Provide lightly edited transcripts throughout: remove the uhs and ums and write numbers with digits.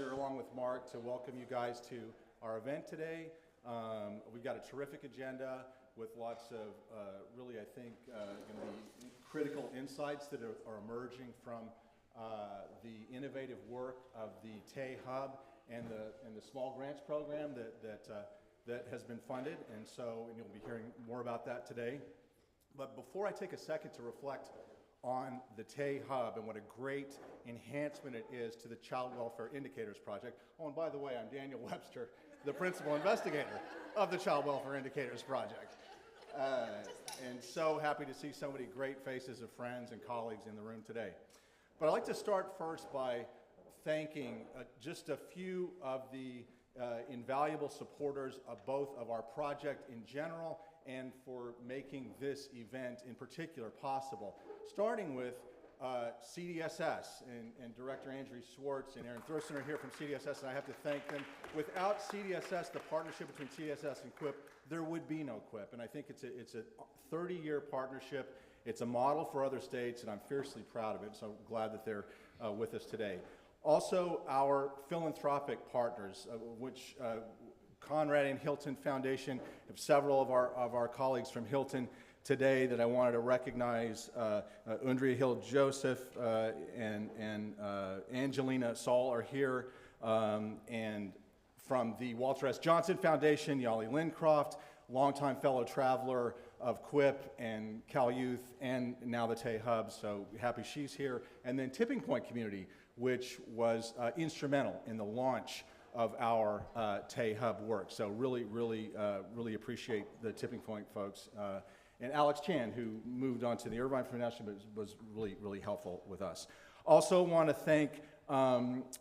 pleasure, along with Mark, to welcome you guys to our event today. We've got a terrific agenda with lots of really, I think, going to be critical insights that are emerging from the innovative work of the TAY-Hub and the small grants program that has been funded, and you'll be hearing more about that today. But before I take a second to reflect on the TAY-Hub and what a great enhancement it is to the Child Welfare Indicators Project. Oh, and by the way, I'm Daniel Webster, the principal investigator of the Child Welfare Indicators Project. And so happy to see so many great faces of friends and colleagues in the room today. But I'd like to start first by thanking just a few of the invaluable supporters of both of our project in general and for making this event in particular possible. Starting with CDSS and Director Andrew Schwartz and Aaron Thurston are here from CDSS, and I have to thank them. Without CDSS, the partnership between CDSS and QIP, there would be no QIP, and I think it's a 30-year partnership. It's a model for other states, and I'm fiercely proud of it, so I'm glad that they're with us today. Also, our philanthropic partners, which Conrad and Hilton Foundation, have several of our colleagues from Hilton today that I wanted to recognize. Undria Hill-Joseph and Angelina Saul are here, and from the Walter S. Johnson Foundation, Yali Lincroft, longtime fellow traveler of QIP and Cal Youth, and now the TAY-Hub, so happy she's here. And then Tipping Point Community, which was instrumental in the launch of our TAY-Hub work. So really appreciate the Tipping Point folks. And Alex Chan, who moved on to the Irvine Foundation, but was really helpful with us. Also want to thank,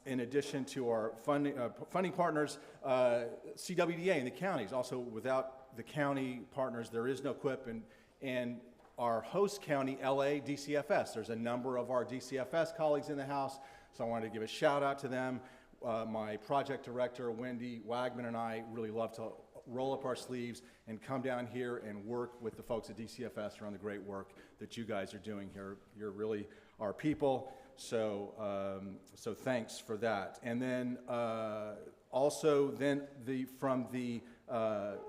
in addition to our funding partners, CWDA and the counties. Also, without the county partners, there is no QIP, and our host county, LA DCFS. There's a number of our DCFS colleagues in the house, so I wanted to give a shout out to them. My project director, Wendy Wagman, and I really love to roll up our sleeves and come down here and work with the folks at DCFS around the great work that you guys are doing here. You're really our people, so thanks for that. And then also from the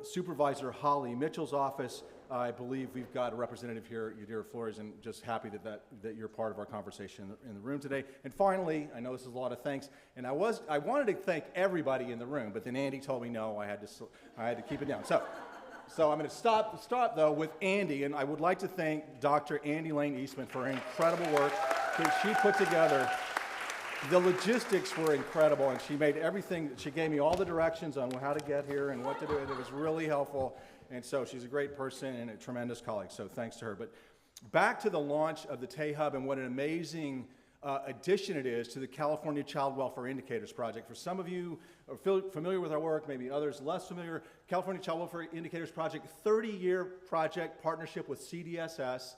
Supervisor Holly Mitchell's office, I believe we've got a representative here, Yadira Flores, and just happy that you're part of our conversation in the room today. And finally, I know this is a lot of thanks, and I wanted to thank everybody in the room, but then Andy told me no, I had to keep it down. So I'm going to stop though with Andy, and I would like to thank Dr. Andy Lane Eastman for her incredible work that she put together. The logistics were incredible, and she made everything. She gave me all the directions on how to get here and what to do, and it was really helpful. And so she's a great person and a tremendous colleague, so thanks to her. But back to the launch of the TAY-Hub and what an amazing addition it is to the California Child Welfare Indicators Project. For some of you who are familiar with our work, maybe others less familiar, California Child Welfare Indicators Project, 30-year project partnership with CDSS,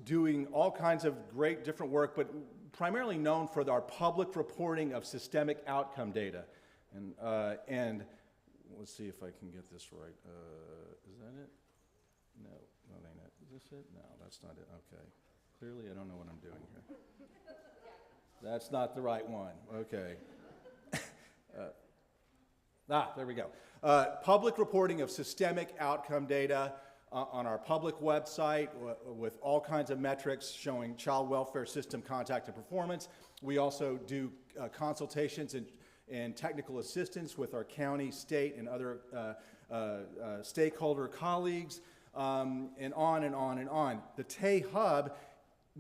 doing all kinds of great different work, but primarily known for our public reporting of systemic outcome data. And let's see if I can get this right. Is that it? No, that ain't it. Is this it? No, that's not it. Okay. Clearly, I don't know what I'm doing here. That's not the right one. Okay. There we go. Public reporting of systemic outcome data on our public website with all kinds of metrics showing child welfare system contact and performance. We also do consultations and technical assistance with our county, state, and other stakeholder colleagues, and on and on and on. The TAY-Hub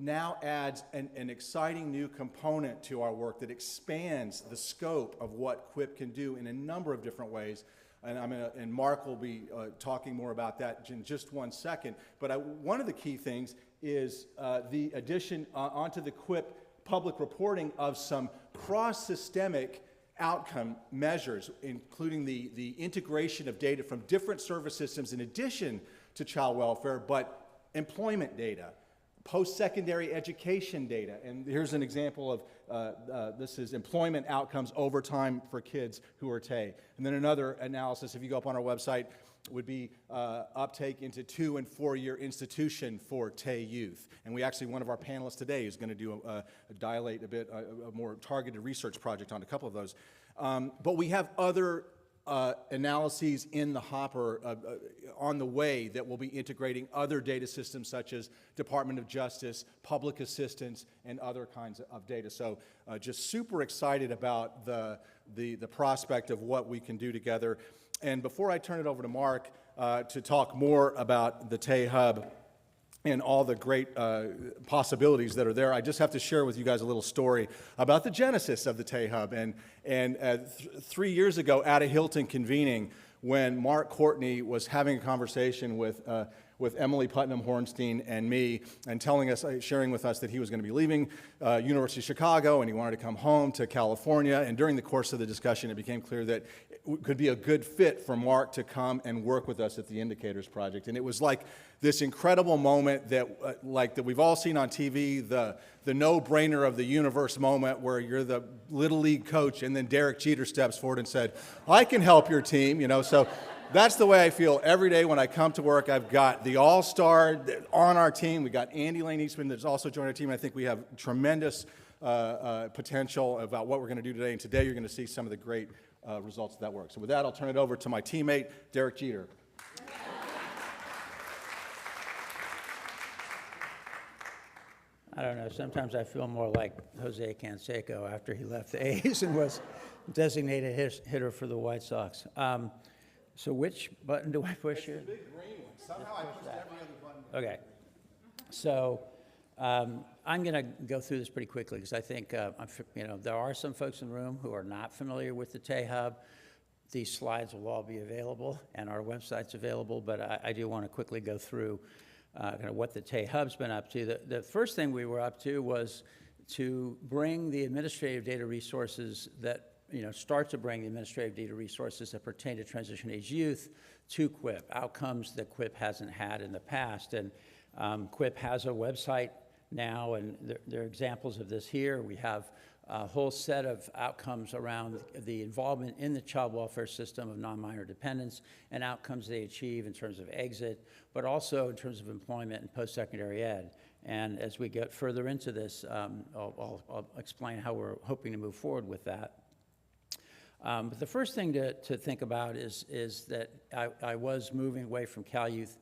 now adds an exciting new component to our work that expands the scope of what QIP can do in a number of different ways. And Mark will be talking more about that in just one second. But one of the key things is the addition onto the QIP public reporting of some cross-systemic outcome measures, including the integration of data from different service systems in addition to child welfare, but employment data, post-secondary education data. And here's an example of, this is employment outcomes over time for kids who are TAY. And then another analysis, if you go up on our website, would be uptake into 2- and 4-year institution for TAY youth. And we actually, one of our panelists today is going to do dilate a bit, a more targeted research project on a couple of those. But we have other analyses in the hopper on the way that will be integrating other data systems such as Department of Justice, public assistance, and other kinds of data. So just super excited about the prospect of what we can do together. And before I turn it over to Mark to talk more about the TAY-Hub and all the great possibilities that are there, I just have to share with you guys a little story about the genesis of the TAY-Hub. And 3 years ago at a Hilton Convening, when Mark Courtney was having a conversation with Emily Putnam Hornstein and me, and sharing with us that he was going to be leaving University of Chicago and he wanted to come home to California. And during the course of the discussion, it became clear that it could be a good fit for Mark to come and work with us at the Indicators Project. And it was like this incredible moment that we've all seen on TV, the no-brainer of the universe moment where you're the Little League coach and then Derek Jeter steps forward and said, I can help your team, you know. So that's the way I feel every day when I come to work. I've got the all-star on our team. We got Andy Lane Eastman that's also joined our team. I think we have tremendous potential about what we're going to do today. And today you're going to see some of the great results of that work. So with that, I'll turn it over to my teammate, Derek Jeter. I don't know, sometimes I feel more like Jose Canseco after he left the A's and was designated hitter for the White Sox. So which button do I push here? It's the big green one. Somehow I pushed every other button. Okay. So I'm going to go through this pretty quickly because I think there are some folks in the room who are not familiar with the TAY-Hub. These slides will all be available and our website's available, but I do want to quickly go through kind of what the TAY-Hub's been up to. The first thing we were up to was to bring the administrative data resources that start to bring the administrative data resources that pertain to transition-age youth to QIP, outcomes that QIP hasn't had in the past. And QIP has a website now, and there are examples of this here. We have a whole set of outcomes around the involvement in the child welfare system of non-minor dependents and outcomes they achieve in terms of exit, but also in terms of employment and post-secondary ed. And as we get further into this, I'll explain how we're hoping to move forward with that. But the first thing to think about is that I was moving away from Cal Youth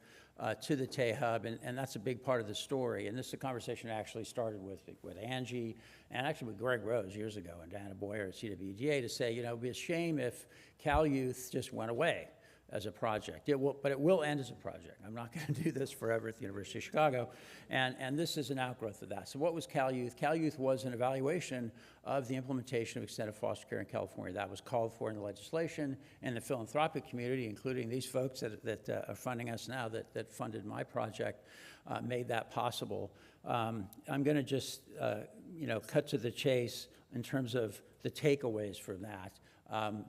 to the TAY-Hub, and that's a big part of the story. And this is a conversation I actually started with Angie and actually with Greg Rose years ago and Diana Boyer at CWDA to say, it'd be a shame if Cal Youth just went away as a project. But it will end as a project. I'm not going to do this forever at the University of Chicago. And this is an outgrowth of that. So what was Cal Youth? Cal Youth was an evaluation of the implementation of extended foster care in California. That was called for in the legislation, and the philanthropic community, including these folks that are funding us now that funded my project, made that possible. I'm going to just cut to the chase in terms of the takeaways from that.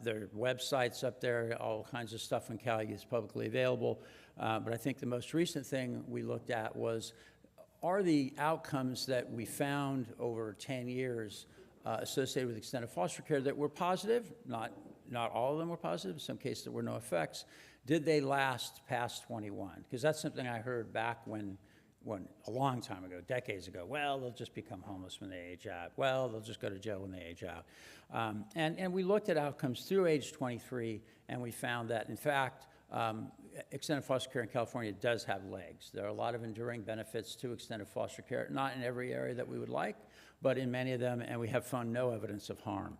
There are websites up there, all kinds of stuff on Cal Youth is publicly available. But I think the most recent thing we looked at was, are the outcomes that we found over 10 years associated with extended foster care that were positive, not all of them were positive, in some cases there were no effects, did they last past 21? Because that's something I heard back when a long time ago, decades ago, well, they'll just become homeless when they age out. Well, they'll just go to jail when they age out. And we looked at outcomes through age 23, and we found that, in fact, extended foster care in California does have legs. There are a lot of enduring benefits to extended foster care, not in every area that we would like, but in many of them, and we have found no evidence of harm.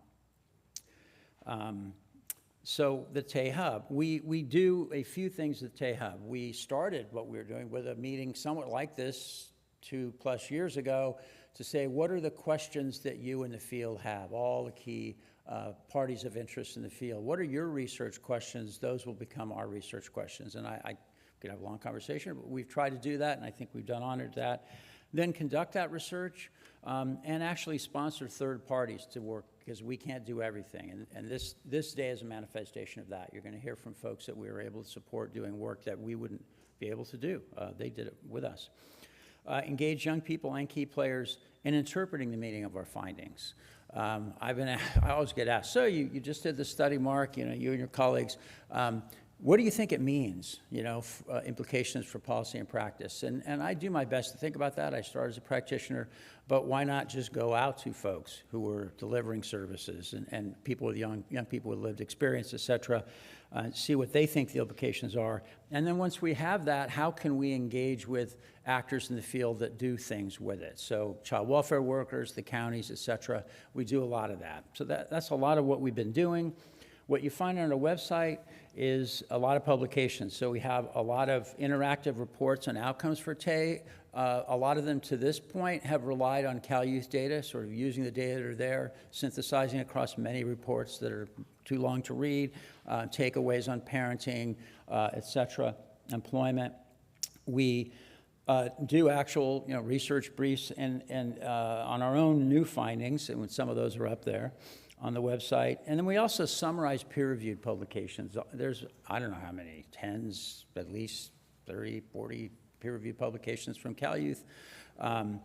So the TAY-Hub, we do a few things at the TAY-Hub. We started what we were doing with a meeting somewhat like this 2+ years ago to say, what are the questions that you in the field have, all the key parties of interest in the field? What are your research questions? Those will become our research questions. And I could have a long conversation, but we've tried to do that, and I think we've done honor to that. Then conduct that research and actually sponsor third parties to work, because we can't do everything. And this day is a manifestation of that. You're going to hear from folks that we were able to support doing work that we wouldn't be able to do. They did it with us. Engage young people and key players in interpreting the meaning of our findings. I always get asked, so you just did the study, Mark, you and your colleagues. what do you think it means, implications for policy and practice? And I do my best to think about that. I started as a practitioner, but why not just go out to folks who are delivering services and people with young people with lived experience, et cetera, see what they think the implications are. And then once we have that, how can we engage with actors in the field that do things with it? So child welfare workers, the counties, et cetera, we do a lot of that. So that's a lot of what we've been doing. What you find on our website is a lot of publications. So we have a lot of interactive reports on outcomes for TAY. A lot of them to this point have relied on Cal Youth data, sort of using the data that are there, synthesizing across many reports that are too long to read, takeaways on parenting, et cetera, employment. We do actual research briefs and on our own new findings, and some of those are up there on the website. And then we also summarize peer-reviewed publications. There's, I don't know how many, tens, at least 30, 40 peer-reviewed publications from Cal Youth. A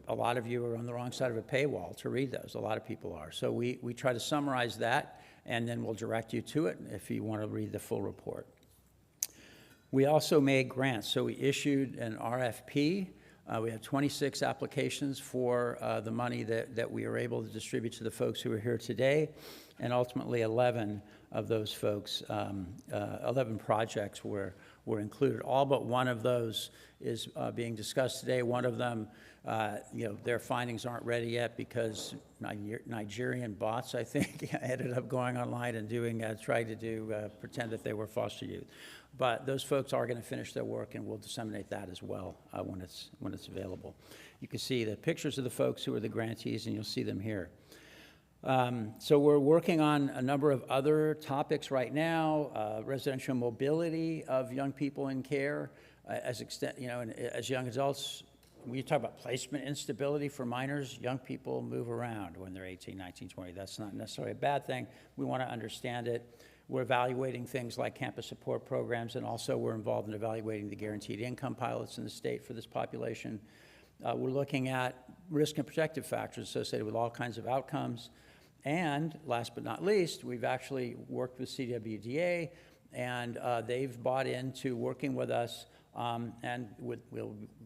lot of you are on the wrong side of a paywall to read those. A lot of people are. So we try to summarize that, and then we'll direct you to it if you want to read the full report. We also made grants. So we issued an RFP. We have 26 applications for the money that we are able to distribute to the folks who are here today, and ultimately 11 of those folks, 11 projects were included. All but one of those is being discussed today. One of them, their findings aren't ready yet because Nigerian bots, I think, ended up going online and tried to pretend that they were foster youth. But those folks are going to finish their work, and we'll disseminate that as well when it's available. You can see the pictures of the folks who are the grantees, and you'll see them here. So we're working on a number of other topics right now, residential mobility of young people in care, as young adults. When you talk about placement instability for minors, young people move around when they're 18, 19, 20. That's not necessarily a bad thing. We want to understand it. We're evaluating things like campus support programs, and also we're involved in evaluating the guaranteed income pilots in the state for this population. We're looking at risk and protective factors associated with all kinds of outcomes. And last but not least, we've actually worked with CWDA, and they've bought into working with us and with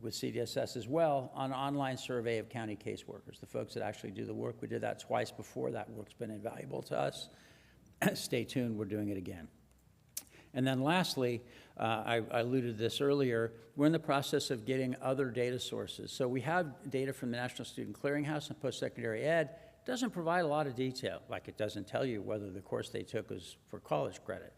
CDSS as well on an online survey of county caseworkers, the folks that actually do the work. We did that twice before. That work's been invaluable to us. Stay tuned, we're doing it again. And then lastly, I alluded to this earlier, we're in the process of getting other data sources. So we have data from the National Student Clearinghouse and Post-Secondary Ed. It doesn't provide a lot of detail, like it doesn't tell you whether the course they took was for college credit.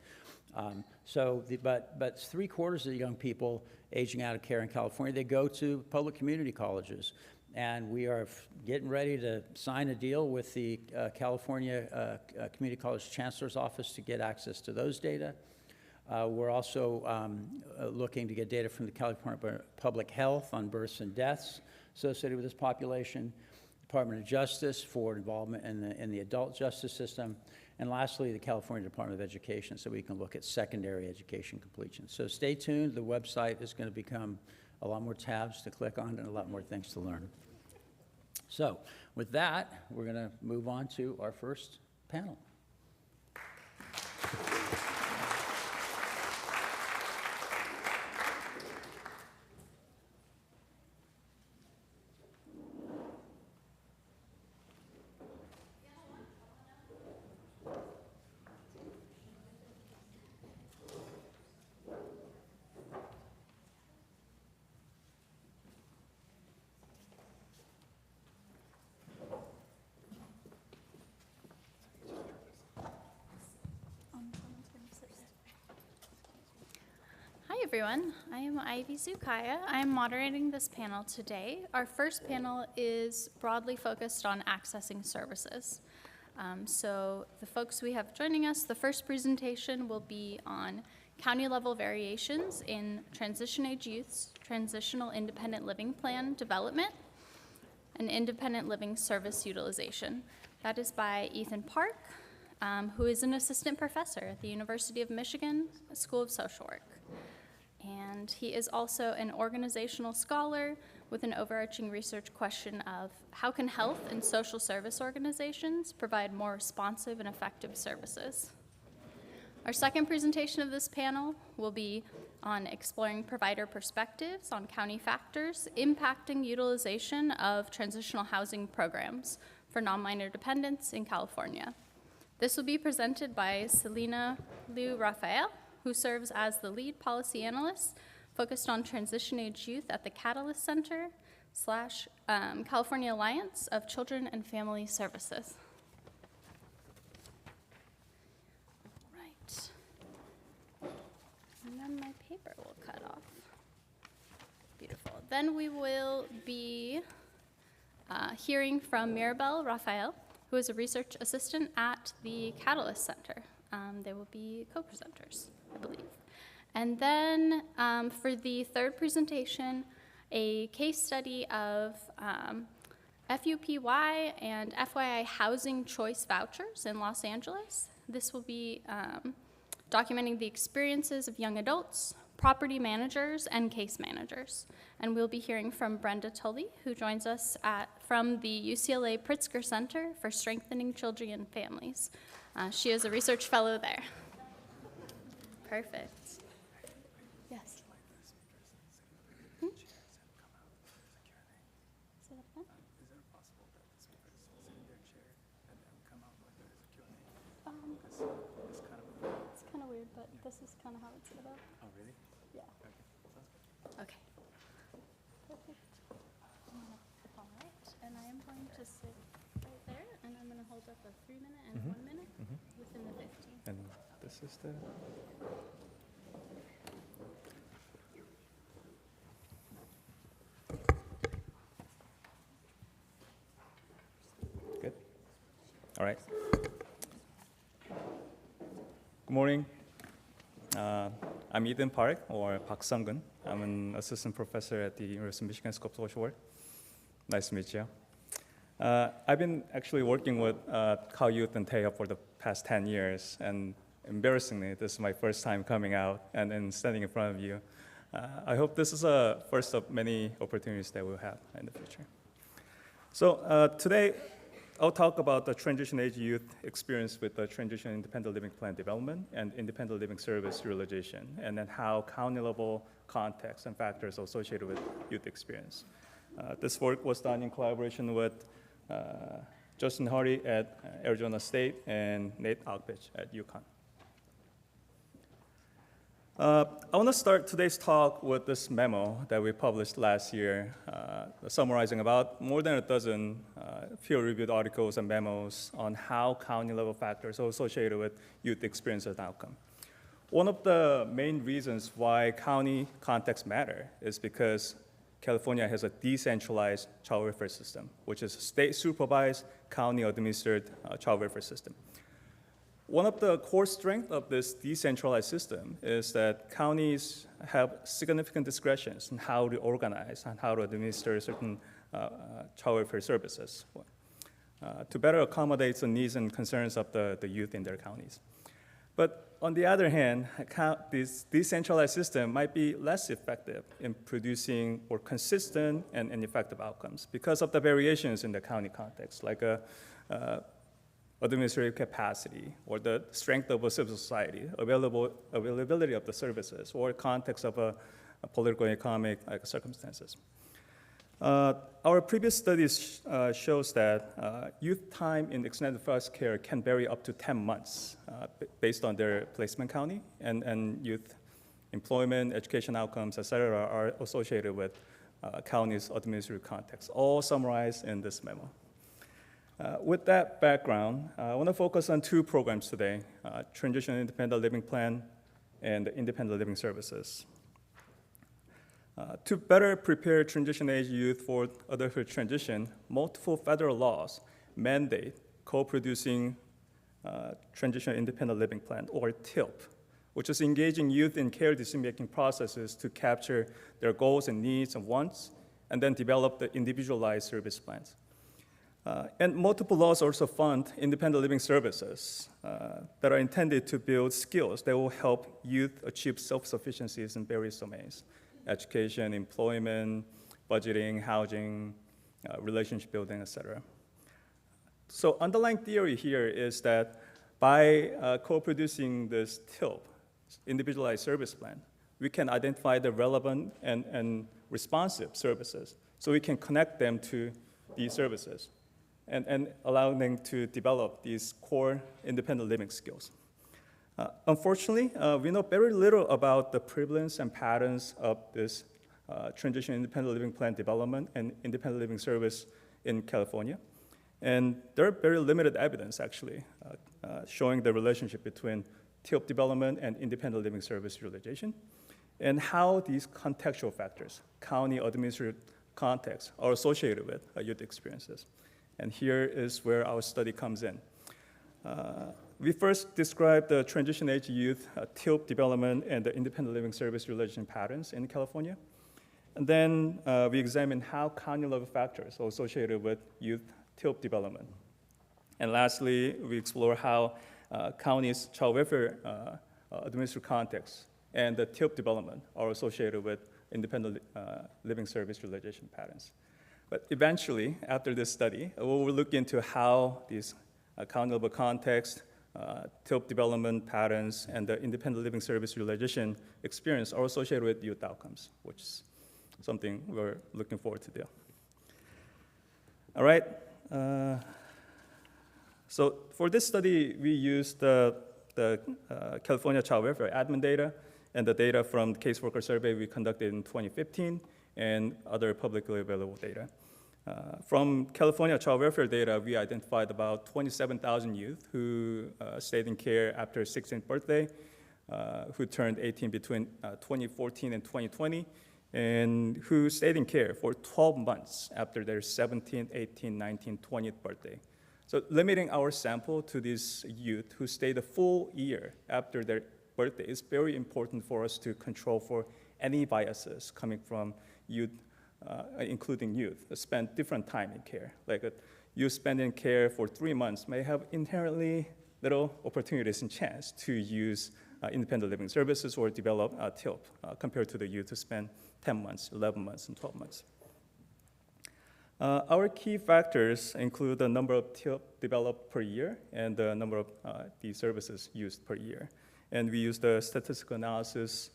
But 3/4 of the young people aging out of care in California, they go to public community colleges. And we are getting ready to sign a deal with the California Community College Chancellor's Office to get access to those data. We're also looking to get data from the California Public Health on births and deaths associated with this population, Department of Justice for involvement in the adult justice system, and lastly, the California Department of Education, so we can look at secondary education completion. So stay tuned. The website is going to become a lot more tabs to click on and a lot more things to learn. So with that, we're going to move on to our first panel. Hi everyone, I am Ivy Zukaya. I am moderating this panel today. Our first panel is broadly focused on accessing services. So the folks we have joining us, the first presentation will be on county level variations in transition age youth's transitional independent living plan development and independent living service utilization. That is by Ethan Park, who is an assistant professor at the University of Michigan School of Social Work. And he is also an organizational scholar with an overarching research question of how can health and social service organizations provide more responsive and effective services? Our second presentation of this panel will be on exploring provider perspectives on county factors impacting utilization of transitional housing programs for non-minor dependents in California. This will be presented by Selena Liu Raphael, who serves as the lead policy analyst focused on transition age youth at the Catalyst Center / California Alliance of Children and Family Services. Right. And then my paper will cut off. Beautiful. Then we will be hearing from Mirabel Raphael, who is a research assistant at the Catalyst Center. They will be co-presenters, I believe. And then for the third presentation, a case study of FUPY and FYI housing choice vouchers in Los Angeles. This will be documenting the experiences of young adults, property managers, and case managers. And we'll be hearing from Brenda Tully, who joins us from the UCLA Pritzker Center for Strengthening Children and Families. She is a research fellow there. Perfect. Yes. Hmm? Say that again? Is it possible that the speakers sit in their chair and then come out like there's a Q&A? It's kind of It's kind of weird, but this is kind of how it's set up. Oh, really? Yeah. Okay, sounds good. Okay. Perfect. All right, and I am going to sit right there, and I'm going to hold up a 3-minute and 1 minute within the 15. And this is the... Good. All right. Good morning. I'm Ethan Park, or Park Sung-gun. I'm an assistant professor at the University of Michigan School of Social Work. Nice to meet you. I've been actually working with Cal Youth and TAY-Hub for the past 10 years, and embarrassingly, this is my first time coming out and standing in front of you. I hope this is a first of many opportunities that we'll have in the future. So today, I'll talk about the transition age youth experience with the transition independent living plan development and independent living service realization, and then how county level context and factors associated with youth experience. This work was done in collaboration with Justin Hardy at Arizona State and Nate Alpich at UConn. I want to start today's talk with this memo that we published last year, summarizing about more than a dozen peer-reviewed articles and memos on how county-level factors are associated with youth experience and outcome. One of the main reasons why county context matter is because California has a decentralized child welfare system, which is a state-supervised, county-administered child welfare system. One of the core strengths of this decentralized system is that counties have significant discretions in how to organize and how to administer certain child welfare services to better accommodate the needs and concerns of the youth in their counties. But on the other hand, this decentralized system might be less effective in producing more consistent and effective outcomes because of the variations in the county context, like administrative capacity, or the strength of a civil society, availability of the services, or context of a political economic circumstances. Our previous studies shows that youth time in extended foster care can vary up to 10 months based on their placement county, and youth employment, education outcomes, et cetera, are associated with county's administrative context, all summarized in this memo. With that background, I want to focus on two programs today, Transition Independent Living Plan and Independent Living Services. To better prepare transition age youth for adulthood transition, multiple federal laws mandate co-producing Transition Independent Living Plan, or TILP, which is engaging youth in care decision-making processes to capture their goals and needs and wants, and then develop the individualized service plans. And multiple laws also fund independent living services that are intended to build skills that will help youth achieve self-sufficiencies in various domains: education, employment, budgeting, housing, relationship building, et cetera. So underlying theory here is that by co-producing this TILP, individualized service plan, we can identify the relevant and responsive services, so we can connect them to these services and allow them to develop these core independent living skills. Unfortunately, we know very little about the prevalence and patterns of this transition independent living plan development and independent living service in California. And there are very limited evidence, actually, showing the relationship between TILP development and independent living service utilization, and how these contextual factors, county administrative context, are associated with youth experiences. And here is where our study comes in. We first described the transition age youth TILP development and the independent living service utilization patterns in California. And then we examined how county level factors are associated with youth TILP development. And lastly, we explore how counties' child welfare administrative context and the TILP development are associated with independent living service utilization patterns. But eventually, after this study, we'll look into how these county level context, TILP development patterns, and the independent living service utilization experience are associated with youth outcomes, which is something we're looking forward to do. All right. So for this study, we used the California Child Welfare admin data and the data from the caseworker survey we conducted in 2015 and other publicly available data. From California Child Welfare data, we identified about 27,000 youth who stayed in care after 16th birthday, who turned 18 between 2014 and 2020, and who stayed in care for 12 months after their 17th, 18th, 19th, 20th birthday. So limiting our sample to these youth who stayed a full year after their birthday is very important for us to control for any biases coming from youth, including youth, that spend different time in care. Like youth spending care for 3 months may have inherently little opportunities and chance to use independent living services or develop TILP compared to the youth who spend 10 months, 11 months, and 12 months. Our key factors include the number of TILP developed per year and the number of these services used per year. And we use the statistical analysis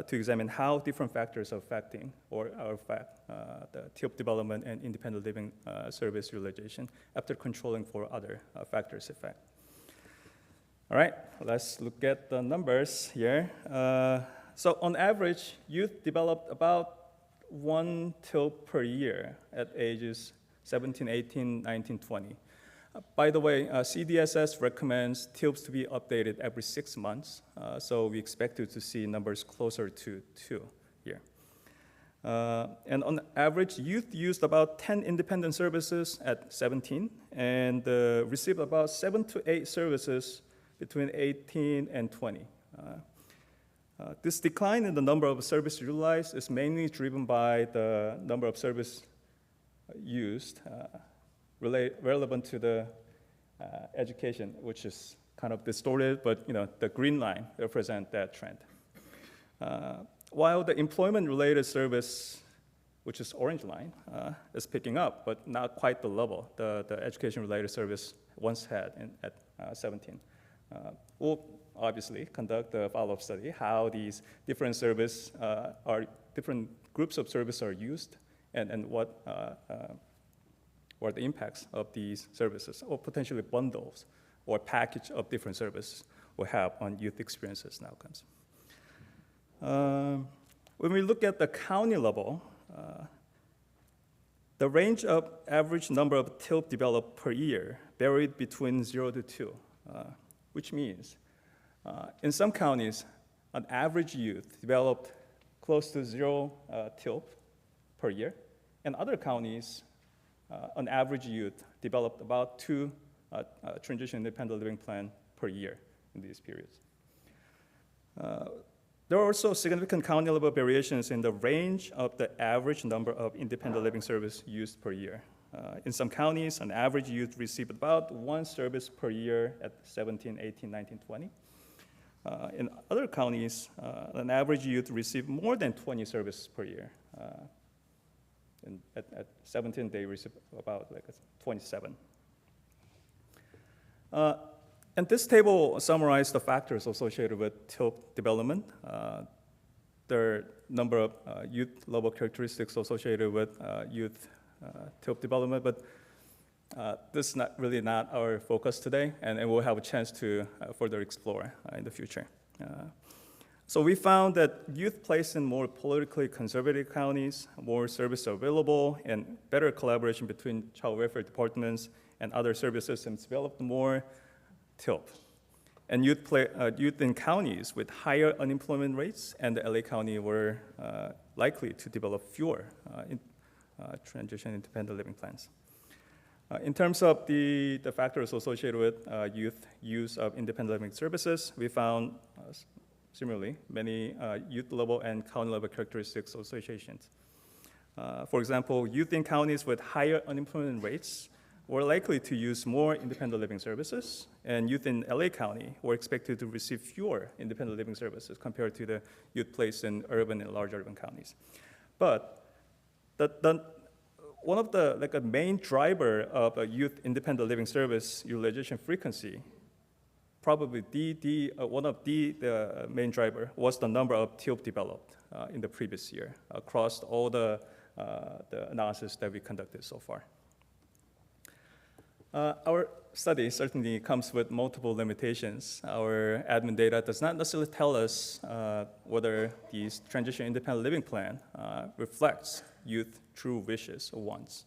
to examine how different factors are affecting or affect the TILP development and independent living service utilization after controlling for other factors effect. All right, let's look at the numbers here. So on average, youth developed about 1 TILP per year at ages 17, 18, 19, 20. By the way, CDSS recommends TILPs to be updated every 6 months, so we expected to see numbers closer to 2 here. And on average, youth used about 10 independent services at 17 and received about 7 to 8 services between 18 and 20. This decline in the number of services utilized is mainly driven by the number of services used relevant to the education, which is kind of distorted, but the green line represents that trend. While the employment-related service, which is orange line, is picking up, but not quite the level the education-related service once had at 17. We'll obviously conduct a follow-up study how these different different groups of service are used and what the impacts of these services, or potentially bundles or package of different services will have on youth experiences and outcomes. When we look at the county level, the range of average number of TILP developed per year varied between 0 to 2, which means in some counties, an average youth developed close to 0 TILP per year. In other counties, an average youth developed about 2 transition independent living plan per year in these periods. There are also significant county level variations in the range of the average number of independent living service used per year. In some counties, an average youth received about 1 service per year at 17, 18, 19, 20. In other counties, an average youth received more than 20 services per year. At 17, they received about 27. And And this table summarizes the factors associated with TILP development. There are a number of youth level characteristics associated with youth TILP development, but this is not our focus today, and we'll have a chance to further explore in the future. So we found that youth placed in more politically conservative counties, more services available, and better collaboration between child welfare departments and other service systems developed more TILP. And youth in counties with higher unemployment rates and the LA County were likely to develop fewer transition independent living plans. In terms of the factors associated with youth use of independent living services, we found similarly many youth level and county level characteristics associations. For example, youth in counties with higher unemployment rates were likely to use more independent living services, and youth in LA County were expected to receive fewer independent living services compared to the youth placed in urban and large urban counties. But one of the main driver of a youth independent living service utilization frequency, probably one of the main driver was the number of TILP developed in the previous year across all the analysis that we conducted so far. Our study certainly comes with multiple limitations. Our admin data does not necessarily tell us whether these transition independent living plan reflects youth true wishes or wants.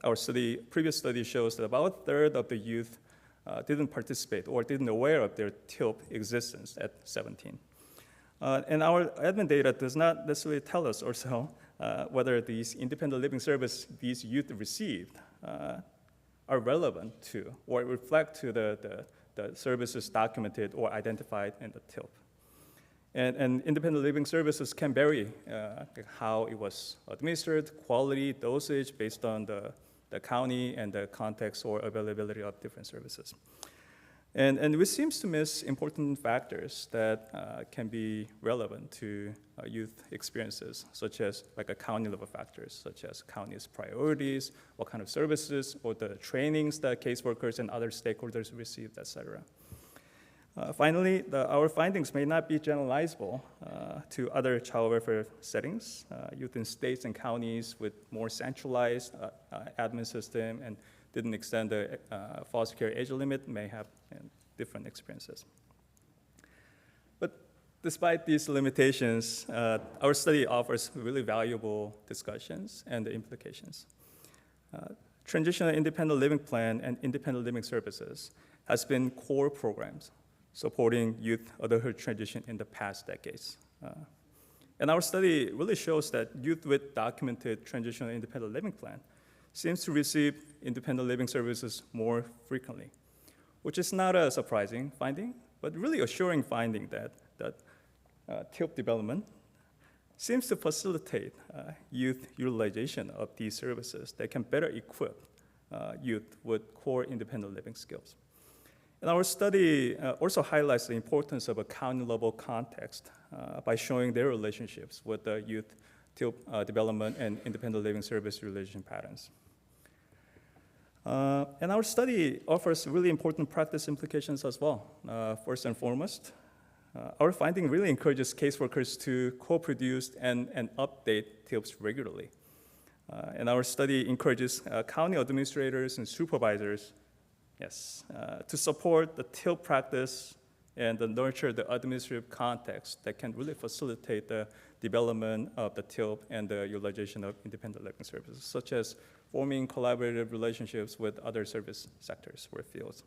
Our previous study shows that about a third of the youth didn't participate or didn't aware of their TILP existence at 17. And our admin data does not necessarily tell us also whether these independent living service these youth received are relevant to or reflect to the services documented or identified in the TILP. And independent living services can vary how it was administered, quality, dosage, based on the county and the context or availability of different services. And which seems to miss important factors that can be relevant to youth experiences, such as like a county level factors, such as county's priorities, what kind of services, or the trainings that caseworkers and other stakeholders received, et cetera. Finally, our findings may not be generalizable to other child welfare settings. Youth in states and counties with more centralized admin system and didn't extend the foster care age limit may have different experiences. But despite these limitations, our study offers really valuable discussions and the implications. Transitional independent living plan and independent living services has been core programs supporting youth adulthood transition in the past decades. And our study really shows that youth with documented transitional independent living plan seems to receive independent living services more frequently, which is not a surprising finding, but really assuring finding that TILP development seems to facilitate youth utilization of these services that can better equip youth with core independent living skills. And our study also highlights the importance of a county-level context by showing their relationships with the youth TILP development and independent living service relation patterns. And our study offers really important practice implications as well. First and foremost, our finding really encourages caseworkers to co-produce and update TILPs regularly. And our study encourages county administrators and supervisors to support the TILP practice and to nurture the administrative context that can really facilitate the development of the TILP and the utilization of independent living services, such as forming collaborative relationships with other service sectors or fields.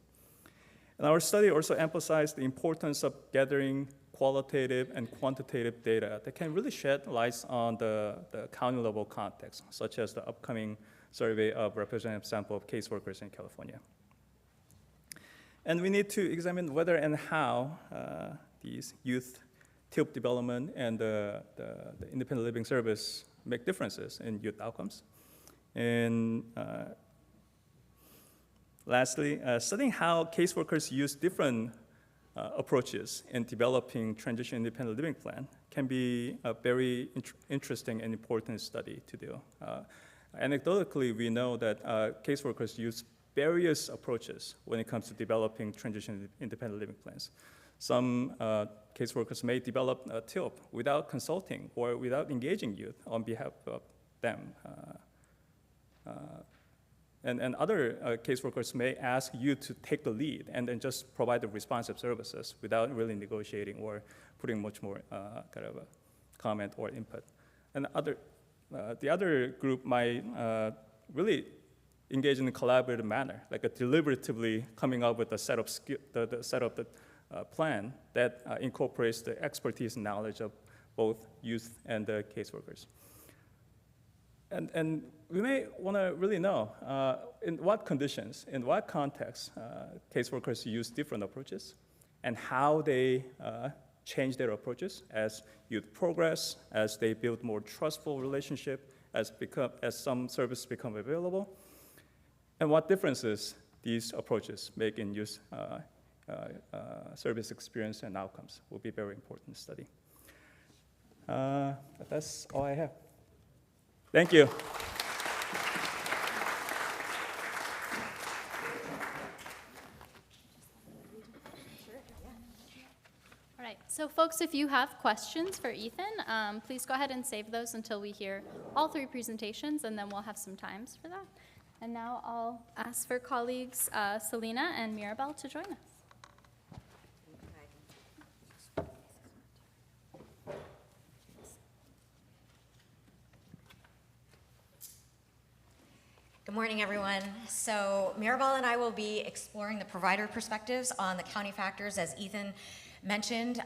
And our study also emphasized the importance of gathering qualitative and quantitative data that can really shed light on the county level context, such as the upcoming survey of representative sample of caseworkers in California. And we need to examine whether and how these youth TILP development and the independent living service make differences in youth outcomes. And lastly, studying how caseworkers use different approaches in developing transition independent living plan can be a very interesting and important study to do. Anecdotally, we know that caseworkers use various approaches when it comes to developing transition independent living plans. Some caseworkers may develop a TILP without consulting or without engaging youth on behalf of them. And other caseworkers may ask youth to take the lead and then just provide the responsive services without really negotiating or putting much more kind of a comment or input. And the other group might really engage in a collaborative manner, like a deliberatively coming up with a set of the plan that incorporates the expertise and knowledge of both youth and the caseworkers. And we may want to really know in what conditions, in what contexts, caseworkers use different approaches, and how they change their approaches as youth progress, as they build more trustful relationship, as some services become available, and what differences these approaches make in youth service experience and outcomes will be very important to study. But that's all I have. Thank you. All right, so folks, if you have questions for Ethan, please go ahead and save those until we hear all three presentations, and then we'll have some times for that. And now I'll ask for colleagues Selena and Mirabel to join us. Good morning, everyone. So Mirabel and I will be exploring the provider perspectives on the county factors. As Ethan mentioned,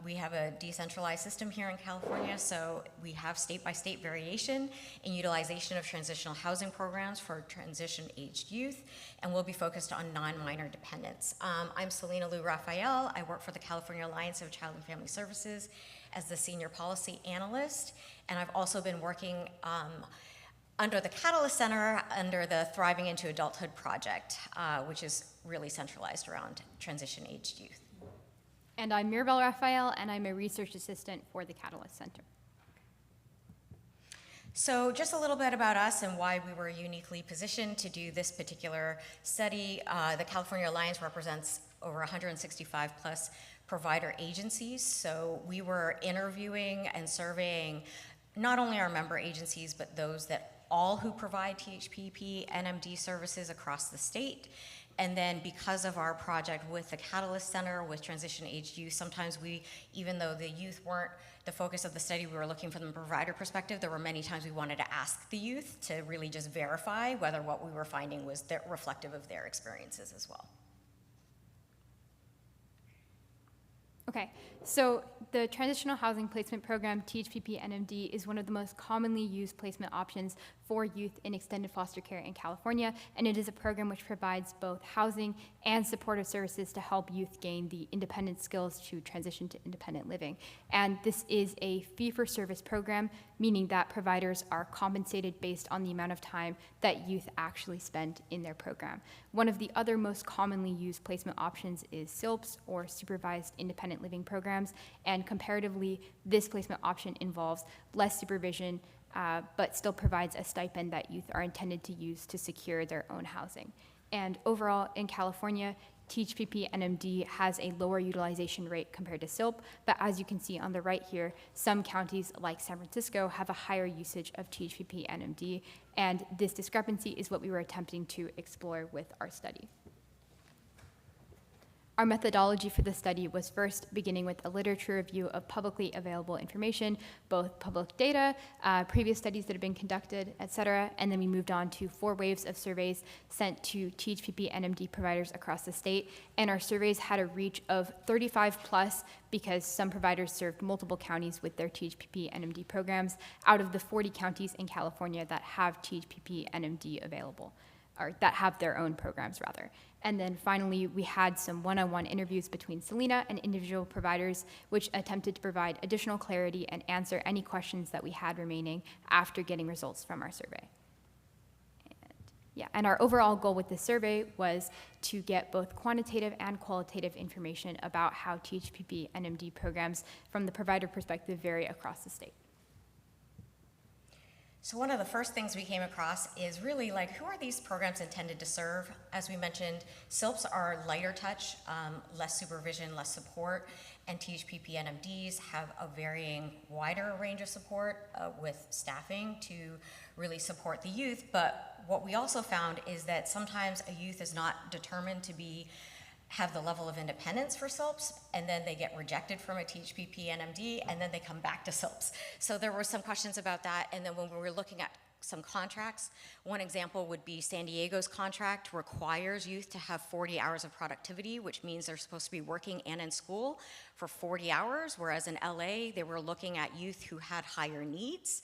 we have a decentralized system here in California, so we have state-by-state variation in utilization of transitional housing programs for transition-aged youth, and we'll be focused on non-minor dependents. I'm Selena Lou Raphael. I work for the California Alliance of Child and Family Services as the Senior Policy Analyst, and I've also been working under the Catalyst Center, under the Thriving into Adulthood project, which is really centralized around transition-aged youth. And I'm Mirabel Raphael, and I'm a research assistant for the Catalyst Center. So just a little bit about us and why we were uniquely positioned to do this particular study. The California Alliance represents over 165 plus provider agencies. So we were interviewing and surveying not only our member agencies, but those that all who provide THPP NMD services across the state. And then because of our project with the Catalyst Center, with transition-aged youth, sometimes we, even though the youth weren't the focus of the study, we were looking from the provider perspective, there were many times we wanted to ask the youth to really just verify whether what we were finding was reflective of their experiences as well. Okay, so the Transitional Housing Placement Program, THPP NMD, is one of the most commonly used placement options for youth in extended foster care in California, and it is a program which provides both housing and supportive services to help youth gain the independent skills to transition to independent living. And this is a fee-for-service program, meaning that providers are compensated based on the amount of time that youth actually spend in their program. One of the other most commonly used placement options is SILPs, or Supervised Independent Living Programs, and comparatively, this placement option involves less supervision, but still provides a stipend that youth are intended to use to secure their own housing. And overall, in California, THPP NMD has a lower utilization rate compared to SILP, but as you can see on the right here, some counties like San Francisco have a higher usage of THPP NMD, and this discrepancy is what we were attempting to explore with our study. Our methodology for the study was first beginning with a literature review of publicly available information, both public data, previous studies that have been conducted, et cetera, and then we moved on to 4 waves of surveys sent to THPP NMD providers across the state, and our surveys had a reach of 35 plus because some providers served multiple counties with their THPP NMD programs out of the 40 counties in California that have THPP NMD available, or that have their own programs rather. And then finally, we had some one-on-one interviews between Selena and individual providers, which attempted to provide additional clarity and answer any questions that we had remaining after getting results from our survey. And our overall goal with this survey was to get both quantitative and qualitative information about how THPP NMD programs from the provider perspective vary across the state. So one of the first things we came across is really like, who are these programs intended to serve? As we mentioned, SILPs are lighter touch, less supervision, less support, and THPP NMDs have a varying wider range of support with staffing to really support the youth. But what we also found is that sometimes a youth is not determined to have the level of independence for SILPs, and then they get rejected from a THPP NMD, and then they come back to SILPs. So there were some questions about that, and then when we were looking at some contracts, one example would be San Diego's contract requires youth to have 40 hours of productivity, which means they're supposed to be working and in school for 40 hours, whereas in LA, they were looking at youth who had higher needs.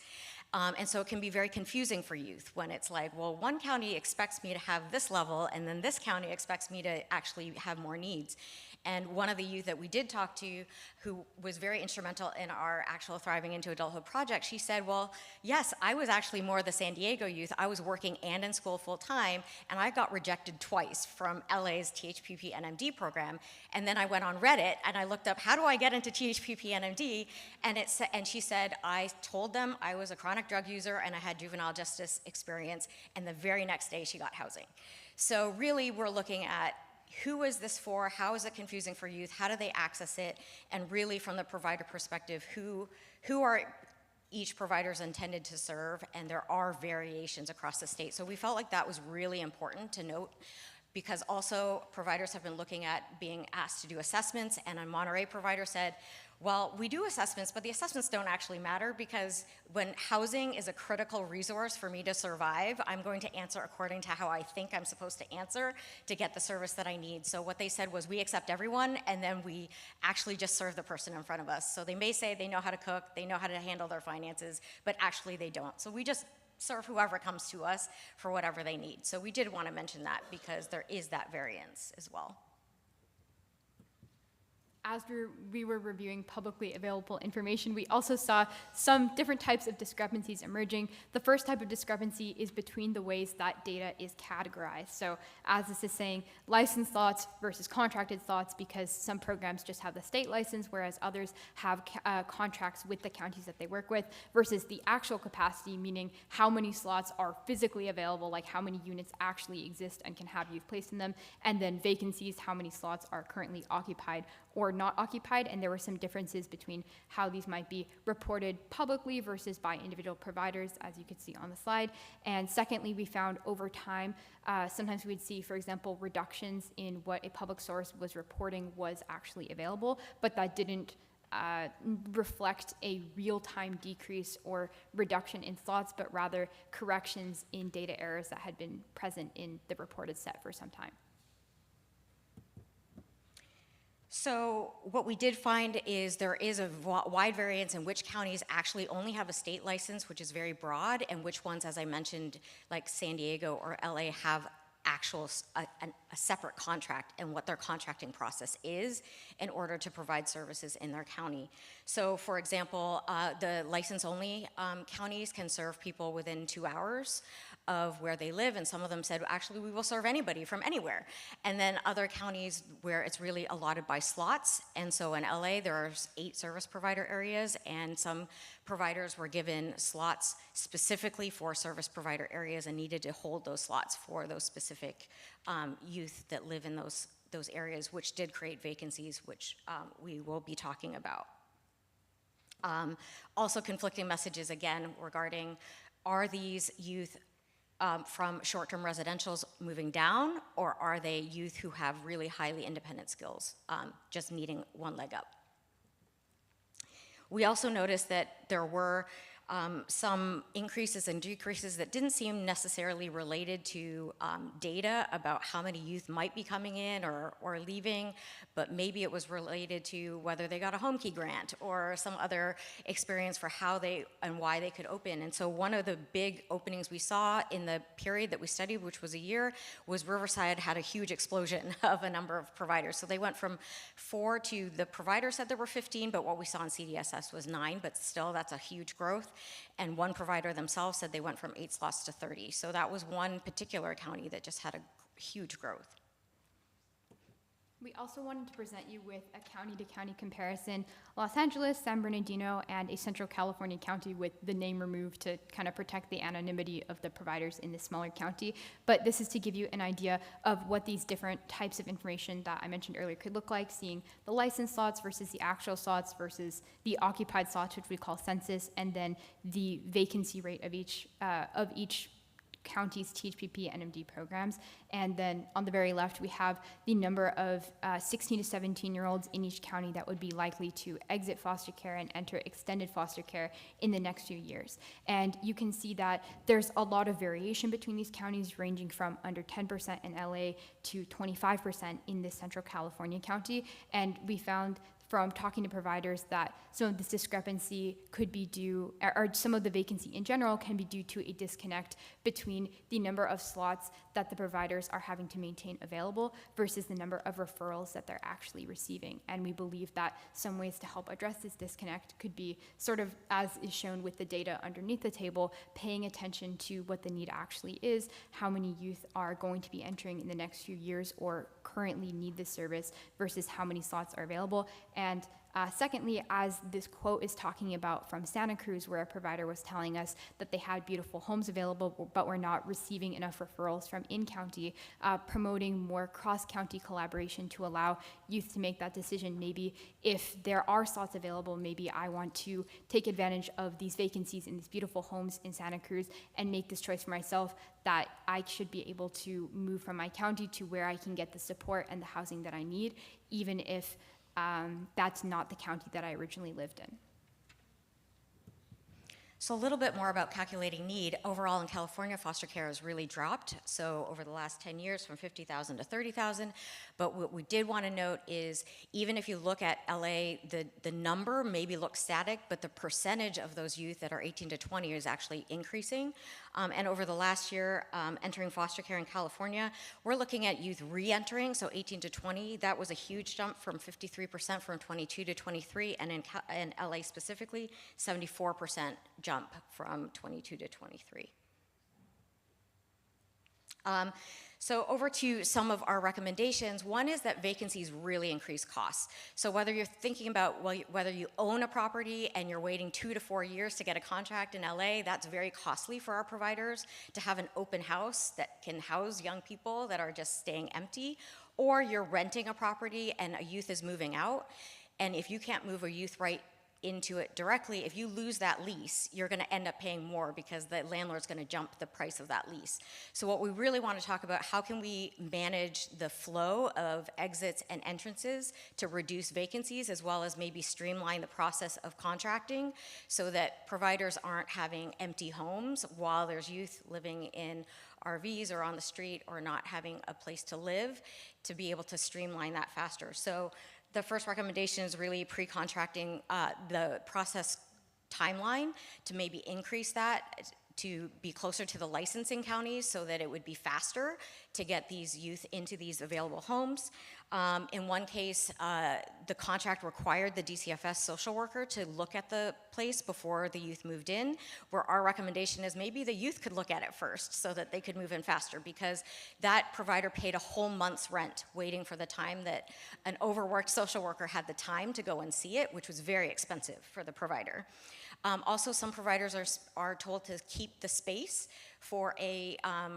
And so it can be very confusing for youth when it's like, well, one county expects me to have this level, and then this county expects me to actually have more needs. And one of the youth that we did talk to, who was very instrumental in our actual Thriving into Adulthood project, she said, well, yes, I was actually more the San Diego youth. I was working and in school full time, and I got rejected twice from LA's THPP NMD program. And then I went on Reddit and I looked up, how do I get into THPP NMD? And she said, I told them I was a chronic drug user and I had juvenile justice experience, and the very next day she got housing. So really we're looking at, who is this for? How is it confusing for youth? How do they access it? And really from the provider perspective, who are each providers intended to serve? And there are variations across the state. So we felt like that was really important to note, because also providers have been looking at being asked to do assessments, and a Monterey provider said, well, we do assessments, but the assessments don't actually matter, because when housing is a critical resource for me to survive, I'm going to answer according to how I think I'm supposed to answer to get the service that I need. So what they said was, we accept everyone, and then we actually just serve the person in front of us. So they may say they know how to cook, they know how to handle their finances, but actually they don't. So we just serve whoever comes to us for whatever they need. So we did want to mention that, because there is that variance as well. As we were reviewing publicly available information, we also saw some different types of discrepancies emerging. The first type of discrepancy is between the ways that data is categorized. So as this is saying, licensed slots versus contracted slots, because some programs just have the state license, whereas others have contracts with the counties that they work with, versus the actual capacity, meaning how many slots are physically available, like how many units actually exist and can have youth placed in them, and then vacancies, how many slots are currently occupied or not occupied, and there were some differences between how these might be reported publicly versus by individual providers, as you could see on the slide. And secondly, we found over time, sometimes we would see, for example, reductions in what a public source was reporting was actually available, but that didn't reflect a real-time decrease or reduction in slots, but rather corrections in data errors that had been present in the reported set for some time. So what we did find is there is a wide variance in which counties actually only have a state license, which is very broad, and which ones, as I mentioned, like San Diego or LA, have a separate contract and what their contracting process is in order to provide services in their county. So for example, the license-only counties can serve people within 2 hours of where they live, and some of them said, actually, we will serve anybody from anywhere. And then other counties where it's really allotted by slots, and so in LA, there are 8 service provider areas, and some providers were given slots specifically for service provider areas and needed to hold those slots for those specific youth that live in those areas, which did create vacancies, which we will be talking about. Also conflicting messages, again, regarding, are these youth from short-term residentials moving down, or are they youth who have really highly independent skills, just needing one leg up? We also noticed that there were some increases and decreases that didn't seem necessarily related to data about how many youth might be coming in or leaving, but maybe it was related to whether they got a home key grant or some other experience for how they and why they could open. And so one of the big openings we saw in the period that we studied, which was a year, was Riverside had a huge explosion of a number of providers. So they went from 4 to, the provider said there were 15, but what we saw in CDSS was 9, but still that's a huge growth. And one provider themselves said they went from 8 slots to 30. So that was one particular county that just had a huge growth. We also wanted to present you with a county-to-county comparison, Los Angeles, San Bernardino, and a Central California county with the name removed to kind of protect the anonymity of the providers in this smaller county. But this is to give you an idea of what these different types of information that I mentioned earlier could look like, seeing the licensed slots versus the actual slots versus the occupied slots, which we call census, and then the vacancy rate of each county's THPP and NMD programs. And then on the very left, we have the number of 16 to 17-year-olds in each county that would be likely to exit foster care and enter extended foster care in the next few years. And you can see that there's a lot of variation between these counties, ranging from under 10% in LA to 25% in this Central California county. And we found from talking to providers that some of this discrepancy could be due, or some of the vacancy in general can be due to a disconnect between the number of slots that the providers are having to maintain available versus the number of referrals that they're actually receiving. And we believe that some ways to help address this disconnect could be sort of, as is shown with the data underneath the table, paying attention to what the need actually is, how many youth are going to be entering in the next few years or currently need this service versus how many slots are available. And secondly, as this quote is talking about from Santa Cruz, where a provider was telling us that they had beautiful homes available, but were not receiving enough referrals from in-county, promoting more cross-county collaboration to allow youth to make that decision. Maybe if there are slots available, maybe I want to take advantage of these vacancies in these beautiful homes in Santa Cruz and make this choice for myself, that I should be able to move from my county to where I can get the support and the housing that I need, even if that's not the county that I originally lived in. So a little bit more about calculating need. Overall in California, foster care has really dropped. So over the last 10 years, from 50,000 to 30,000. But what we did want to note is, even if you look at LA, the number maybe looks static, but the percentage of those youth that are 18 to 20 is actually increasing. And over the last year, entering foster care in California, we're looking at youth re-entering, so 18 to 20. That was a huge jump from 53% from 22 to 23, and in LA specifically, 74% jump from 22 to 23. So over to some of our recommendations. One is that vacancies really increase costs. So whether you're thinking about whether you own a property and you're waiting 2 to 4 years to get a contract in LA, that's very costly for our providers to have an open house that can house young people that are just staying empty, or you're renting a property and a youth is moving out. And if you can't move a youth right into it directly, if you lose that lease, you're going to end up paying more because the landlord's going to jump the price of that lease. So what we really want to talk about, how can we manage the flow of exits and entrances to reduce vacancies, as well as maybe streamline the process of contracting so that providers aren't having empty homes while there's youth living in RVs or on the street or not having a place to live, to be able to streamline that faster. So the first recommendation is really pre-contracting the process timeline to maybe increase that to be closer to the licensing counties so that it would be faster to get these youth into these available homes. In one case, the contract required the DCFS social worker to look at the place before the youth moved in, where our recommendation is maybe the youth could look at it first so that they could move in faster, because that provider paid a whole month's rent waiting for the time that an overworked social worker had the time to go and see it, which was very expensive for the provider. Also, some providers are told to keep the space for a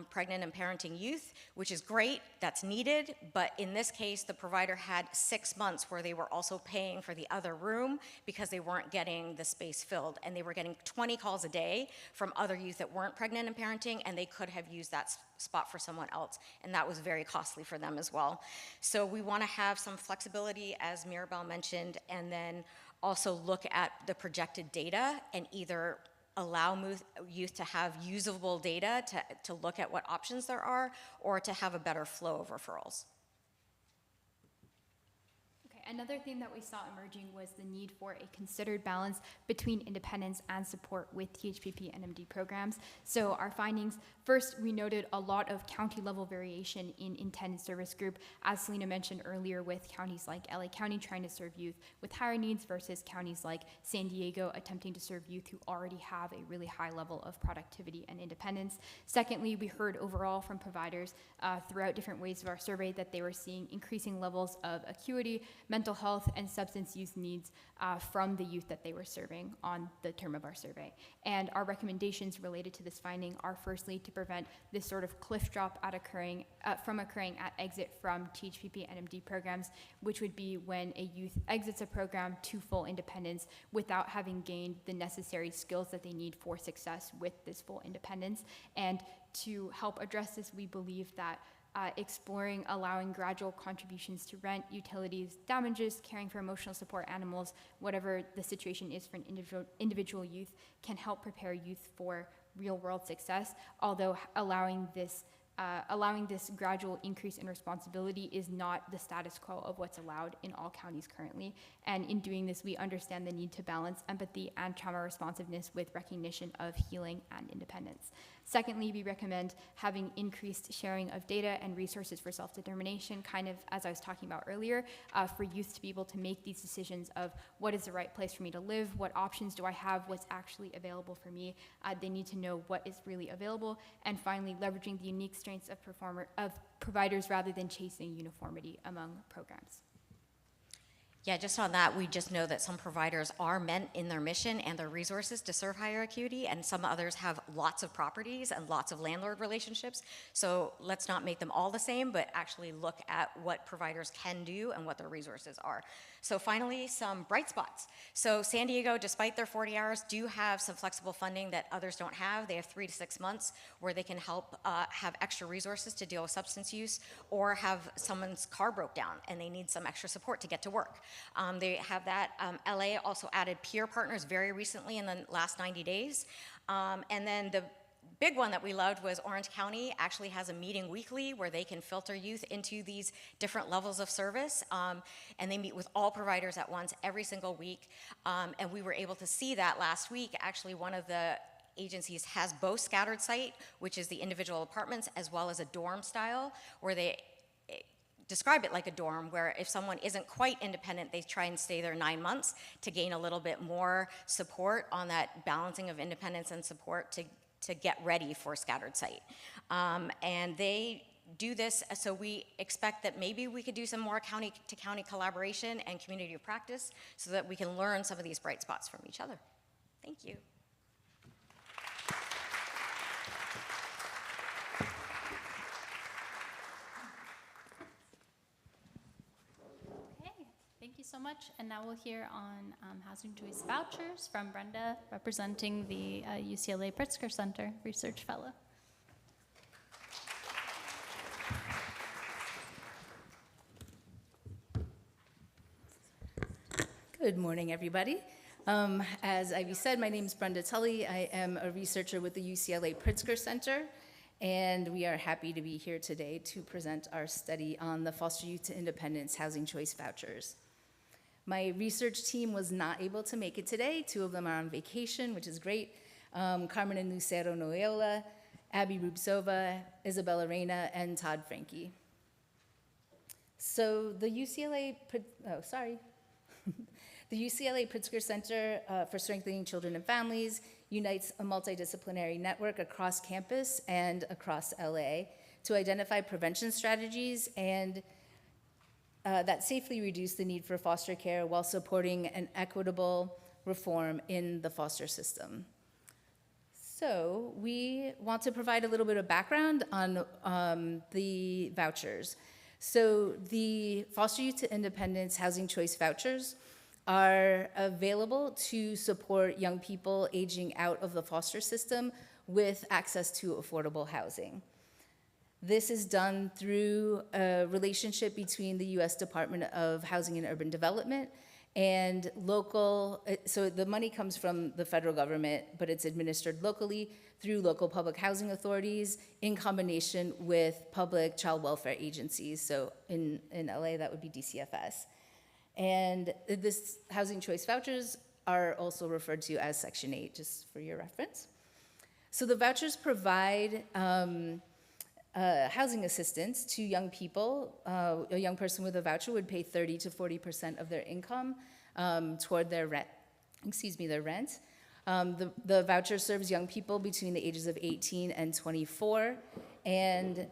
pregnant and parenting youth, which is great, that's needed, but in this case, the provider had 6 months where they were also paying for the other room because they weren't getting the space filled, and they were getting 20 calls a day from other youth that weren't pregnant and parenting, and they could have used that spot for someone else, and that was very costly for them as well. So we want to have some flexibility, as Mirabel mentioned, and then also look at the projected data and either allow youth to have usable data to look at what options there are, or to have a better flow of referrals. Another thing that we saw emerging was the need for a considered balance between independence and support with THPP NMD programs. So our findings, first, we noted a lot of county-level variation in intended service group, as Selena mentioned earlier, with counties like LA County trying to serve youth with higher needs versus counties like San Diego attempting to serve youth who already have a really high level of productivity and independence. Secondly, we heard overall from providers throughout different ways of our survey that they were seeing increasing levels of acuity, mental health, and substance use needs from the youth that they were serving on the term of our survey. And our recommendations related to this finding are firstly to prevent this sort of cliff drop from occurring at exit from THPP NMD programs, which would be when a youth exits a program to full independence without having gained the necessary skills that they need for success with this full independence. And to help address this, we believe that exploring allowing gradual contributions to rent, utilities, damages, caring for emotional support animals, whatever the situation is for an individual youth, can help prepare youth for real-world success, although allowing this gradual increase in responsibility is not the status quo of what's allowed in all counties currently. And in doing this, we understand the need to balance empathy and trauma responsiveness with recognition of healing and independence. Secondly, we recommend having increased sharing of data and resources for self-determination, kind of as I was talking about earlier, for youth to be able to make these decisions of what is the right place for me to live, what options do I have, what's actually available for me. They need to know what is really available. And finally, leveraging the unique strengths of providers rather than chasing uniformity among programs. Yeah, just on that, we just know that some providers are meant in their mission and their resources to serve higher acuity, and some others have lots of properties and lots of landlord relationships. So let's not make them all the same, but actually look at what providers can do and what their resources are. So finally, some bright spots. So San Diego, despite their 40 hours, do have some flexible funding that others don't have. They have 3 to 6 months where they can help have extra resources to deal with substance use, or have someone's car broke down and they need some extra support to get to work. They have that. LA also added peer partners very recently in the last 90 days. And then the big one that we loved was Orange County actually has a meeting weekly where they can filter youth into these different levels of service. And they meet with all providers at once every single week. And we were able to see that last week. Actually, one of the agencies has both scattered site, which is the individual apartments, as well as a dorm style, where they describe it like a dorm, where if someone isn't quite independent, they try and stay there 9 months to gain a little bit more support on that balancing of independence and support to get ready for scattered site. And they do this, so we expect that maybe we could do some more county-to-county collaboration and community of practice so that we can learn some of these bright spots from each other. Thank you. Thank you so much. And now we'll hear on housing choice vouchers from Brenda, representing the UCLA Pritzker Center Research Fellow. Good morning, everybody. As Ivy said, my name is Brenda Tully. I am a researcher with the UCLA Pritzker Center, and we are happy to be here today to present our study on the foster youth to independence housing choice vouchers. My research team was not able to make it today. 2 of them are on vacation, which is great. Carmen and Lucero Noyola, Abby Rubsova, Isabella Reyna, and Todd Frankie. So the UCLA Pritzker Center for Strengthening Children and Families unites a multidisciplinary network across campus and across LA to identify prevention strategies and that safely reduce the need for foster care while supporting an equitable reform in the foster system. So we want to provide a little bit of background on the vouchers. So the Foster Youth to Independence Housing Choice Vouchers are available to support young people aging out of the foster system with access to affordable housing. This is done through a relationship between the U.S. Department of Housing and Urban Development and local, so the money comes from the federal government, but it's administered locally through local public housing authorities in combination with public child welfare agencies. So in LA, that would be DCFS. And this housing choice vouchers are also referred to as Section 8, just for your reference. So the vouchers provide housing assistance to young people. A young person with a voucher would pay 30 to 40% of their income toward their rent. Their rent. The voucher serves young people between the ages of 18 and 24, and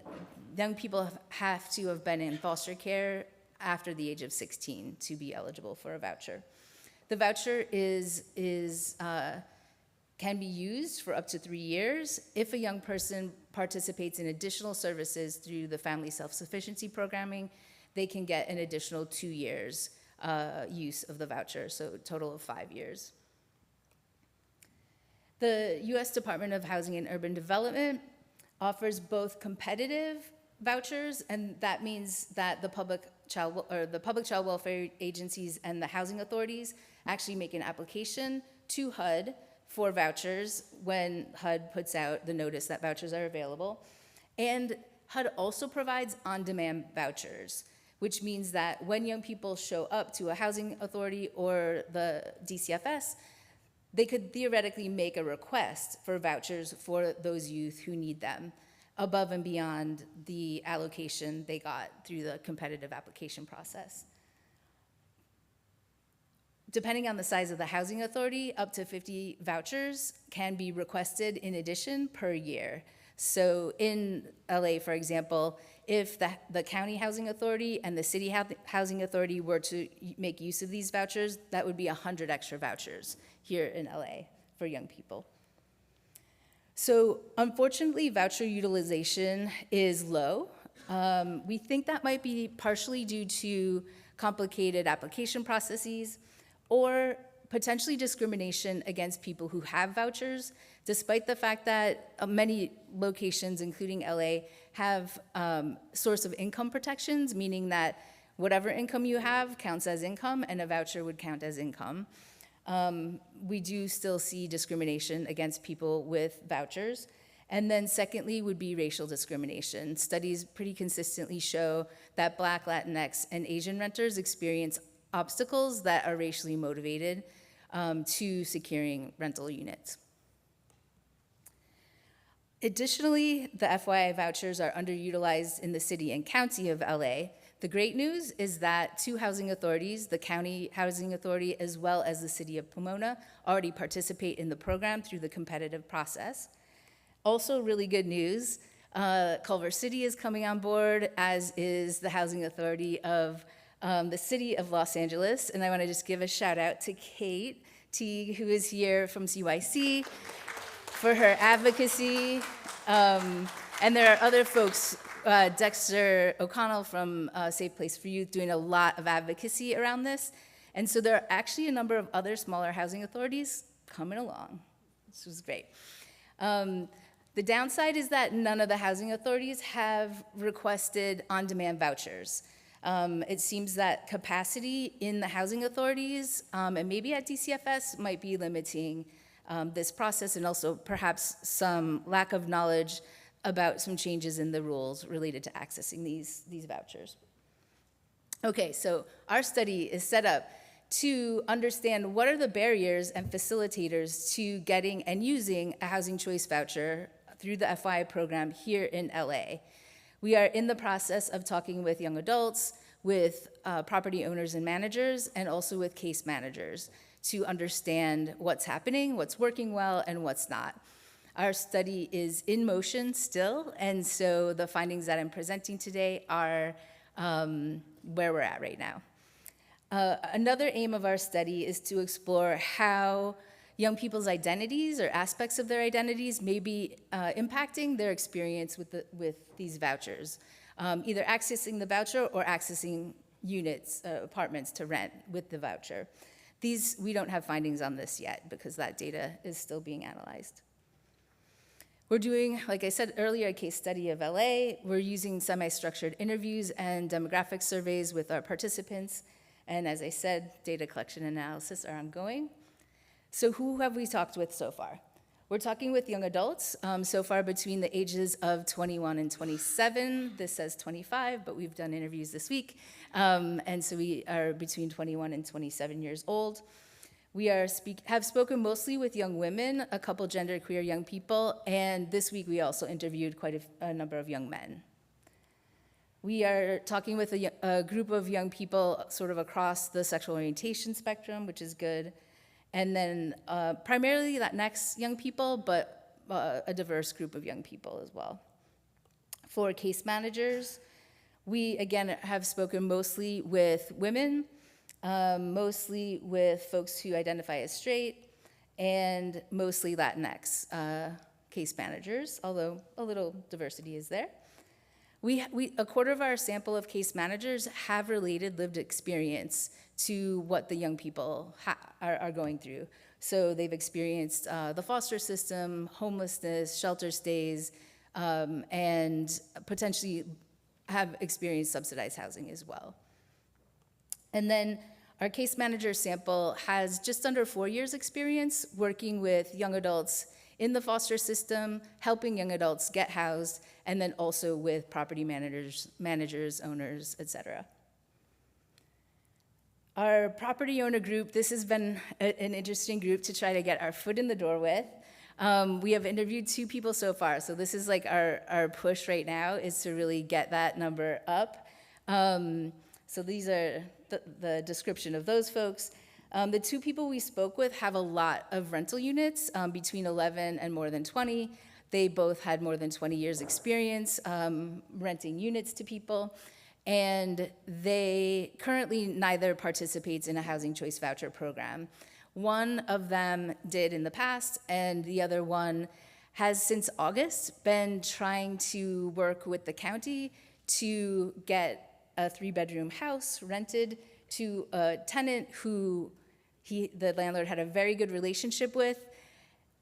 young people have to have been in foster care after the age of 16 to be eligible for a voucher. The voucher can be used for up to 3 years. If a young person participates in additional services through the Family Self-Sufficiency Programming, they can get an additional 2 years use of the voucher, so a total of 5 years. The U.S. Department of Housing and Urban Development offers both competitive vouchers, and that means that the public child welfare agencies and the housing authorities actually make an application to HUD for vouchers when HUD puts out the notice that vouchers are available. And HUD also provides on-demand vouchers, which means that when young people show up to a housing authority or the DCFS, they could theoretically make a request for vouchers for those youth who need them, above and beyond the allocation they got through the competitive application process. Depending on the size of the housing authority, up to 50 vouchers can be requested in addition per year. So in LA, for example, if the county housing authority and the city housing authority were to make use of these vouchers, that would be 100 extra vouchers here in LA for young people. So unfortunately, voucher utilization is low. We think that might be partially due to complicated application processes or potentially discrimination against people who have vouchers, despite the fact that many locations, including LA, have source of income protections, meaning that whatever income you have counts as income and a voucher would count as income. We do still see discrimination against people with vouchers. And then secondly would be racial discrimination. Studies pretty consistently show that Black, Latinx, and Asian renters experience obstacles that are racially motivated to securing rental units. Additionally, the FYI vouchers are underutilized in the city and county of LA. The great news is that 2 housing authorities, the County Housing Authority as well as the City of Pomona, already participate in the program through the competitive process. Also really good news, Culver City is coming on board, as is the Housing Authority of the City of Los Angeles. And I want to just give a shout out to Kate T, who is here from CYC, for her advocacy. And there are other folks, Dexter O'Connell from Safe Place for Youth, doing a lot of advocacy around this. And so there are actually a number of other smaller housing authorities coming along. This was great. The downside is that none of the housing authorities have requested on-demand vouchers. It seems that capacity in the housing authorities and maybe at DCFS might be limiting this process, and also perhaps some lack of knowledge about some changes in the rules related to accessing these vouchers. Okay, so our study is set up to understand what are the barriers and facilitators to getting and using a housing choice voucher through the FYI program here in LA. We are in the process of talking with young adults, with property owners and managers, and also with case managers to understand what's happening, what's working well, and what's not. Our study is in motion still, and so the findings that I'm presenting today are where we're at right now. Another aim of our study is to explore how young people's identities or aspects of their identities may be impacting their experience with these vouchers, either accessing the voucher or accessing units, apartments to rent with the voucher. We don't have findings on this yet because that data is still being analyzed. We're doing, like I said earlier, a case study of LA. We're using semi-structured interviews and demographic surveys with our participants. And as I said, data collection and analysis are ongoing. So who have we talked with so far? We're talking with young adults, so far between the ages of 21 and 27. This says 25, but we've done interviews this week. And so we are between 21 and 27 years old. We have spoken mostly with young women, a couple genderqueer young people, and this week we also interviewed quite a number of young men. We are talking with a group of young people sort of across the sexual orientation spectrum, which is good. And then primarily Latinx young people, but a diverse group of young people as well. For case managers, we again have spoken mostly with women, mostly with folks who identify as straight, and mostly Latinx case managers, although a little diversity is there. A quarter of our sample of case managers have related lived experience to what the young people are going through. So they've experienced the foster system, homelessness, shelter stays, and potentially have experienced subsidized housing as well. And then our case manager sample has just under 4 years experience working with young adults in the foster system, helping young adults get housed, and then also with property managers, owners, et cetera. Our property owner group, this has been an interesting group to try to get our foot in the door with. We have interviewed 2 people so far, so this is like our push right now is to really get that number up. So these are the description of those folks. The 2 people we spoke with have a lot of rental units, between 11 and more than 20. They both had more than 20 years experience renting units to people. And they currently neither participates in a housing choice voucher program. One of them did in the past, and the other one has since August been trying to work with the county to get a 3-bedroom house rented to a tenant who the landlord had a very good relationship with,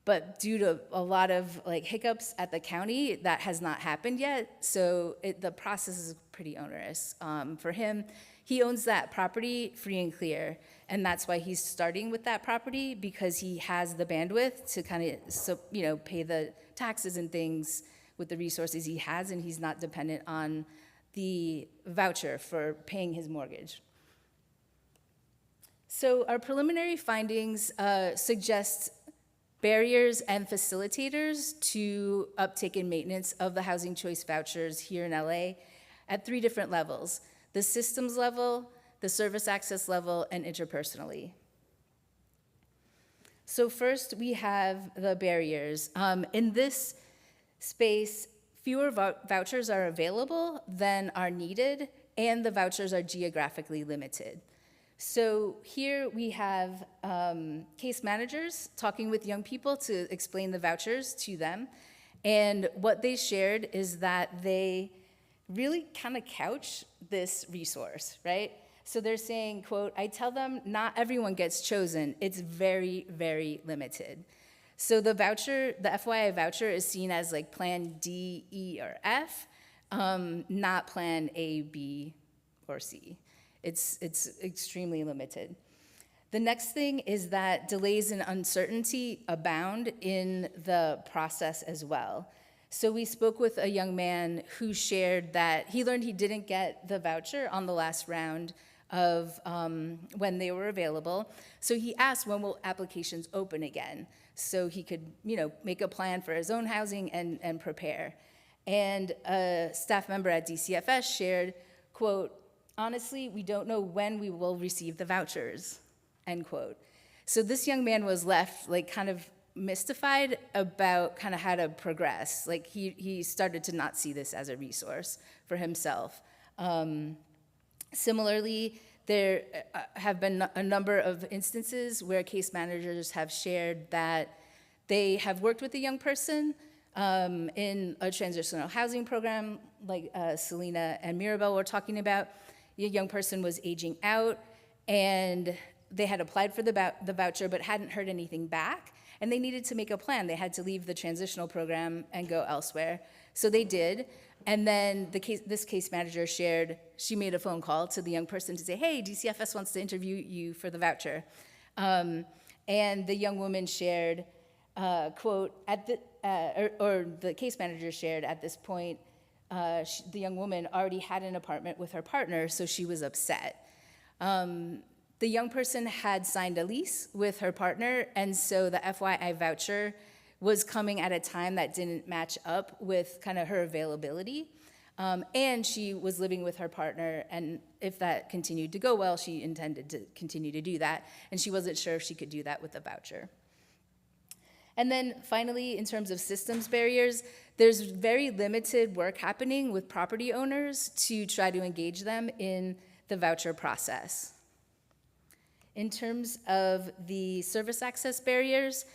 but due to a lot of hiccups at the county, that has not happened yet. So the process is pretty onerous for him. He owns that property free and clear, and that's why he's starting with that property, because he has the bandwidth to kind of pay the taxes and things with the resources he has, and he's not dependent on the voucher for paying his mortgage. So our preliminary findings suggest barriers and facilitators to uptake and maintenance of the housing choice vouchers here in LA at 3 different levels: the systems level, the service access level, and interpersonally. So first we have the barriers. In this space, fewer vouchers are available than are needed, and the vouchers are geographically limited. So here we have case managers talking with young people to explain the vouchers to them. And what they shared is that they really kind of couch this resource, right? So they're saying, quote, "I tell them not everyone gets chosen. It's very, very limited." So the voucher, the FYI voucher, is seen as like plan D, E, or F, not plan A, B, or C. It's extremely limited. The next thing is that delays and uncertainty abound in the process as well. So we spoke with a young man who shared that he learned he didn't get the voucher on the last round of when they were available. So he asked, when will applications open again? So he could, make a plan for his own housing and prepare. And a staff member at DCFS shared, quote, "Honestly, we don't know when we will receive the vouchers," end quote. So this young man was left kind of mystified about kind of how to progress. He started to not see this as a resource for himself. Similarly, there have been a number of instances where case managers have shared that they have worked with a young person in a transitional housing program, like Selena and Mirabel were talking about. The young person was aging out, and they had applied for the voucher but hadn't heard anything back, and they needed to make a plan. They had to leave the transitional program and go elsewhere. So they did, and then this case manager shared, she made a phone call to the young person to say, "Hey, DCFS wants to interview you for the voucher." And the young woman shared, quote, or the case manager shared at this point, the young woman already had an apartment with her partner, so she was upset. The young person had signed a lease with her partner, and so the FYI voucher was coming at a time that didn't match up with kind of her availability. And she was living with her partner, and if that continued to go well, she intended to continue to do that, and she wasn't sure if she could do that with the voucher. And then finally, in terms of systems barriers, there's very limited work happening with property owners to try to engage them in the voucher process. In terms of the service access barriers,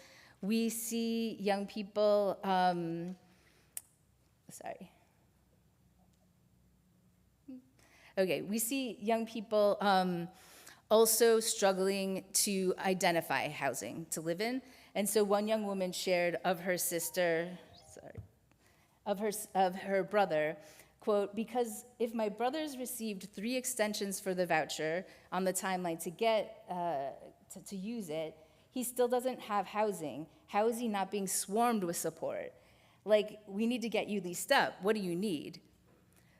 we see young people, we see young people also struggling to identify housing to live in. And so one young woman shared of her sister, of her brother, quote, because if my brothers received 3 extensions for the voucher on the timeline to get, to use it, he still doesn't have housing. How is he not being swarmed with support? Like, we need to get you leased up. What do you need?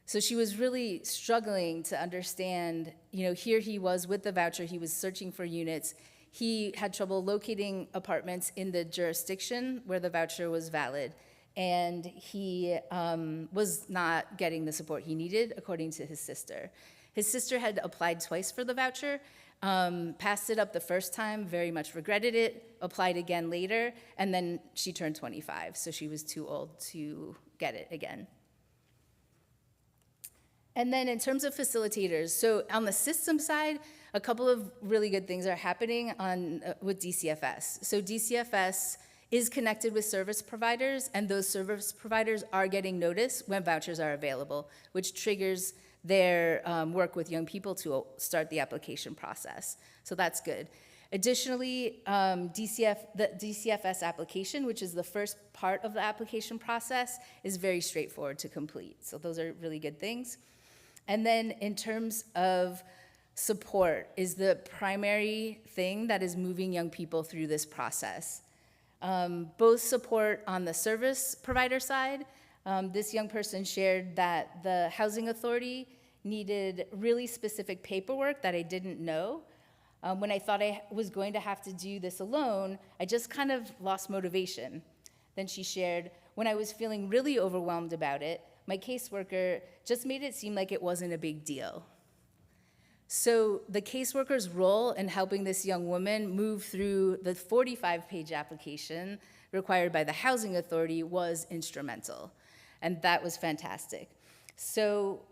So she was really struggling to understand, here he was with the voucher, he was searching for units. He had trouble locating apartments in the jurisdiction where the voucher was valid. And he was not getting the support he needed, according to his sister. His sister had applied twice for the voucher, passed it up the first time, very much regretted it, applied again later, and then she turned 25, so she was too old to get it again. And then in terms of facilitators, so on the system side, a couple of really good things are happening with DCFS. So DCFS is connected with service providers, and those service providers are getting notice when vouchers are available, which triggers their work with young people to start the application process. So that's good. Additionally, the DCFS application, which is the first part of the application process, is very straightforward to complete. So those are really good things. And then in terms of support is the primary thing that is moving young people through this process. Both support on the service provider side. This young person shared that the housing authority needed really specific paperwork that I didn't know. When I thought I was going to have to do this alone, I just kind of lost motivation. Then she shared, when I was feeling really overwhelmed about it, my caseworker just made it seem like it wasn't a big deal. So the caseworker's role in helping this young woman move through the 45-page application required by the housing authority was instrumental, and that was fantastic. So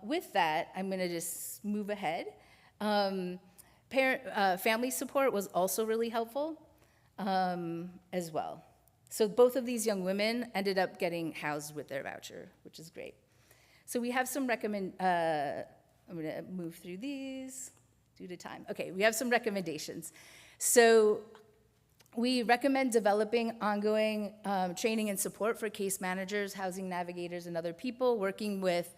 with that, I'm gonna just move ahead. Family support was also really helpful as well. So both of these young women ended up getting housed with their voucher, which is great. So we have some I'm gonna move through these due to time. Okay, we have some recommendations. So we recommend developing ongoing training and support for case managers, housing navigators, and other people working with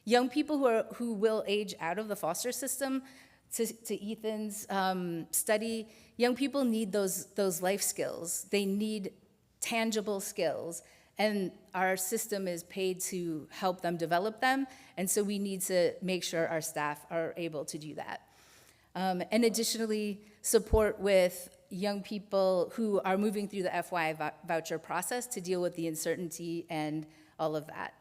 young people who will age out of the foster system. To Ethan's study, young people need those life skills. They need tangible skills, and our system is paid to help them develop them, and so we need to make sure our staff are able to do that. And additionally, support with young people who are moving through the FYI voucher process to deal with the uncertainty and all of that.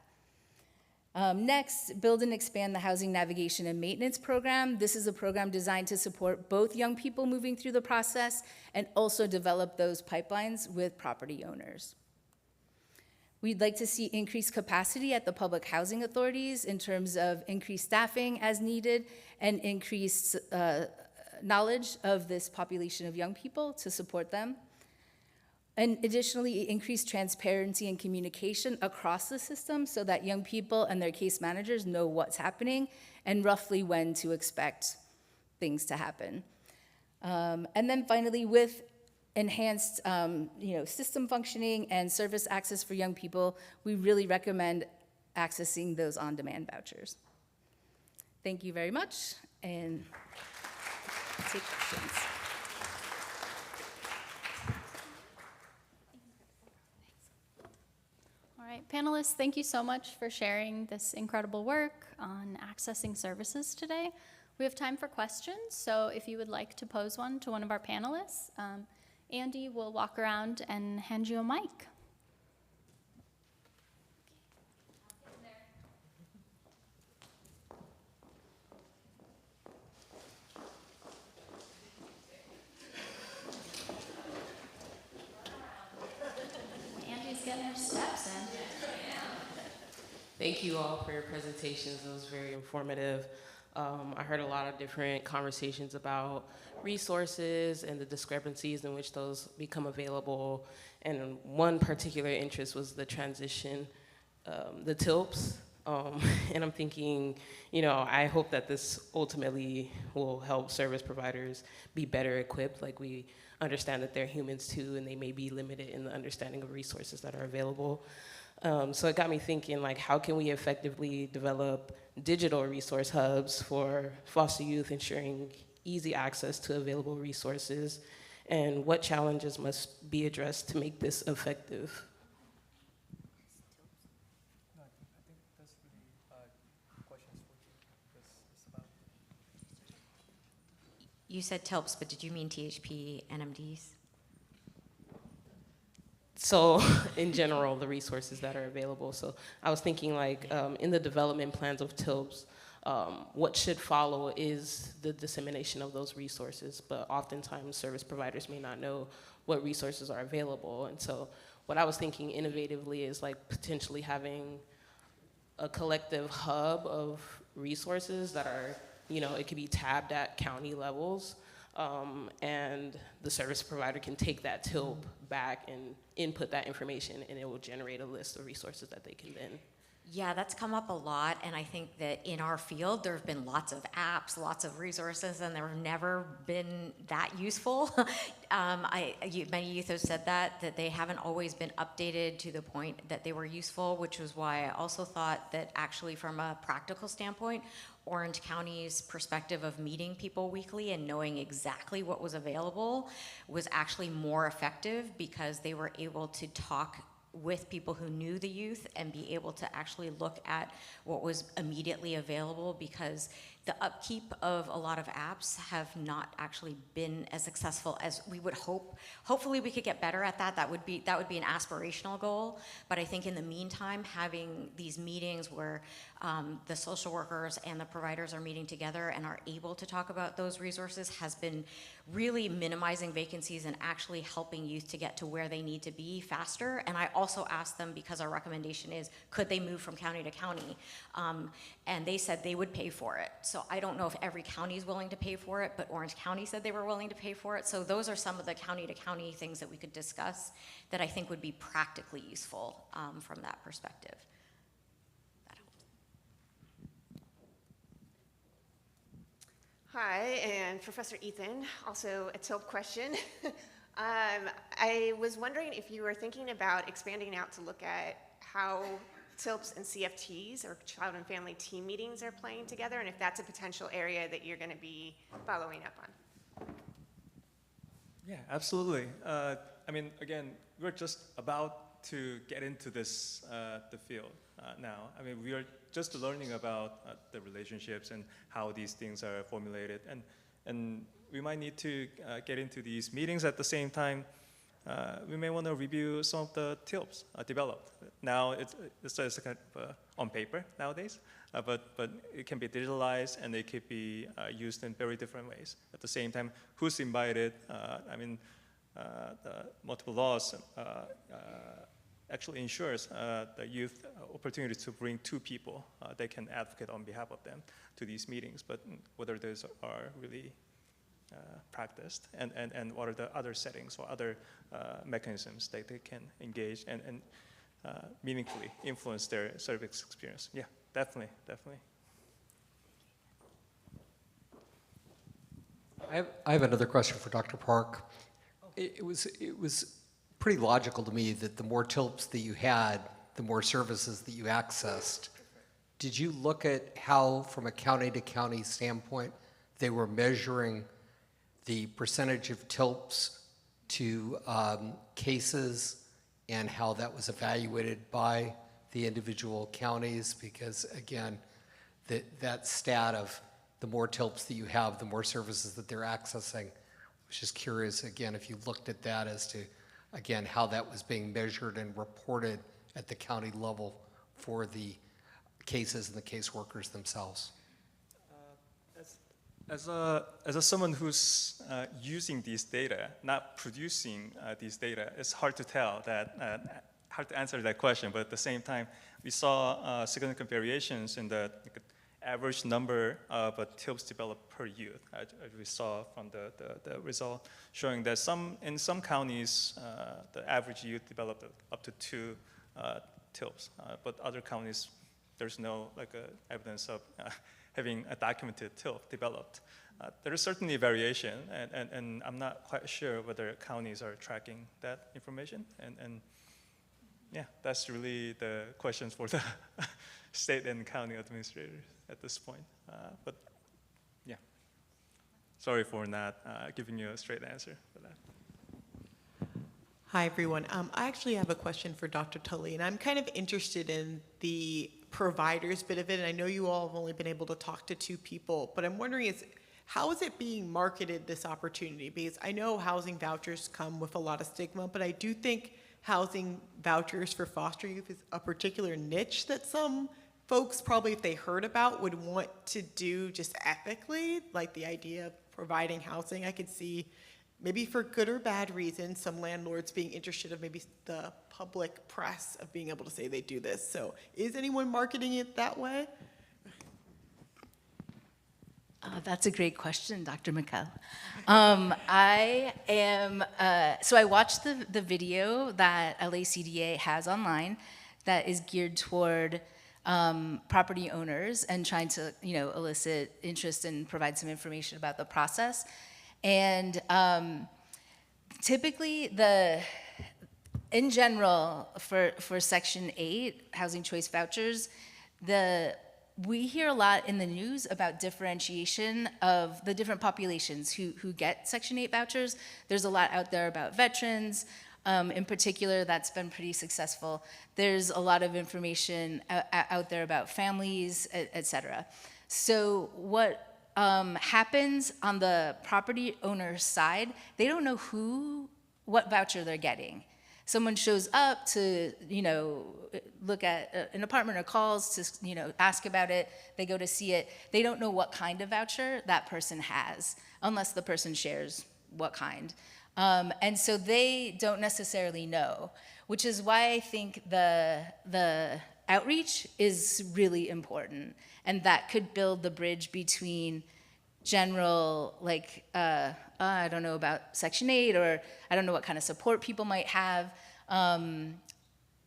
Next, build and expand the Housing Navigation and Maintenance Program. This is a program designed to support both young people moving through the process and also develop those pipelines with property owners. We'd like to see increased capacity at the public housing authorities in terms of increased staffing as needed and increased knowledge of this population of young people to support them. And additionally, increased transparency and communication across the system so that young people and their case managers know what's happening and roughly when to expect things to happen. And then finally, with enhanced system functioning and service access for young people, we really recommend accessing those on-demand vouchers. Thank you very much, and take questions. right, panelists, thank you so much for sharing this incredible work on accessing services today. We have time for questions, so if you would like to pose one to one of our panelists, Andy will walk around and hand you a mic. Andy's getting her steps in. Thank you all for your presentations. It was very informative. I heard a lot of different conversations about resources and the discrepancies in which those become available. And one particular interest was the transition, the TILPs. And I'm thinking, I hope that this ultimately will help service providers be better equipped. Like, we understand that they're humans too, and they may be limited in the understanding of resources that are available. So it got me thinking, like, how can we effectively develop digital resource hubs for foster youth, ensuring easy access to available resources, and what challenges must be addressed to make this effective? No, I think that's really questions for you. This is about. You said TILPs, but did you mean THP NMDs? So in general, the resources that are available. So I was thinking, like, in the development plans of TILPs, what should follow is the dissemination of those resources, but oftentimes service providers may not know what resources are available. And so what I was thinking innovatively is, like, potentially having a collective hub of resources that are, it could be tabbed at county levels. And the service provider can take that TILP back and input that information, and it will generate a list of resources that they can then. Yeah, that's come up a lot, and I think that in our field, there have been lots of apps, lots of resources, and they've never been that useful. Many youth have said that they haven't always been updated to the point that they were useful, which was why I also thought that actually from a practical standpoint, Orange County's perspective of meeting people weekly and knowing exactly what was available was actually more effective, because they were able to talk with people who knew the youth and be able to actually look at what was immediately available, because the upkeep of a lot of apps have not actually been as successful as we would hope. Hopefully we could get better at that. That would be an aspirational goal. But I think in the meantime, having these meetings where the social workers and the providers are meeting together and are able to talk about those resources has been really minimizing vacancies and actually helping youth to get to where they need to be faster. And I also asked them, because our recommendation is, could they move from county to county? And they said they would pay for it. So I don't know if every county is willing to pay for it, but Orange County said they were willing to pay for it. So those are some of the county to county things that we could discuss that I think would be practically useful from that perspective. That helps. Hi, and Professor Ethan, also a TILP question. I was wondering if you were thinking about expanding out to look at how TILPs and CFTs, or child and family team meetings, are playing together, and if that's a potential area that you're going to be following up on. Yeah, absolutely. Again, we're just about to get into this, the field now. We are just learning about the relationships and how these things are formulated, and we might need to get into these meetings at the same time. We may want to review some of the TILPs developed. Now it's kind of on paper nowadays, but it can be digitalized and it could be used in very different ways. At the same time, who's invited? The multiple laws actually ensures the youth opportunity to bring two people they can advocate on behalf of them to these meetings, but whether those are really practiced, and what are the other settings or other mechanisms that they can engage and meaningfully influence their service experience. Yeah, definitely. I have another question for Dr. Park. It was pretty logical to me that the more TILPs that you had, the more services that you accessed. Did you look at how, from a county-to-county standpoint, they were measuring the percentage of TILPs to cases and how that was evaluated by the individual counties? Because again, that stat of the more TILPs that you have, the more services that they're accessing. I was just curious, again, if you looked at that as to, again, how that was being measured and reported at the county level for the cases and the caseworkers themselves. As someone who's using these data, not producing these data, it's hard to tell that, hard to answer that question. But at the same time, we saw significant variations in the average number of TILPs developed per youth. As we saw from the result, showing that in some counties, the average youth developed up to 2 TILPs, but other counties, there's no evidence of having a documented TILP developed. There is certainly variation, and I'm not quite sure whether counties are tracking that information. And yeah, that's really the questions for the state and county administrators at this point. But yeah, sorry for not giving you a straight answer for that. Hi, everyone. I actually have a question for Dr. Tully, and I'm kind of interested in the providers bit of it, and I know you all have only been able to talk to 2 people, but I'm wondering how is it being marketed, this opportunity? Because I know housing vouchers come with a lot of stigma, but I do think housing vouchers for foster youth is a particular niche that some folks probably, if they heard about, would want to do just ethically, like the idea of providing housing. I could see, maybe for good or bad reasons, some landlords being interested of maybe the public press of being able to say they do this. So is anyone marketing it that way? That's a great question, Dr. McCall. I am, so I watched the video that LACDA has online that is geared toward property owners and trying to, elicit interest and provide some information about the process. And typically, in general, for Section 8 housing choice vouchers, we hear a lot in the news about differentiation of the different populations who get Section 8 vouchers. There's a lot out there about veterans. In particular, that's been pretty successful. There's a lot of information out there about families, et cetera. So what happens on the property owner side, they don't know what voucher they're getting. Someone shows up to, look at an apartment or calls to, ask about it. They go to see it. They don't know what kind of voucher that person has, unless the person shares what kind. And so they don't necessarily know, which is why I think the outreach is really important. And that could build the bridge between general, I don't know about Section 8, or I don't know what kind of support people might have,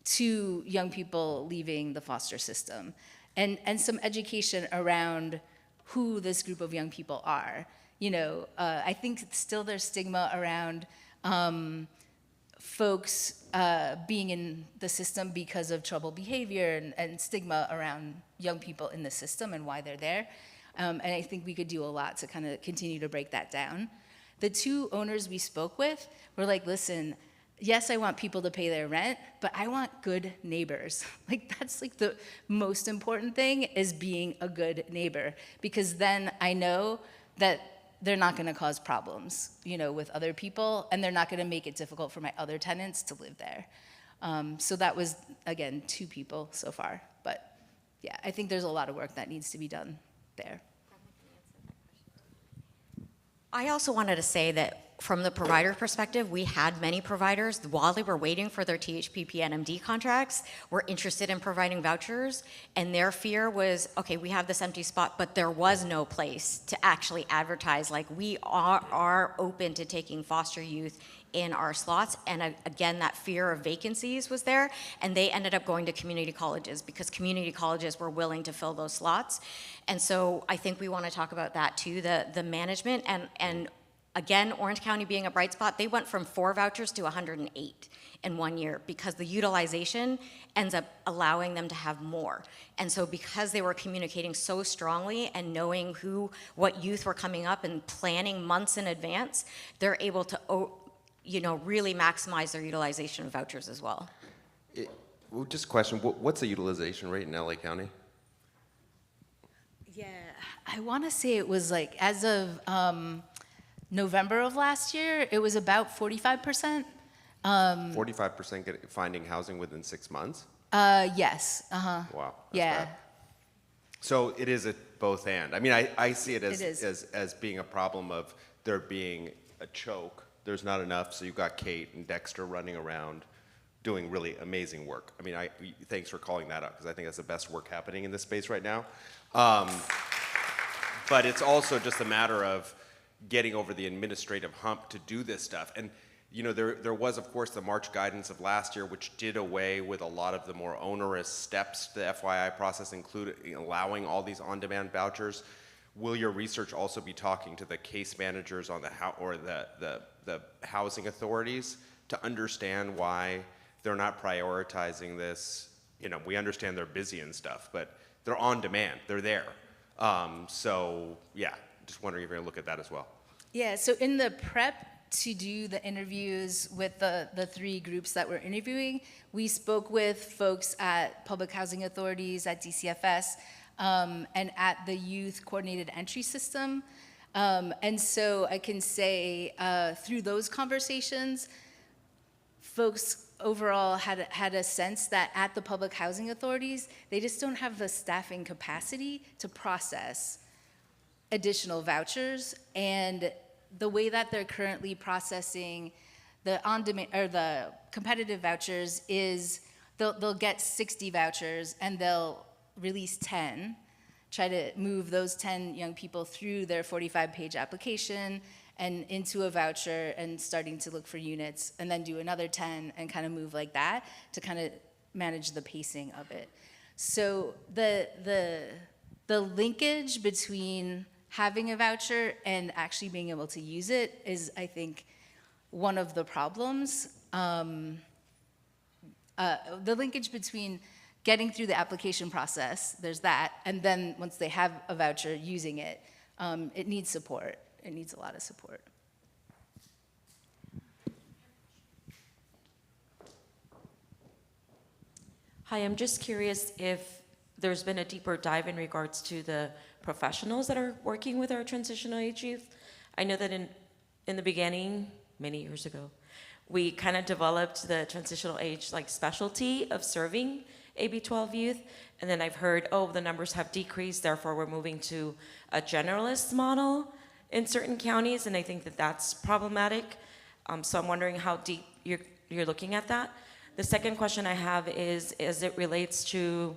to young people leaving the foster system. And some education around who this group of young people are. I think still there's stigma around folks being in the system because of troubled behavior, and stigma around young people in the system and why they're there. And I think we could do a lot to kind of continue to break that down. The 2 owners we spoke with were like, listen, yes, I want people to pay their rent, but I want good neighbors. That's the most important thing, is being a good neighbor, because then I know that they're not going to cause problems, with other people, and they're not going to make it difficult for my other tenants to live there. So that was, again, 2 people so far. But yeah, I think there's a lot of work that needs to be done there. I also wanted to say that from the provider perspective, we had many providers, while they were waiting for their THPP NMD contracts, were interested in providing vouchers, and their fear was, okay, we have this empty spot, but there was no place to actually advertise, we are open to taking foster youth in our slots. And again, that fear of vacancies was there, and they ended up going to community colleges because community colleges were willing to fill those slots. And so I think we want to talk about that too, the management, and again, Orange County being a bright spot, they went from 4 vouchers to 108 in 1 year because the utilization ends up allowing them to have more. And so because they were communicating so strongly and knowing what youth were coming up and planning months in advance, they're able to really maximize their utilization of vouchers as well. Well, just a question, what's the utilization rate in LA County? Yeah, I want to say it was like, as of November of last year, it was about 45%. 45% finding housing within 6 months? Yes, uh-huh. Wow. That's Yeah. bad. So it is a both and. I mean, I see it It is. as being a problem of there being a choke. There's not enough, so you've got Kate and Dexter running around doing really amazing work. I mean, thanks for calling that out, because I think that's the best work happening in this space right now. But it's also just a matter of getting over the administrative hump to do this stuff. And you know, there was, of course, the March guidance of last year, which did away with a lot of the more onerous steps to the FYI process, including allowing all these on-demand vouchers. Will your research also be talking to the case managers on the housing authorities to understand why they're not prioritizing this? You know, we understand they're busy and stuff, but they're on demand, they're there. So yeah, just wondering if you're gonna look at that as well. Yeah, so in the prep to do the interviews with the three groups that we're interviewing, we spoke with folks at public housing authorities, at DCFS, and at the Youth Coordinated Entry System. And so I can say through those conversations, folks overall had a sense that at the public housing authorities, they just don't have the staffing capacity to process additional vouchers. And the way that they're currently processing the on-demand or the competitive vouchers is they'll get 60 vouchers and they'll release 10, try to move those 10 young people through their 45-page application and into a voucher and starting to look for units, and then do another 10 and kind of move like that to kind of manage the pacing of it. So the linkage between having a voucher and actually being able to use it is, I think, one of the problems. The linkage between getting through the application process, there's that, and then once they have a voucher, using it, it needs support. It needs a lot of support. Hi, I'm just curious if there's been a deeper dive in regards to the professionals that are working with our transitional age youth. I know that in the beginning, many years ago, we kind of developed the transitional age specialty of serving AB12 youth, and then I've heard, oh, the numbers have decreased, therefore we're moving to a generalist model in certain counties, and I think that that's problematic. So I'm wondering how deep you're looking at that. The second question I have is, as it relates to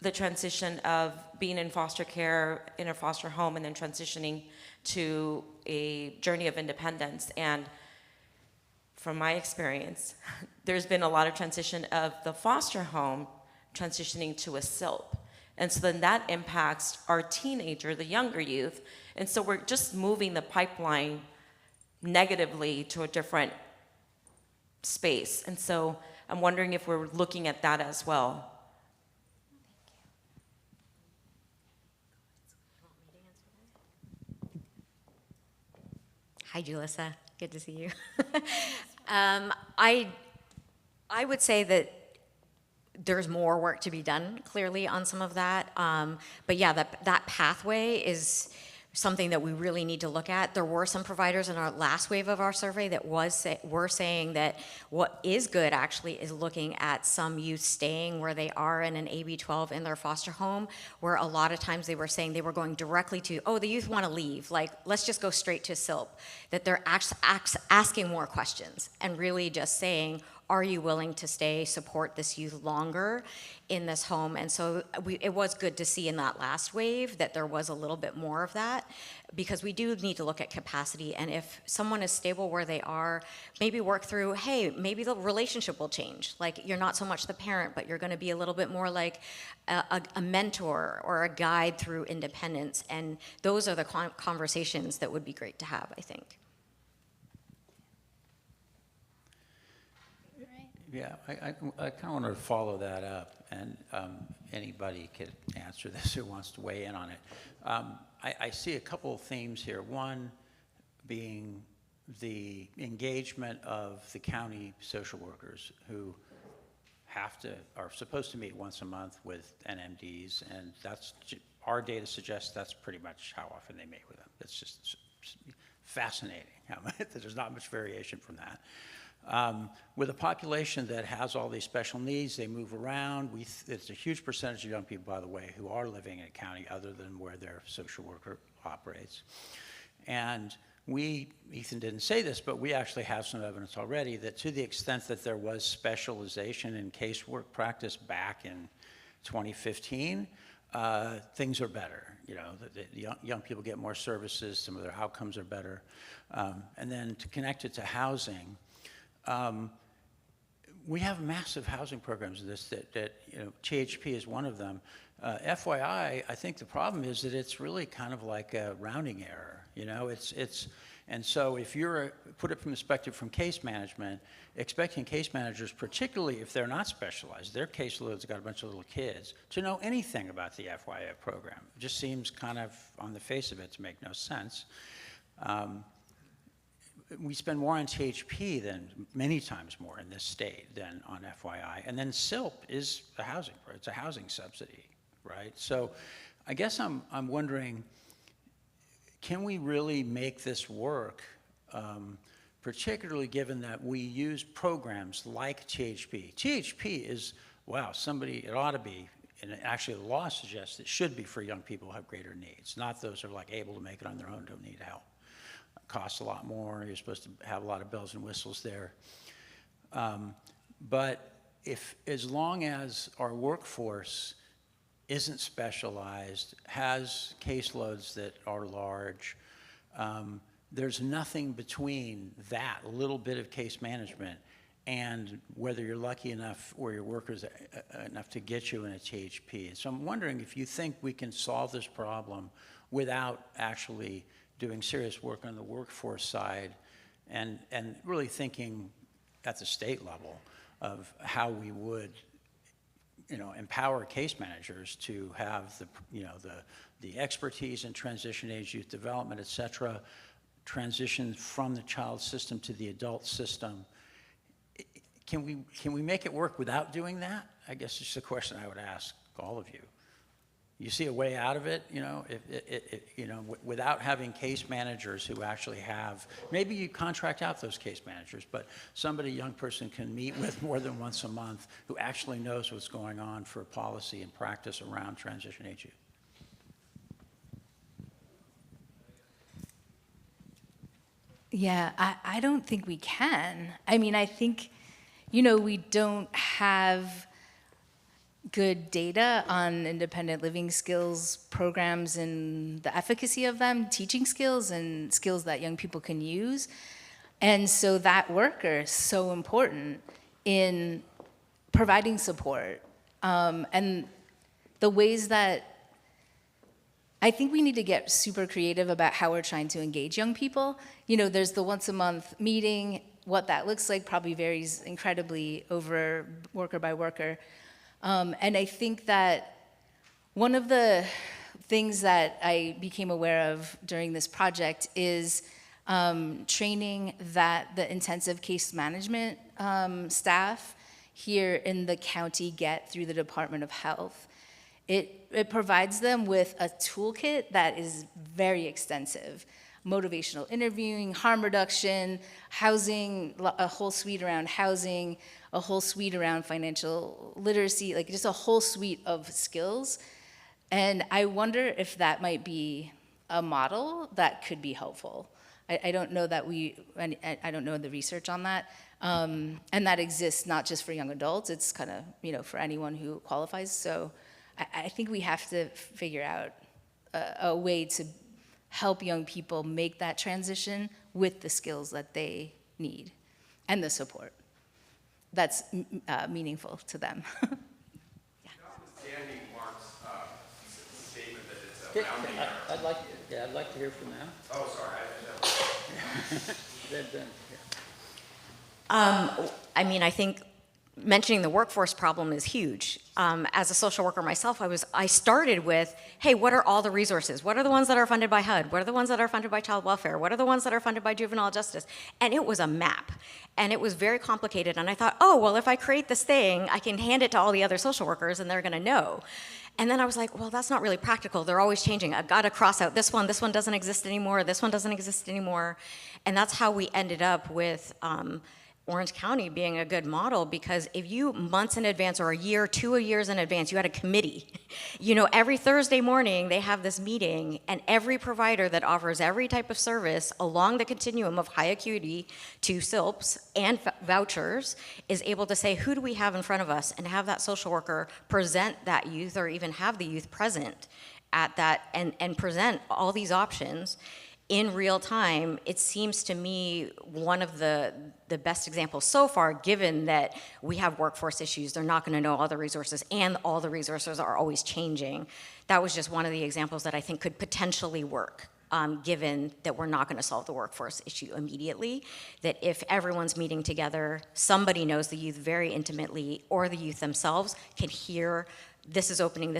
the transition of being in foster care, in a foster home, and then transitioning to a journey of independence. And from my experience, there's been a lot of transition of the foster home transitioning to a SILP. And so then that impacts our teenager, the younger youth. And so we're just moving the pipeline negatively to a different space. And so I'm wondering if we're looking at that as well. Hi, Julissa. Good to see you. I would say that there's more work to be done, clearly, on some of that. But yeah, that pathway is something that we really need to look at. There were some providers in our last wave of our survey that were saying that what is good actually is looking at some youth staying where they are in an AB12 in their foster home, where a lot of times they were saying they were going directly to, oh, the youth want to leave, let's just go straight to SILP. That they're asking more questions and really just saying, are you willing to stay, support this youth longer in this home? And so it was good to see in that last wave that there was a little bit more of that, because we do need to look at capacity. And if someone is stable where they are, maybe work through, hey, maybe the relationship will change. Like, you're not so much the parent, but you're going to be a little bit more like a mentor or a guide through independence. And those are the conversations that would be great to have, I think. Yeah, I kind of want to follow that up, and anybody could answer this who wants to weigh in on it. I see a couple of themes here. One being the engagement of the county social workers who are supposed to meet once a month with NMDs, and our data suggests that's pretty much how often they meet with them. It's just fascinating how that there's not much variation from that. With a population that has all these special needs, they move around. It's a huge percentage of young people, by the way, who are living in a county other than where their social worker operates. And Ethan didn't say this, but we actually have some evidence already that to the extent that there was specialization in casework practice back in 2015, things are better. You know, the young people get more services, some of their outcomes are better. And then to connect it to housing, we have massive housing programs that you know, THP is one of them. FYI, I think the problem is that it's really kind of like a rounding error. You know, and so if put it from the perspective from case management, expecting case managers, particularly if they're not specialized, their caseload's got a bunch of little kids, to know anything about the FYA program. It just seems kind of, on the face of it, to make no sense. We spend more on THP many times more in this state than on FYI. And then SILP is it's a housing subsidy, right? So I guess I'm wondering, can we really make this work, particularly given that we use programs like THP? THP is, wow, it ought to be, and actually the law suggests it should be for young people who have greater needs, not those who are like able to make it on their own, don't need help. It costs a lot more, you're supposed to have a lot of bells and whistles there. But as long as our workforce isn't specialized, has caseloads that are large, there's nothing between that little bit of case management and whether you're lucky enough or your workers enough to get you in a THP. So I'm wondering if you think we can solve this problem without actually doing serious work on the workforce side and really thinking at the state level of how we would empower case managers to have the expertise in transition age youth development, et cetera, transition from the child system to the adult system. Can we make it work without doing that? I guess it's a question I would ask all of you. You see a way out of it, without having case managers who actually maybe you contract out those case managers, but a young person can meet with more than once a month who actually knows what's going on for policy and practice around transition age youth. Yeah, I don't think we can. I mean, I think, we don't have good data on independent living skills programs and the efficacy of them, teaching skills and skills that young people can use. And so that worker is so important in providing support. And the ways that I think we need to get super creative about how we're trying to engage young people. There's the once a month meeting. What that looks like probably varies incredibly over worker by worker. And I think that one of the things that I became aware of during this project is training that the intensive case management staff here in the county get through the Department of Health. It provides them with a toolkit that is very extensive. Motivational interviewing, harm reduction, housing, a whole suite around housing, a whole suite around financial literacy, like just a whole suite of skills. And I wonder if that might be a model that could be helpful. I don't know that I don't know the research on that. And that exists not just for young adults, it's kind of, for anyone who qualifies. So I think we have to figure out a way to help young people make that transition with the skills that they need and the support that's meaningful to them. Notwithstanding Mark's statement that it's a rounding error. I'd like to hear from them. Oh, sorry. I mean, I think mentioning the workforce problem is huge. As a social worker myself, I started with, hey, what are all the resources? What are the ones that are funded by HUD? What are the ones that are funded by child welfare? What are the ones that are funded by juvenile justice? And it was a map. And it was very complicated. And I thought, oh, well, if I create this thing, I can hand it to all the other social workers and they're gonna know. And then I was like, well, that's not really practical. They're always changing. I've got to cross out this one doesn't exist anymore, this one doesn't exist anymore. And that's how we ended up with Orange County being a good model, because if you months in advance or a year, 2 years in advance, you had a committee. You know, every Thursday morning they have this meeting, and every provider that offers every type of service along the continuum of high acuity to SILPs and vouchers is able to say, who do we have in front of us, and have that social worker present that youth, or even have the youth present at that and present all these options in real time. It seems to me one of the best examples so far, given that we have workforce issues. They're not going to know all the resources, and all the resources are always changing. That was just one of the examples that I think could potentially work, given that we're not going to solve the workforce issue immediately. That if everyone's meeting together, somebody knows the youth very intimately, or the youth themselves can hear, this is opening,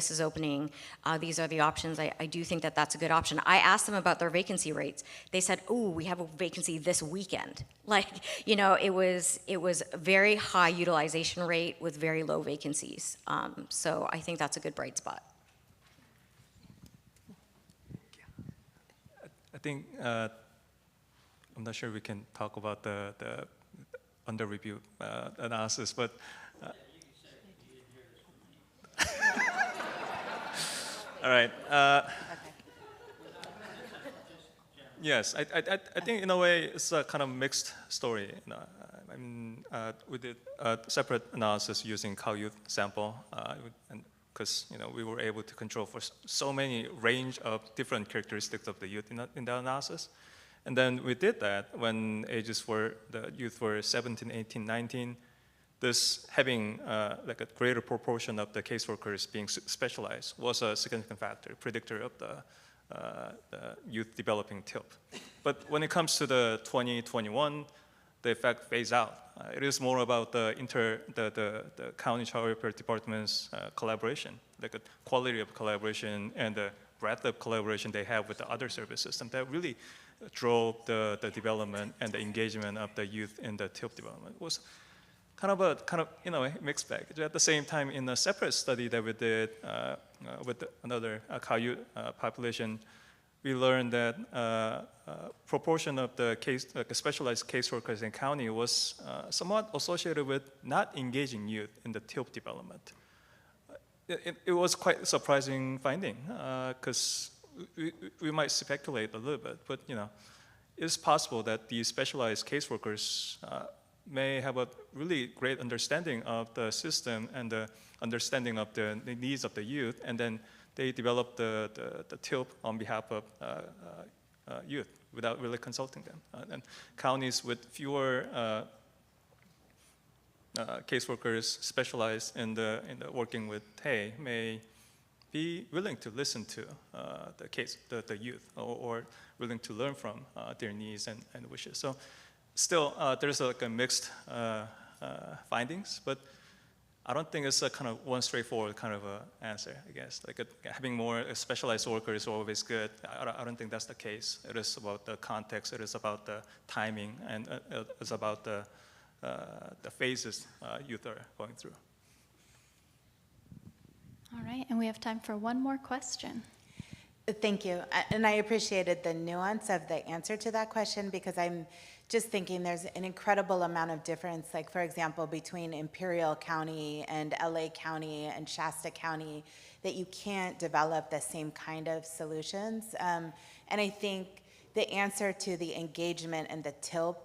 these are the options. I do think that that's a good option. I asked them about their vacancy rates. They said, oh, we have a vacancy this weekend. Like, you know, it was a very high utilization rate with very low vacancies. So I think that's a good bright spot. I think, I'm not sure we can talk about the under review analysis, but all right. Yes, I think in a way it's a kind of mixed story. You know, I mean, we did a separate analysis using cow youth sample, and because we were able to control for so many range of different characteristics of the youth in the analysis. And then we did that when the youth were 17, 18, 19. This having like a greater proportion of the caseworkers being specialized was a significant factor, predictor of the youth developing TILP. But when it comes to the 2021, the effect fades out. It is more about the county child welfare department's collaboration, like the quality of collaboration and the breadth of collaboration they have with the other service system that really drove the development and the engagement of the youth in the TILP development. It was kind of mixed bag. At the same time, in a separate study that we did with another cow youth population, we learned that proportion of the specialized caseworkers in county was somewhat associated with not engaging youth in the TILP development. It was quite a surprising finding, because we might speculate a little bit, but it's possible that these specialized caseworkers may have a really great understanding of the system and the understanding of the needs of the youth, and then they develop the TILP on behalf of youth without really consulting them. And counties with fewer caseworkers specialized in the working with TAY may be willing to listen to the youth, or willing to learn from their needs and wishes. So still, there's like a mixed findings, but I don't think it's a kind of one straightforward kind of answer, I guess. Like having more specialized workers is always good. I don't think that's the case. It is about the context, it is about the timing, and it's about the phases youth are going through. All right, and we have time for one more question. Thank you. And I appreciated the nuance of the answer to that question, because I'm just thinking there's an incredible amount of difference, like for example, between Imperial County and LA County and Shasta County, that you can't develop the same kind of solutions. And I think the answer to the engagement and the TILP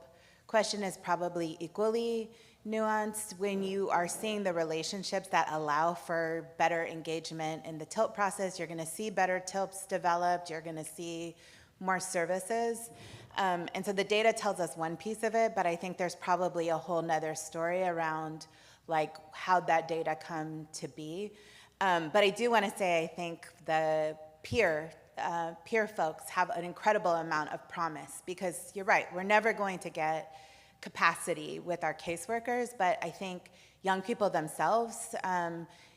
question is probably equally nuanced. When you are seeing the relationships that allow for better engagement in the TILP process, you're gonna see better TILPs developed, you're gonna see more services. And so the data tells us one piece of it, but I think there's probably a whole nother story around like how that data come to be. But I do want to say I think the peer folks have an incredible amount of promise, because you're right, we're never going to get capacity with our caseworkers, but I think young people themselves,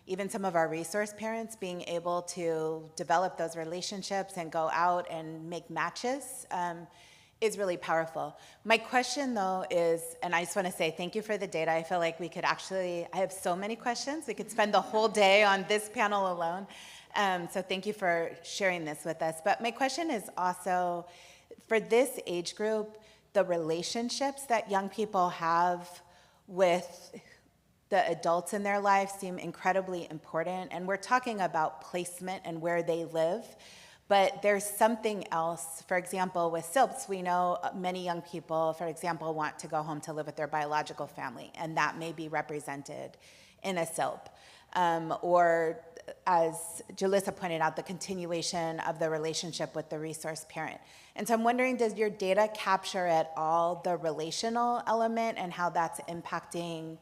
even some of our resource parents, being able to develop those relationships and go out and make matches is really powerful. My question though is, and I just want to say thank you for the data. I feel like we could actually, I have so many questions. We could spend the whole day on this panel alone. So thank you for sharing this with us. But my question is also, for this age group, the relationships that young people have with the adults in their life seem incredibly important. And we're talking about placement and where they live. But there's something else. For example, with SILPs, we know many young people, for example, want to go home to live with their biological family, and that may be represented in a SILP. Or, as Julissa pointed out, the continuation of the relationship with the resource parent. And so I'm wondering, does your data capture at all the relational element and how that's impacting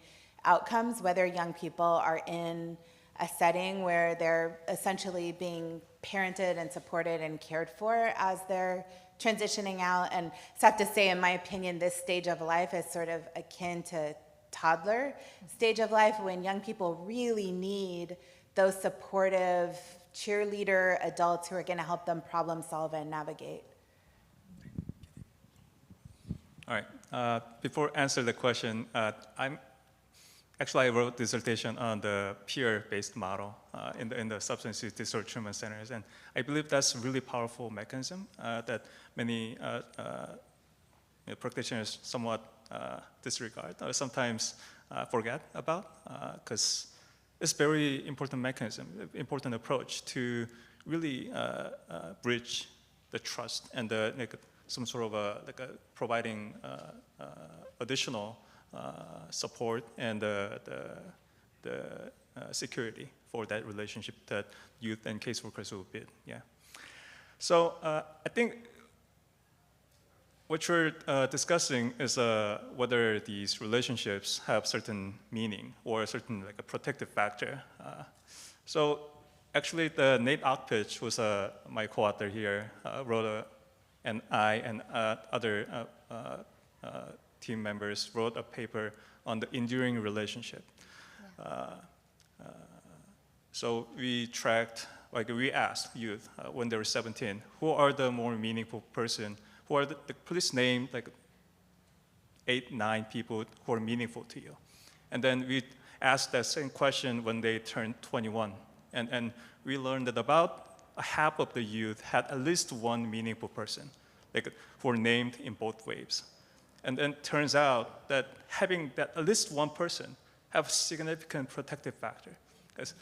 outcomes, whether young people are in a setting where they're essentially being parented and supported and cared for as they're transitioning out? And I have to say, in my opinion, this stage of life is sort of akin to toddler stage of life, when young people really need those supportive cheerleader adults who are going to help them problem solve and navigate. All right. Before answer the question, I wrote a dissertation on the peer-based model in the substance use disorder treatment centers, and I believe that's a really powerful mechanism that many practitioners somewhat disregard or sometimes forget about, because it's a very important mechanism, important approach to really bridge the trust and some sort of providing additional support and the security for that relationship that youth and caseworkers will build. Yeah. So I think what you're discussing is whether these relationships have certain meaning or a certain a protective factor. So actually, the Nate Ockpitch was my co-author here, and I and other team members wrote a paper on the enduring relationship. Yeah. So we tracked, we asked youth when they were 17, who are the more meaningful person, who are please name 8, 9 people who are meaningful to you. And then we asked that same question when they turned 21. And we learned that about half of the youth had at least one meaningful person, who were named in both waves. And then it turns out that having that at least one person have significant protective factor, as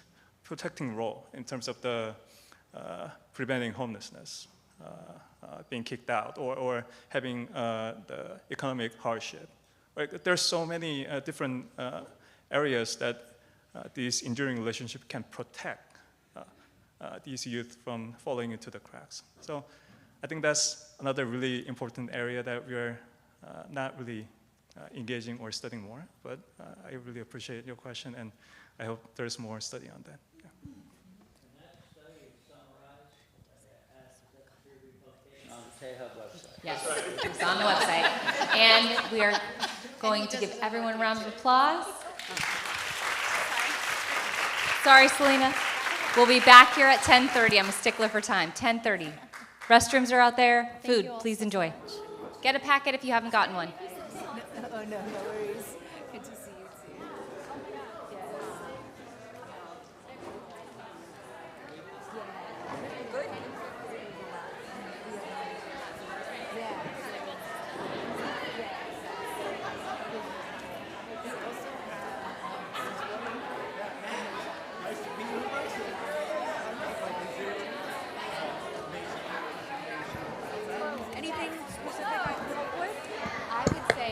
protecting role in terms of the preventing homelessness, being kicked out, or having the economic hardship. Right? There's so many different areas that these enduring relationship can protect these youth from falling into the cracks. So I think that's another really important area that we're not really engaging or studying more, but I really appreciate your question, and I hope there's more study on that. Yeah. And that study is summarized on the TAY-Hub website. Yes, it's on the website. And we are going to give everyone a round of applause. Sorry, Selena. We'll be back here at 10:30. I'm a stickler for time. 10:30. Restrooms are out there. Food, please enjoy. Get a packet if you haven't gotten one. Oh, no worries. Good to see you, too. Anything specific I can help with? I would say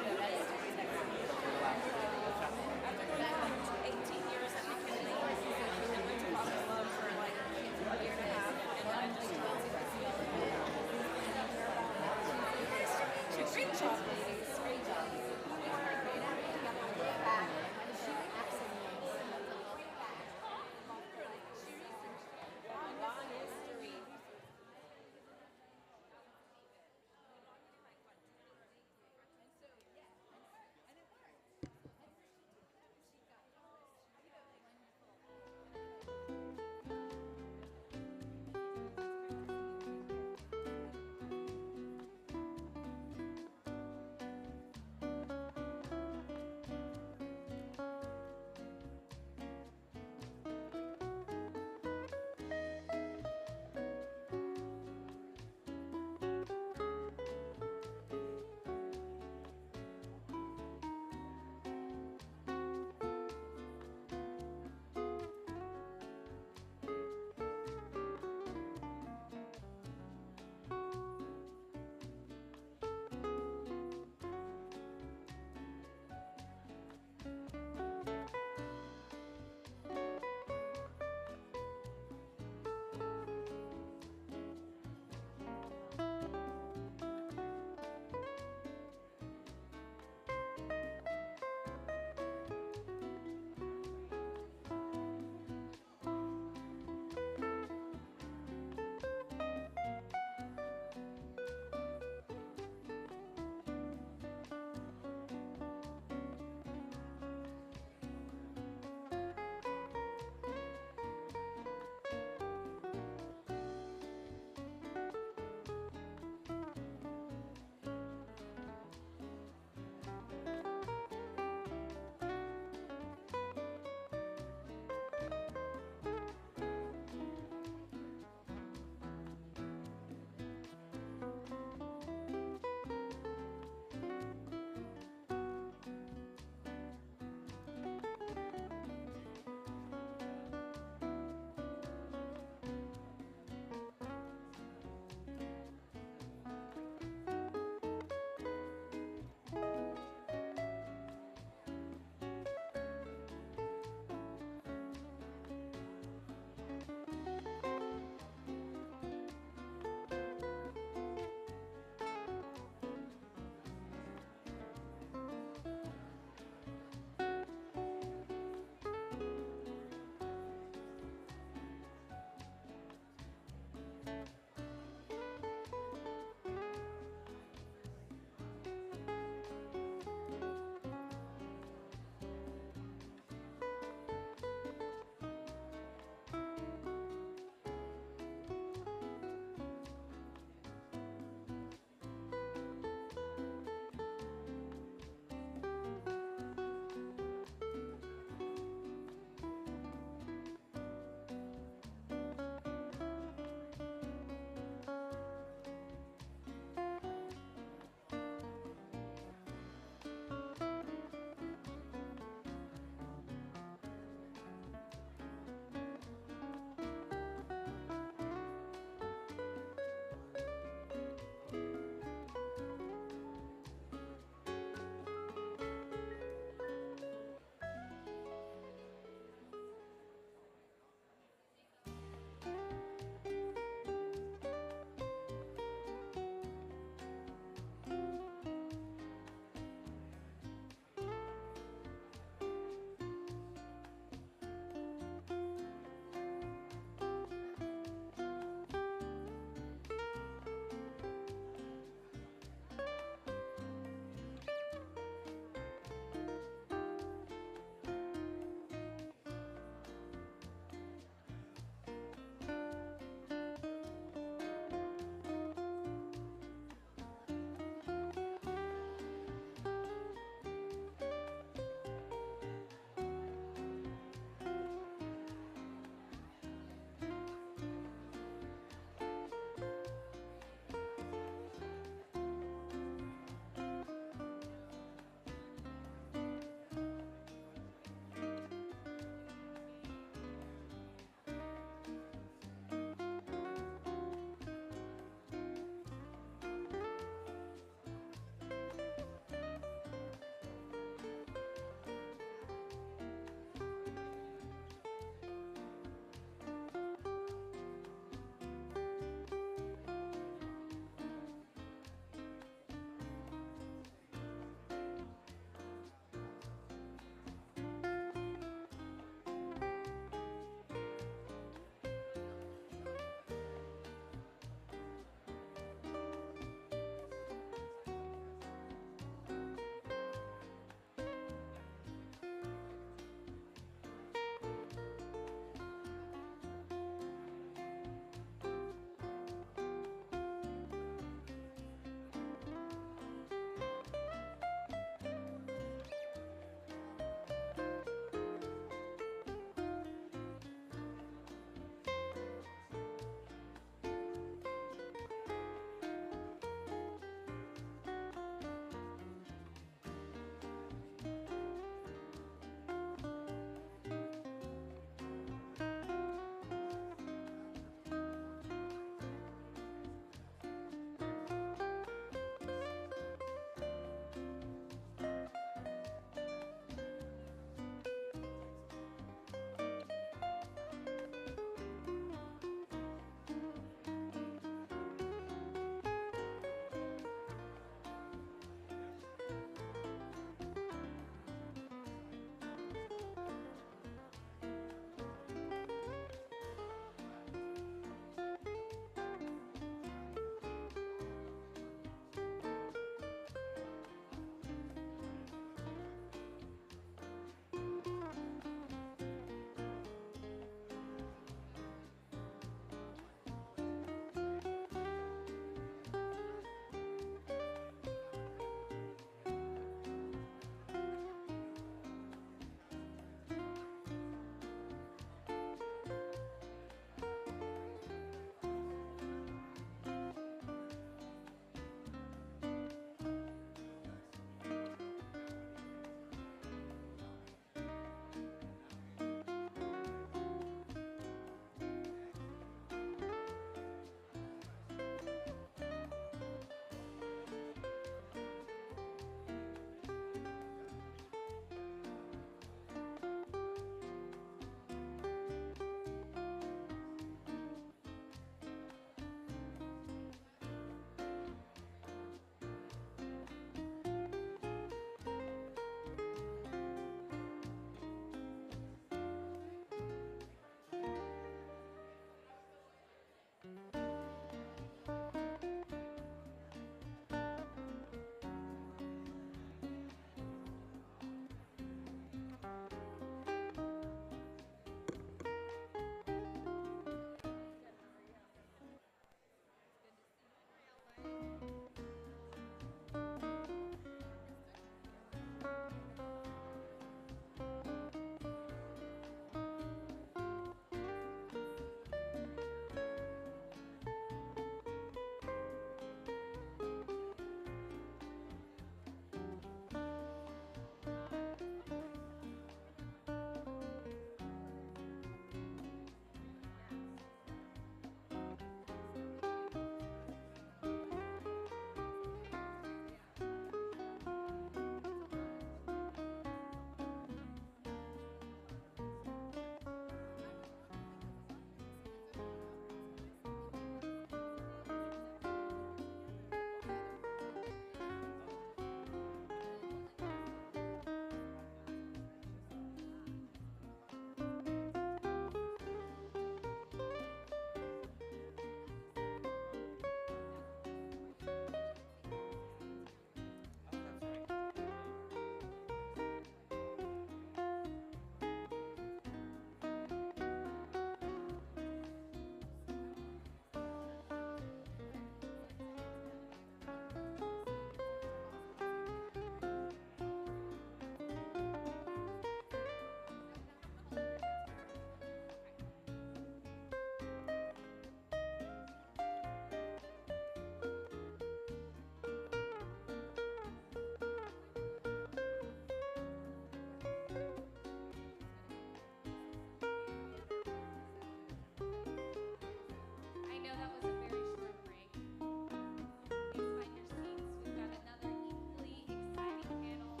that was a very short break. Please find your seats. We've got another equally exciting panel.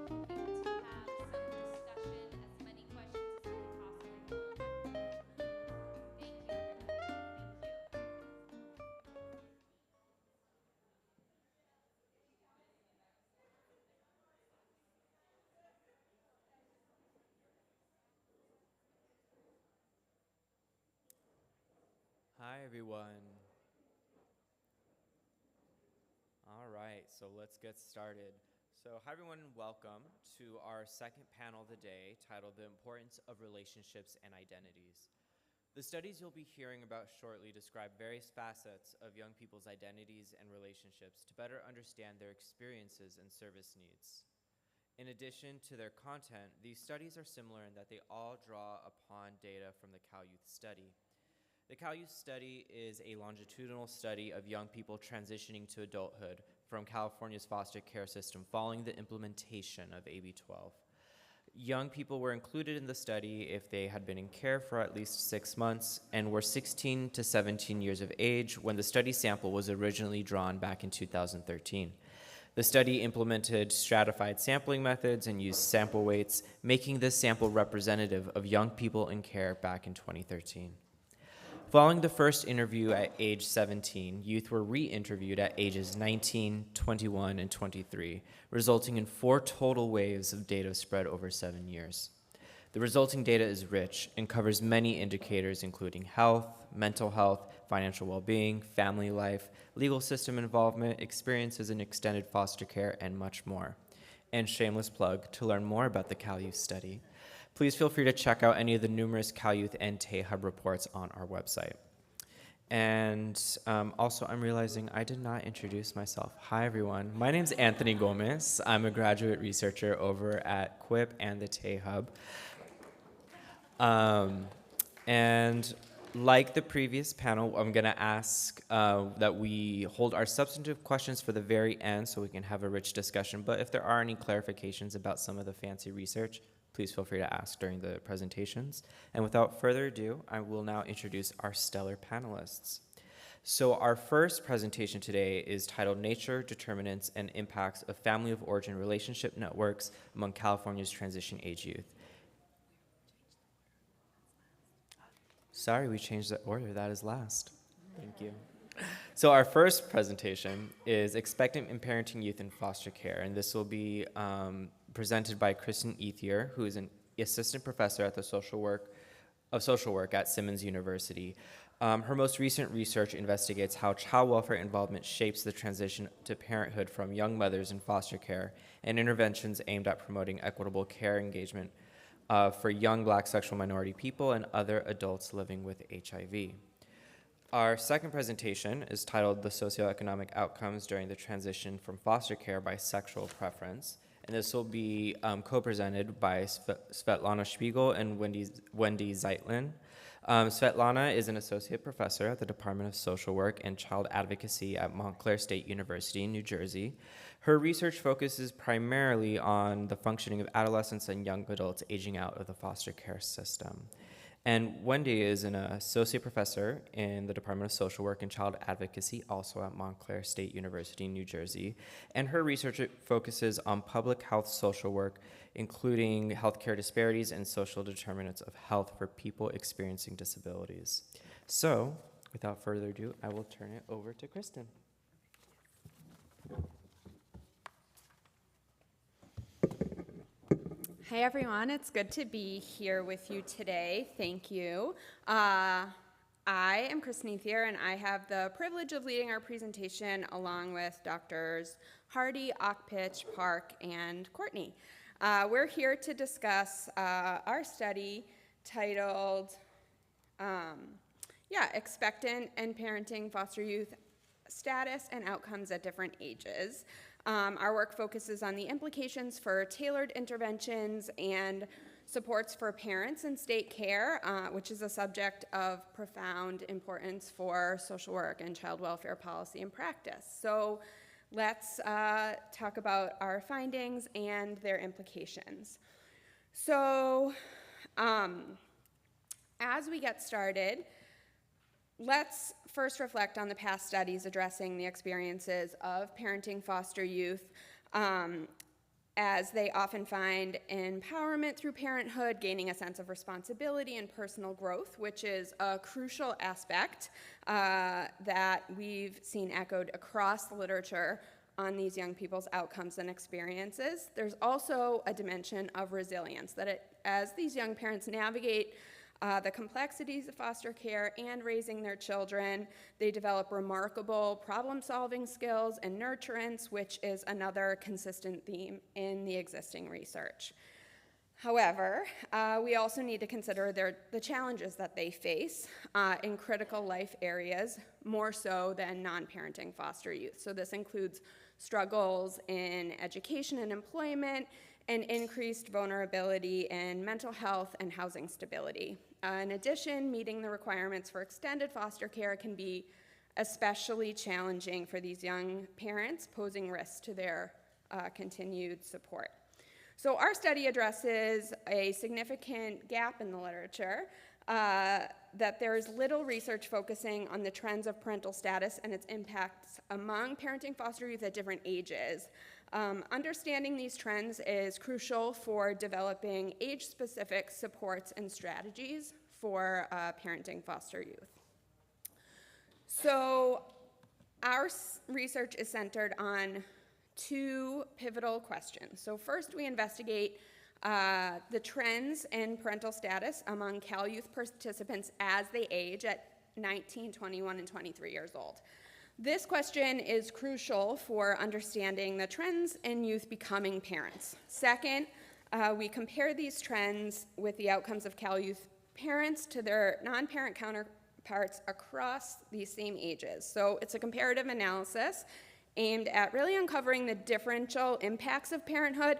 Hoping to have some discussion, as many questions as we can possibly hold. Thank you, everybody. Thank you. Hi, everyone. All right, so let's get started. So, hi, everyone, and welcome to our second panel of the day titled The Importance of Relationships and Identities. The studies you'll be hearing about shortly describe various facets of young people's identities and relationships to better understand their experiences and service needs. In addition to their content, these studies are similar in that they all draw upon data from the Cal Youth Study. The Cal Youth Study is a longitudinal study of young people transitioning to adulthood from California's foster care system following the implementation of AB 12. Young people were included in the study if they had been in care for at least 6 months and were 16 to 17 years of age when the study sample was originally drawn back in 2013. The study implemented stratified sampling methods and used sample weights, making this sample representative of young people in care back in 2013. Following the first interview at age 17, youth were re-interviewed at ages 19, 21, and 23, resulting in 4 total waves of data spread over 7 years. The resulting data is rich and covers many indicators including health, mental health, financial well-being, family life, legal system involvement, experiences in extended foster care, and much more. And shameless plug, to learn more about the Cal Youth Study, please feel free to check out any of the numerous Cal Youth and TAY-Hub reports on our website. And also, I'm realizing I did not introduce myself. Hi, everyone. My name's Anthony Gomez. I'm a graduate researcher over at QUIP and the TAY-Hub. And like the previous panel, I'm going to ask that we hold our substantive questions for the very end so we can have a rich discussion. But if there are any clarifications about some of the fancy research, please feel free to ask during the presentations. And without further ado, I will now introduce our stellar panelists. So our first presentation today is titled Nature, Determinants, and Impacts of Family of Origin Relationship Networks Among California's Transition Age Youth. Sorry, we changed the order. That is last. Thank you. So our first presentation is Expectant and Parenting Youth in Foster Care, and this will be presented by Kristen Ethier, who is an assistant professor at the social work at Simmons University. Her most recent research investigates how child welfare involvement shapes the transition to parenthood from young mothers in foster care and interventions aimed at promoting equitable care engagement for young Black sexual minority people and other adults living with HIV. Our second presentation is titled The Socioeconomic Outcomes During the Transition from Foster Care by Sexual Preference, and this will be co-presented by Svetlana Spiegel and Wendy Zeitlin. Svetlana is an associate professor at the Department of Social Work and Child Advocacy at Montclair State University in New Jersey. Her research focuses primarily on the functioning of adolescents and young adults aging out of the foster care system. And Wendy is an associate professor in the Department of Social Work and Child Advocacy, also at Montclair State University in New Jersey. And her research focuses on public health social work, including healthcare disparities and social determinants of health for people experiencing disabilities. So, without further ado, I will turn it over to Kristen. Hey everyone, it's good to be here with you today. Thank you. I am Kristen Ethier, and I have the privilege of leading our presentation along with Drs. Hardy, Ockpitch, Park, and Courtney. We're here to discuss our study titled Expectant and Parenting Foster Youth Status and Outcomes at Different Ages. Our work focuses on the implications for tailored interventions and supports for parents in state care, which is a subject of profound importance for social work and child welfare policy and practice. So let's talk about our findings and their implications. So as we get started, let's first reflect on the past studies addressing the experiences of parenting foster youth, as they often find empowerment through parenthood, gaining a sense of responsibility and personal growth, which is a crucial aspect that we've seen echoed across the literature on these young people's outcomes and experiences. There's also a dimension of resilience, that as these young parents navigate the complexities of foster care and raising their children, they develop remarkable problem-solving skills and nurturance, which is another consistent theme in the existing research. However, we also need to consider the challenges that they face in critical life areas, more so than non-parenting foster youth. So this includes struggles in education and employment, and increased vulnerability in mental health and housing stability. In addition, meeting the requirements for extended foster care can be especially challenging for these young parents, posing risks to their continued support. So our study addresses a significant gap in the literature, that there is little research focusing on the trends of parental status and its impacts among parenting foster youth at different ages. Understanding these trends is crucial for developing age-specific supports and strategies for parenting foster youth. So our research is centered on two pivotal questions. So first, we investigate the trends in parental status among Cal Youth participants as they age at 19, 21, and 23 years old. This question is crucial for understanding the trends in youth becoming parents. Second, we compare these trends with the outcomes of Cal Youth parents to their non-parent counterparts across these same ages. So it's a comparative analysis aimed at really uncovering the differential impacts of parenthood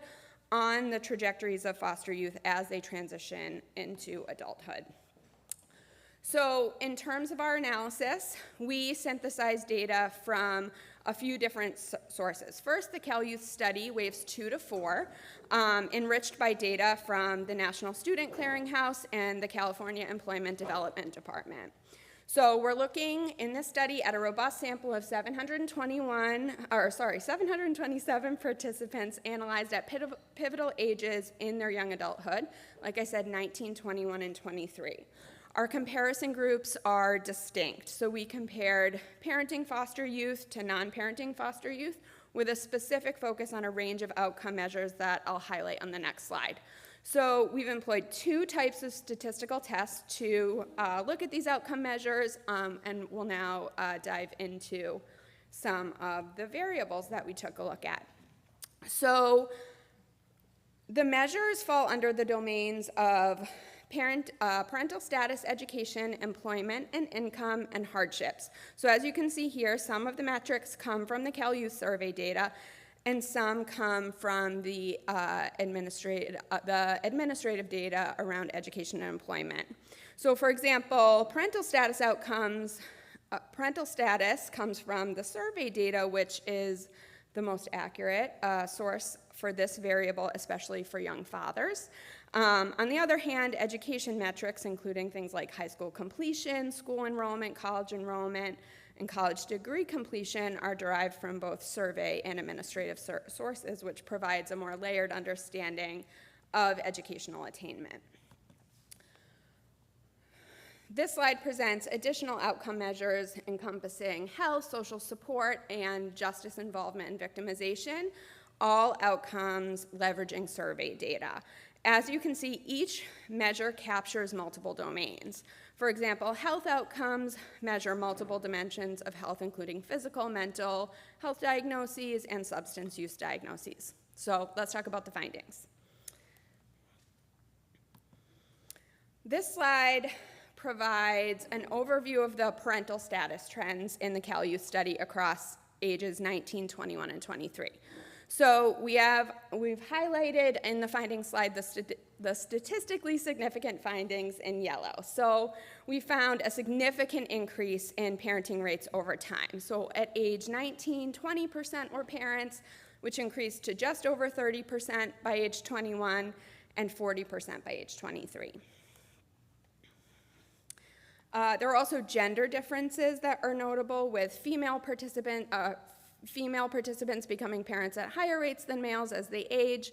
on the trajectories of foster youth as they transition into adulthood. So in terms of our analysis, we synthesized data from a few different sources. First, the Cal Youth Study, waves 2 to 4, enriched by data from the National Student Clearinghouse and the California Employment Development Department. So we're looking in this study at a robust sample of 727 participants analyzed at pivotal ages in their young adulthood, like I said, 19, 21, and 23. Our comparison groups are distinct. So we compared parenting foster youth to non-parenting foster youth with a specific focus on a range of outcome measures that I'll highlight on the next slide. So we've employed two types of statistical tests to look at these outcome measures, and we'll now dive into some of the variables that we took a look at. So the measures fall under the domains of parental status, education, employment, and income, and hardships. So as you can see here, some of the metrics come from the Cal Youth Survey data, and some come from the administrative data around education and employment. So for example, parental status outcomes, parental status comes from the survey data, which is the most accurate source for this variable, especially for young fathers. On the other hand, education metrics, including things like high school completion, school enrollment, college enrollment, and college degree completion, are derived from both survey and administrative sources, which provides a more layered understanding of educational attainment. This slide presents additional outcome measures encompassing health, social support, and justice involvement and victimization, all outcomes leveraging survey data. As you can see, each measure captures multiple domains. For example, health outcomes measure multiple dimensions of health, including physical, mental health diagnoses, and substance use diagnoses. So let's talk about the findings. This slide provides an overview of the parental status trends in the Cal Youth Study across ages 19, 21, and 23. So we've highlighted in the findings slide the statistically significant findings in yellow. So we found a significant increase in parenting rates over time. So at age 19, 20% were parents, which increased to just over 30% by age 21 and 40% by age 23. There are also gender differences that are notable, with female participants becoming parents at higher rates than males as they age.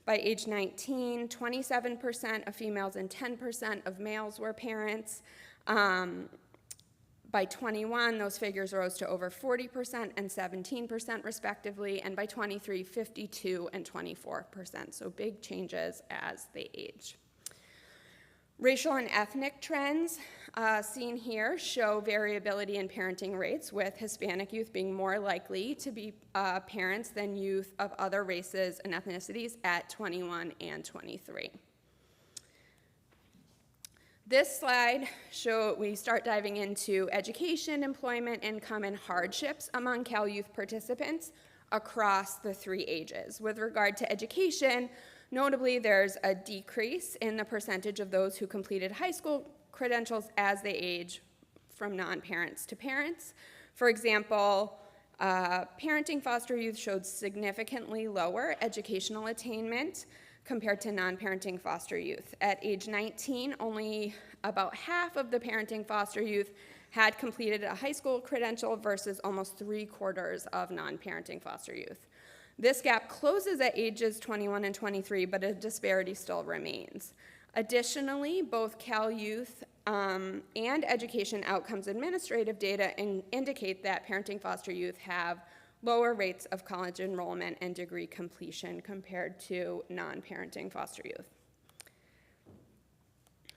By age 19, 27% of females and 10% of males were parents. By 21, those figures rose to over 40% and 17% respectively, and by 23, 52 and 24%, so big changes as they age. Racial and ethnic trends seen here show variability in parenting rates, with Hispanic youth being more likely to be parents than youth of other races and ethnicities at 21 and 23. This slide we start diving into education, employment, income, and hardships among Cal Youth participants across the 3 ages. With regard to education, notably there's a decrease in the percentage of those who completed high school credentials as they age from non-parents to parents. For example, parenting foster youth showed significantly lower educational attainment compared to non-parenting foster youth. At age 19, only about half of the parenting foster youth had completed a high school credential versus almost 3/4 of non-parenting foster youth. This gap closes at ages 21 and 23, but a disparity still remains. Additionally, both Cal Youth and Education Outcomes Administrative data indicate that parenting foster youth have lower rates of college enrollment and degree completion compared to non-parenting foster youth.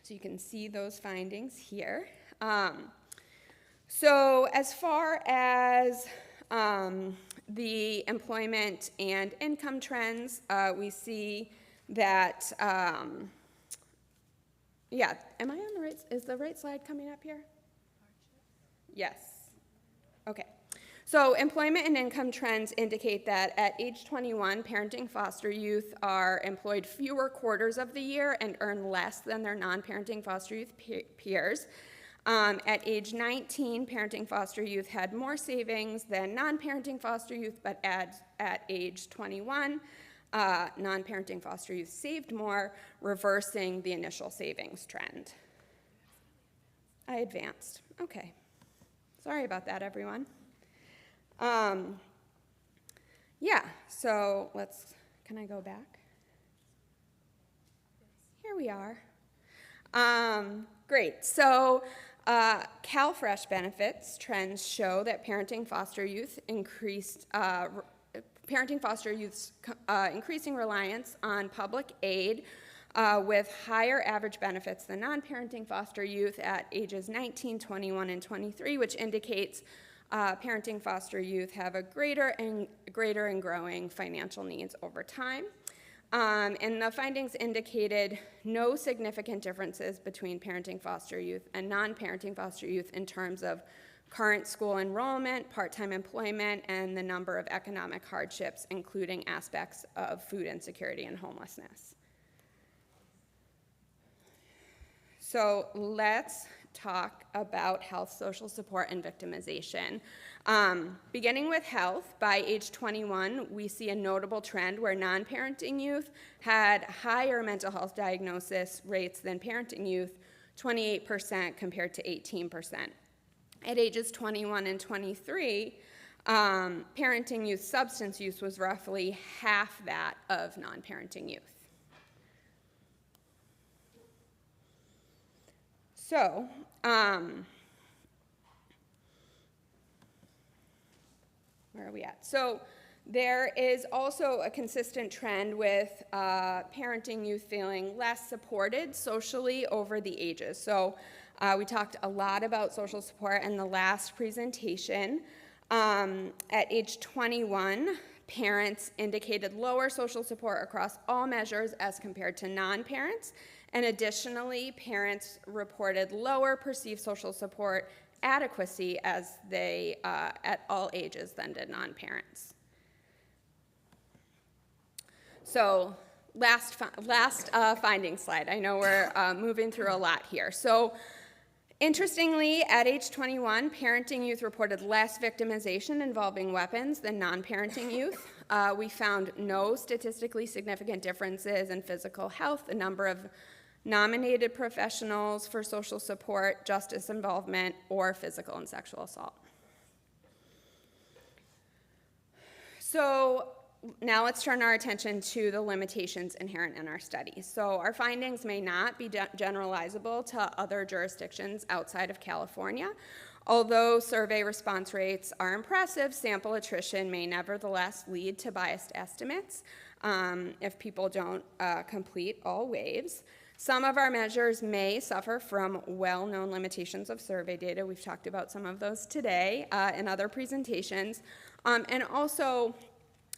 So you can see those findings here. So as far as the employment and income trends, we see that, am I on the right, is the right slide coming up here? Yes. Okay. So employment and income trends indicate that at age 21, parenting foster youth are employed fewer quarters of the year and earn less than their non-parenting foster youth peers. At age 19, parenting foster youth had more savings than non-parenting foster youth, but at age 21, non-parenting foster youth saved more, reversing the initial savings trend. I advanced. Okay. Sorry about that, everyone. So can I go back? Here we are. Great. So CalFresh benefits trends show that parenting foster youth's increasing reliance on public aid with higher average benefits than non-parenting foster youth at ages 19, 21, and 23, which indicates parenting foster youth have a greater and growing financial needs over time. And the findings indicated no significant differences between parenting foster youth and non-parenting foster youth in terms of current school enrollment, part-time employment, and the number of economic hardships, including aspects of food insecurity and homelessness. So let's talk about health, social support, and victimization. Beginning with health, by age 21, we see a notable trend where non-parenting youth had higher mental health diagnosis rates than parenting youth, 28% compared to 18%. At ages 21 and 23, parenting youth substance use was roughly half that of non-parenting youth. So, where are we at? So there is also a consistent trend with parenting youth feeling less supported socially over the ages. So we talked a lot about social support in the last presentation. At age 21, parents indicated lower social support across all measures as compared to non-parents. And additionally, parents reported lower perceived social support adequacy as they, at all ages than did non-parents. So last finding slide. I know we're moving through a lot here. So interestingly, at age 21, parenting youth reported less victimization involving weapons than non-parenting youth. We found no statistically significant differences in physical health, the number of nominated professionals for social support, justice involvement, or physical and sexual assault. So now let's turn our attention to the limitations inherent in our study. So our findings may not be generalizable to other jurisdictions outside of California. Although survey response rates are impressive, sample attrition may nevertheless lead to biased estimates if people don't complete all waves. Some of our measures may suffer from well-known limitations of survey data. We've talked about some of those today in other presentations. And also,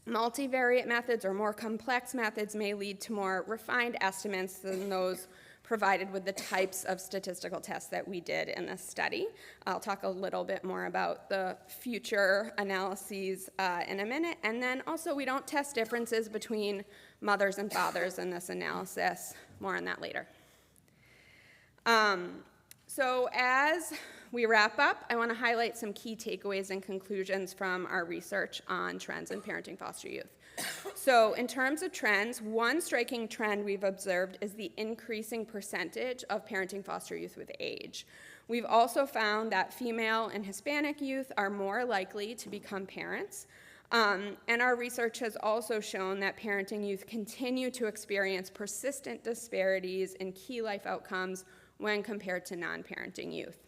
multivariate methods or more complex methods may lead to more refined estimates than those provided with the types of statistical tests that we did in this study. I'll talk a little bit more about the future analyses in a minute. And then also, we don't test differences between mothers and fathers in this analysis. More on that later. So as we wrap up, I want to highlight some key takeaways and conclusions from our research on trends in parenting foster youth. So in terms of trends, one striking trend we've observed is the increasing percentage of parenting foster youth with age. We've also found that female and Hispanic youth are more likely to become parents. And our research has also shown that parenting youth continue to experience persistent disparities in key life outcomes when compared to non-parenting youth.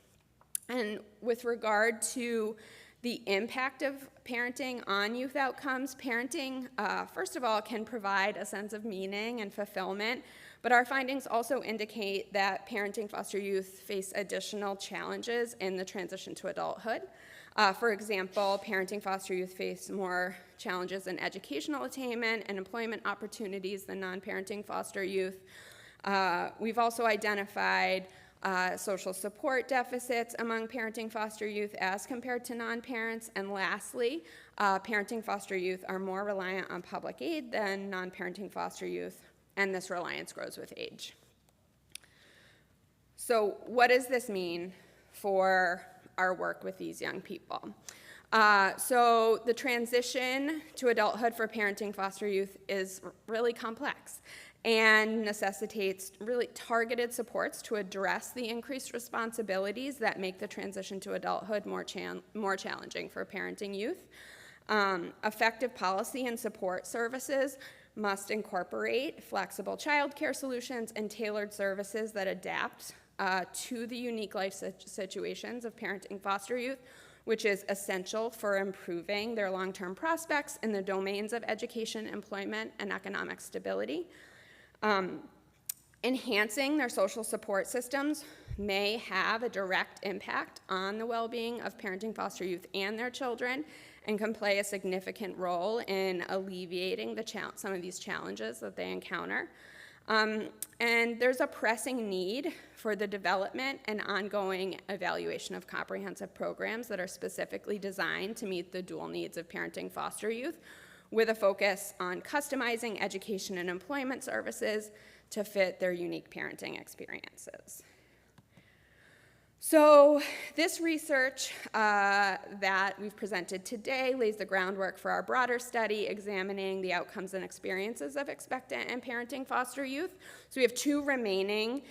And with regard to the impact of parenting on youth outcomes, parenting, first of all, can provide a sense of meaning and fulfillment, but our findings also indicate that parenting foster youth face additional challenges in the transition to adulthood. For example, parenting foster youth face more challenges in educational attainment and employment opportunities than non-parenting foster youth. We've also identified social support deficits among parenting foster youth as compared to non-parents. And lastly, parenting foster youth are more reliant on public aid than non-parenting foster youth, and this reliance grows with age. So what does this mean for our work with these young people? So the transition to adulthood for parenting foster youth is really complex and necessitates really targeted supports to address the increased responsibilities that make the transition to adulthood more challenging for parenting youth. Effective policy and support services must incorporate flexible childcare solutions and tailored services that adapt to the unique life situations of parenting foster youth, which is essential for improving their long-term prospects in the domains of education, employment, and economic stability. Enhancing their social support systems may have a direct impact on the well-being of parenting foster youth and their children, and can play a significant role in alleviating some of these challenges that they encounter. And there's a pressing need for the development and ongoing evaluation of comprehensive programs that are specifically designed to meet the dual needs of parenting foster youth, with a focus on customizing education and employment services to fit their unique parenting experiences. So this research that we've presented today lays the groundwork for our broader study examining the outcomes and experiences of expectant and parenting foster youth. So we have two remaining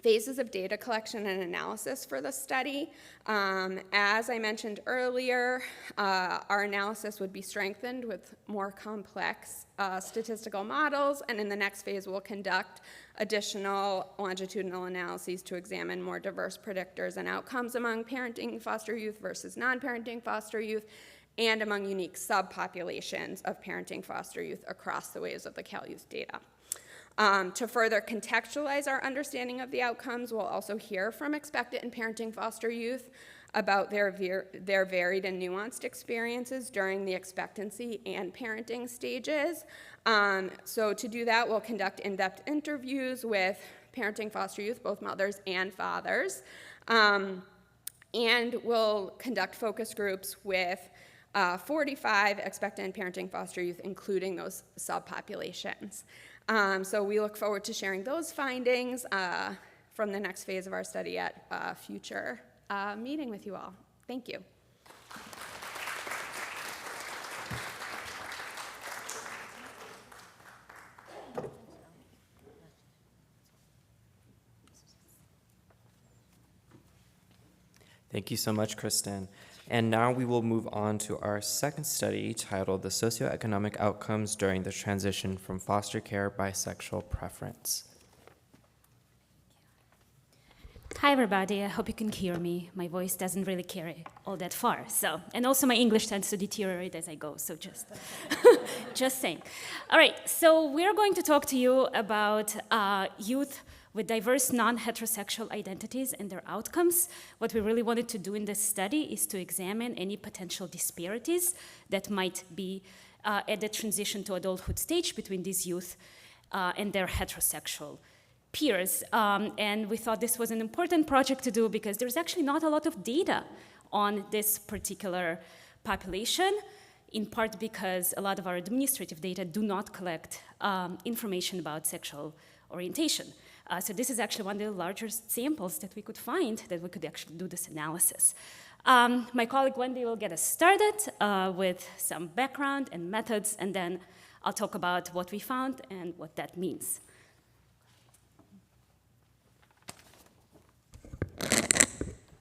phases of data collection and analysis for the study. As I mentioned earlier, our analysis would be strengthened with more complex statistical models, and in the next phase we'll conduct additional longitudinal analyses to examine more diverse predictors and outcomes among parenting foster youth versus non-parenting foster youth, and among unique subpopulations of parenting foster youth across the waves of the CalYouth data. To further contextualize our understanding of the outcomes, we'll also hear from expectant and parenting foster youth about their varied and nuanced experiences during the expectancy and parenting stages. So to do that, we'll conduct in-depth interviews with parenting foster youth, both mothers and fathers. And we'll conduct focus groups with 45 expectant and parenting foster youth, including those subpopulations. So we look forward to sharing those findings from the next phase of our study at a future meeting with you all. Thank you. Thank you so much, Kristen. And now we will move on to our second study titled The Socioeconomic Outcomes During the Transition from Foster Care by Sexual Preference. Hi everybody, I hope you can hear me. My voice doesn't really carry all that far, so, and also my English tends to deteriorate as I go, so just, just saying. All right, so we're going to talk to you about youth with diverse non-heterosexual identities and their outcomes. What we really wanted to do in this study is to examine any potential disparities that might be at the transition to adulthood stage between these youth and their heterosexual peers. And we thought this was an important project to do because there's actually not a lot of data on this particular population, in part because a lot of our administrative data do not collect information about sexual orientation. So this is actually one of the largest samples that we could find that we could actually do this analysis. My colleague Wendy will get us started with some background and methods, and then I'll talk about what we found and what that means.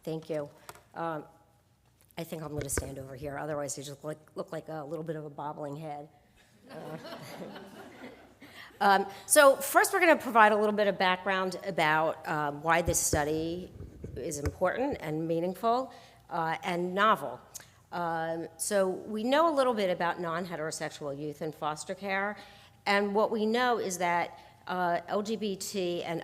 Thank you. I think I'm going to stand over here. Otherwise, I just look like a little bit of a bobbling head. So first, we're going to provide a little bit of background about why this study is important and meaningful and novel. So we know a little bit about non-heterosexual youth in foster care, and what we know is that LGBT and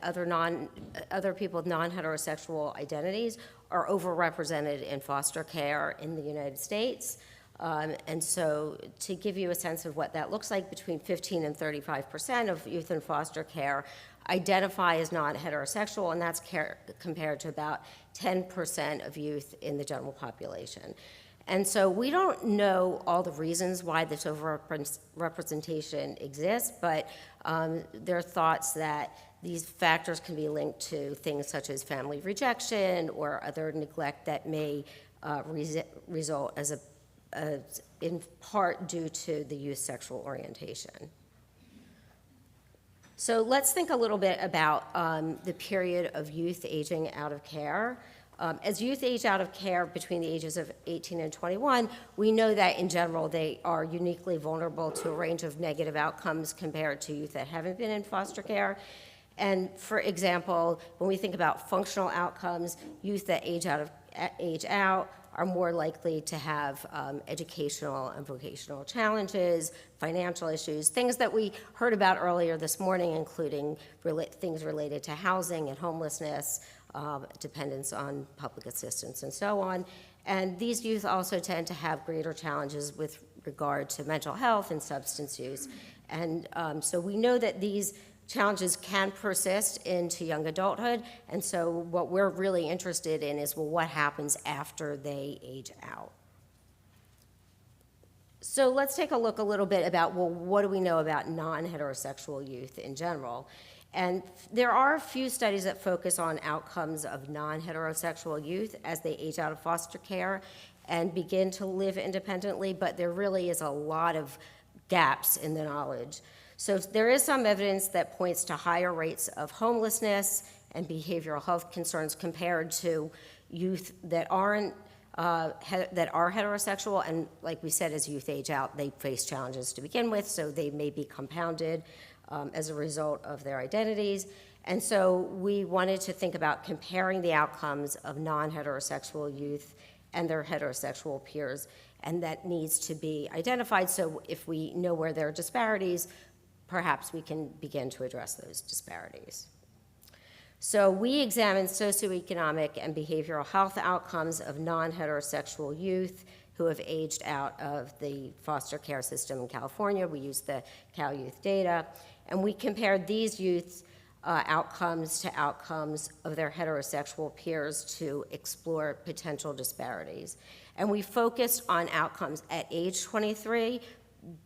other people with non-heterosexual identities are overrepresented in foster care in the United States. And so to give you a sense of what that looks like, between 15 and 35% of youth in foster care identify as non-heterosexual, and that's compared to about 10% of youth in the general population. And so we don't know all the reasons why this overrepresentation exists, but there are thoughts that these factors can be linked to things such as family rejection or other neglect that may result as in part due to the youth's sexual orientation. So let's think a little bit about the period of youth aging out of care. As youth age out of care between the ages of 18 and 21, we know that in general they are uniquely vulnerable to a range of negative outcomes compared to youth that haven't been in foster care. And for example, when we think about functional outcomes, youth that age out are more likely to have educational and vocational challenges, financial issues, things that we heard about earlier this morning, including things related to housing and homelessness, dependence on public assistance, and so on. And these youth also tend to have greater challenges with regard to mental health and substance use. And so we know that these challenges can persist into young adulthood, and so what we're really interested in is, well, what happens after they age out? So let's take a look a little bit about, well, what do we know about non-heterosexual youth in general? And there are a few studies that focus on outcomes of non-heterosexual youth as they age out of foster care and begin to live independently, but there really is a lot of gaps in the knowledge. So there is some evidence that points to higher rates of homelessness and behavioral health concerns compared to youth that aren't that are heterosexual, and like we said, as youth age out, they face challenges to begin with, so they may be compounded as a result of their identities. And so we wanted to think about comparing the outcomes of non-heterosexual youth and their heterosexual peers, and that needs to be identified, so if we know where there are disparities, perhaps we can begin to address those disparities. So we examined socioeconomic and behavioral health outcomes of non-heterosexual youth who have aged out of the foster care system in California. We used the Cal Youth data, and we compared these youth's outcomes to outcomes of their heterosexual peers to explore potential disparities. And we focused on outcomes at age 23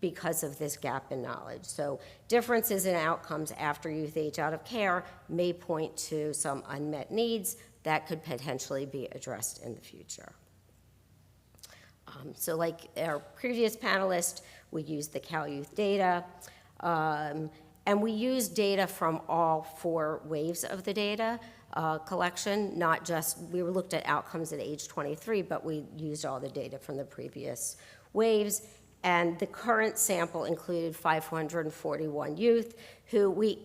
because of this gap in knowledge. So differences in outcomes after youth age out of care may point to some unmet needs that could potentially be addressed in the future. So like our previous panelist, we used the Cal Youth data, and we used data from all 4 waves of the data. collection, not just, we looked at outcomes at age 23, but we used all the data from the previous waves. And the current sample included 541 youth who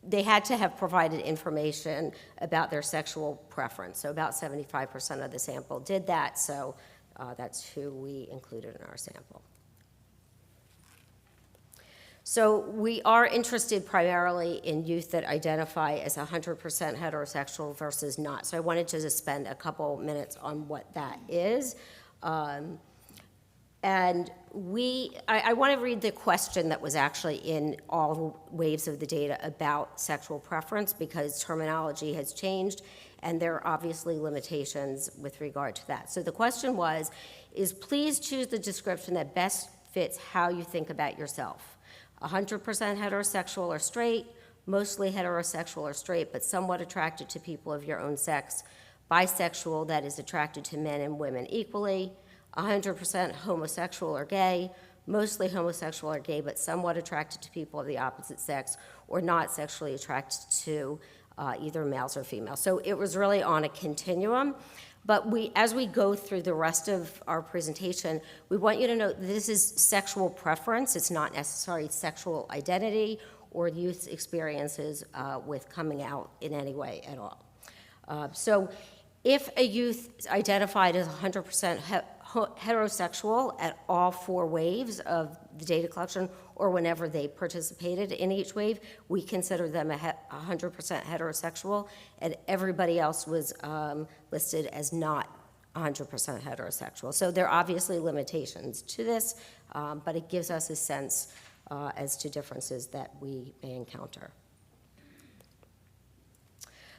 they had to have provided information about their sexual preference. So about 75% of the sample did that, so that's who we included in our sample. So we are interested primarily in youth that identify as 100% heterosexual versus not. So I wanted to just spend a couple minutes on what that is. And I want to read the question that was actually in all waves of the data about sexual preference, because terminology has changed and there are obviously limitations with regard to that. So the question is please choose the description that best fits how you think about yourself. 100% heterosexual or straight, mostly heterosexual or straight, but somewhat attracted to people of your own sex, bisexual, that is attracted to men and women equally, 100% homosexual or gay, mostly homosexual or gay, but somewhat attracted to people of the opposite sex, or not sexually attracted to either males or females. So it was really on a continuum. But as we go through the rest of our presentation, we want you to know this is sexual preference. It's not necessarily sexual identity or youth's experiences with coming out in any way at all. So if a youth identified as 100% heterosexual at all 4 waves of the data collection, or whenever they participated in each wave, we consider them 100% heterosexual, and everybody else was listed as not 100% heterosexual. So there are obviously limitations to this, but it gives us a sense as to differences that we may encounter.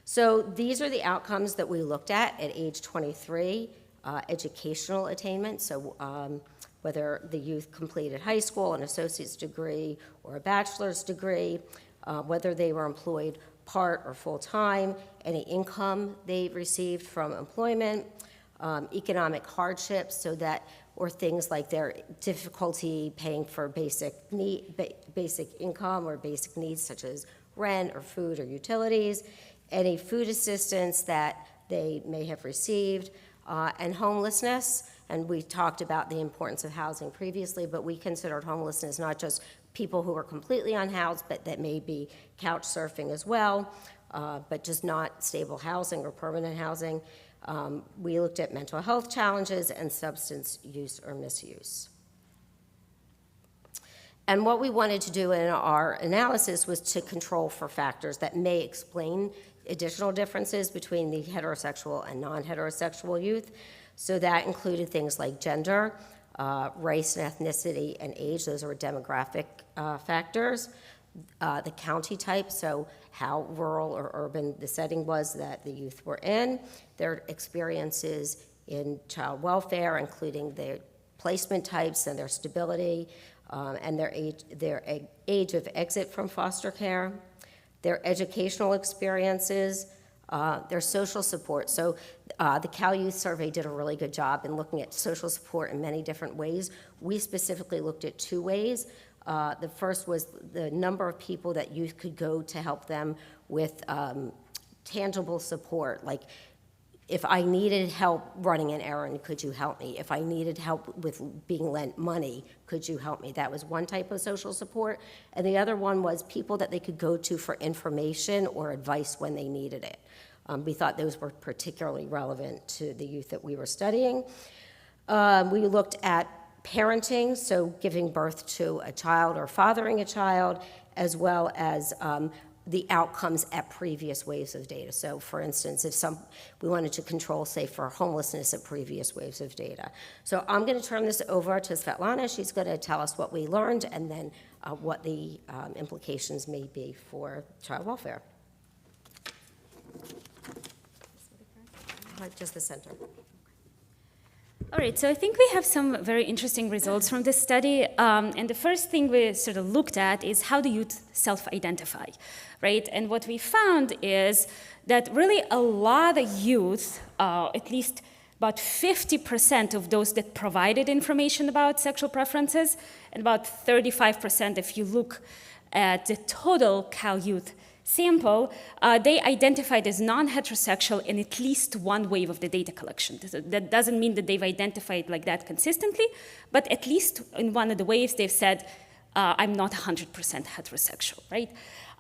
So these are the outcomes that we looked at age 23. Educational attainment, so whether the youth completed high school, an associate's degree, or a bachelor's degree, whether they were employed part or full-time, any income they received from employment, economic hardships, so that, or things like their difficulty paying for basic income or basic needs such as rent or food or utilities, any food assistance that they may have received, and homelessness. And we talked about the importance of housing previously, but we considered homelessness not just people who are completely unhoused, but that may be couch surfing as well, but just not stable housing or permanent housing. We looked at mental health challenges and substance use or misuse. And what we wanted to do in our analysis was to control for factors that may explain additional differences between the heterosexual and non-heterosexual youth. So that included things like gender, race and ethnicity, and age. Those are demographic factors. The county type, so how rural or urban the setting was that the youth were in, their experiences in child welfare, including their placement types and their stability, and their age of exit from foster care, their educational experiences, their social support. So the Cal Youth Survey did a really good job in looking at social support in many different ways. We specifically looked at 2 ways. The first was the number of people that youth could go to help them with tangible support, like if I needed help running an errand, could you help me? If I needed help with being lent money, could you help me? That was one type of social support. And the other one was people that they could go to for information or advice when they needed it. We thought those were particularly relevant to the youth that we were studying. We looked at parenting, so giving birth to a child or fathering a child, as well as the outcomes at previous waves of data. So for instance, if we wanted to control, say, for homelessness at previous waves of data. So I'm gonna turn this over to Svetlana. She's gonna tell us what we learned and then what the implications may be for child welfare. Just the center. All right, so I think we have some very interesting results from this study. And the first thing we sort of looked at is how the youth self-identify, right? And what we found is that really a lot of youth, at least about 50% of those that provided information about sexual preferences, and about 35% if you look at the total Cal Youth sample, they identified as non-heterosexual in at least one wave of the data collection. So that doesn't mean that they've identified like that consistently, but at least in one of the waves they've said, I'm not 100% heterosexual, right?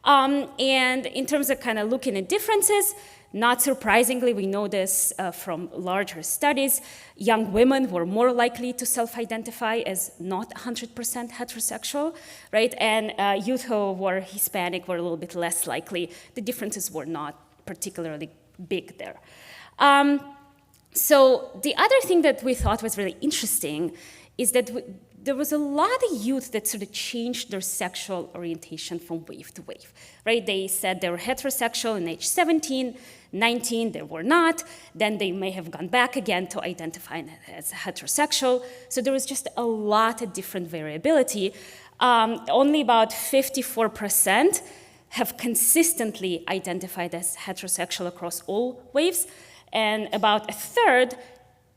And in terms of kind of looking at differences, not surprisingly, we know this from larger studies, young women were more likely to self-identify as not 100% heterosexual, right? And youth who were Hispanic were a little bit less likely. The differences were not particularly big there. So the other thing that we thought was really interesting is that there was a lot of youth that sort of changed their sexual orientation from wave to wave, right? They said they were heterosexual in age 17, 19, they were not. Then they may have gone back again to identifying as heterosexual. So there was just a lot of different variability. Only about 54% have consistently identified as heterosexual across all waves, and about a third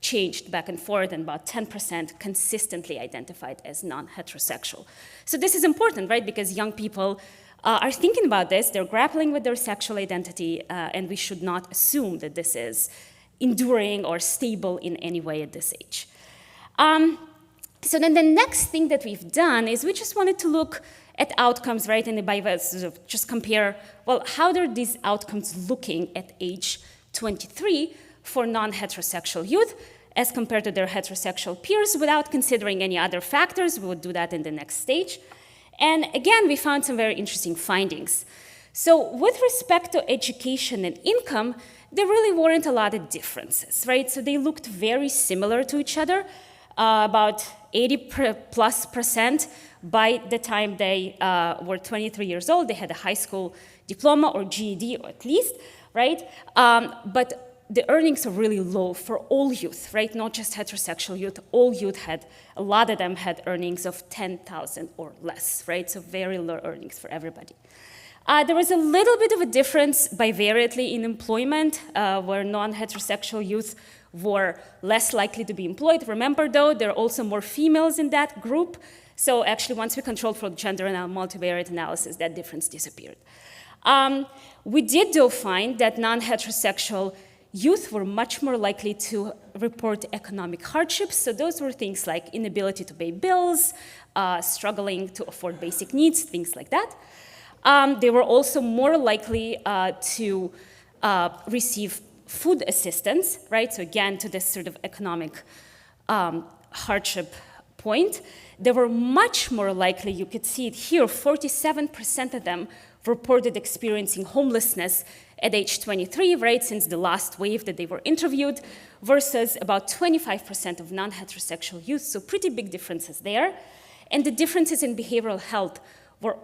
changed back and forth, and about 10% consistently identified as non-heterosexual. So this is important, right? Because young people are thinking about this, they're grappling with their sexual identity, and we should not assume that this is enduring or stable in any way at this age. So then the next thing that we've done is we just wanted to look at outcomes, right? And by just compare, well, how are these outcomes looking at age 23 for non-heterosexual youth as compared to their heterosexual peers without considering any other factors. We would do that in the next stage. And again, we found some very interesting findings. So with respect to education and income, there really weren't a lot of differences, right? So they looked very similar to each other, about 80+% by the time they were 23 years old. They had a high school diploma or GED, or at least, right? But the earnings are really low for all youth, right? Not just heterosexual youth. All youth had, a lot of them had earnings of 10,000 or less, right? So very low earnings for everybody. There was a little bit of a difference bivariately in employment, where non-heterosexual youth were less likely to be employed. Remember, though, there are also more females in that group. So actually, once we controlled for gender and multivariate analysis, that difference disappeared. We did, though, find that non-heterosexual youth were much more likely to report economic hardships. So those were things like inability to pay bills, struggling to afford basic needs, things like that. They were also more likely to receive food assistance, right? So again, to this sort of economic hardship point. They were much more likely, you could see it here, 47% of them reported experiencing homelessness at age 23, right, since the last wave that they were interviewed, versus about 25% of non-heterosexual youth, so pretty big differences there. And the differences in behavioral health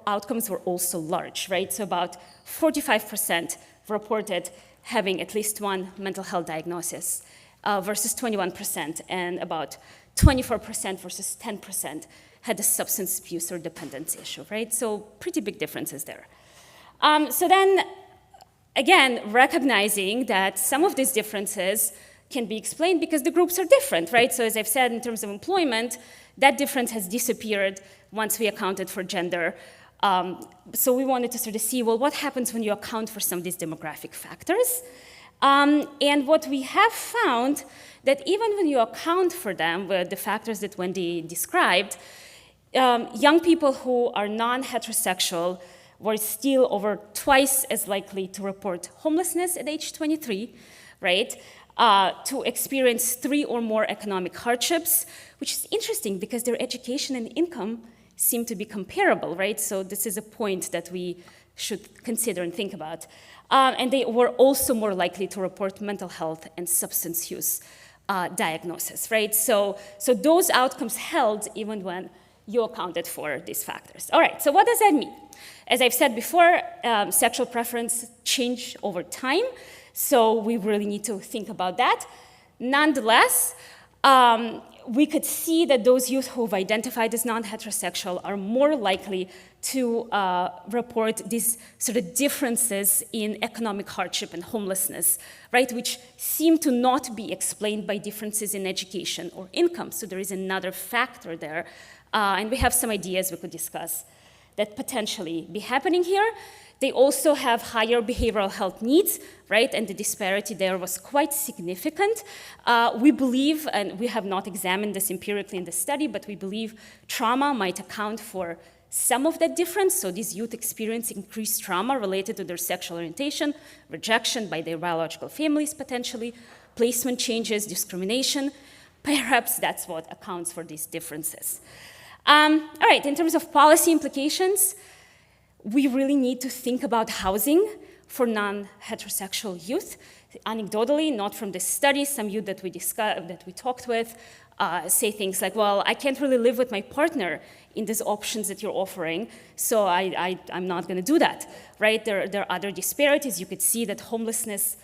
outcomes were also large, right? So about 45% reported having at least one mental health diagnosis versus 21%, and about 24% versus 10% had a substance abuse or dependence issue, right? So pretty big differences there. So then, again, recognizing that some of these differences can be explained because the groups are different, right? So as I've said, in terms of employment, that difference has disappeared once we accounted for gender. So we wanted to sort of see, well, what happens when you account for some of these demographic factors? And what we have found, that even when you account for them, the factors that Wendy described, young people who are non-heterosexual were still over twice as likely to report homelessness at age 23, right? To experience 3 or more economic hardships, which is interesting because their education and income seem to be comparable, right? So this is a point that we should consider and think about. And they were also more likely to report mental health and substance use diagnosis, right? So those outcomes held even when you accounted for these factors. All right, so what does that mean? As I've said before, sexual preference change over time, so we really need to think about that. Nonetheless, we could see that those youth who've identified as non-heterosexual are more likely to report these sort of differences in economic hardship and homelessness, right, which seem to not be explained by differences in education or income. So there is another factor there, and we have some ideas we could discuss that potentially be happening here. They also have higher behavioral health needs, right? And the disparity there was quite significant. We believe, and we have not examined this empirically in the study, but we believe trauma might account for some of that difference. So these youth experience increased trauma related to their sexual orientation, rejection by their biological families potentially, placement changes, discrimination. Perhaps that's what accounts for these differences. All right, in terms of policy implications, we really need to think about housing for non-heterosexual youth. Anecdotally, not from this study, some youth that we talked with say things like, well, I can't really live with my partner in these options that you're offering, so I'm not going to do that, right? There are other disparities. You could see that homelessness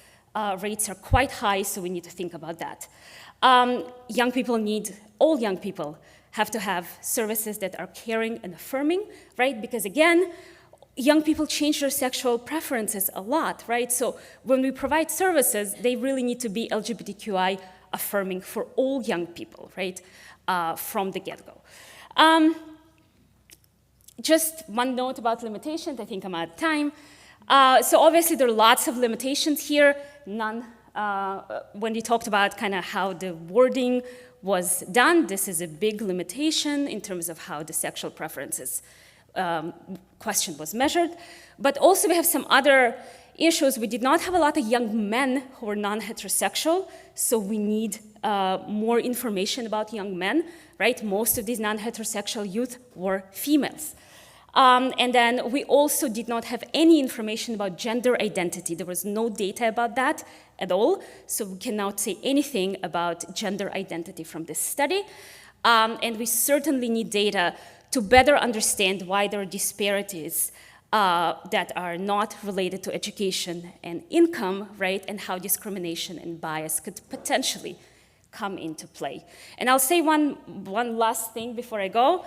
rates are quite high, so we need to think about that. All young people have to have services that are caring and affirming, right? Because again, young people change their sexual preferences a lot, right? So when we provide services, they really need to be LGBTQI affirming for all young people, right? From the get-go. Just one note about limitations. I think I'm out of time. So obviously there are lots of limitations here. When we talked about kind of how the wording was done, this is a big limitation in terms of how the sexual preferences question was measured. But also we have some other issues. We did not have a lot of young men who were non-heterosexual, so we need more information about young men, right? Most of these non-heterosexual youth were females. And then we also did not have any information about gender identity. There was no data about that at all, so we cannot say anything about gender identity from this study. And we certainly need data to better understand why there are disparities that are not related to education and income, right? And how discrimination and bias could potentially come into play. And I'll say one last thing before I go.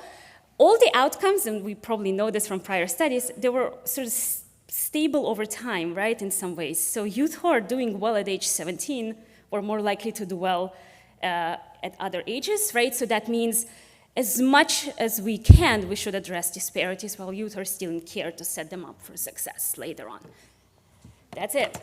All the outcomes, and we probably know this from prior studies, they were sort of stable over time, right, in some ways. So youth who are doing well at age 17 were more likely to do well at other ages, right? So that means as much as we can, we should address disparities while youth are still in care to set them up for success later on. That's it.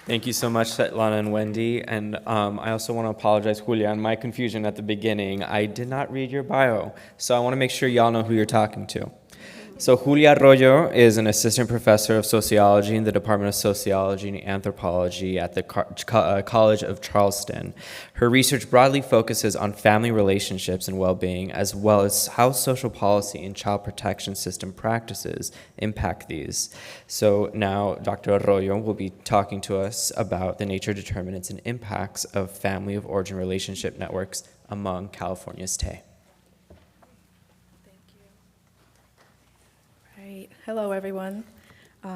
Thank you so much, Svetlana and Wendy. And I also want to apologize, Julia, on my confusion at the beginning. I did not read your bio, so I want to make sure y'all know who you're talking to. So Julia Arroyo is an assistant professor of sociology in the Department of Sociology and Anthropology at the College of Charleston. Her research broadly focuses on family relationships and well-being, as well as how social policy and child protection system practices impact these. So now Dr. Arroyo will be talking to us about the nature, determinants, and impacts of family of origin relationship networks among California's TAY. Hello, everyone.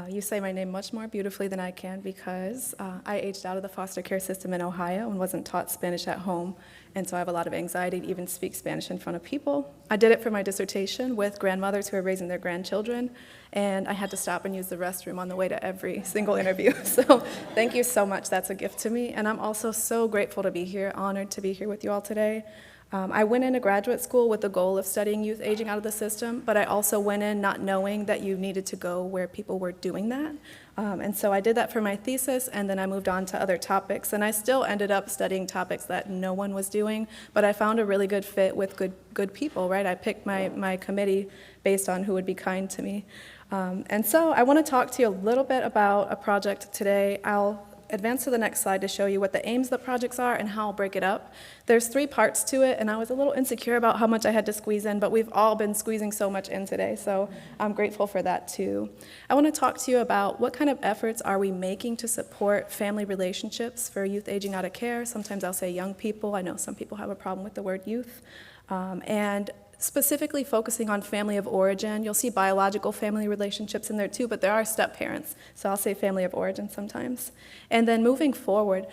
You say my name much more beautifully than I can because I aged out of the foster care system in Ohio and wasn't taught Spanish at home, and so I have a lot of anxiety to even speak Spanish in front of people. I did it for my dissertation with grandmothers who are raising their grandchildren, and I had to stop and use the restroom on the way to every single interview. So thank you so much. That's a gift to me, and I'm also so grateful to be here, honored to be here with you all today. I went into graduate school with the goal of studying youth aging out of the system, but I also went in not knowing that you needed to go where people were doing that. And so I did that for my thesis, and then I moved on to other topics. And I still ended up studying topics that no one was doing, but I found a really good fit with good people, right? I picked my committee based on who would be kind to me. And so I want to talk to you a little bit about a project today. I'll advance to the next slide to show you what the aims of the projects are and how I'll break it up. There's 3 parts to it, and I was a little insecure about how much I had to squeeze in, but we've all been squeezing so much in today, so I'm grateful for that too. I want to talk to you about what kind of efforts are we making to support family relationships for youth aging out of care. Sometimes I'll say young people. I know some people have a problem with the word youth. And specifically focusing on family of origin. You'll see biological family relationships in there too, but there are step parents, so I'll say family of origin sometimes. And then moving forward,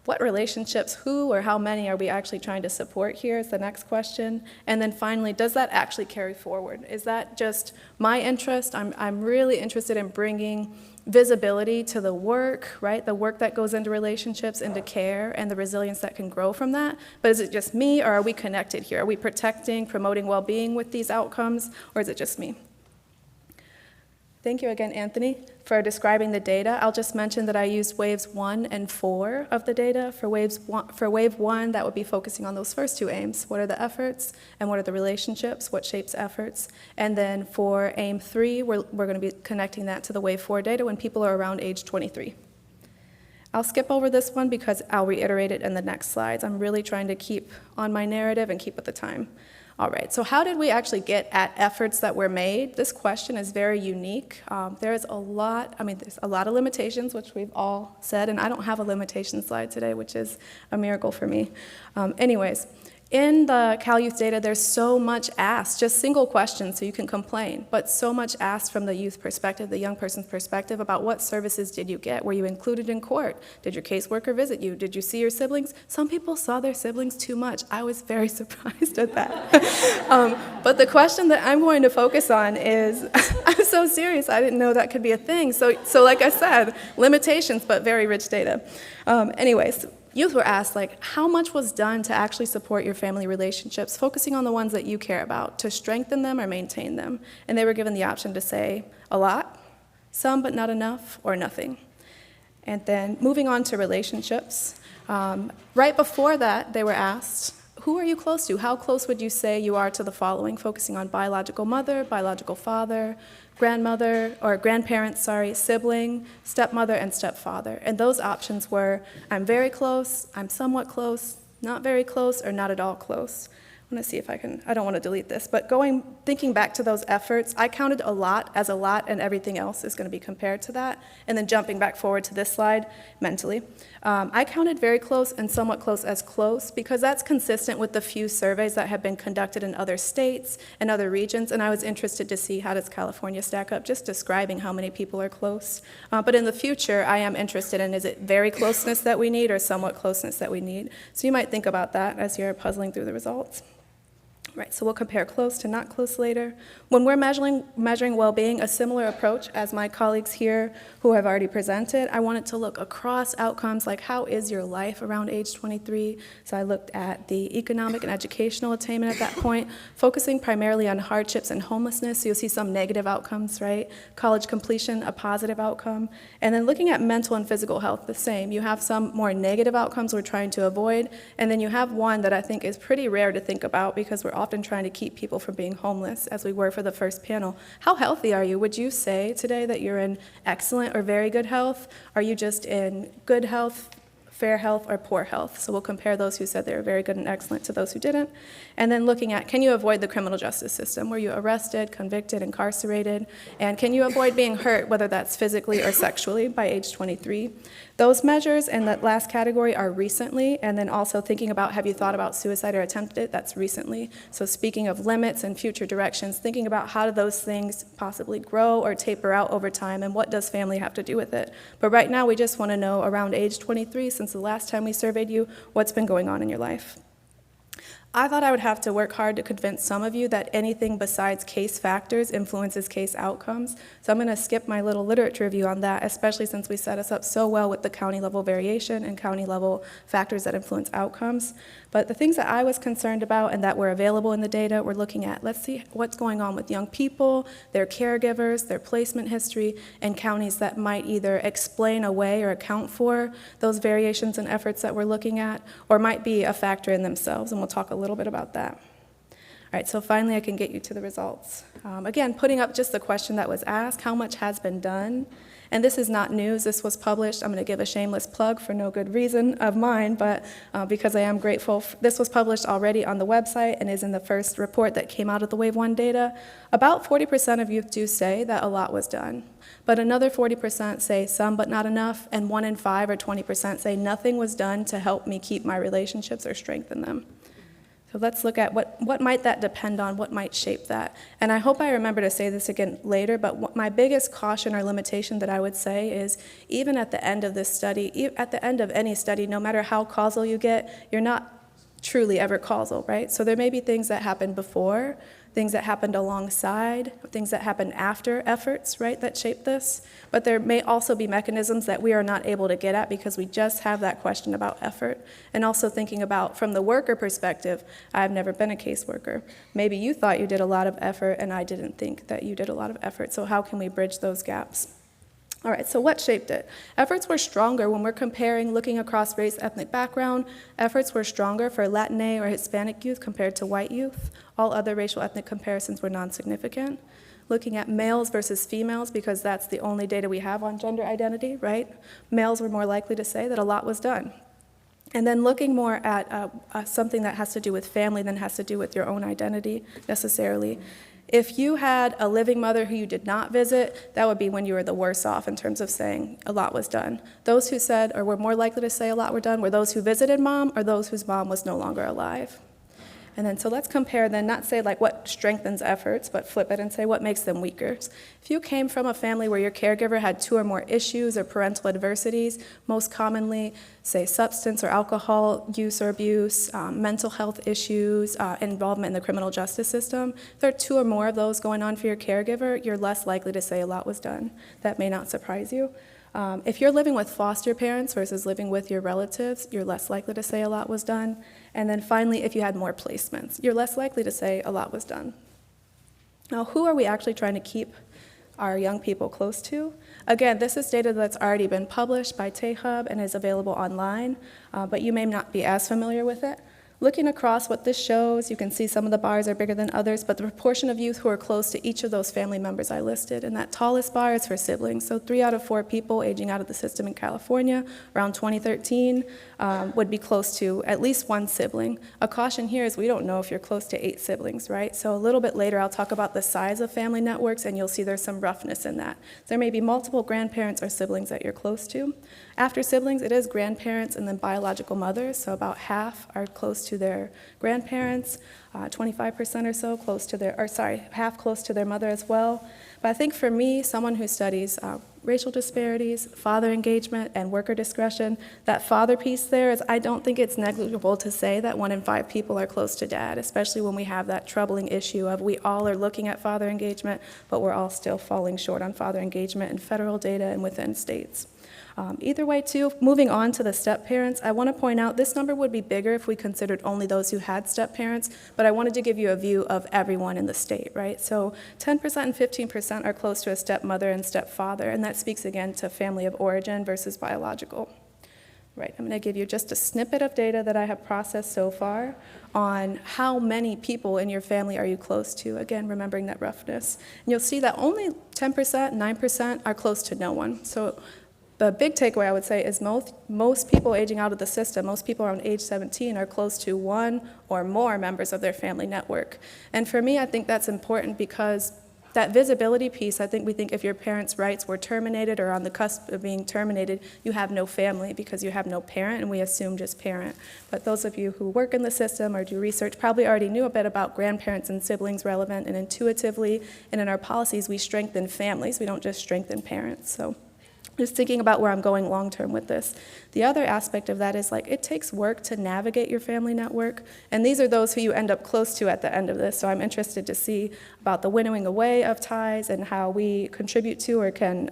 What relationships, who or how many are we actually trying to support here is the next question. And then finally, does that actually carry forward? Is that just my interest? I'm really interested in bringing visibility to the work, right? The work that goes into relationships, into care, and the resilience that can grow from that. But is it just me, or are we connected here? Are we protecting, promoting well-being with these outcomes, or is it just me? Thank you again, Anthony, for describing the data. I'll just mention that I used waves 1 and 4 of the data. For wave 1, that would be focusing on those first two aims. What are the efforts, and what are the relationships? What shapes efforts? And then for aim 3, we're going to be connecting that to the wave 4 data when people are around age 23. I'll skip over this one because I'll reiterate it in the next slides. I'm really trying to keep on my narrative and keep with the time. All right, so how did we actually get at efforts that were made? This question is very unique. There's a lot of limitations, which we've all said, and I don't have a limitation slide today, which is a miracle for me. Anyways, in the Cal Youth data, there's so much asked, just single questions so you can complain, but so much asked from the youth perspective, the young person's perspective, about what services did you get? Were you included in court? Did your caseworker visit you? Did you see your siblings? Some people saw their siblings too much. I was very surprised at that. But the question that I'm going to focus on is, I'm so serious, I didn't know that could be a thing. So like I said, limitations, but very rich data. Anyways, youth were asked, how much was done to actually support your family relationships, focusing on the ones that you care about, to strengthen them or maintain them? And they were given the option to say a lot, some but not enough, or nothing. And then moving on to relationships, right before that, they were asked, who are you close to? How close would you say you are to the following, focusing on biological mother, biological father, grandmother, or grandparents, sibling, stepmother, and stepfather. And those options were, I'm very close, I'm somewhat close, not very close, or not at all close. I'm gonna see if I don't want to delete this, but thinking back to those efforts, I counted a lot as a lot, and everything else is gonna be compared to that. And then jumping back forward to this slide, mentally. I counted very close and somewhat close as close because that's consistent with the few surveys that have been conducted in other states and other regions, and I was interested to see how does California stack up, just describing how many people are close. But in the future, I am interested in, is it very closeness that we need or somewhat closeness that we need? So you might think about that as you're puzzling through the results. Right, so we'll compare close to not close later. When we're measuring well-being, a similar approach as my colleagues here who have already presented, I wanted to look across outcomes like how is your life around age 23? So I looked at the economic and educational attainment at that point, focusing primarily on hardships and homelessness. So you'll see some negative outcomes, right? College completion, a positive outcome. And then looking at mental and physical health, the same. You have some more negative outcomes we're trying to avoid, and then you have one that I think is pretty rare to think about because we're often trying to keep people from being homeless, as we were for the first panel. How healthy are you? Would you say today that you're in excellent or very good health? Are you just in good health, fair health, or poor health? So we'll compare those who said they were very good and excellent to those who didn't. And then looking at, can you avoid the criminal justice system? Were you arrested, convicted, incarcerated? And can you avoid being hurt, whether that's physically or sexually, by age 23? Those measures in that last category are recently, and then also thinking about, have you thought about suicide or attempted it? That's recently. So speaking of limits and future directions, thinking about how do those things possibly grow or taper out over time, and what does family have to do with it? But right now, we just want to know, around age 23, since the last time we surveyed you, what's been going on in your life? I thought I would have to work hard to convince some of you that anything besides case factors influences case outcomes. So I'm going to skip my little literature review on that, especially since we set us up so well with the county level variation and county level factors that influence outcomes. But the things that I was concerned about and that were available in the data, we're looking at, let's see what's going on with young people, their caregivers, their placement history, and counties that might either explain away or account for those variations and efforts that we're looking at, or might be a factor in themselves, and we'll talk a little bit about that. All right, so finally I can get you to the results. Again, putting up just the question that was asked, how much has been done? And this is not news, this was published. I'm gonna give a shameless plug for no good reason of mine, but because I am grateful. This was published already on the website and is in the first report that came out of the Wave 1 data. About 40% of youth do say that a lot was done, but another 40% say some but not enough, and 1 in 5 or 20% say nothing was done to help me keep my relationships or strengthen them. So let's look at what might that depend on, what might shape that. And I hope I remember to say this again later, but my biggest caution or limitation that I would say is even at the end of this study, at the end of any study, no matter how causal you get, you're not truly ever causal, right? So there may be things that happened before, things that happened alongside, things that happened after efforts, right, that shape this. But there may also be mechanisms that we are not able to get at because we just have that question about effort. And also thinking about, from the worker perspective, I've never been a caseworker. Maybe you thought you did a lot of effort and I didn't think that you did a lot of effort. So how can we bridge those gaps? All right, so what shaped it? Efforts were stronger when we're comparing, looking across race, ethnic background. Efforts were stronger for Latinx or Hispanic youth compared to white youth. All other racial ethnic comparisons were non-significant. Looking at males versus females, because that's the only data we have on gender identity, right? Males were more likely to say that a lot was done. And then looking more at something that has to do with family than has to do with your own identity necessarily. If you had a living mother who you did not visit, that would be when you were the worst off in terms of saying a lot was done. Those who said or were more likely to say a lot were done were those who visited mom or those whose mom was no longer alive. And then so let's compare then, not say like what strengthens efforts, but flip it and say what makes them weaker. If you came from a family where your caregiver had 2 or more issues or parental adversities, most commonly say substance or alcohol use or abuse, mental health issues, involvement in the criminal justice system, if there are 2 or more of those going on for your caregiver, you're less likely to say a lot was done. That may not surprise you. If you're living with foster parents versus living with your relatives, you're less likely to say a lot was done. And then finally, if you had more placements, you're less likely to say a lot was done. Now, who are we actually trying to keep our young people close to? Again, this is data that's already been published by TAY-Hub and is available online, but you may not be as familiar with it. Looking across what this shows, you can see some of the bars are bigger than others, but the proportion of youth who are close to each of those family members I listed. And that tallest bar is for siblings. So 3 out of 4 people aging out of the system in California around 2013 would be close to at least 1 sibling. A caution here is we don't know if you're close to 8 siblings, right? So a little bit later I'll talk about the size of family networks and you'll see there's some roughness in that. There may be multiple grandparents or siblings that you're close to. After siblings, it is grandparents and then biological mothers, so about half are close to their grandparents, 25% or so close to their, or sorry, half close to their mother as well. But I think for me, someone who studies racial disparities, father engagement, and worker discretion, that father piece there is, I don't think it's negligible to say that 1 in 5 people are close to dad, especially when we have that troubling issue of we all are looking at father engagement, but we're all still falling short on father engagement in federal data and within states. Either way, too, moving on to the step-parents, I want to point out this number would be bigger if we considered only those who had step-parents, but I wanted to give you a view of everyone in the state, right? So 10% and 15% are close to a stepmother and stepfather, and that speaks again to family of origin versus biological. Right, I'm going to give you just a snippet of data that I have processed so far on how many people in your family are you close to, again, remembering that roughness. And you'll see that only 10%, 9% are close to no one. So the big takeaway I would say is most people aging out of the system, most people around age 17 are close to 1 or more members of their family network. And for me, I think that's important because that visibility piece, I think we think if your parents' rights were terminated or on the cusp of being terminated, you have no family because you have no parent, and we assume just parent. But those of you who work in the system or do research probably already knew a bit about grandparents and siblings relevant, and intuitively, and in our policies, we strengthen families. We don't just strengthen parents. So just thinking about where I'm going long term with this. The other aspect of that is like it takes work to navigate your family network, and these are those who you end up close to at the end of this. So I'm interested to see about the winnowing away of ties and how we contribute to or can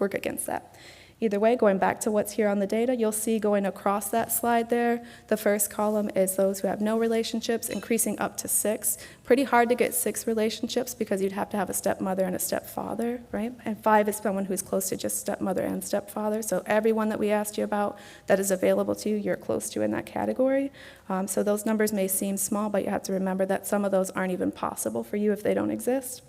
work against that. Either way, going back to what's here on the data, you'll see going across that slide there, the first column is those who have no relationships, increasing up to 6. Pretty hard to get 6 relationships because you'd have to have a stepmother and a stepfather, right? And 5 is someone who's close to just stepmother and stepfather. So everyone that we asked you about that is available to you, you're close to in that category. So those numbers may seem small, but you have to remember that some of those aren't even possible for you if they don't exist,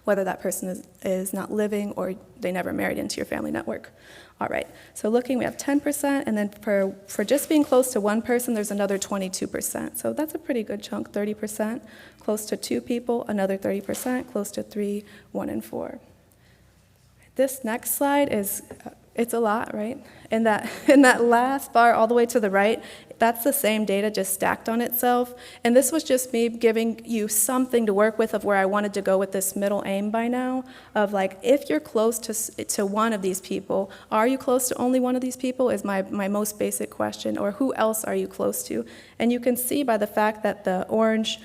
whether that person is not living or they never married into your family network. All right, so looking, we have 10%, and then for just being close to 1 person, there's another 22%. So that's a pretty good chunk, 30%. Close to 2 people, another 30%. Close to 3, 1 in 4. This next slide is, it's a lot, right? In that last bar all the way to the right, That's the same data just stacked on itself. And this was just me giving you something to work with of where I wanted to go with this middle aim by now, of like, if you're close to one of these people, are you close to only one of these people is my most basic question, or who else are you close to? And you can see by the fact that the orange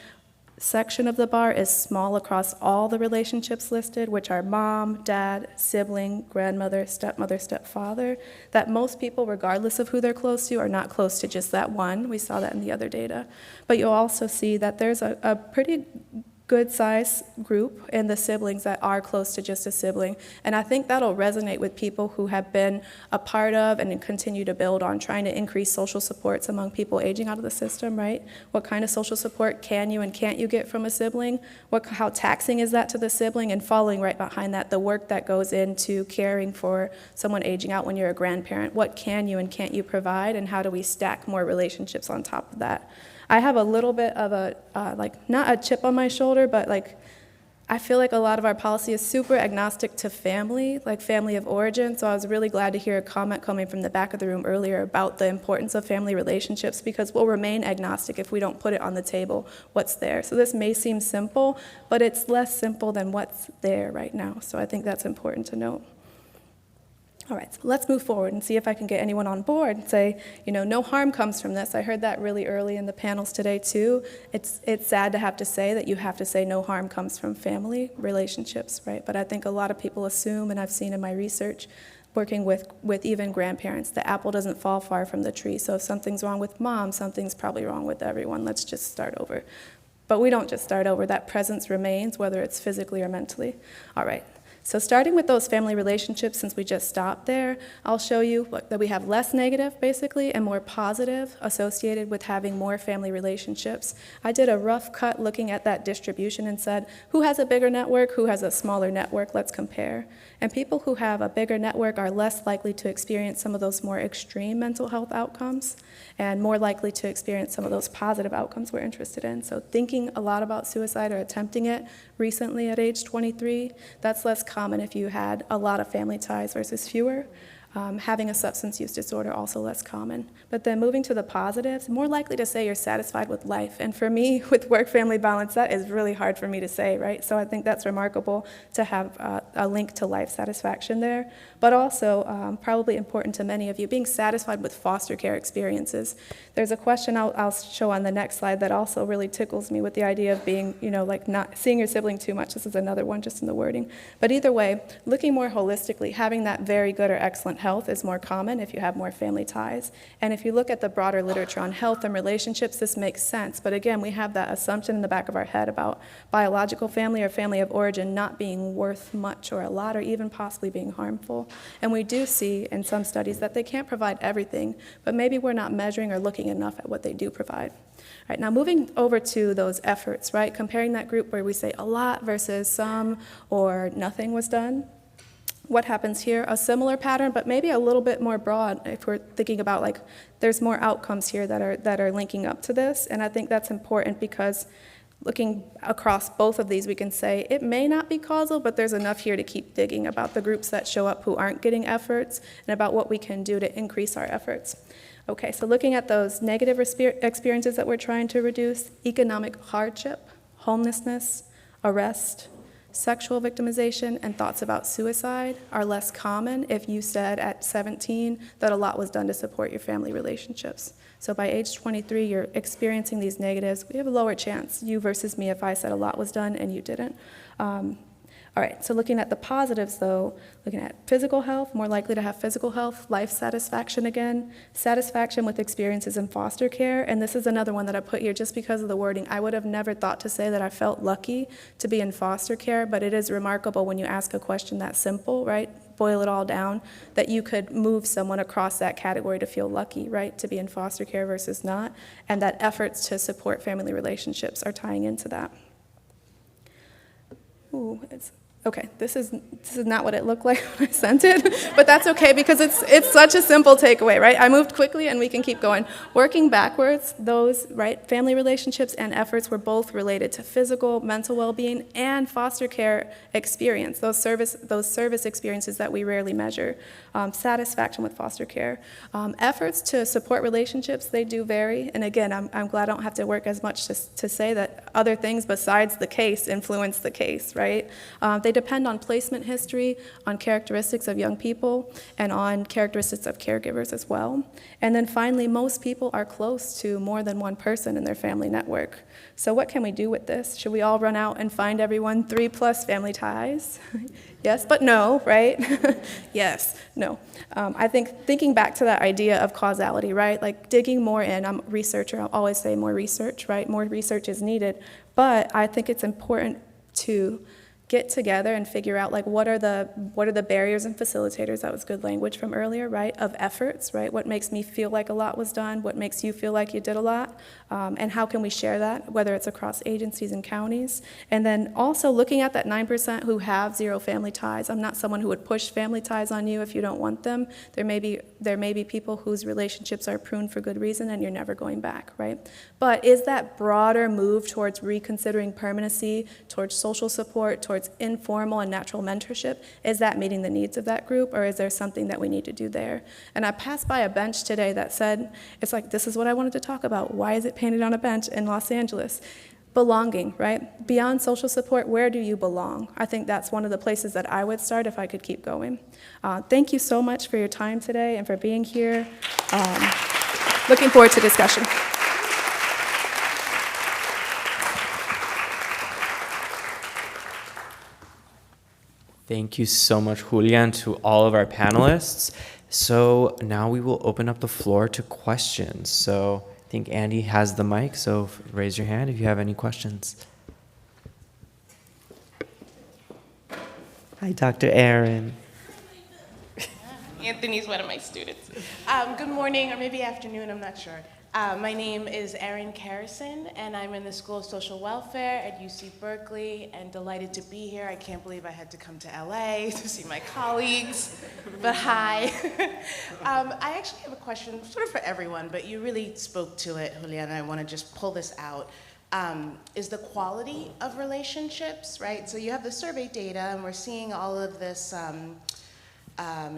section of the bar is small across all the relationships listed, which are mom, dad, sibling, grandmother, stepmother, stepfather, that most people, regardless of who they're close to, are not close to just that one. We saw that in the other data. But you'll also see that there's a pretty good size group in the siblings that are close to just a sibling. And I think that'll resonate with people who have been a part of and continue to build on trying to increase social supports among people aging out of the system, right? What kind of social support can you and can't you get from a sibling? How taxing is that to the sibling? And following right behind that, the work that goes into caring for someone aging out when you're a grandparent. What can you and can't you provide, and how do we stack more relationships on top of that? I have a little bit of a, not a chip on my shoulder, but I feel like a lot of our policy is super agnostic to family, like family of origin. So I was really glad to hear a comment coming from the back of the room earlier about the importance of family relationships, because we'll remain agnostic if we don't put it on the table what's there. So this may seem simple, but it's less simple than what's there right now. So I think that's important to note. All right, so let's move forward and see if I can get anyone on board and say, no harm comes from this. I heard that really early in the panels today too. It's sad to have to say that you have to say no harm comes from family relationships, right? But I think a lot of people assume, and I've seen in my research, working with even grandparents, the apple doesn't fall far from the tree. So if something's wrong with mom, something's probably wrong with everyone. Let's just start over. But we don't just start over. That presence remains, whether it's physically or mentally. All right. So starting with those family relationships, since we just stopped there, I'll show you that we have less negative, basically, and more positive associated with having more family relationships. I did a rough cut looking at that distribution and said, who has a bigger network, who has a smaller network? Let's compare. And people who have a bigger network are less likely to experience some of those more extreme mental health outcomes and more likely to experience some of those positive outcomes we're interested in. So thinking a lot about suicide or attempting it recently at age 23, that's less common if you had a lot of family ties versus fewer. Having a substance use disorder, also less common. But then moving to the positives, more likely to say you're satisfied with life. And for me, with work-family balance, that is really hard for me to say, right? So I think that's remarkable to have a link to life satisfaction there. But also, probably important to many of you, being satisfied with foster care experiences. There's a question I'll show on the next slide that also really tickles me with the idea of being, not seeing your sibling too much. This is another one just in the wording. But either way, looking more holistically, having that very good or excellent health is more common if you have more family ties. And if you look at the broader literature on health and relationships, this makes sense. But again, we have that assumption in the back of our head about biological family or family of origin not being worth much or a lot, or even possibly being harmful. And we do see in some studies that they can't provide everything, but maybe we're not measuring or looking enough at what they do provide. All right, now moving over to those efforts, right? Comparing that group where we say a lot versus some or nothing was done. What happens here? A similar pattern, but maybe a little bit more broad if we're thinking about there's more outcomes here that are linking up to this. And I think that's important because looking across both of these, we can say it may not be causal, but there's enough here to keep digging about the groups that show up who aren't getting efforts and about what we can do to increase our efforts. Okay, so looking at those negative experiences that we're trying to reduce, economic hardship, homelessness, arrest, sexual victimization, and thoughts about suicide are less common if you said at 17 that a lot was done to support your family relationships. So by age 23, you're experiencing these negatives. We have a lower chance, you versus me, if I said a lot was done and you didn't. All right, so looking at the positives though, looking at physical health, more likely to have physical health, life satisfaction again, satisfaction with experiences in foster care, and this is another one that I put here just because of the wording. I would have never thought to say that I felt lucky to be in foster care, but it is remarkable when you ask a question that simple, right? Boil it all down, that you could move someone across that category to feel lucky, right? To be in foster care versus not, and that efforts to support family relationships are tying into that. Ooh, Okay, this is not what it looked like when I sent it, but that's okay because it's such a simple takeaway, right? I moved quickly and we can keep going. Working backwards, those, right, family relationships and efforts were both related to physical, mental well-being, and foster care experience, those service experiences that we rarely measure. Satisfaction with foster care. Efforts to support relationships, they do vary, and again, I'm glad I don't have to work as much to say that other things besides the case influence the case, right? They depend on placement history, on characteristics of young people, and on characteristics of caregivers as well. And then finally, most people are close to more than one person in their family network. So what can we do with this? Should we all run out and find everyone 3+ family ties? Yes, but no, right? Yes, no. I think thinking back to that idea of causality, right? Like digging more in, I'm a researcher, I'll always say more research, right? More research is needed, but I think it's important to get together and figure out like what are the barriers and facilitators, that was good language from earlier, right, of efforts, right? What makes me feel like a lot was done, what makes you feel like you did a lot, and how can we share that, whether it's across agencies and counties. And then also looking at that 9% who have 0 family ties. I'm not someone who would push family ties on you if you don't want them. There may be people whose relationships are pruned for good reason and you're never going back, right? But is that broader move towards reconsidering permanency, towards social support, towards informal and natural mentorship, is that meeting the needs of that group, or is there something that we need to do there? And I passed by a bench today that said, it's like, this is what I wanted to talk about. Why is it painted on a bench in Los Angeles? Belonging, right? Beyond social support, where do you belong? I think that's one of the places that I would start if I could keep going. Thank you so much for your time today and for being here. Looking forward to discussion. Thank you so much, Julia, and to all of our panelists. So now we will open up the floor to questions. So I think Andy has the mic, so raise your hand if you have any questions. Hi, Dr. Aaron. Anthony's one of my students. Good morning, or maybe afternoon, I'm not sure. My name is Erin Carrison, and I'm in the School of Social Welfare at UC Berkeley, and delighted to be here. I can't believe I had to come to LA to see my colleagues, but hi. I actually have a question, sort of for everyone, but you really spoke to it, Julia, and I want to just pull this out. Is the quality of relationships, right? So you have the survey data, and we're seeing all of this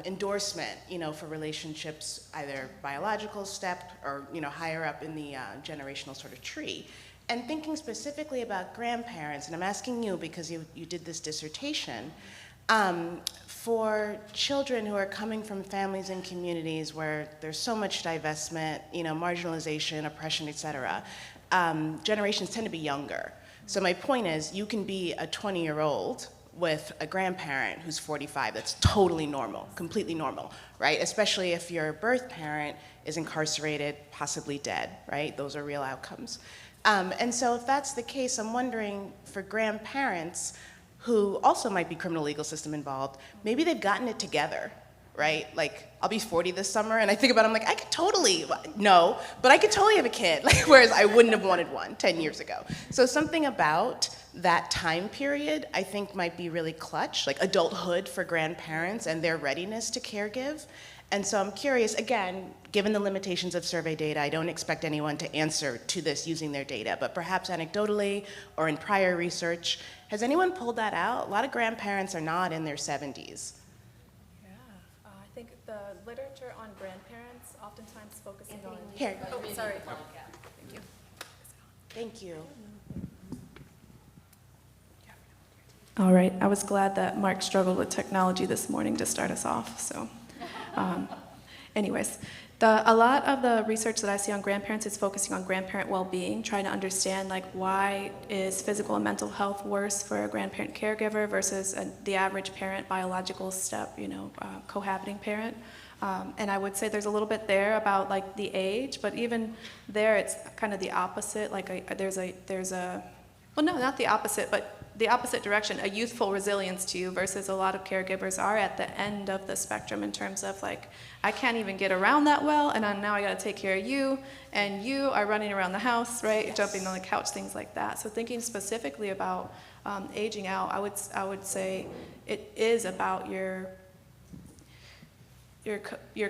endorsement, for relationships, either biological step or, higher up in the generational sort of tree. And thinking specifically about grandparents, and I'm asking you because you did this dissertation, for children who are coming from families and communities where there's so much divestment, marginalization, oppression, et cetera, generations tend to be younger. So my point is, you can be a 20-year-old with a grandparent who's 45. That's totally normal, completely normal, right? Especially if your birth parent is incarcerated, possibly dead, right? Those are real outcomes. And so if that's the case, I'm wondering for grandparents who also might be criminal legal system involved, maybe they've gotten it together, right? Like, I'll be 40 this summer, and I think about it, I'm like, I could totally, no, but I could totally have a kid, like, whereas I wouldn't have wanted one 10 years ago. So something about that time period, I think, might be really clutch, like adulthood for grandparents and their readiness to caregive. And so I'm curious, again, given the limitations of survey data, I don't expect anyone to answer to this using their data, but perhaps anecdotally or in prior research, has anyone pulled that out? A lot of grandparents are not in their 70s. I think the literature on grandparents oftentimes focusing on... Here. Oh, sorry. Thank you. Thank you. All right, I was glad that Mark struggled with technology this morning to start us off, so. Anyways, a lot of the research that I see on grandparents is focusing on grandparent well-being, trying to understand like why is physical and mental health worse for a grandparent caregiver versus the average parent biological step, cohabiting parent. And I would say there's a little bit there about like the age, but even there it's kind of the opposite. Like there's a well, no, not the opposite, but the opposite direction, a youthful resilience to you, versus a lot of caregivers are at the end of the spectrum in terms of like, I can't even get around that well, and now I got to take care of you, and you are running around the house, right? Yes. Jumping on the couch, things like that. So thinking specifically about aging out, I would say it is about your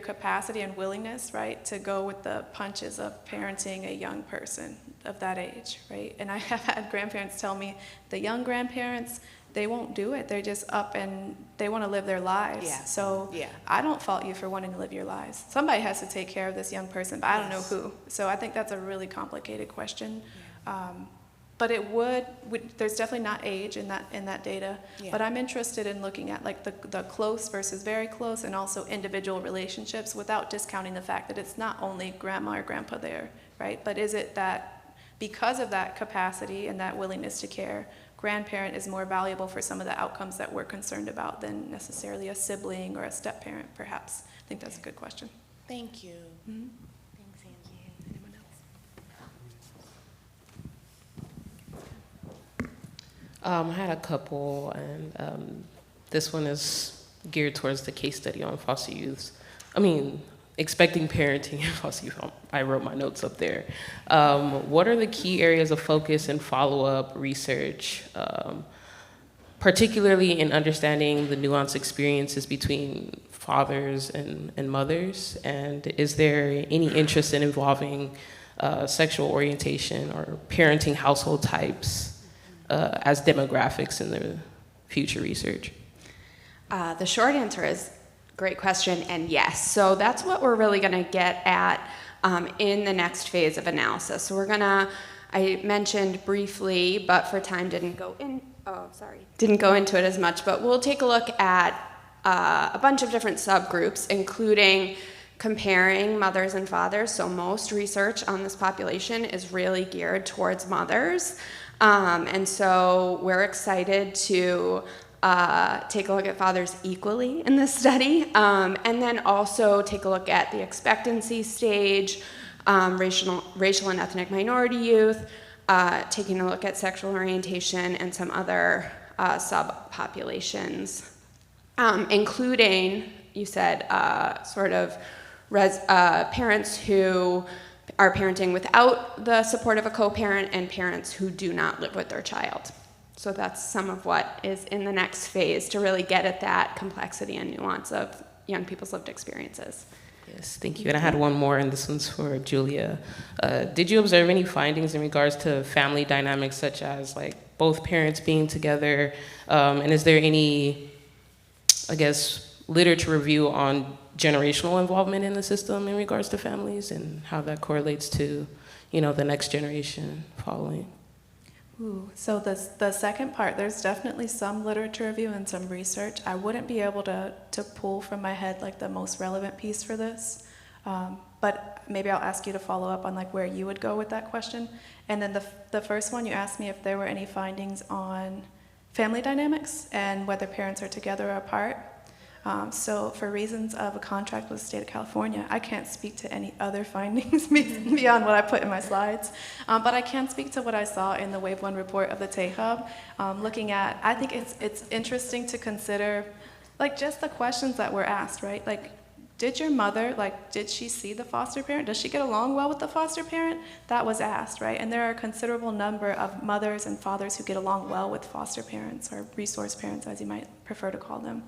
capacity and willingness, right, to go with the punches of parenting a young person of that age, right? And I have had grandparents tell me the young grandparents, they won't do it. They're just up and they want to live their lives. Yeah. So Yeah. I don't fault you for wanting to live your lives. Somebody has to take care of this young person, but I don't know who. So I think that's a really complicated question. But it there's definitely not age in that data. Yeah. But I'm interested in looking at like the close versus very close, and also individual relationships, without discounting the fact that it's not only grandma or grandpa there, right? But is it that because of that capacity and that willingness to care, grandparent is more valuable for some of the outcomes that we're concerned about than necessarily a sibling or a step-parent, perhaps? I think that's a good question. Thank you. Mm-hmm. Thanks, Angie. Anyone else? I had a couple, and this one is geared towards the case study on foster youths. Expecting parenting in foster youth. I wrote my notes up there. What are the key areas of focus and follow-up research, particularly in understanding the nuanced experiences between fathers and mothers? And is there any interest in involving sexual orientation or parenting household types as demographics in the future research? The short answer is great question, and yes. So that's what we're really going to get at in the next phase of analysis. So I mentioned briefly, but for time didn't go into it as much, but we'll take a look at a bunch of different subgroups, including comparing mothers and fathers. So most research on this population is really geared towards mothers. And so we're excited to take a look at fathers equally in this study, and then also take a look at the expectancy stage, racial and ethnic minority youth, taking a look at sexual orientation and some other subpopulations, including, you said, parents who are parenting without the support of a co-parent, and parents who do not live with their child. So that's some of what is in the next phase to really get at that complexity and nuance of young people's lived experiences. Yes, thank you. And I had one more, and this one's for Julia. Did you observe any findings in regards to family dynamics, such as like both parents being together? And is there any, literature review on generational involvement in the system in regards to families and how that correlates to, the next generation following? Ooh, so the second part, there's definitely some literature review and some research. I wouldn't be able to pull from my head like the most relevant piece for this, but maybe I'll ask you to follow up on like where you would go with that question. And then the first one, you asked me if there were any findings on family dynamics and whether parents are together or apart. So for reasons of a contract with the state of California, I can't speak to any other findings beyond what I put in my slides. But I can speak to what I saw in the Wave 1 report of the TAY-Hub, looking at, I think it's interesting to consider like just the questions that were asked, right? Like, did your mother, did she see the foster parent? Does she get along well with the foster parent? That was asked, right? And there are a considerable number of mothers and fathers who get along well with foster parents, or resource parents, as you might prefer to call them.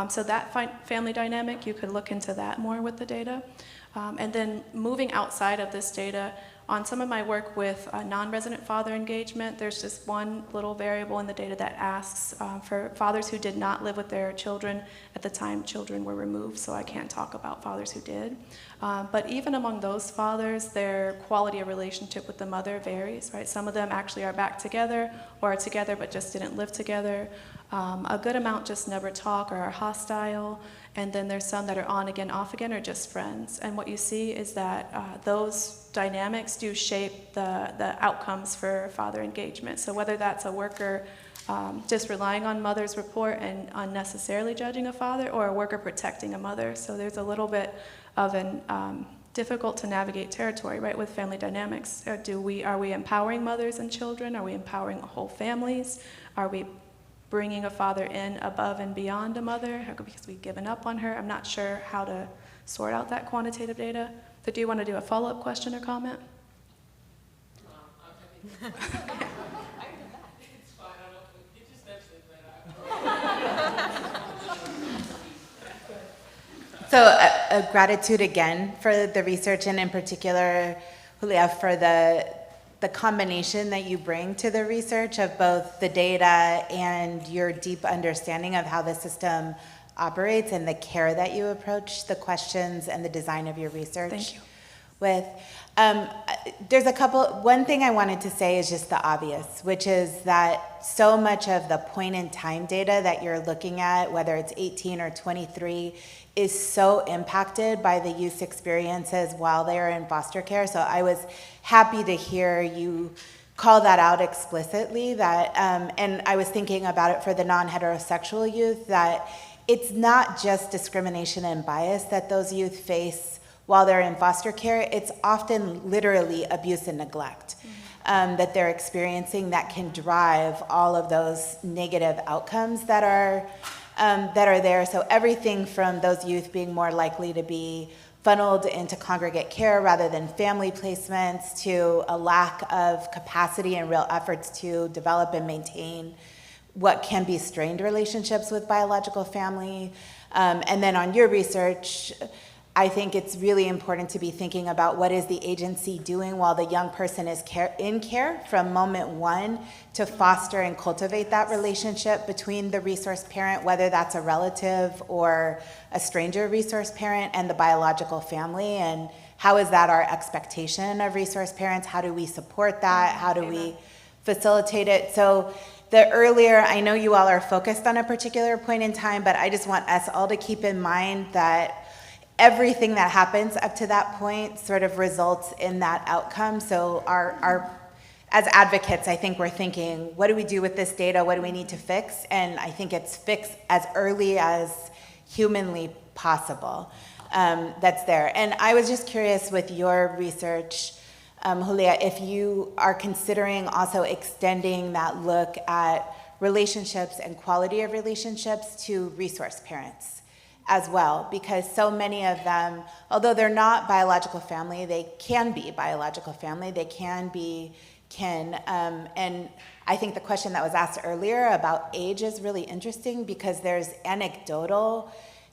So that family dynamic, you could look into that more with the data. And then moving outside of this data, on some of my work with non-resident father engagement, there's just one little variable in the data that asks for fathers who did not live with their children at the time children were removed, so I can't talk about fathers who did. But even among those fathers, their quality of relationship with the mother varies, right? Some of them actually are back together, or are together but just didn't live together. A good amount just never talk or are hostile, and then there's some that are on again, off again, or just friends. And what you see is that those dynamics do shape the outcomes for father engagement. So whether that's a worker just relying on mother's report and unnecessarily judging a father, or a worker protecting a mother. So there's a little bit of an difficult to navigate territory, right, with family dynamics. Are we empowering mothers and children? Are we empowering whole families? Are we bringing a father in above and beyond a mother because we've given up on her? I'm not sure how to sort out that quantitative data. So do you want to do a follow-up question or comment? So gratitude again for the research, and in particular, Julia, for the combination that you bring to the research of both the data and your deep understanding of how the system operates and the care that you approach the questions and the design of your research. Thank you. With. One thing I wanted to say is just the obvious, which is that so much of the point in time data that you're looking at, whether it's 18 or 23, is so impacted by the youth's experiences while they're in foster care. So I was happy to hear you call that out explicitly, that, and I was thinking about it for the non-heterosexual youth, that it's not just discrimination and bias that those youth face while they're in foster care. It's often literally abuse and neglect that they're experiencing that can drive all of those negative outcomes that are there. So everything from those youth being more likely to be funneled into congregate care rather than family placements, to a lack of capacity and real efforts to develop and maintain what can be strained relationships with biological family. And then on your research, I think it's really important to be thinking about what is the agency doing while the young person is in care from moment one to foster and cultivate that relationship between the resource parent, whether that's a relative or a stranger resource parent, and the biological family. And how is that our expectation of resource parents? How do we support that? How do we facilitate it? So I know you all are focused on a particular point in time, but I just want us all to keep in mind that everything that happens up to that point sort of results in that outcome. So as advocates, I think we're thinking, what do we do with this data? What do we need to fix? And I think it's fixed as early as humanly possible. That's there. And I was just curious with your research, Julia, if you are considering also extending that look at relationships and quality of relationships to resource parents as well, because so many of them, although they're not biological family, they can be biological family, they can be kin. And I think the question that was asked earlier about age is really interesting, because there's anecdotal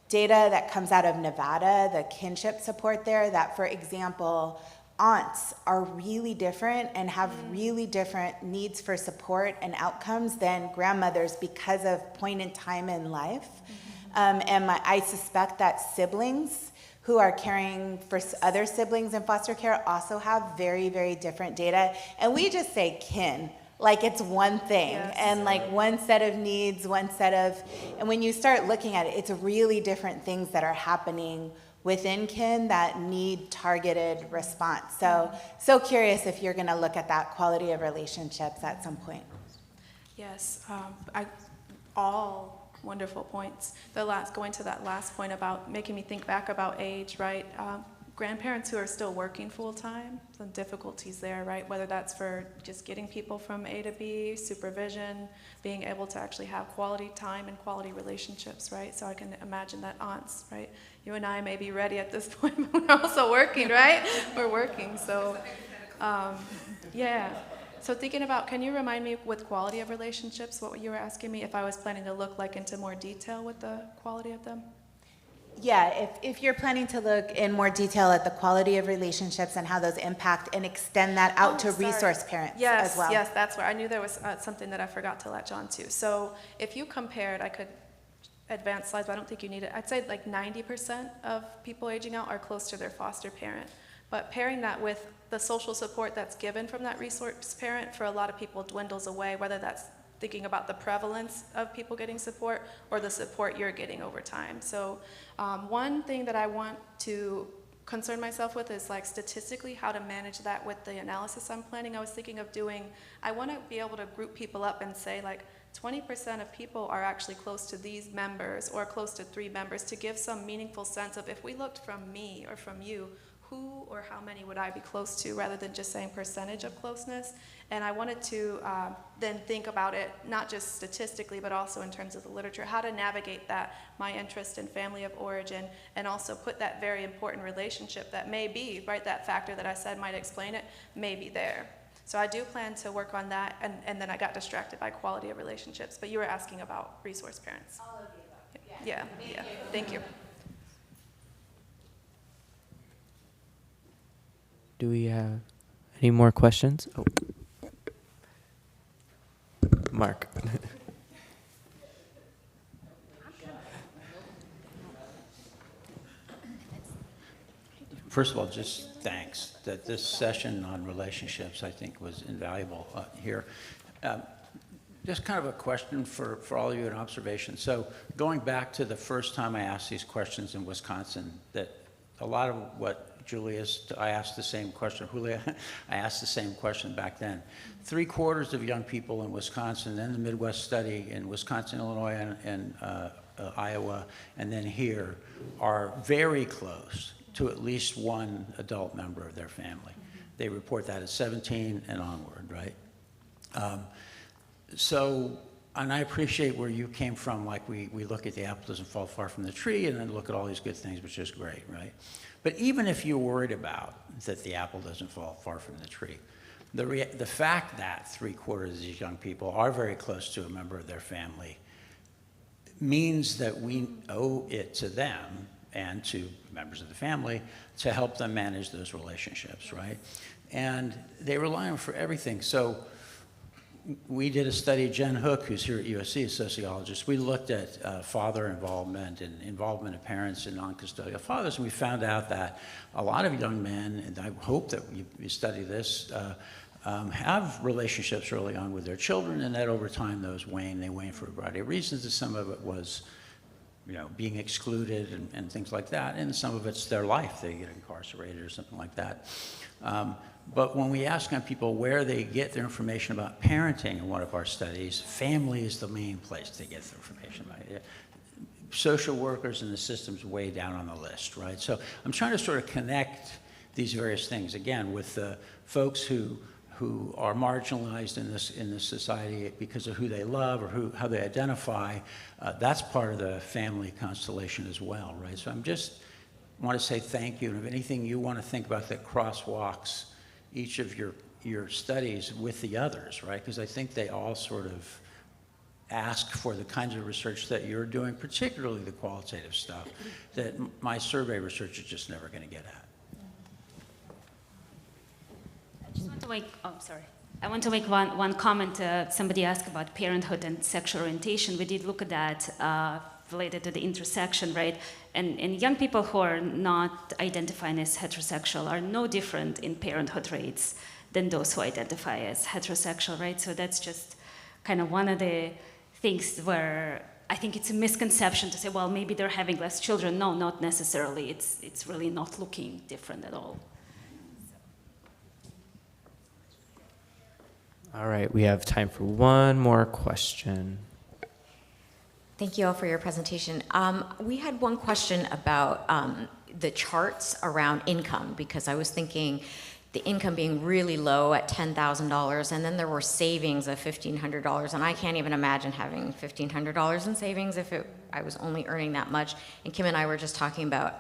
data that comes out of Nevada, the kinship support there, that, for example, aunts are really different and have really different needs for support and outcomes than grandmothers because of point in time in life. I suspect that siblings who are caring for other siblings in foster care also have very, very different data. And we just say kin, like it's one thing, and like one set of needs, and when you start looking at it, it's really different things that are happening within kin that need targeted response. So curious if you're gonna look at that quality of relationships at some point. Yes, all wonderful points. Going to that last point about making me think back about age, right? Grandparents who are still working full-time, some difficulties there, right? Whether that's for just getting people from A to B, supervision, being able to actually have quality time and quality relationships, right? So I can imagine that aunts, right? You and I may be ready at this point, but we're also working, right? We're working, so yeah. So thinking about, can you remind me with quality of relationships, what you were asking me, if I was planning to look like into more detail with the quality of them? Yeah, if you're planning to look in more detail at the quality of relationships and how those impact, and extend that out to resource parents as well. Yes, that's where I knew there was something that I forgot to latch on to. So if you compared, I could advance slides, but I don't think you need it. I'd say like 90% of people aging out are close to their foster parent. But pairing that with the social support that's given from that resource parent, for a lot of people dwindles away, whether that's thinking about the prevalence of people getting support or the support you're getting over time. So one thing that I want to concern myself with is like statistically how to manage that with the analysis I'm planning. I was thinking of doing, I want to be able to group people up and say like 20% of people are actually close to these members or close to 3 members, to give some meaningful sense of, if we looked from me or from you, who or how many would I be close to rather than just saying percentage of closeness. And I wanted to then think about it, not just statistically, but also in terms of the literature, how to navigate that, my interest in family of origin, and also put that very important relationship that may be, right, that factor that I said might explain it, may be there. So I do plan to work on that, and then I got distracted by quality of relationships. But you were asking about resource parents. All of the above. Yeah. Thank you. Do we have any more questions? Oh. Mark. First of all, just thanks that this session on relationships, I think, was invaluable here. Just kind of a question for all of you, an observation. So going back to the first time I asked these questions in Wisconsin, that a lot of what Julius, I asked the same question, Julia, I asked the same question back then. 3/4 of young people in Wisconsin, then the Midwest study in Wisconsin, Illinois, and Iowa, and then here, are very close to at least one adult member of their family. They report that at 17 and onward, right? So, and I appreciate where you came from, like we look at the apple doesn't fall far from the tree, and then look at all these good things, which is great, right? But even if you're worried about that the apple doesn't fall far from the tree, the fact that 3/4 of these young people are very close to a member of their family means that we owe it to them and to members of the family to help them manage those relationships, right? And they rely on for everything. So we did a study, Jen Hook, who's here at USC, a sociologist, we looked at father involvement and involvement of parents and non-custodial fathers, and we found out that a lot of young men, and I hope that you study this, have relationships early on with their children, and that over time those wane. They wane for a variety of reasons, and some of it was, you know, being excluded and things like that, and some of it's their life. They get incarcerated or something like that. But when we ask on people where they get their information about parenting in one of our studies, family is the main place they get their information about it. Social workers and the system's way down on the list, right? So I'm trying to sort of connect these various things, again, with the folks who are marginalized in this society because of who they love or how they identify. That's part of the family constellation as well, right? So I'm just want to say thank you, and if anything you want to think about that crosswalks each of your studies with the others, right? Because I think they all sort of ask for the kinds of research that you're doing, particularly the qualitative stuff, that my survey research is just never going to get at. I just want to make, I want to make one comment. Somebody asked about parenthood and sexual orientation. We did look at that related to the intersection, right? And young people who are not identifying as heterosexual are no different in parenthood rates than those who identify as heterosexual, right? So that's just kind of one of the things where I think it's a misconception to say, well, maybe they're having less children. No, not necessarily. It's really not looking different at all. All right, we have time for one more question. Thank you all for your presentation. We had one question about the charts around income, because I was thinking the income being really low at $10,000, and then there were savings of $1,500, and I can't even imagine having $1,500 in savings if I was only earning that much. And Kim and I were just talking about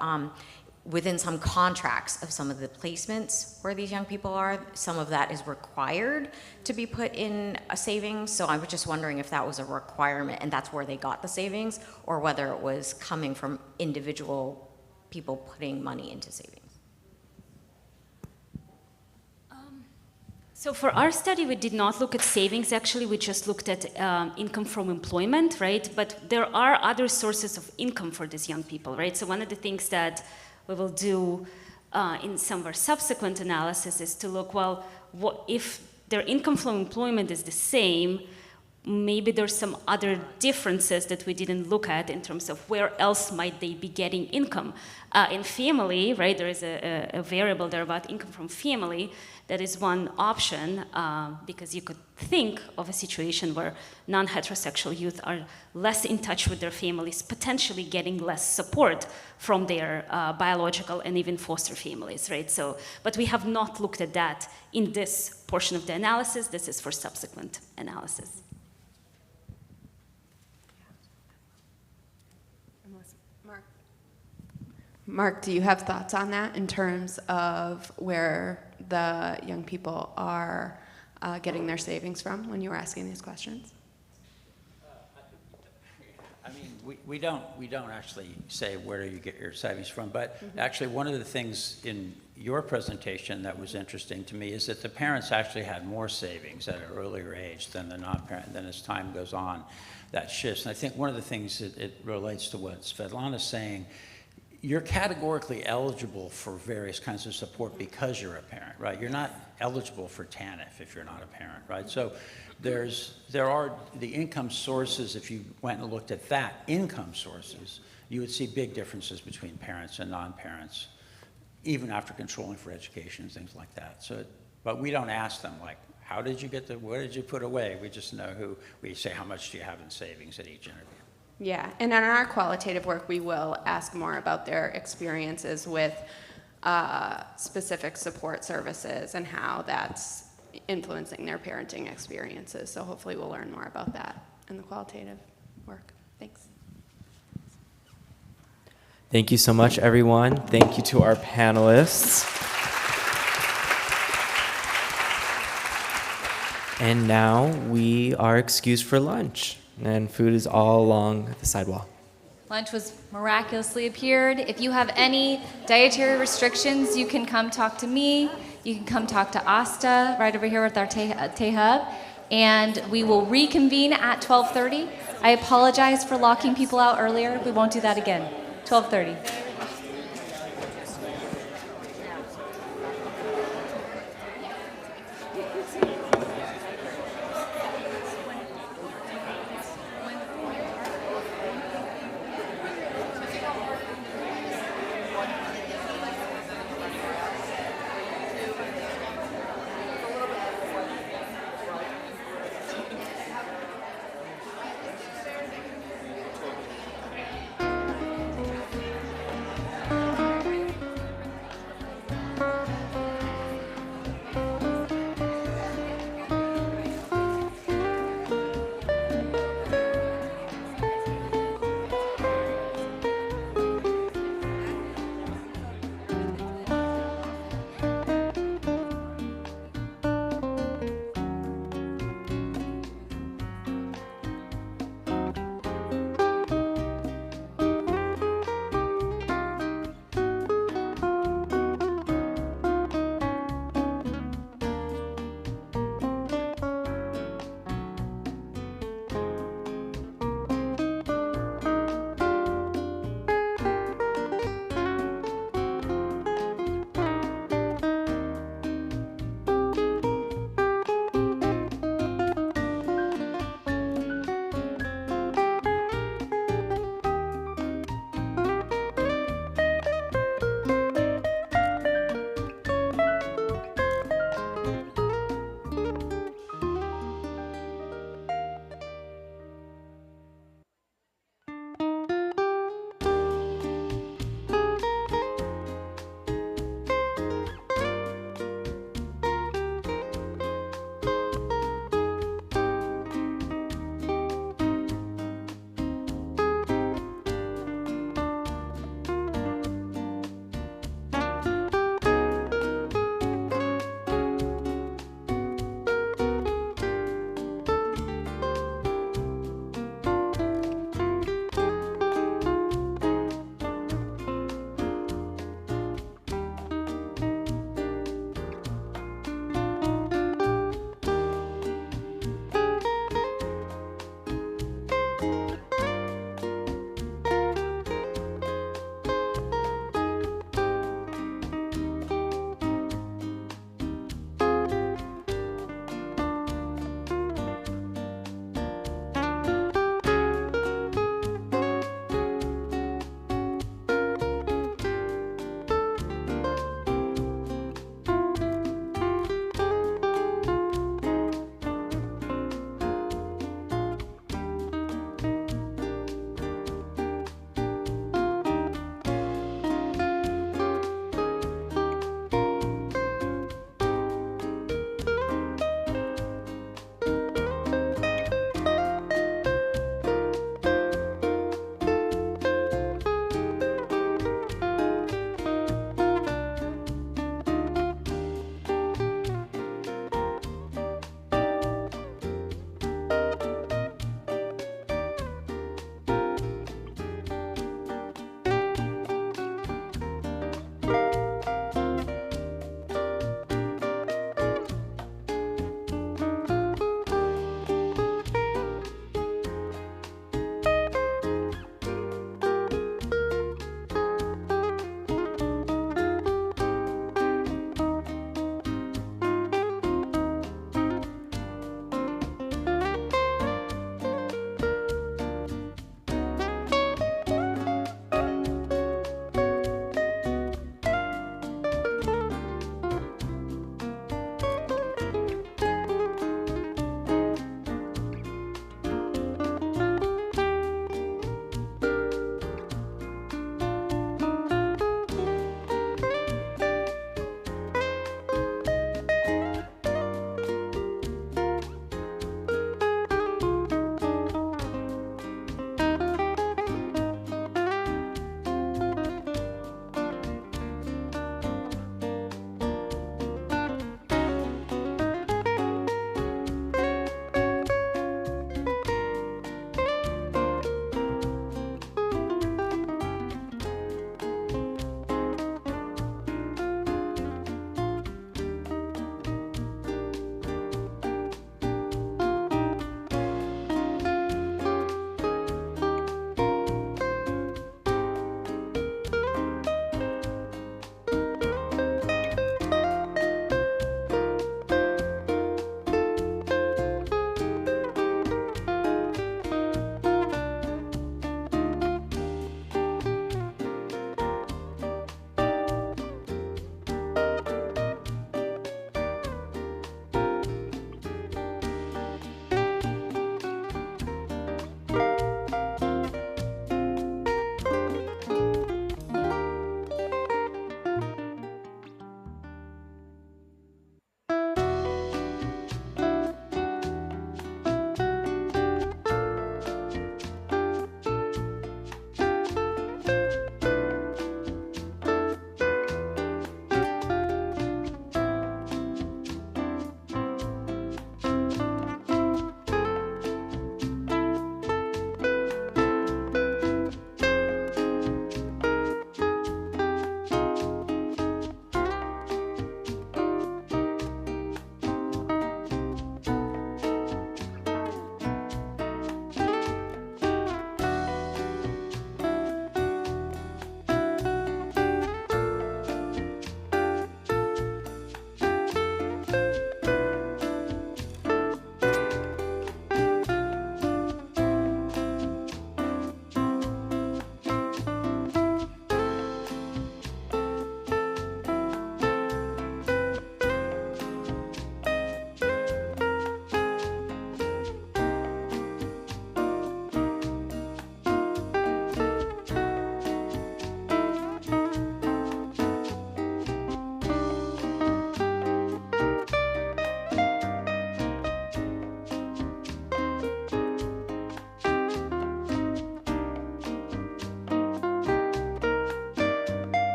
within some contracts of some of the placements where these young people are, some of that is required to be put in a savings. So I was just wondering if that was a requirement and that's where they got the savings, or whether it was coming from individual people putting money into savings. So for our study, we did not look at savings, actually. We just looked at income from employment, right? But there are other sources of income for these young people, right? So one of the things that we will do in some of our subsequent analysis is to look, well, what if their income from employment is the same, maybe there's some other differences that we didn't look at in terms of where else might they be getting income. In family, right, there is a variable there about income from family. That is one option, because you could think of a situation where non-heterosexual youth are less in touch with their families, potentially getting less support from their biological and even foster families, right? So, but we have not looked at that in this portion of the analysis. This is for subsequent analysis. Mark, do you have thoughts on that in terms of where the young people are getting their savings from when you were asking these questions? I mean, we don't actually say where do you get your savings from, but actually one of the things in your presentation that was interesting to me is that the parents actually had more savings at an earlier age than the non-parent. Then as time goes on, that shifts. And I think one of the things that it relates to what Svetlana's saying, you're categorically eligible for various kinds of support because you're a parent, right? You're not eligible for TANF if you're not a parent, right? So there are the income sources. If you went and looked at that income sources, you would see big differences between parents and non-parents, even after controlling for education and things like that. So, but we don't ask them like, how did you get what did you put away? We just know we say, how much do you have in savings at each interview? Yeah, and in our qualitative work, we will ask more about their experiences with specific support services and how that's influencing their parenting experiences. So hopefully we'll learn more about that in the qualitative work. Thanks. Thank you so much, everyone. Thank you to our panelists. And now we are excused for lunch. And food is all along the sidewall. Lunch was miraculously appeared. If you have any dietary restrictions, you can come talk to me. You can come talk to Asta right over here with our TAY-Hub. And we will reconvene at 12:30. I apologize for locking people out earlier. We won't do that again. 12:30.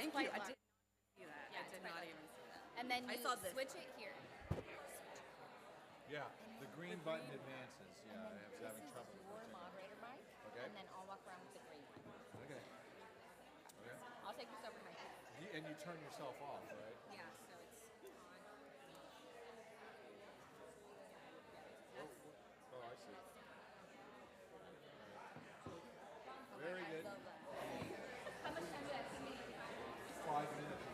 Thank Quite you. large. See that. Yeah, I it's did quite not large. even see that. And then I you saw this. switch it here. Yeah, the green button advances. Yeah, I was having This is trouble. your moderator mic. Okay. And then I'll walk around with the green one. Okay. Okay. I'll take this over my head. And you turn yourself off, right? Yeah, so it's on. Oh, I see. Very good. How much time do I have to make? 5 minutes.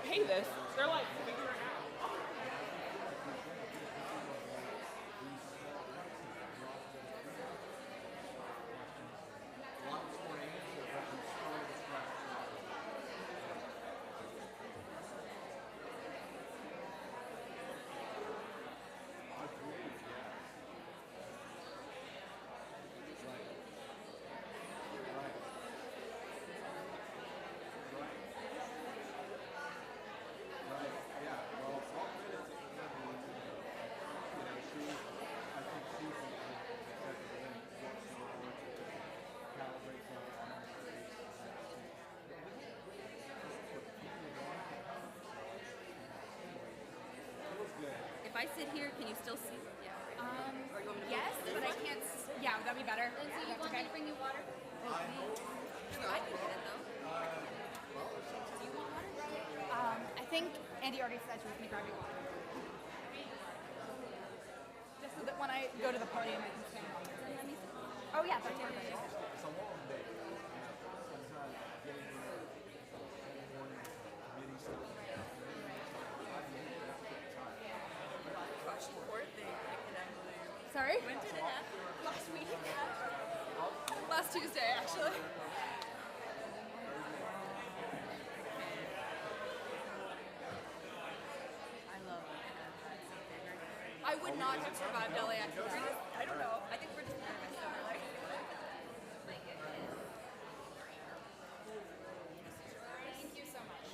pay this. They're like figuring out. If I sit here, can you still see? Yeah. Yes, but I can't. Yeah, would that be better? Lindsay, you want me to bring you water? I can get it though. Do you want water? I think Andy already said she was going to grab you water. Just so that when I go to the podium, I can stand on there. Oh yeah, that's perfect. It's a long day. Sometimes getting morning committee stuff. Sorry? When did it happen? Last week. Last Tuesday, actually. I would not have survived LAX. I don't know. I think we're just nervous. So we're like. Thank you so much.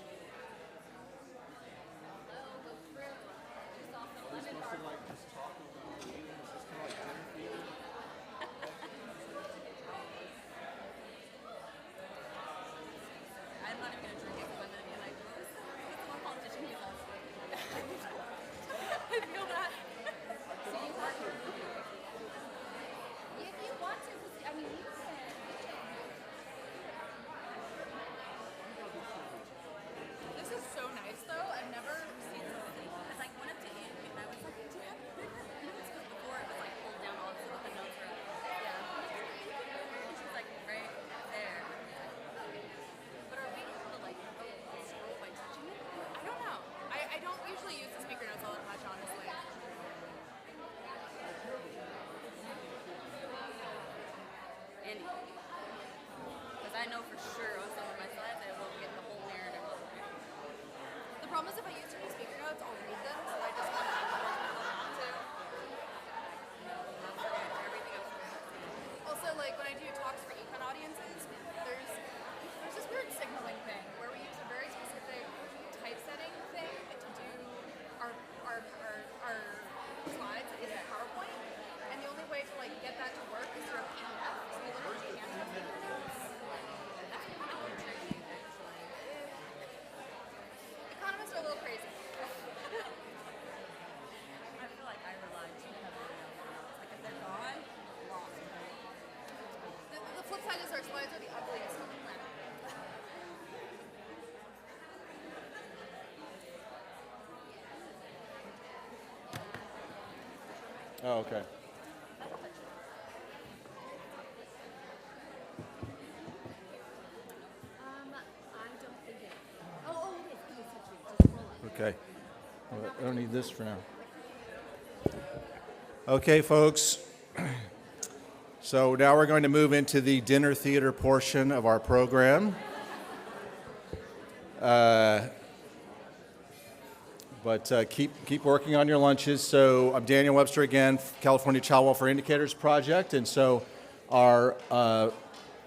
I'm not even gonna drink it because I'm gonna be like, oh, this is the one politician who's us. I feel that. If you want to, I mean, you can. This is so nice, though. I've never seen something. Because I went up to Andy and I was like, do you have bigger notes? Because before it was like pulled down all so that the notes were, yeah. And she's like, right there. But are we able to like scroll by touching it? I don't know. I don't usually use the speaker notes all that much, honestly. Andy. Because I know for sure on some of my slides I will get the whole narrative up there. The problem is if I use too many speaker notes, I'll read them, so I just want to encourage people not to. Also, like when I do talks for econ audiences, there's this weird signaling thing where we use a very specific typesetting thing to do our slides in PowerPoint, and the only way to like get that to work is through a PDF. So we literally can't have speaker notes. That's kind of tricky, actually. Economists are a little crazy. I feel like I rely too heavily on my notes. Like if they're gone, lost. The flip side is our slides are the ugliest on the planet. Oh, okay. I don't think it. Oh, it is. It is touching. Just scroll up. Okay. I don't need this for now. Okay, folks. So now we're going to move into the dinner theater portion of our program. But keep working on your lunches. So I'm Daniel Webster again, California Child Welfare Indicators Project. And so our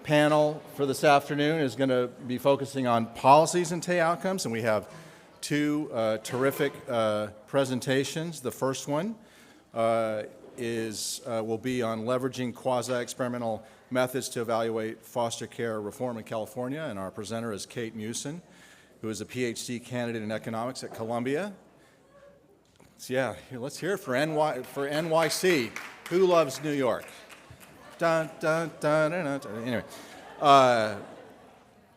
panel for this afternoon is going to be focusing on policies and TAY outcomes. And we have two terrific presentations. The first one will be on leveraging quasi-experimental methods to evaluate foster care reform in California. And our presenter is Kate Mewson, who is a PhD candidate in economics at Columbia. So yeah, let's hear it for NYC. Who loves New York? Dun, dun, dun, dun, dun, dun. Anyway,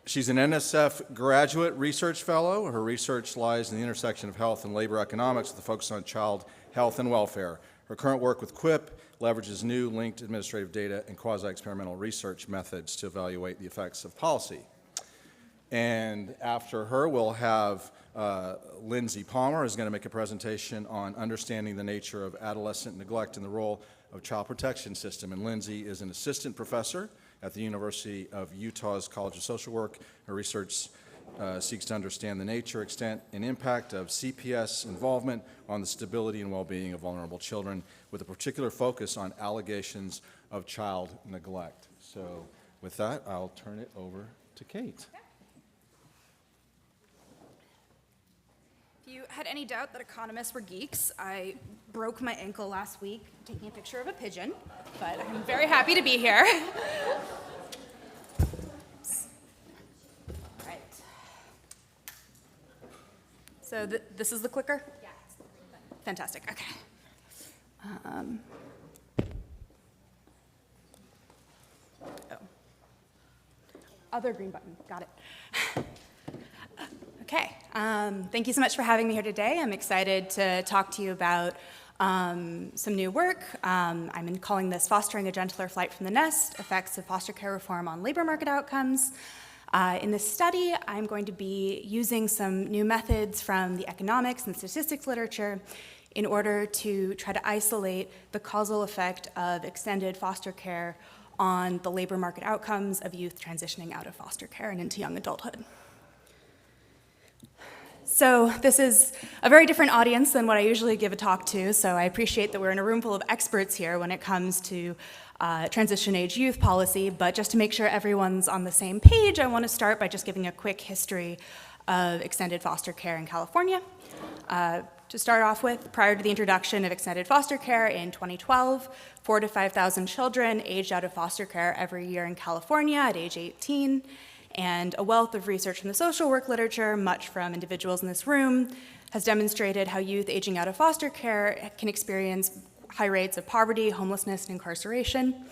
she's an NSF graduate research fellow. Her research lies in the intersection of health and labor economics with a focus on child health and welfare. Her current work with QUIP leverages new linked administrative data and quasi-experimental research methods to evaluate the effects of policy. And after her, we'll have Lindsay Palmer is going to make a presentation on understanding the nature of adolescent neglect and the role of child protection system. And Lindsay is an assistant professor at the University of Utah's College of Social Work. Her research seeks to understand the nature, extent, and impact of CPS involvement on the stability and well-being of vulnerable children, with a particular focus on allegations of child neglect. So with that, I'll turn it over to Kate. If you had any doubt that economists were geeks, I broke my ankle last week taking a picture of a pigeon, but I'm very happy to be here. All right. So this is the clicker? Yeah. Fantastic, okay. Other green button, got it. Okay, thank you so much for having me here today. I'm excited to talk to you about some new work. I'm calling this Fostering a Gentler Flight from the Nest, Effects of Foster Care Reform on Labor Market Outcomes. In this study, I'm going to be using some new methods from the economics and statistics literature in order to try to isolate the causal effect of extended foster care on the labor market outcomes of youth transitioning out of foster care and into young adulthood. So this is a very different audience than what I usually give a talk to, so I appreciate that we're in a room full of experts here when it comes to transition age youth policy, but just to make sure everyone's on the same page, I want to start by just giving a quick history of extended foster care in California. To start off with, prior to the introduction of extended foster care in 2012, 4,000 to 5,000 children aged out of foster care every year in California at age 18, and a wealth of research from the social work literature, much from individuals in this room, has demonstrated how youth aging out of foster care can experience high rates of poverty, homelessness, and incarceration.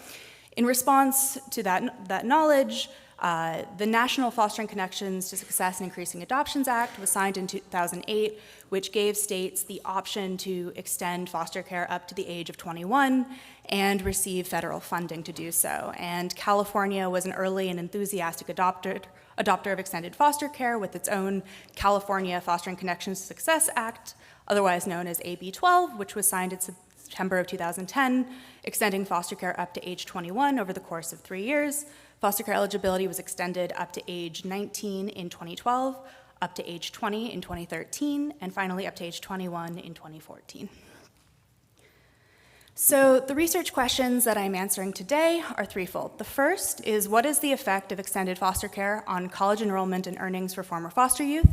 In response to that knowledge, the National Fostering Connections to Success in Increasing Adoptions Act was signed in 2008, which gave states the option to extend foster care up to the age of 21 and receive federal funding to do so. And California was an early and enthusiastic adopter of extended foster care with its own California Fostering Connections to Success Act, otherwise known as AB 12, which was signed in September of 2010, extending foster care up to age 21 over the course of 3 years. Foster care eligibility was extended up to age 19 in 2012, up to age 20 in 2013, and finally up to age 21 in 2014. So the research questions that I'm answering today are threefold. The first is, what is the effect of extended foster care on college enrollment and earnings for former foster youth?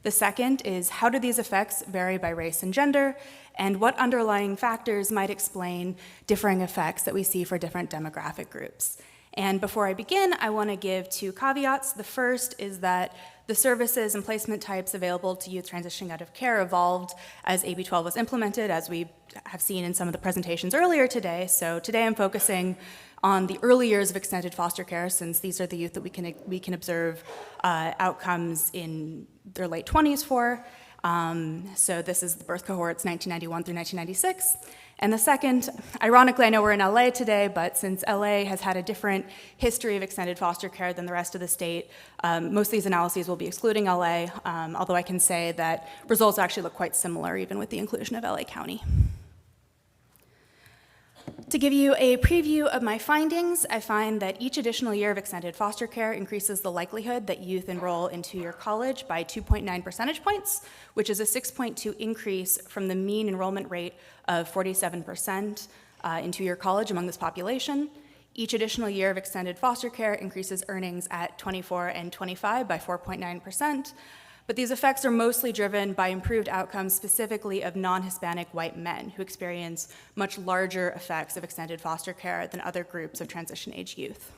The second is, how do these effects vary by race and gender? And what underlying factors might explain differing effects that we see for different demographic groups? And before I begin, I want to give two caveats. The first is that the services and placement types available to youth transitioning out of care evolved as AB 12 was implemented, as we have seen in some of the presentations earlier today. So today I'm focusing on the early years of extended foster care, since these are the youth that we can observe outcomes in their late 20s for. So this is the birth cohorts 1991 through 1996. And the second, ironically, I know we're in LA today, but since LA has had a different history of extended foster care than the rest of the state, most of these analyses will be excluding LA, although I can say that results actually look quite similar even with the inclusion of LA County. To give you a preview of my findings, I find that each additional year of extended foster care increases the likelihood that youth enroll in two-year college by 2.9 percentage points, which is a 6.2 increase from the mean enrollment rate of 47% in two-year college among this population. Each additional year of extended foster care increases earnings at 24 and 25 by 4.9%. But these effects are mostly driven by improved outcomes, specifically of non-Hispanic white men who experience much larger effects of extended foster care than other groups of transition-age youth.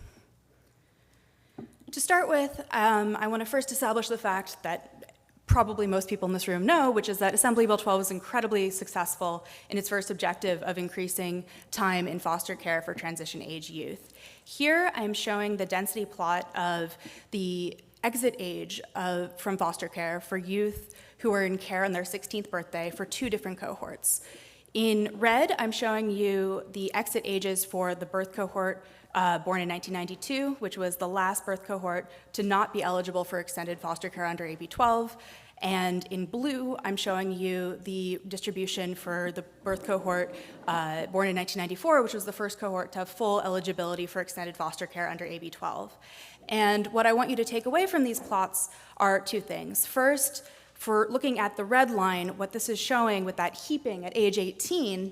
To start with, I want to first establish the fact that probably most people in this room know, which is that Assembly Bill 12 was incredibly successful in its first objective of increasing time in foster care for transition-age youth. Here, I'm showing the density plot of the exit age from foster care for youth who are in care on their 16th birthday for two different cohorts. In red, I'm showing you the exit ages for the birth cohort born in 1992, which was the last birth cohort to not be eligible for extended foster care under AB 12. And in blue, I'm showing you the distribution for the birth cohort born in 1994, which was the first cohort to have full eligibility for extended foster care under AB 12. And what I want you to take away from these plots are two things. First, for looking at the red line, what this is showing with that heaping at age 18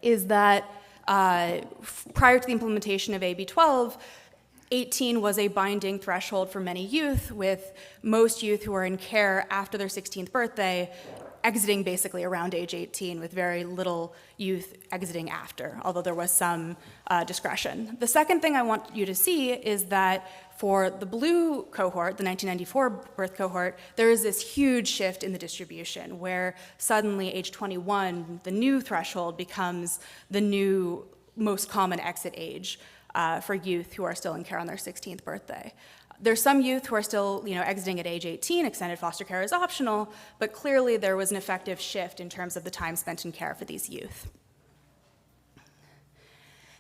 is that prior to the implementation of AB 12, 18 was a binding threshold for many youth, with most youth who are in care after their 16th birthday exiting basically around age 18 with very little youth exiting after, although there was some discretion. The second thing I want you to see is that for the blue cohort, the 1994 birth cohort, there is this huge shift in the distribution where suddenly age 21, the new threshold, becomes the new most common exit age for youth who are still in care on their 16th birthday. There's some youth who are still, exiting at age 18. Extended foster care is optional, but clearly there was an effective shift in terms of the time spent in care for these youth.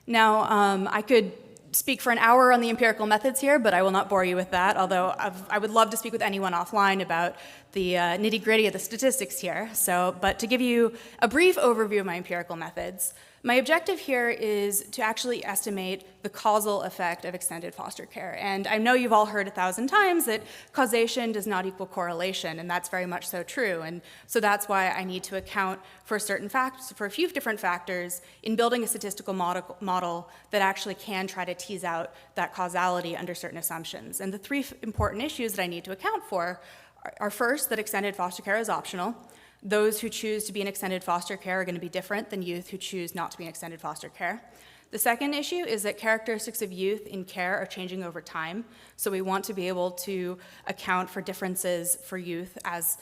Now, I could speak for an hour on the empirical methods here, but I will not bore you with that, although I would love to speak with anyone offline about the nitty-gritty of the statistics here. But to give you a brief overview of my empirical methods, my objective here is to actually estimate the causal effect of extended foster care. And I know you've all heard 1,000 times that causation does not equal correlation, and that's very much so true. And so that's why I need to account for certain facts, for a few different factors in building a statistical model that actually can try to tease out that causality under certain assumptions. And the three important issues that I need to account for are first, that extended foster care is optional. Those who choose to be in extended foster care are going to be different than youth who choose not to be in extended foster care. The second issue is that characteristics of youth in care are changing over time. So we want to be able to account for differences for youth as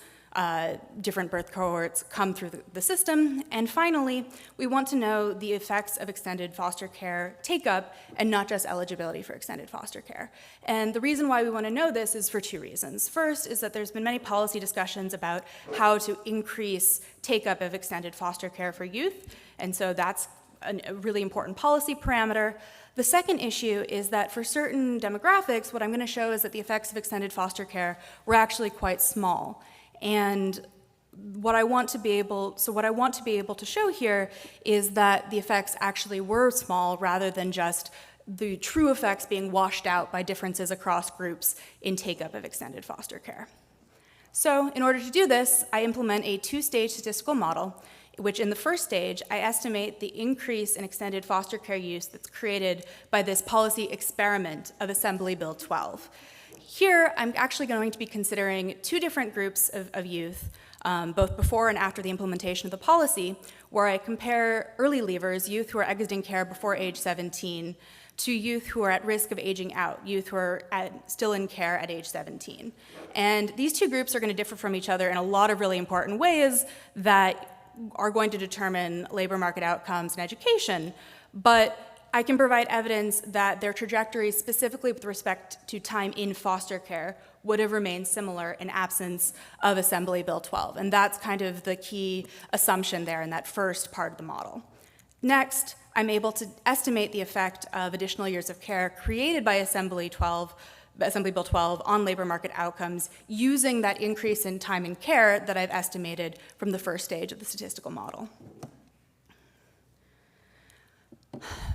different birth cohorts come through the system. And finally, we want to know the effects of extended foster care take-up and not just eligibility for extended foster care. And the reason why we want to know this is for two reasons. First is that there's been many policy discussions about how to increase take-up of extended foster care for youth, and so that's a really important policy parameter. The second issue is that for certain demographics, what I'm going to show is that the effects of extended foster care were actually quite small. And what I want to be able to show here is that the effects actually were small rather than just the true effects being washed out by differences across groups in take-up of extended foster care. So in order to do this, I implement a two-stage statistical model, which in the first stage, I estimate the increase in extended foster care use that's created by this policy experiment of Assembly Bill 12. Here, I'm actually going to be considering two different groups of youth, both before and after the implementation of the policy, where I compare early leavers, youth who are exiting care before age 17, to youth who are at risk of aging out, youth who are still in care at age 17. And these two groups are going to differ from each other in a lot of really important ways that are going to determine labor market outcomes and education, but I can provide evidence that their trajectories, specifically with respect to time in foster care, would have remained similar in absence of Assembly Bill 12. And that's kind of the key assumption there in that first part of the model. Next, I'm able to estimate the effect of additional years of care created by Assembly Bill 12 on labor market outcomes using that increase in time in care that I've estimated from the first stage of the statistical model.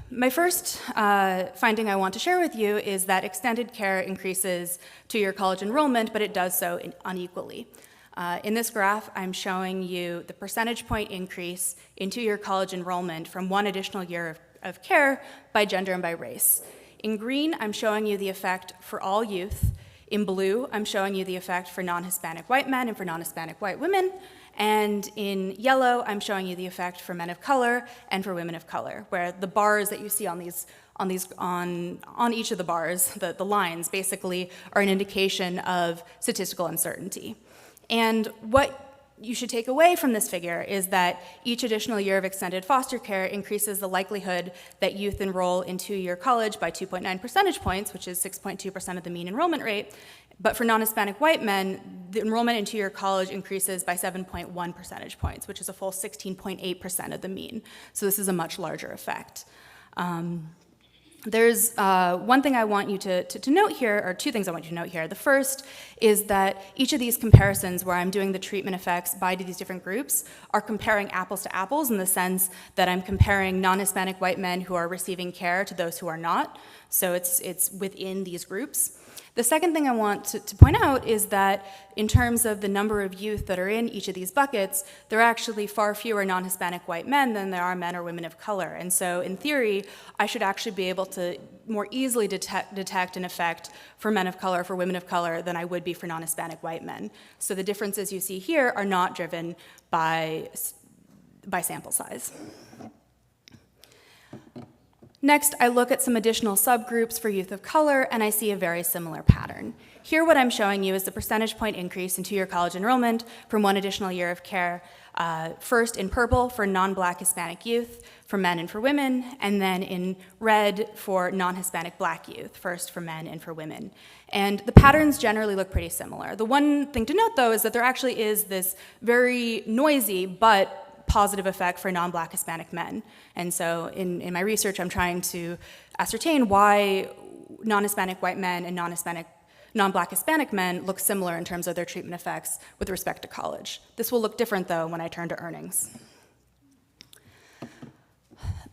My first finding I want to share with you is that extended care increases two-year college enrollment, but it does so unequally. In this graph, I'm showing you the percentage point increase in two-year college enrollment from one additional year of care by gender and by race. In green, I'm showing you the effect for all youth. In blue, I'm showing you the effect for non-Hispanic white men and for non-Hispanic white women. And in yellow, I'm showing you the effect for men of color and for women of color, where the bars that you see on each of the bars, the lines, basically are an indication of statistical uncertainty. And what you should take away from this figure is that each additional year of extended foster care increases the likelihood that youth enroll in two-year college by 2.9 percentage points, which is 6.2% of the mean enrollment rate. But for non-Hispanic white men, the enrollment in two-year college increases by 7.1 percentage points, which is a full 16.8% of the mean. So this is a much larger effect. There's one thing I want you to note here, or two things I want you to note here. The first is that each of these comparisons where I'm doing the treatment effects by these different groups are comparing apples to apples in the sense that I'm comparing non-Hispanic white men who are receiving care to those who are not. So it's within these groups. The second thing I want to point out is that in terms of the number of youth that are in each of these buckets, there are actually far fewer non-Hispanic white men than there are men or women of color. And so in theory, I should actually be able to more easily detect an effect for men of color, for women of color, than I would be for non-Hispanic white men. So the differences you see here are not driven by sample size. Next, I look at some additional subgroups for youth of color, and I see a very similar pattern. Here, what I'm showing you is the percentage point increase in two-year college enrollment from one additional year of care, first in purple for non-Black Hispanic youth, for men and for women, and then in red for non-Hispanic Black youth, first for men and for women. And the patterns generally look pretty similar. The one thing to note, though, is that there actually is this very noisy but positive effect for non-Black Hispanic men. And so in my research, I'm trying to ascertain why non-Hispanic white men and non-Black Hispanic men look similar in terms of their treatment effects with respect to college. This will look different, though, when I turn to earnings.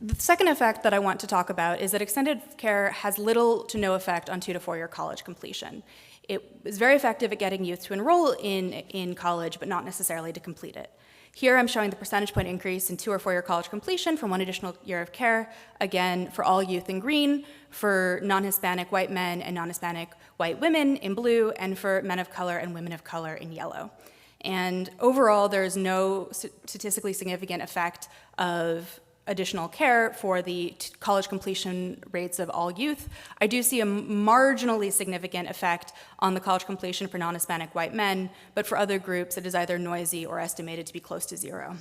The second effect that I want to talk about is that extended care has little to no effect on 2 to 4 year college completion. It is very effective at getting youth to enroll in college, but not necessarily to complete it. Here I'm showing the percentage point increase in 2 or 4 year college completion from one additional year of care, again, for all youth in green, for non-Hispanic white men and non-Hispanic white women in blue, and for men of color and women of color in yellow. And overall, there is no statistically significant effect of additional care for the college completion rates of all youth. I do see a marginally significant effect on the college completion for non-Hispanic white men, but for other groups it is either noisy or estimated to be close to 0.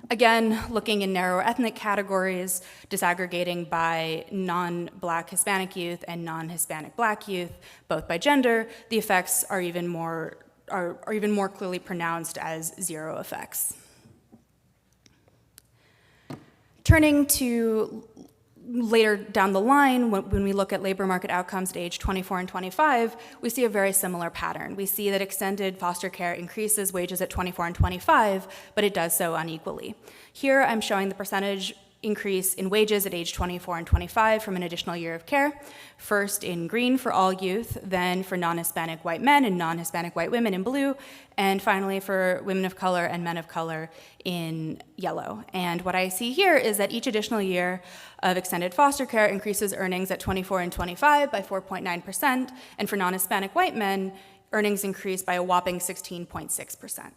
Again, looking in narrow ethnic categories, disaggregating by non-Black Hispanic youth and non-Hispanic Black youth, both by gender, the effects are even more clearly pronounced as 0 effects. Turning to later down the line, when we look at labor market outcomes at age 24 and 25, we see a very similar pattern. We see that extended foster care increases wages at 24 and 25, but it does so unequally. Here I'm showing the percentage increase in wages at age 24 and 25 from an additional year of care, first in green for all youth, then for non-Hispanic white men and non-Hispanic white women in blue, and finally for women of color and men of color in yellow. And what I see here is that each additional year of extended foster care increases earnings at 24 and 25 by 4.9%, and for non-Hispanic white men, earnings increase by a whopping 16.6%.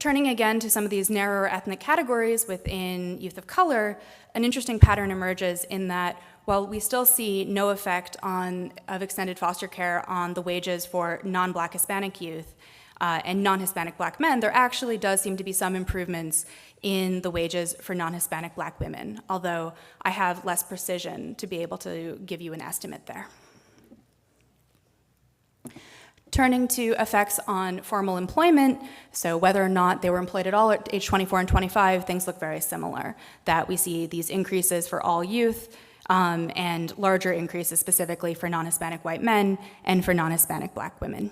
Turning again to some of these narrower ethnic categories within youth of color, an interesting pattern emerges in that while we still see no effect of extended foster care on the wages for non-Black Hispanic youth and non-Hispanic Black men, there actually does seem to be some improvements in the wages for non-Hispanic Black women, although I have less precision to be able to give you an estimate there. Turning to effects on formal employment, so whether or not they were employed at all at age 24 and 25, things look very similar, that we see these increases for all youth and larger increases specifically for non-Hispanic white men and for non-Hispanic Black women.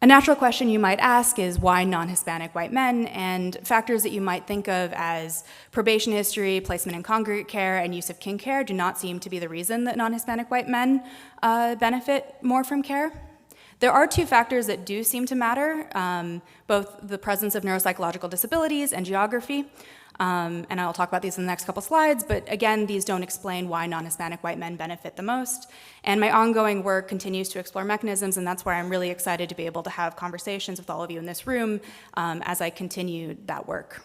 A natural question you might ask is why non-Hispanic white men, and factors that you might think of as probation history, placement in congregate care, and use of kin care do not seem to be the reason that non-Hispanic white men benefit more from care. There are 2 factors that do seem to matter, both the presence of neuropsychological disabilities and geography. And I'll talk about these in the next couple slides, but again, these don't explain why non-Hispanic white men benefit the most. And my ongoing work continues to explore mechanisms, and that's why I'm really excited to be able to have conversations with all of you in this room as I continue that work.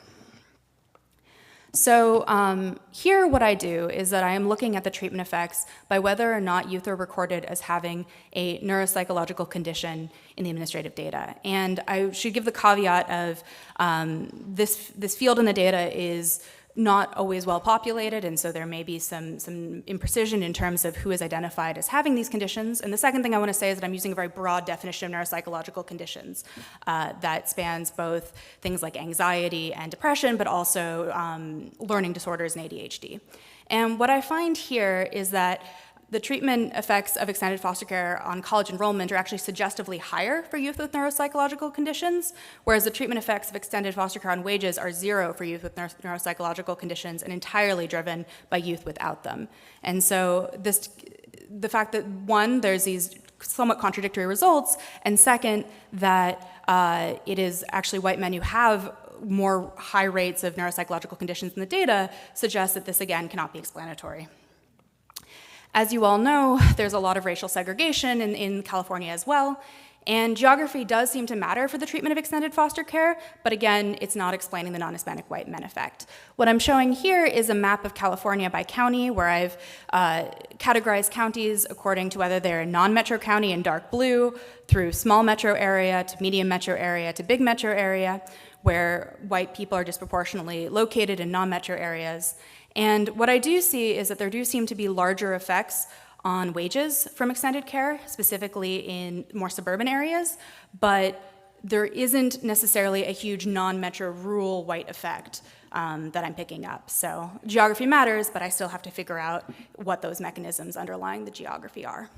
So here what I do is that I am looking at the treatment effects by whether or not youth are recorded as having a neuropsychological condition in the administrative data. And I should give the caveat of this field in the data is not always well populated, and so there may be some imprecision in terms of who is identified as having these conditions. And the second thing I want to say is that I'm using a very broad definition of neuropsychological conditions that spans both things like anxiety and depression, but also learning disorders and ADHD. And what I find here is that the treatment effects of extended foster care on college enrollment are actually suggestively higher for youth with neuropsychological conditions, whereas the treatment effects of extended foster care on wages are zero for youth with neuropsychological conditions and entirely driven by youth without them. And so the fact that, one, there's these somewhat contradictory results, and second, that it is actually white men who have more high rates of neuropsychological conditions in the data suggests that this, again, cannot be explanatory. As you all know, there's a lot of racial segregation in California as well, and geography does seem to matter for the treatment of extended foster care, but again, it's not explaining the non-Hispanic white men effect. What I'm showing here is a map of California by county, where I've categorized counties according to whether they're a non-metro county in dark blue, through small metro area, to medium metro area, to big metro area, where white people are disproportionately located in non-metro areas. And what I do see is that there do seem to be larger effects on wages from extended care, specifically in more suburban areas, but there isn't necessarily a huge non-metro rural white effect that I'm picking up. So geography matters, but I still have to figure out what those mechanisms underlying the geography are.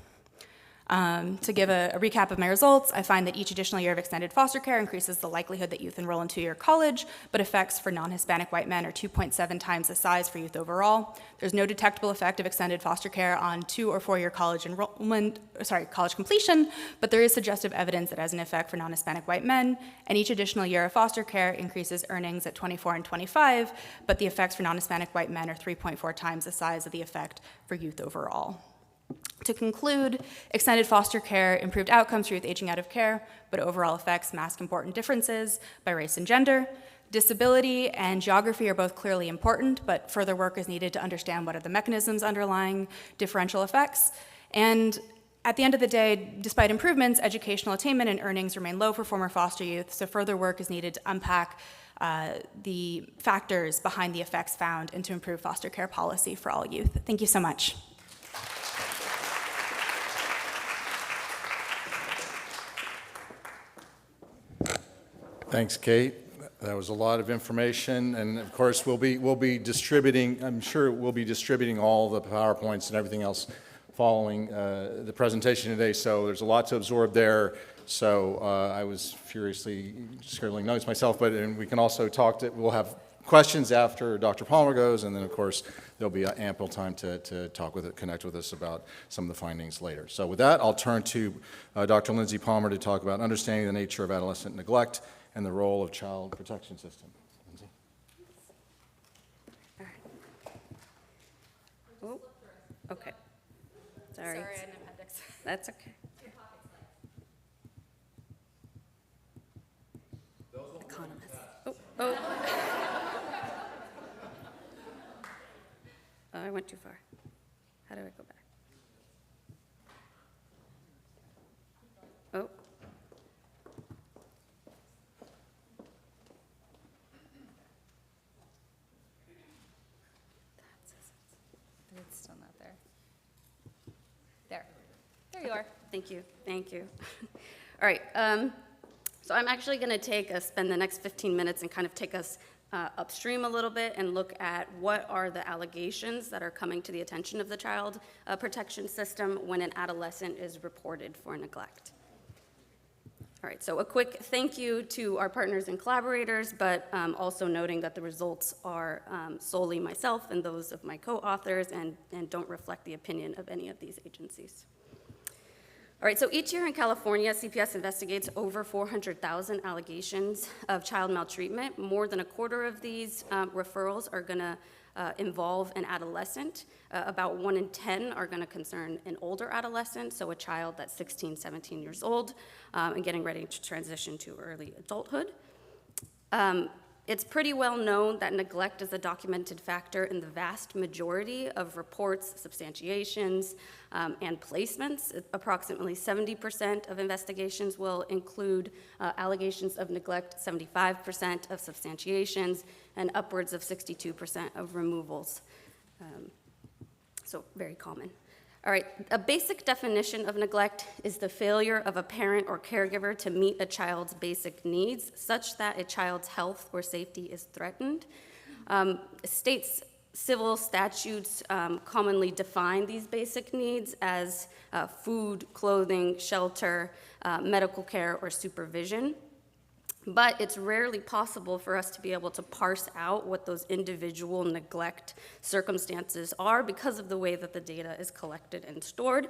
To give a recap of my results, I find that each additional year of extended foster care increases the likelihood that youth enroll in two-year college, but effects for non-Hispanic white men are 2.7 times the size for youth overall. There's no detectable effect of extended foster care on 2- or 4-year college college completion, but there is suggestive evidence that has an effect for non-Hispanic white men, and each additional year of foster care increases earnings at 24 and 25, but the effects for non-Hispanic white men are 3.4 times the size of the effect for youth overall. To conclude, extended foster care improved outcomes for youth aging out of care, but overall effects mask important differences by race and gender. Disability and geography are both clearly important, but further work is needed to understand what are the mechanisms underlying differential effects. And at the end of the day, despite improvements, educational attainment and earnings remain low for former foster youth, so further work is needed to unpack the factors behind the effects found and to improve foster care policy for all youth. Thank you so much. Thanks, Kate. That was a lot of information, and of course we'll be distributing. I'm sure we'll be distributing all the PowerPoints and everything else following the presentation today. So there's a lot to absorb there. So I was furiously scribbling notes myself, but and we can also we'll have questions after Dr. Palmer goes, and then of course there'll be ample time to connect with us about some of the findings later. So with that, I'll turn to Dr. Lindsay Palmer to talk about understanding the nature of adolescent neglect and the role of child protection system. Lindsay? Oh, okay. Sorry. Sorry, I had an appendix. That's okay. Economist. Oh. Oh, I went too far. How do I go back? Oh. It's still not there. There you are. Thank you, thank you. All right, so I'm actually gonna spend the next 15 minutes and kind of take us upstream a little bit and look at what are the allegations that are coming to the attention of the child protection system when an adolescent is reported for neglect. All right, so a quick thank you to our partners and collaborators, but also noting that the results are solely myself and those of my co-authors and don't reflect the opinion of any of these agencies. All right, so each year in California, CPS investigates over 400,000 allegations of child maltreatment. More than a quarter of these referrals are gonna involve an adolescent. About 1 in 10 are gonna concern an older adolescent, so a child that's 16, 17 years old and getting ready to transition to early adulthood. It's pretty well known that neglect is a documented factor in the vast majority of reports, substantiations, and placements. Approximately 70% of investigations will include allegations of neglect, 75% of substantiations, and upwards of 62% of removals. So very common. All right, a basic definition of neglect is the failure of a parent or caregiver to meet a child's basic needs such that a child's health or safety is threatened. States civil statutes commonly define these basic needs as food, clothing, shelter, medical care, or supervision. But it's rarely possible for us to be able to parse out what those individual neglect circumstances are because of the way that the data is collected and stored.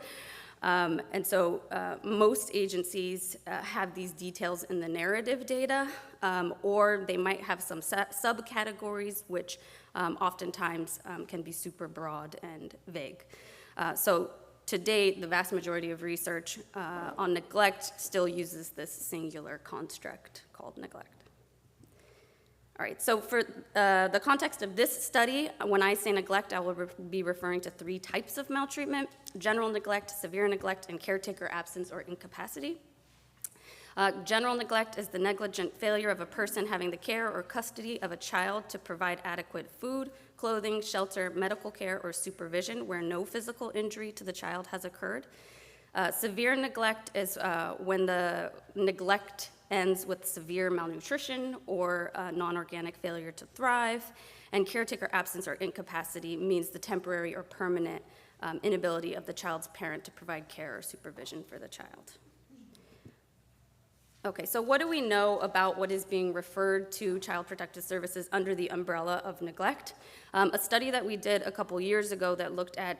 And so most agencies have these details in the narrative data, or they might have some subcategories, which oftentimes can be super broad and vague. So to date, the vast majority of research on neglect still uses this singular construct called neglect. All right, so for the context of this study, when I say neglect, I will be referring to 3 types of maltreatment: general neglect, severe neglect, and caretaker absence or incapacity. General neglect is the negligent failure of a person having the care or custody of a child to provide adequate food, clothing, shelter, medical care, or supervision where no physical injury to the child has occurred. Severe neglect is when the neglect ends with severe malnutrition or non-organic failure to thrive. And caretaker absence or incapacity means the temporary or permanent inability of the child's parent to provide care or supervision for the child. Okay, so what do we know about what is being referred to Child Protective Services under the umbrella of neglect? A study that we did a couple years ago that looked at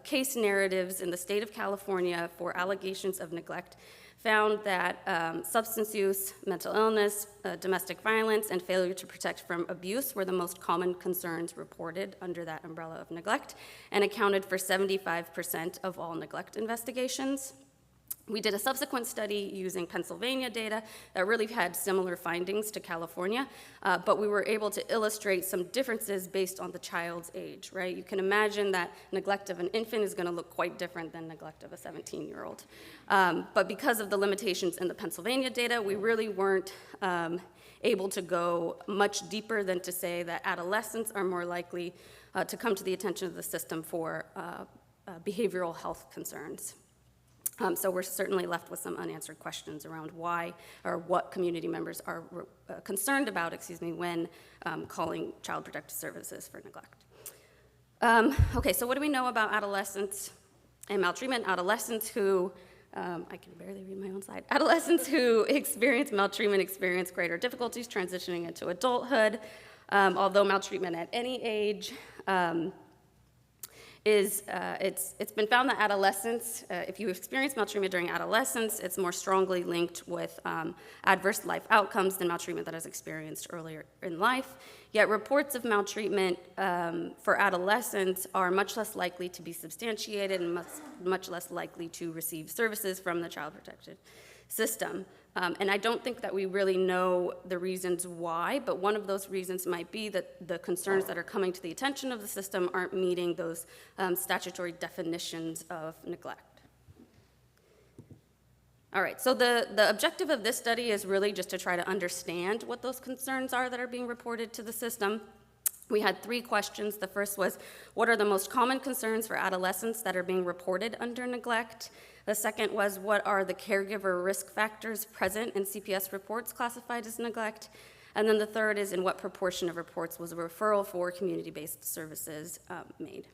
case narratives in the state of California for allegations of neglect found that substance use, mental illness, domestic violence, and failure to protect from abuse were the most common concerns reported under that umbrella of neglect and accounted for 75% of all neglect investigations. We did a subsequent study using Pennsylvania data that really had similar findings to California, but we were able to illustrate some differences based on the child's age, right? You can imagine that neglect of an infant is going to look quite different than neglect of a 17-year-old. But because of the limitations in the Pennsylvania data, we really weren't able to go much deeper than to say that adolescents are more likely to come to the attention of the system for behavioral health concerns. So we're certainly left with some unanswered questions around why or what community members are concerned about, when calling Child Protective Services for neglect. Okay, so what do we know about adolescents and maltreatment? Adolescents who, I can barely read my own slide. Adolescents who experience maltreatment experience greater difficulties transitioning into adulthood, although maltreatment at any age it's been found that adolescents, if you experience maltreatment during adolescence, it's more strongly linked with adverse life outcomes than maltreatment that is experienced earlier in life. Yet reports of maltreatment for adolescents are much less likely to be substantiated and much less likely to receive services from the child protective system. And I don't think that we really know the reasons why, but one of those reasons might be that the concerns that are coming to the attention of the system aren't meeting those statutory definitions of neglect. All right, so the objective of this study is really just to try to understand what those concerns are that are being reported to the system. We had 3 questions. The first was, what are the most common concerns for adolescents that are being reported under neglect? The second was, what are the caregiver risk factors present in CPS reports classified as neglect? And then the third is, in what proportion of reports was a referral for community-based services made?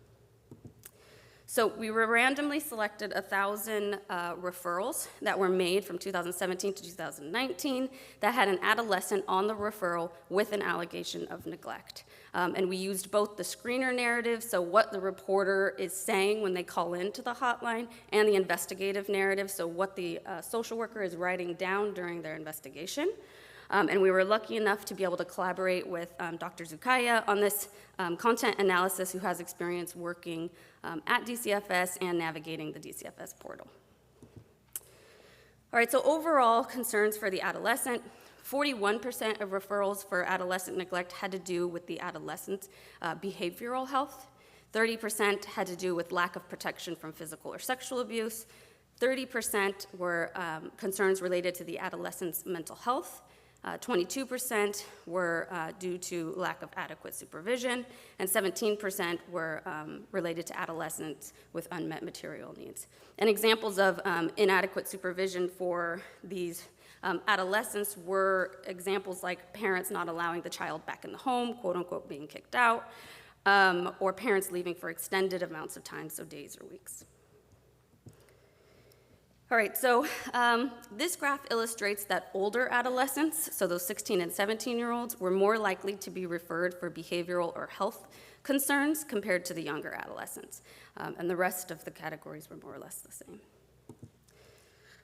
So we randomly selected 1,000 referrals that were made from 2017 to 2019 that had an adolescent on the referral with an allegation of neglect. And we used both the screener narrative, so what the reporter is saying when they call into the hotline, and the investigative narrative, so what the social worker is writing down during their investigation. And we were lucky enough to be able to collaborate with Dr. Zukaya on this content analysis, who has experience working at DCFS and navigating the DCFS portal. All right, so overall concerns for the adolescent, 41% of referrals for adolescent neglect had to do with the adolescent's behavioral health. 30% had to do with lack of protection from physical or sexual abuse. 30% were concerns related to the adolescent's mental health. 22% were due to lack of adequate supervision, and 17% were related to adolescents with unmet material needs. And examples of inadequate supervision for these adolescents were examples like parents not allowing the child back in the home, quote unquote being kicked out, or parents leaving for extended amounts of time, so days or weeks. All right, so this graph illustrates that older adolescents, so those 16 and 17-year-olds, were more likely to be referred for behavioral or health concerns compared to the younger adolescents. And the rest of the categories were more or less the same.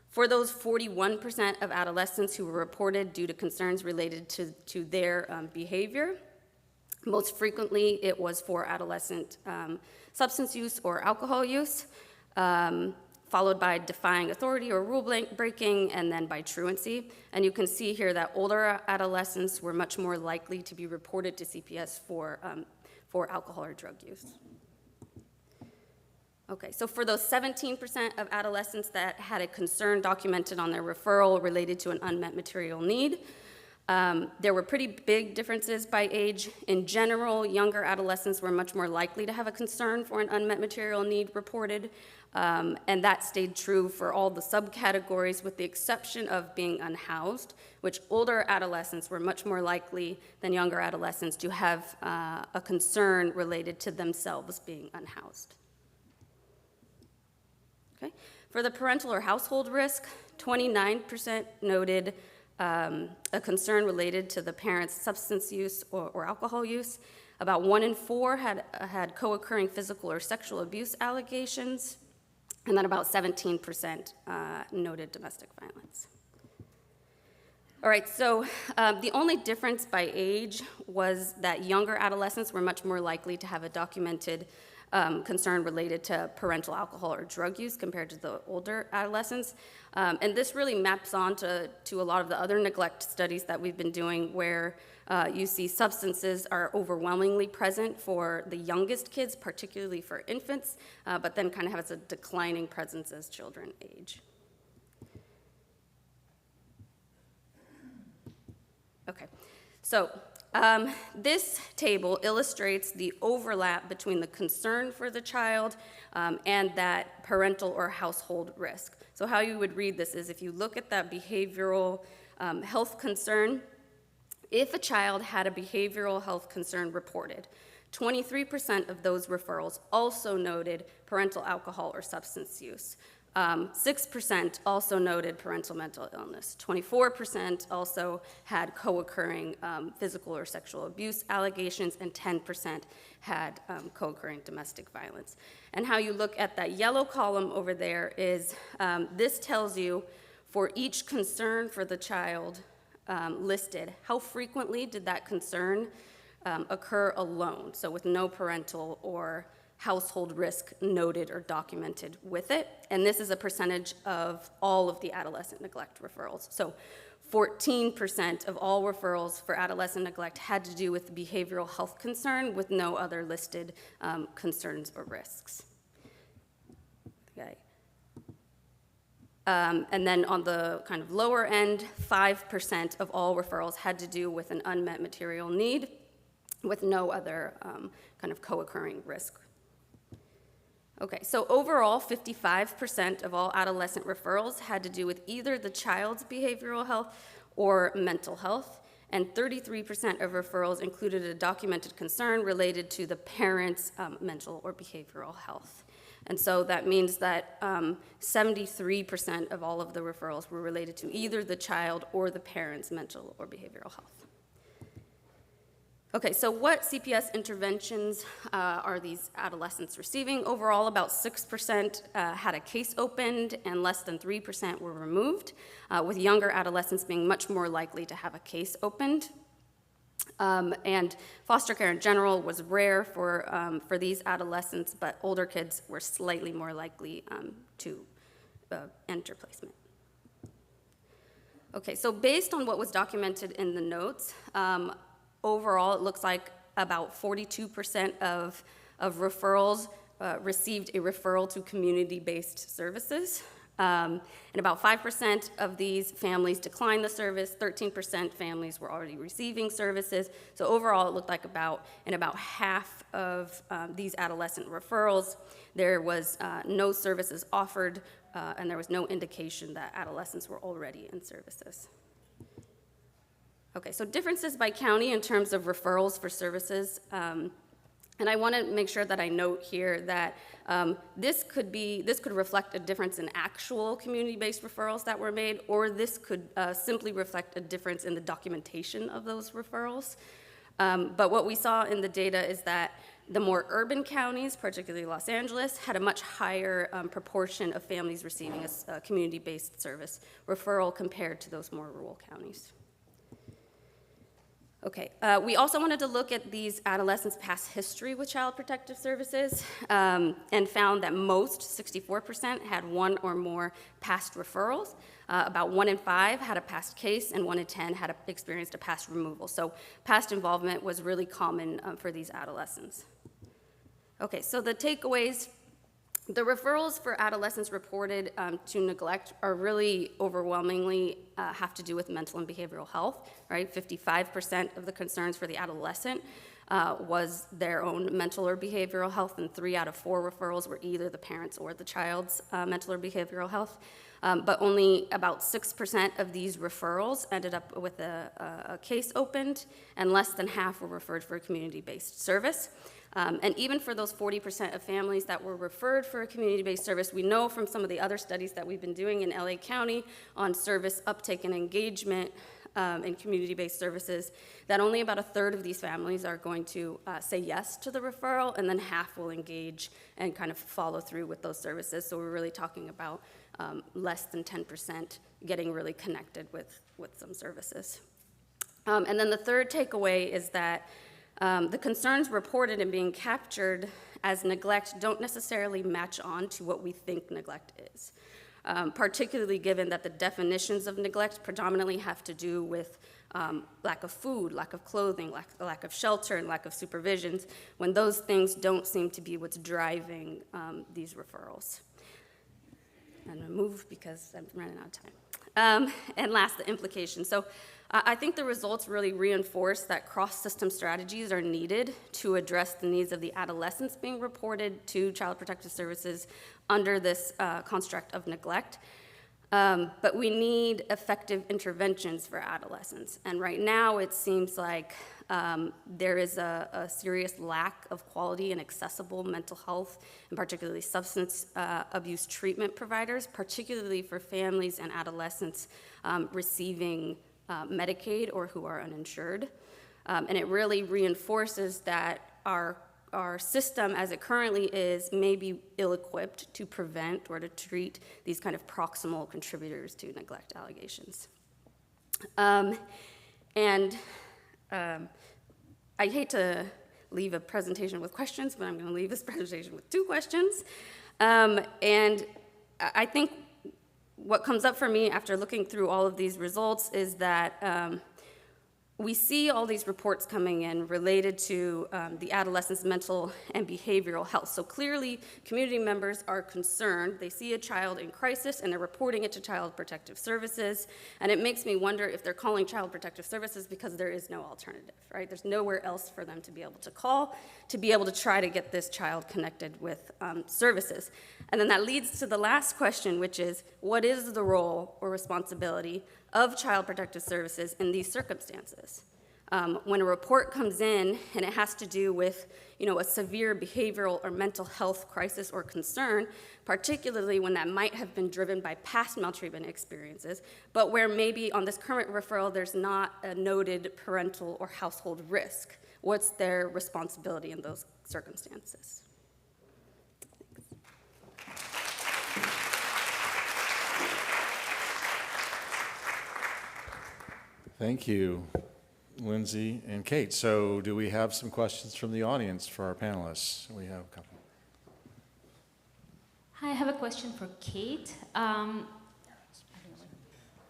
For those 41% of adolescents who were reported due to concerns related to their behavior, most frequently it was for adolescent substance use or alcohol use, followed by defying authority or rule breaking, and then by truancy. And you can see here that older adolescents were much more likely to be reported to CPS for alcohol or drug use. Okay, so for those 17% of adolescents that had a concern documented on their referral related to an unmet material need, there were pretty big differences by age. In general, younger adolescents were much more likely to have a concern for an unmet material need reported, and that stayed true for all the subcategories with the exception of being unhoused, which older adolescents were much more likely than younger adolescents to have a concern related to themselves being unhoused. Okay. For the parental or household risk, 29% noted a concern related to the parent's substance use or alcohol use. About 1 in 4 had co-occurring physical or sexual abuse allegations, and then about 17% noted domestic violence. All right, so the only difference by age was that younger adolescents were much more likely to have a documented concern related to parental alcohol or drug use compared to the older adolescents. And this really maps on to a lot of the other neglect studies that we've been doing where you see substances are overwhelmingly present for the youngest kids, particularly for infants, but then kind of has a declining presence as children age. Okay, so this table illustrates the overlap between the concern for the child and that parental or household risk. So how you would read this is if you look at that behavioral health concern, if a child had a behavioral health concern reported, 23% of those referrals also noted parental alcohol or substance use. 6% also noted parental mental illness. 24% also had co-occurring physical or sexual abuse allegations, and 10% had co-occurring domestic violence. And how you look at that yellow column over there is this tells you for each concern for the child listed, how frequently did that concern occur alone, so with no parental or household risk noted or documented with it. And this is a percentage of all of the adolescent neglect referrals. So 14% of all referrals for adolescent neglect had to do with behavioral health concern with no other listed concerns or risks. Okay. And then on the kind of lower end, 5% of all referrals had to do with an unmet material need with no other kind of co-occurring risk. Okay, so overall, 55% of all adolescent referrals had to do with either the child's behavioral health or mental health, and 33% of referrals included a documented concern related to the parent's mental or behavioral health. And so that means that 73% of all of the referrals were related to either the child or the parent's mental or behavioral health. Okay, so what CPS interventions are these adolescents receiving? Overall, about 6% had a case opened and less than 3% were removed, with younger adolescents being much more likely to have a case opened. And foster care in general was rare for these adolescents, but older kids were slightly more likely to enter placement. Okay, so based on what was documented in the notes, overall, it looks like about 42% of referrals received a referral to community-based services. And about 5% of these families declined the service, 13% families were already receiving services. So overall, it looked like about half of these adolescent referrals, there was no services offered, and there was no indication that adolescents were already in services. Okay, so differences by county in terms of referrals for services. And I want to make sure that I note here that this could reflect a difference in actual community-based referrals that were made, or this could simply reflect a difference in the documentation of those referrals. But what we saw in the data is that the more urban counties, particularly Los Angeles, had a much higher proportion of families receiving a community-based service referral compared to those more rural counties. Okay, we also wanted to look at these adolescents' past history with Child Protective Services and found that most, 64%, had one or more past referrals. About 1 in 5 had a past case, and 1 in 10 had experienced a past removal. So past involvement was really common for these adolescents. Okay, so the takeaways. The referrals for adolescents reported to neglect are really overwhelmingly have to do with mental and behavioral health, right? 55% of the concerns for the adolescent was their own mental or behavioral health, and 3 out of 4 referrals were either the parents or the child's mental or behavioral health. But only about 6% of these referrals ended up with a case opened, and less than half were referred for a community-based service. And even for those 40% of families that were referred for a community-based service, we know from some of the other studies that we've been doing in LA County on service uptake and engagement in community-based services, that only about 1/3 of these families are going to say yes to the referral, and then half will engage and kind of follow through with those services. So we're really talking about less than 10% getting really connected with some services. And then the third takeaway is that the concerns reported and being captured as neglect don't necessarily match on to what we think neglect is, particularly given that the definitions of neglect predominantly have to do with lack of food, lack of clothing, lack of shelter, and lack of supervisions, when those things don't seem to be what's driving these referrals. I'm gonna move because I'm running out of time. And last, the implications. So I think the results really reinforce that cross-system strategies are needed to address the needs of the adolescents being reported to Child Protective Services under this construct of neglect. But we need effective interventions for adolescents. And right now it seems like there is a serious lack of quality and accessible mental health, and particularly substance abuse treatment providers, particularly for families and adolescents receiving Medicaid or who are uninsured. And it really reinforces that our system as it currently is may be ill-equipped to prevent or to treat these kind of proximal contributors to neglect allegations. I hate to leave a presentation with questions, but I'm going to leave this presentation with 2 questions. And I think what comes up for me after looking through all of these results is that we see all these reports coming in related to the adolescents' mental and behavioral health. So clearly, community members are concerned. They see a child in crisis, and they're reporting it to Child Protective Services. And it makes me wonder if they're calling Child Protective Services because there is no alternative, right? There's nowhere else for them to be able to call, to be able to try to get this child connected with services. And then that leads to the last question, which is, what is the role or responsibility of Child Protective Services in these circumstances? When a report comes in and it has to do with, a severe behavioral or mental health crisis or concern, particularly when that might have been driven by past maltreatment experiences, but where maybe on this current referral there's not a noted parental or household risk, what's their responsibility in those circumstances? Thank you, Lindsay and Kate. So do we have some questions from the audience for our panelists? We have a couple. Hi, I have a question for Kate. Oh,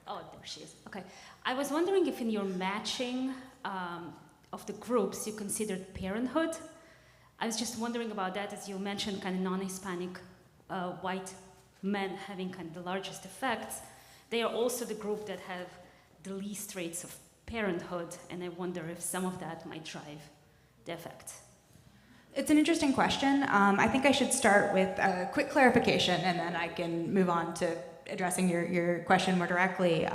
there she is. Okay. I was wondering if in your matching of the groups you considered parenthood. I was just wondering about that, as you mentioned, kind of non-Hispanic white men having kind of the largest effects. They are also the group that have the least rates of parenthood, and I wonder if some of that might drive the effect. It's an interesting question. I think I should start with a quick clarification, and then I can move on to addressing your question more directly.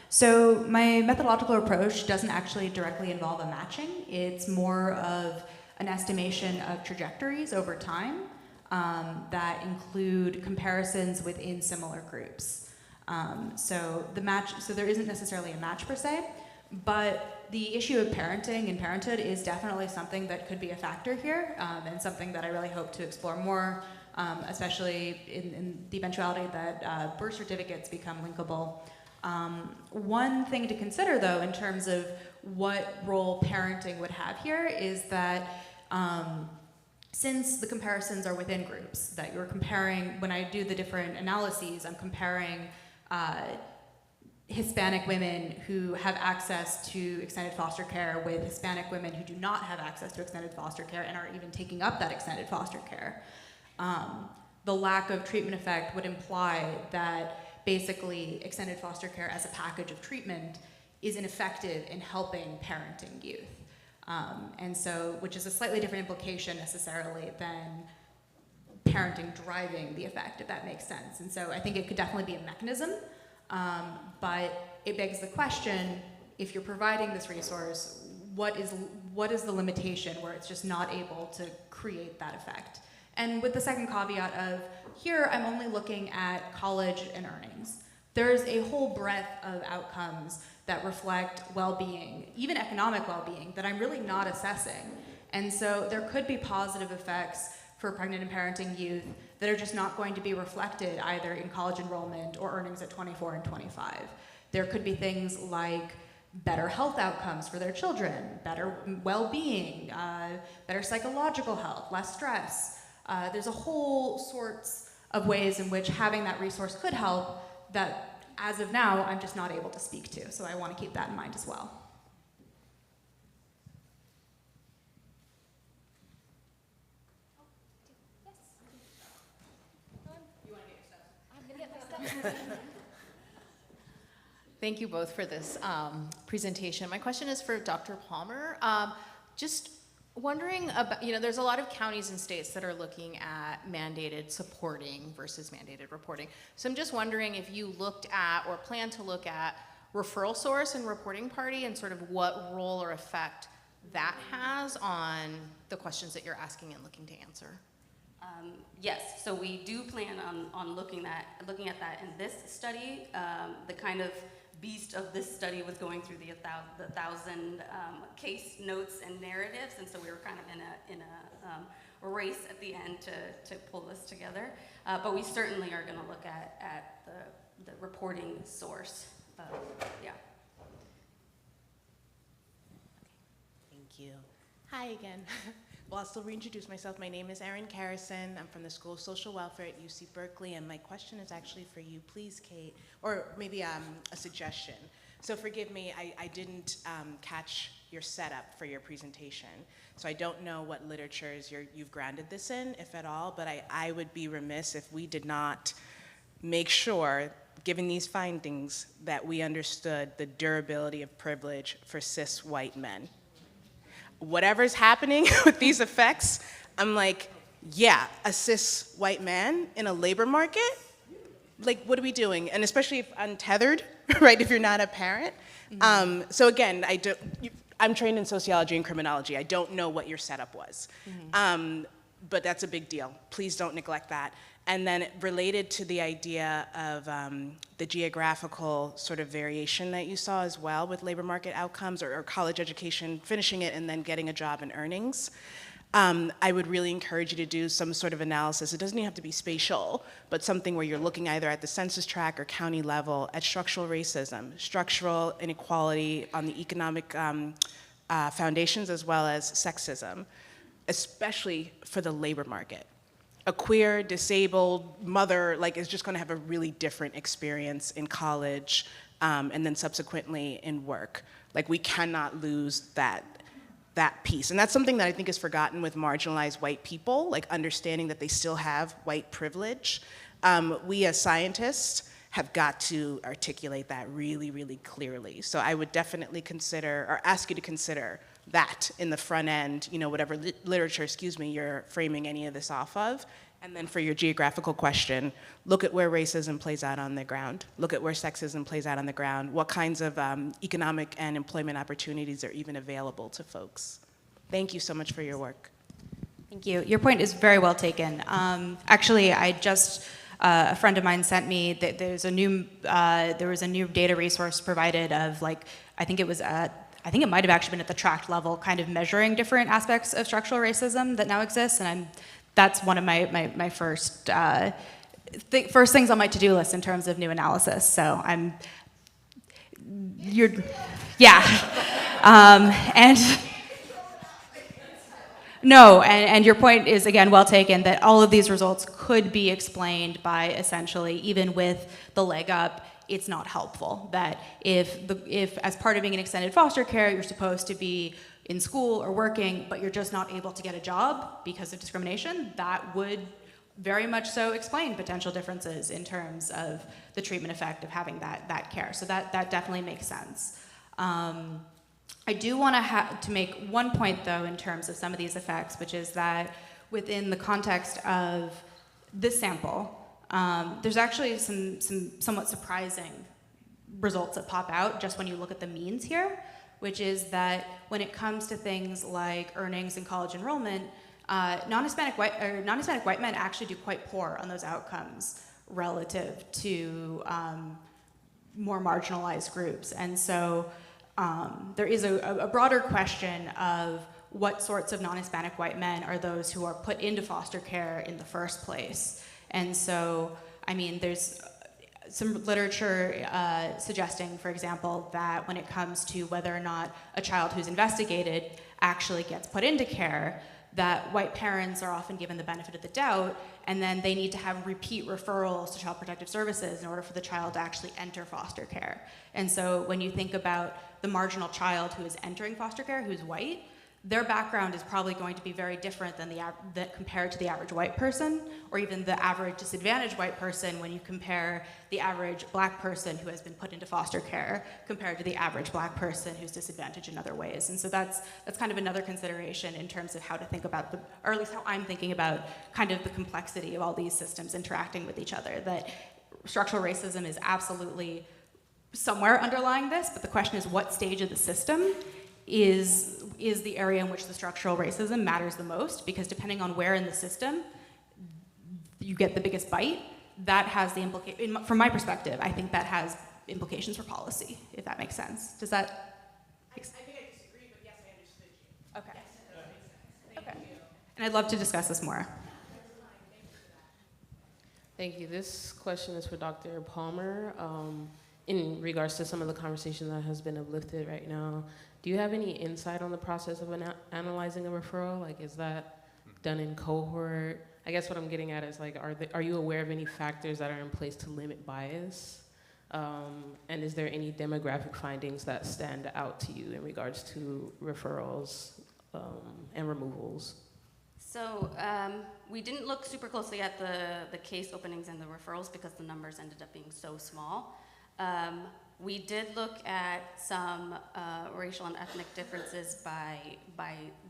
So my methodological approach doesn't actually directly involve a matching. It's more of an estimation of trajectories over time that include comparisons within similar groups. So there isn't necessarily a match per se, but the issue of parenting and parenthood is definitely something that could be a factor here, and something that I really hope to explore more, especially in the eventuality that birth certificates become linkable. One thing to consider, though, in terms of what role parenting would have here is that since the comparisons are within groups, that you're comparing, when I do the different analyses, I'm comparing Hispanic women who have access to extended foster care with Hispanic women who do not have access to extended foster care and are even taking up that extended foster care. The lack of treatment effect would imply that basically extended foster care as a package of treatment is ineffective in helping parenting youth. And so, which is a slightly different implication necessarily than parenting driving the effect, if that makes sense. And so I think it could definitely be a mechanism, but it begs the question, if you're providing this resource, what is the limitation where it's just not able to create that effect? And with the second caveat of, here I'm only looking at college and earnings. There's a whole breadth of outcomes that reflect well-being, even economic well-being, that I'm really not assessing. And so there could be positive effects for pregnant and parenting youth that are just not going to be reflected either in college enrollment or earnings at 24 and 25. There could be things like better health outcomes for their children, better well-being, better psychological health, less stress. There's a whole sorts of ways in which having that resource could help that, as of now, I'm just not able to speak to. So I want to keep that in mind as well. Thank you both for this presentation. My question is for Dr. Palmer. Just wondering about, there's a lot of counties and states that are looking at mandated supporting versus mandated reporting. So I'm just wondering if you looked at or plan to look at referral source and reporting party and sort of what role or effect that has on the questions that you're asking and looking to answer. Yes, so we do plan on looking at that in this study. The kind of beast of this study was going through the 1,000 case notes and narratives, and so we were kind of in a race at the end to pull this together. But we certainly are going to look at the reporting source. Yeah. Thank you. Hi again. Well, I'll still reintroduce myself. My name is Erin Carrison. I'm from the School of Social Welfare at UC Berkeley, and my question is actually for you, please, Kate, or maybe a suggestion. So forgive me, I didn't catch your setup for your presentation, so I don't know what literatures you've grounded this in, if at all, but I would be remiss if we did not make sure, given these findings, that we understood the durability of privilege for cis white men. Whatever's happening with these effects, I'm like, yeah, a cis white man in a labor market? Like, what are we doing? And especially if untethered, right, if you're not a parent. Mm-hmm. So again, I'm trained in sociology and criminology. I don't know what your setup was. Mm-hmm. But that's a big deal. Please don't neglect that. And then related to the idea of the geographical sort of variation that you saw as well with labor market outcomes or college education, finishing it and then getting a job and earnings, I would really encourage you to do some sort of analysis. It doesn't even have to be spatial, but something where you're looking either at the census tract or county level at structural racism, structural inequality on the economic foundations as well as sexism, especially for the labor market. A queer, disabled mother is just going to have a really different experience in college and then subsequently in work. We cannot lose that piece. And that's something that I think is forgotten with marginalized white people, understanding that they still have white privilege. We as scientists have got to articulate that really, really clearly. So I would definitely consider, or ask you to consider, that in the front end, whatever literature, you're framing any of this off of. And then for your geographical question, look at where racism plays out on the ground. Look at where sexism plays out on the ground. What kinds of economic and employment opportunities are even available to folks? Thank you so much for your work. Thank you. Your point is very well taken. Actually, a friend of mine sent me that there was a new data resource provided of I think it might have actually been at the tract level, kind of measuring different aspects of structural racism that now exists, and that's one of my first first things on my to-do list in terms of new analysis. So and your point is, again, well taken, that all of these results could be explained by essentially, even with the leg up, it's not helpful. That if as part of being in extended foster care, you're supposed to be in school or working, but you're just not able to get a job because of discrimination, that would very much so explain potential differences in terms of the treatment effect of having that care. So that definitely makes sense. I do want to make one point, though, in terms of some of these effects, which is that within the context of this sample, there's actually some somewhat surprising results that pop out just when you look at the means here, which is that when it comes to things like earnings and college enrollment, non-Hispanic white men actually do quite poor on those outcomes relative to more marginalized groups. And so there is a broader question of what sorts of non-Hispanic white men are those who are put into foster care in the first place. And so, I mean, there's some literature suggesting, for example, that when it comes to whether or not a child who's investigated actually gets put into care, that white parents are often given the benefit of the doubt, and then they need to have repeat referrals to Child Protective Services in order for the child to actually enter foster care. And so when you think about the marginal child who is entering foster care, who's white, their background is probably going to be very different than compared to the average white person, or even the average disadvantaged white person when you compare the average black person who has been put into foster care compared to the average black person who's disadvantaged in other ways. And so that's kind of another consideration in terms of how to think about or at least how I'm thinking about kind of the complexity of all these systems interacting with each other, that structural racism is absolutely somewhere underlying this, but the question is what stage of the system is the area in which the structural racism matters the most, because depending on where in the system you get the biggest bite, that has the implication, from my perspective, I think that has implications for policy, if that makes sense. Does that make sense? I think I disagree, but yes, I understood you. Okay. Yes, okay. And I'd love to discuss this more. Thank you. This question is for Dr. Palmer. In regards to some of the conversation that has been uplifted right now, do you have any insight on the process of analyzing a referral? Like, is that done in cohort? I guess what I'm getting at is, like, are you aware of any factors that are in place to limit bias? And is there any demographic findings that stand out to you in regards to referrals and removals? So we didn't look super closely at the case openings and the referrals because the numbers ended up being so small. We did look at some racial and ethnic differences by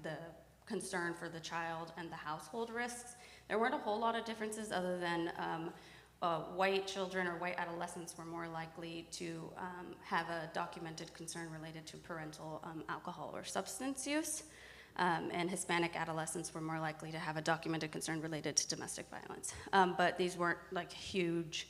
the concern for the child and the household risks. There weren't a whole lot of differences other than white children or white adolescents were more likely to have a documented concern related to parental alcohol or substance use. And Hispanic adolescents were more likely to have a documented concern related to domestic violence. But these weren't like hugely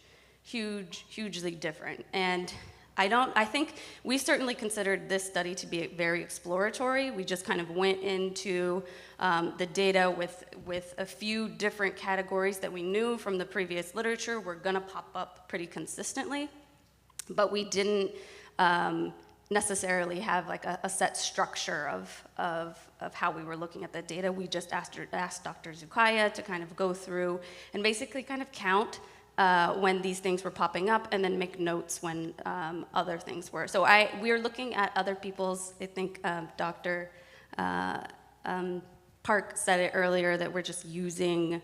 different. And I think we certainly considered this study to be very exploratory. We just kind of went into the data with a few different categories that we knew from the previous literature were gonna pop up pretty consistently, but we didn't necessarily have like a set structure of how we were looking at the data. We just asked Dr. Zukaya to kind of go through and basically kind of count when these things were popping up and then make notes when other things were. So we are looking at other people's, I think Dr. Park said it earlier that we're just using,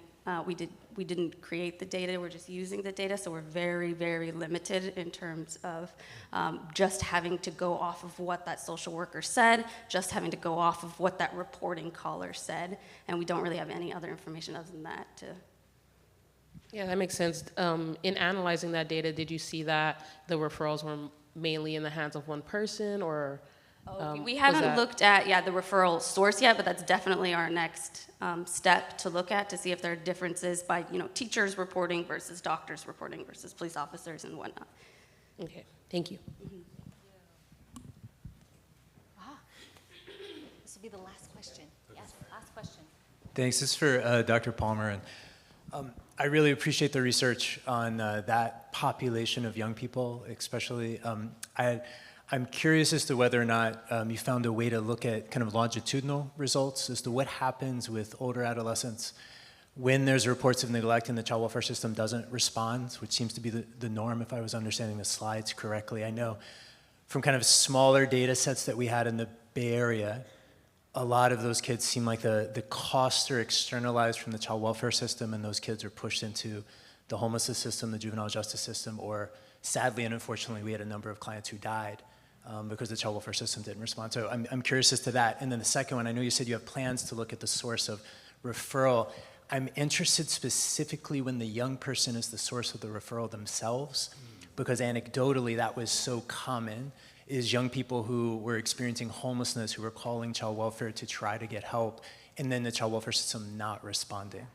we didn't create the data, we're just using the data, so we're very, very limited in terms of just having to go off of what that social worker said, just having to go off of what that reporting caller said, and we don't really have any other information other than that to. Yeah, that makes sense. In analyzing that data, did you see that the referrals were mainly in the hands of one person, or We Was haven't that- looked at, the referral source yet, but that's definitely our next step to look at to see if there are differences by, teachers reporting versus doctors reporting versus police officers and whatnot. Okay, thank you. This will be the last question. Yes, last question. Thanks. This is for Dr. Palmer. And I really appreciate the research on that population of young people, especially. I'm curious as to whether or not you found a way to look at kind of longitudinal results as to what happens with older adolescents when there's reports of neglect and the child welfare system doesn't respond, which seems to be the norm if I was understanding the slides correctly. I know from kind of smaller data sets that we had in the Bay Area, a lot of those kids seem like the costs are externalized from the child welfare system, and those kids are pushed into the homelessness system, the juvenile justice system, or sadly and unfortunately, we had a number of clients who died because the child welfare system didn't respond. So I'm curious as to that. And then the second one, I know you said you have plans to look at the source of referral. I'm interested specifically when the young person is the source of the referral themselves, because anecdotally that was so common, is young people who were experiencing homelessness, who were calling child welfare to try to get help, and then the child welfare system not responding.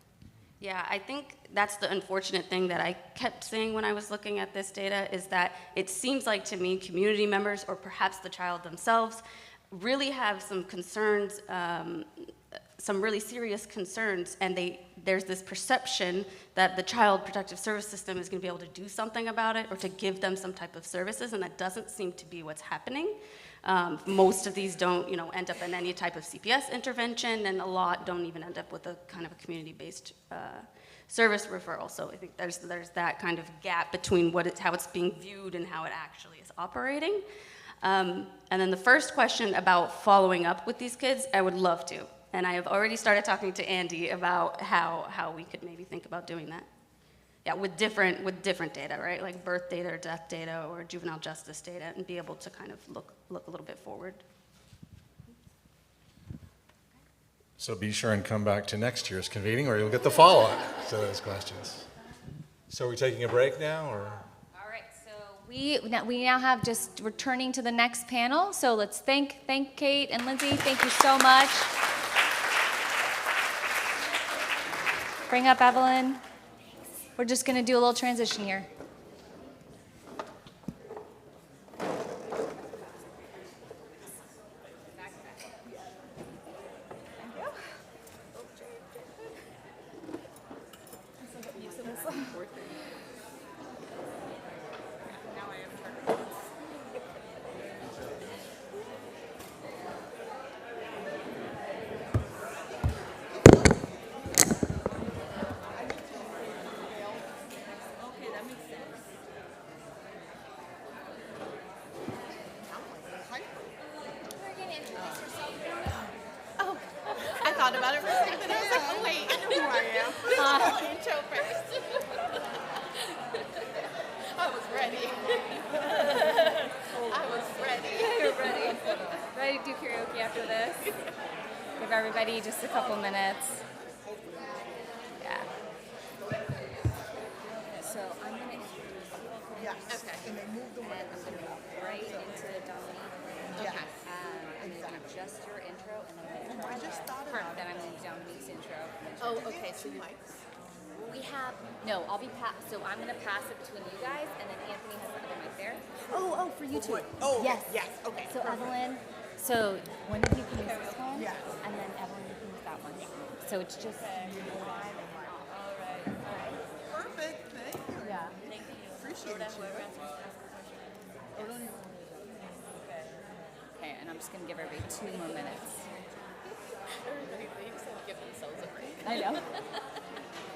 Yeah, I think that's the unfortunate thing that I kept saying when I was looking at this data, is that it seems like to me community members, or perhaps the child themselves, really have some concerns, some really serious concerns, and there's this perception that the Child Protective Service System is going to be able to do something about it or to give them some type of services, and that doesn't seem to be what's happening. Most of these don't, end up in any type of CPS intervention, and a lot don't even end up with a kind of a community-based service referral. So I think there's that kind of gap between how it's being viewed and how it actually is operating. And then the first question about following up with these kids, I would love to. And I have already started talking to Andy about how we could maybe think about doing that. Yeah, with different data, right? Like birth data or death data or juvenile justice data, and be able to kind of look a little bit forward. So be sure and come back to next year's convening, or you'll get the follow-up to those questions. So are we taking a break now, or? All right, so we now have just returning to the next panel. So let's thank Kate and Lindsay. Thank you so much. Bring up Evelyn. We're just going to do a little transition here. Thought about it for a second, and I was like, oh wait, I know who I am. Intro first. I was ready. I was ready. You're ready. Ready to do karaoke after this? Give everybody just a couple minutes. Yeah. So I'm going to introduce you. Yes. Okay. And then move the mic right into Dominique. Okay. I'm going to do just your intro, and then I'm going to I just thought about it. Then I'm going to do Dominique's intro. Oh, okay. 2 mics. We have, no, I'm going to pass it between you guys, and then Anthony has the other mic there. Oh, for you too. Oh, yes. yes. Okay. So perfect. Evelyn, so one of you can use this one, and then Evelyn, you can use that one. So it's just. All right. Perfect. Thank you. Yeah. Thank you. Appreciate it. Okay, and I'm just going to give everybody 2 more minutes. Everybody leaves and give themselves a break. I know.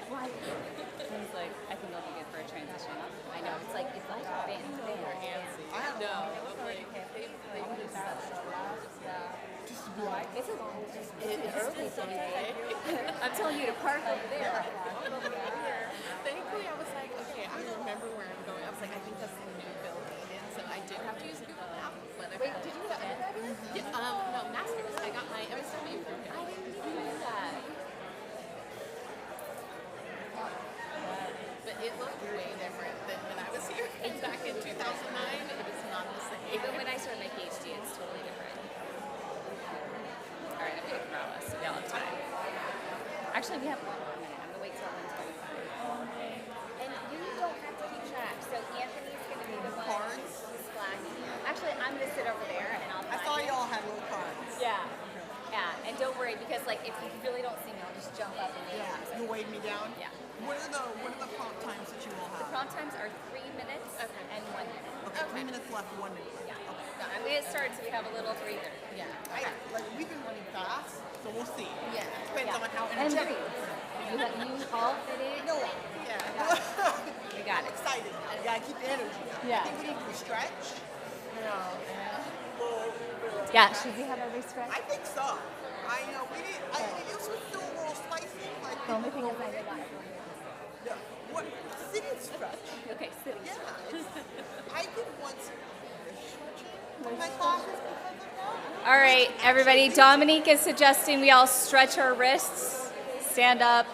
Why? I was like, I think it'll be good for a transition. I know, it's like band to band. I know. I'm like, It's early today. I'm telling you to park over there. Thankfully, I was like, okay, I remember where I'm going. I was like, I think that's the new building, and so I did have to use Google Maps. Wait, did you have that? Yeah, no, Masters. I got my MSW from here. I didn't even know that. But it looked way different than when I was here. Back in 2009, it was not the same. Even when I started my PhD, it's totally different. Actually, we have one more minute. I'm gonna wait till 1:25. And you don't have to keep track. So Anthony's gonna be the one who's flagging. Actually, I'm gonna sit over there and I'll. I saw y'all had little cards. Yeah. Yeah, and don't worry because like if you really don't see me, I'll just jump up and wave. Yeah, you wave me down? Yeah. What are the prompt times that you will The have? prompt times are 3 minutes and 1 minute. Okay, 3 minutes left, 1 minute. Yeah. No, I'm gonna start so we have a little breather. Yeah. We've been running fast, so we'll see. Yeah. Depends on how And energetic. you all fit in. No, yeah. You got it. Excited. You gotta keep the energy. Yeah. I think we need to stretch. Yeah, should we have every stretch? I think so. I know we did. It was still a little spicy. Like The only thing is I did not. yeah. What sitting stretch? Okay, sitting Yeah. I did once. My classes because of that. All right, everybody. Dominique is suggesting we all stretch our wrists, stand up.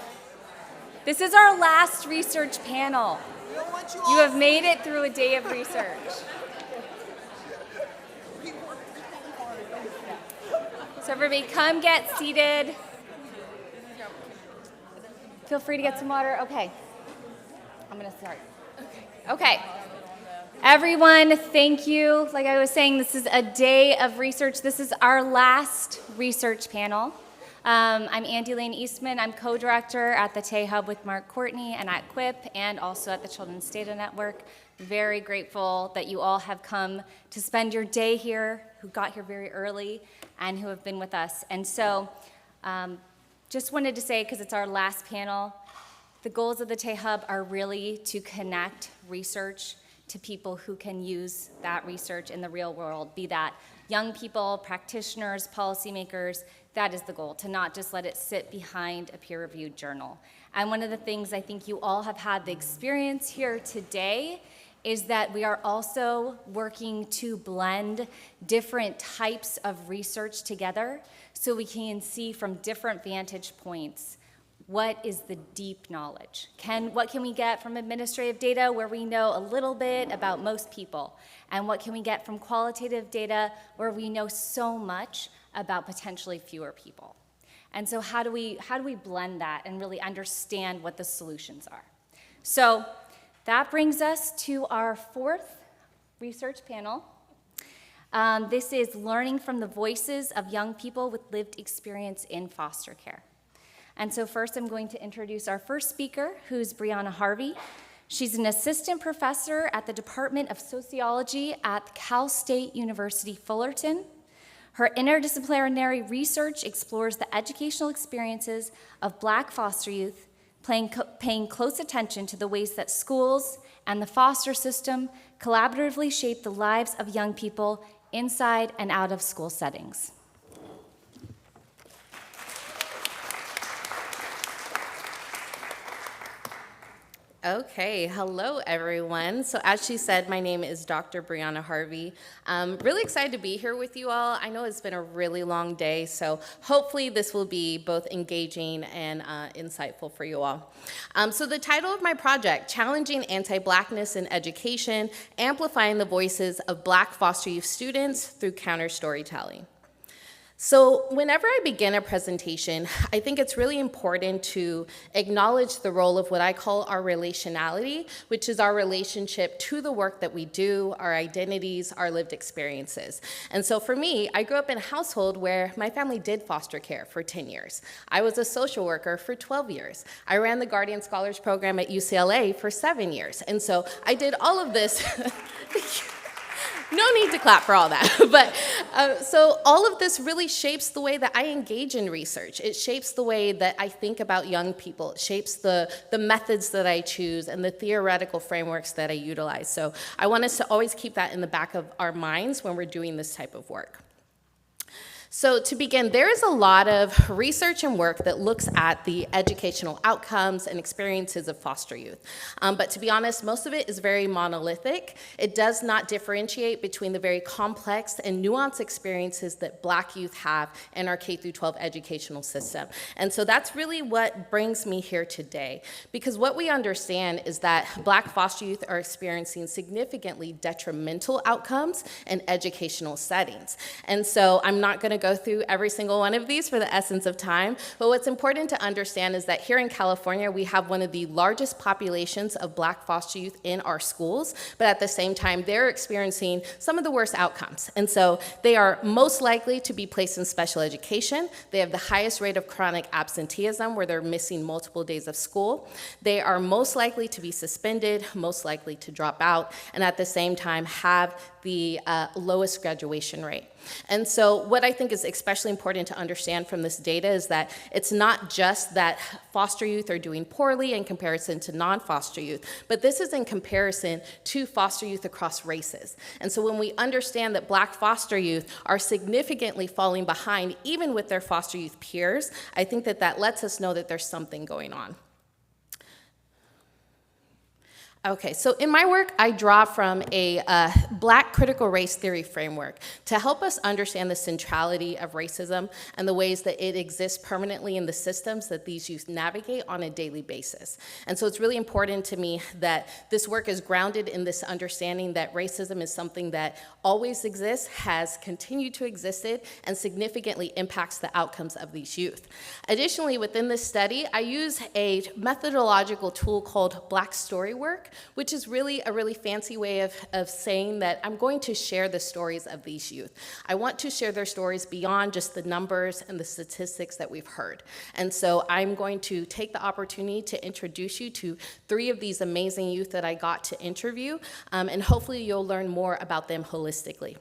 This is our last research panel. We don't want You have made it through a day of research. So everybody come get seated. Feel free to get some water. Okay. I'm going to start. Okay. Everyone, thank you. Like I was saying, this is a day of research. This is our last research panel. I'm Andy Lane Eastman. I'm co-director at the TAY-Hub with Mark Courtney and at QUIP and also at the Children's Data Network. Very grateful that you all have come to spend your day here, who got here very early and who have been with us. And so just wanted to say, because it's our last panel, the goals of the TAY-Hub are really to connect research to people who can use that research in the real world, be that young people, practitioners, policymakers. That is the goal, to not just let it sit behind a peer-reviewed journal. And one of the things I think you all have had the experience here today is that we are also working to blend different types of research together so we can see from different vantage points what is the deep knowledge. What can we get from administrative data where we know a little bit about most people? And what can we get from qualitative data where we know so much about potentially fewer people? And so how do we blend that and really understand what the solutions are? So that brings us to our fourth research panel. This is learning from the voices of young people with lived experience in foster care. And so first I'm going to introduce our first speaker, who's Brianna Harvey. She's an assistant professor at the Department of Sociology at Cal State University Fullerton. Her interdisciplinary research explores the educational experiences of Black foster youth, paying close attention to the ways that schools and the foster system collaboratively shape the lives of young people inside and out of school settings. Okay, hello everyone. So as she said, my name is Dr. Brianna Harvey. I'm really excited to be here with you all. I know it's been a really long day, so hopefully this will be both engaging and insightful for you all. So the title of my project, Challenging Anti-Blackness in Education, Amplifying the Voices of Black Foster Youth Students Through Counter-Storytelling. So whenever I begin a presentation, I think it's really important to acknowledge the role of what I call our relationality, which is our relationship to the work that we do, our identities, our lived experiences. And so for me, I grew up in a household where my family did foster care for 10 years. I was a social worker for 12 years. I ran the Guardian Scholars Program at UCLA for 7 years. And so I did all of this. No need to clap for all that. But so all of this really shapes the way that I engage in research. It shapes the way that I think about young people. It shapes the methods that I choose and the theoretical frameworks that I utilize. So I want us to always keep that in the back of our minds when we're doing this type of work. So to begin, there is a lot of research and work that looks at the educational outcomes and experiences of foster youth. But to be honest, most of it is very monolithic. It does not differentiate between the very complex and nuanced experiences that Black youth have in our K-12 educational system. And so that's really what brings me here today. Because what we understand is that Black foster youth are experiencing significantly detrimental outcomes in educational settings. And so I'm not going to go through every single one of these for the essence of time, but what's important to understand is that here in California, we have one of the largest populations of Black foster youth in our schools, but at the same time, they're experiencing some of the worst outcomes. And so they are most likely to be placed in special education. They have the highest rate of chronic absenteeism, where they're missing multiple days of school. They are most likely to be suspended, most likely to drop out, and at the same time have the lowest graduation rate. And so what I think is especially important to understand from this data is that it's not just that foster youth are doing poorly in comparison to non-foster youth, but this is in comparison to foster youth across races. And so when we understand that Black foster youth are significantly falling behind even with their foster youth peers, I think that that lets us know that there's something going on. Okay, so in my work, I draw from a Black critical race theory framework to help us understand the centrality of racism and the ways that it exists permanently in the systems that these youth navigate on a daily basis. And so it's really important to me that this work is grounded in this understanding that racism is something that always exists, has continued to exist, and significantly impacts the outcomes of these youth. Additionally, within this study, I use a methodological tool called Black Story Work, which is really a really fancy way of saying that I'm going to share the stories of these youth. I want to share their stories beyond just the numbers and the statistics that we've heard. And so I'm going to take the opportunity to introduce you to 3 of these amazing youth that I got to interview, and hopefully you'll learn more about them holistically.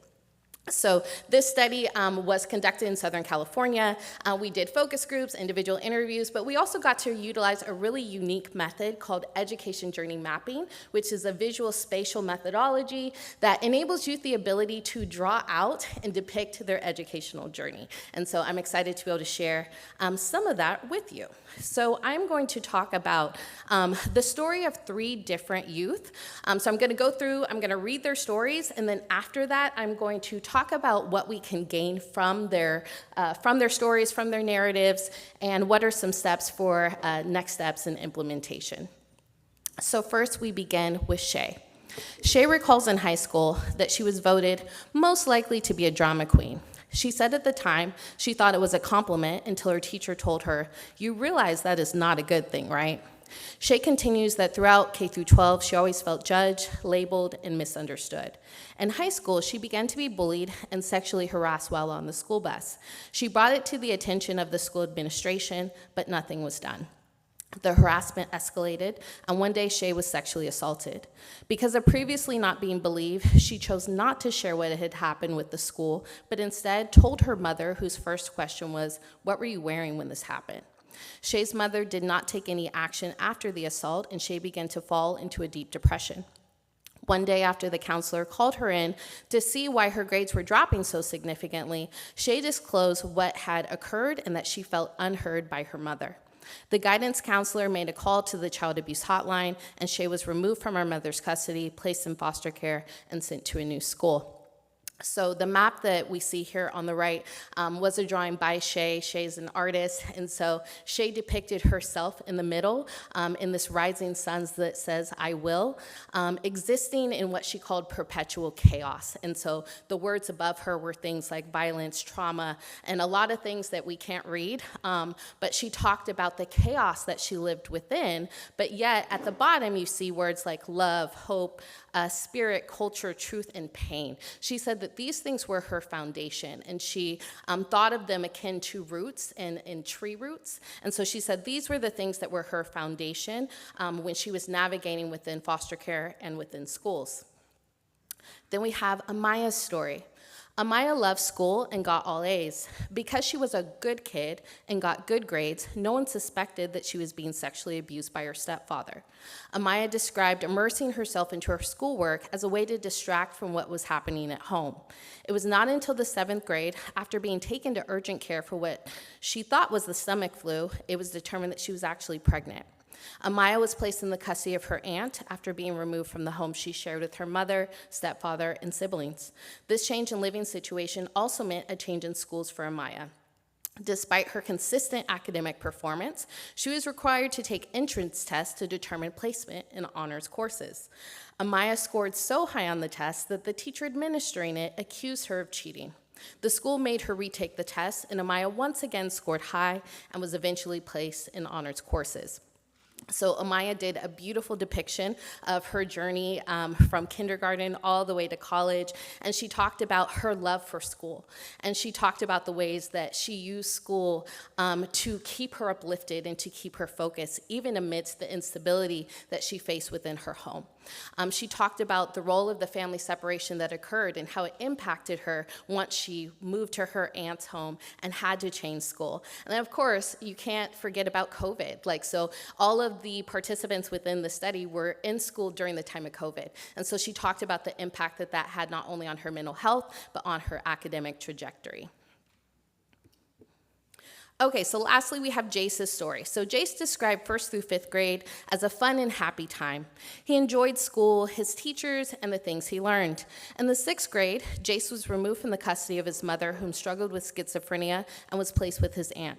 So this study was conducted in Southern California. We did focus groups, individual interviews, but we also got to utilize a really unique method called education journey mapping, which is a visual spatial methodology that enables youth the ability to draw out and depict their educational journey. And so I'm excited to be able to share some of that with you. So I'm going to talk about the story of 3 different youth. So I'm going to go through, I'm going to read their stories, and then after that, I'm going to talk about what we can gain from their stories, from their narratives, and what are some steps for next steps in implementation. So first, we begin with Shay. Shay recalls in high school that she was voted most likely to be a drama queen. She said at the time she thought it was a compliment until her teacher told her, "You realize that is not a good thing, right?" Shay continues that throughout K through 12, she always felt judged, labeled, and misunderstood. In high school, she began to be bullied and sexually harassed while on the school bus. She brought it to the attention of the school administration, but nothing was done. The harassment escalated, and one day Shay was sexually assaulted. Because of previously not being believed, she chose not to share what had happened with the school, but instead told her mother, whose first question was, "What were you wearing when this happened?" Shay's mother did not take any action after the assault, and Shay began to fall into a deep depression. One day after the counselor called her in to see why her grades were dropping so significantly, Shay disclosed what had occurred and that she felt unheard by her mother. The guidance counselor made a call to the child abuse hotline, and Shay was removed from her mother's custody, placed in foster care, and sent to a new school. So the map that we see here on the right was a drawing by Shay. Shay's an artist, and so Shay depicted herself in the middle in this rising sun that says, "I will," existing in what she called perpetual chaos. And so the words above her were things like violence, trauma, and a lot of things that we can't read, but she talked about the chaos that she lived within, but yet at the bottom you see words like love, hope, spirit, culture, truth, and pain. She said that these things were her foundation, and she thought of them akin to roots and tree roots. And so she said these were the things that were her foundation when she was navigating within foster care and within schools. Then we have Amaya's story. Amaya loved school and got all A's. Because she was a good kid and got good grades, no one suspected that she was being sexually abused by her stepfather. Amaya described immersing herself into her schoolwork as a way to distract from what was happening at home. It was not until the 7th grade, after being taken to urgent care for what she thought was the stomach flu, it was determined that she was actually pregnant. Amaya was placed in the custody of her aunt after being removed from the home she shared with her mother, stepfather, and siblings. This change in living situation also meant a change in schools for Amaya. Despite her consistent academic performance, she was required to take entrance tests to determine placement in honors courses. Amaya scored so high on the test that the teacher administering it accused her of cheating. The school made her retake the test, and Amaya once again scored high and was eventually placed in honors courses. So Amaya did a beautiful depiction of her journey from kindergarten all the way to college, and she talked about her love for school, and she talked about the ways that she used school to keep her uplifted and to keep her focused, even amidst the instability that she faced within her home. She talked about the role of the family separation that occurred and how it impacted her once she moved to her aunt's home and had to change school. And then, of course, you can't forget about COVID. So all of the participants within the study were in school during the time of COVID. And so she talked about the impact that that had not only on her mental health, but on her academic trajectory. Okay, so lastly, we have Jace's story. So Jace described 1st through 5th grade as a fun and happy time. He enjoyed school, his teachers, and the things he learned. In the 6th grade, Jace was removed from the custody of his mother, whom struggled with schizophrenia, and was placed with his aunt.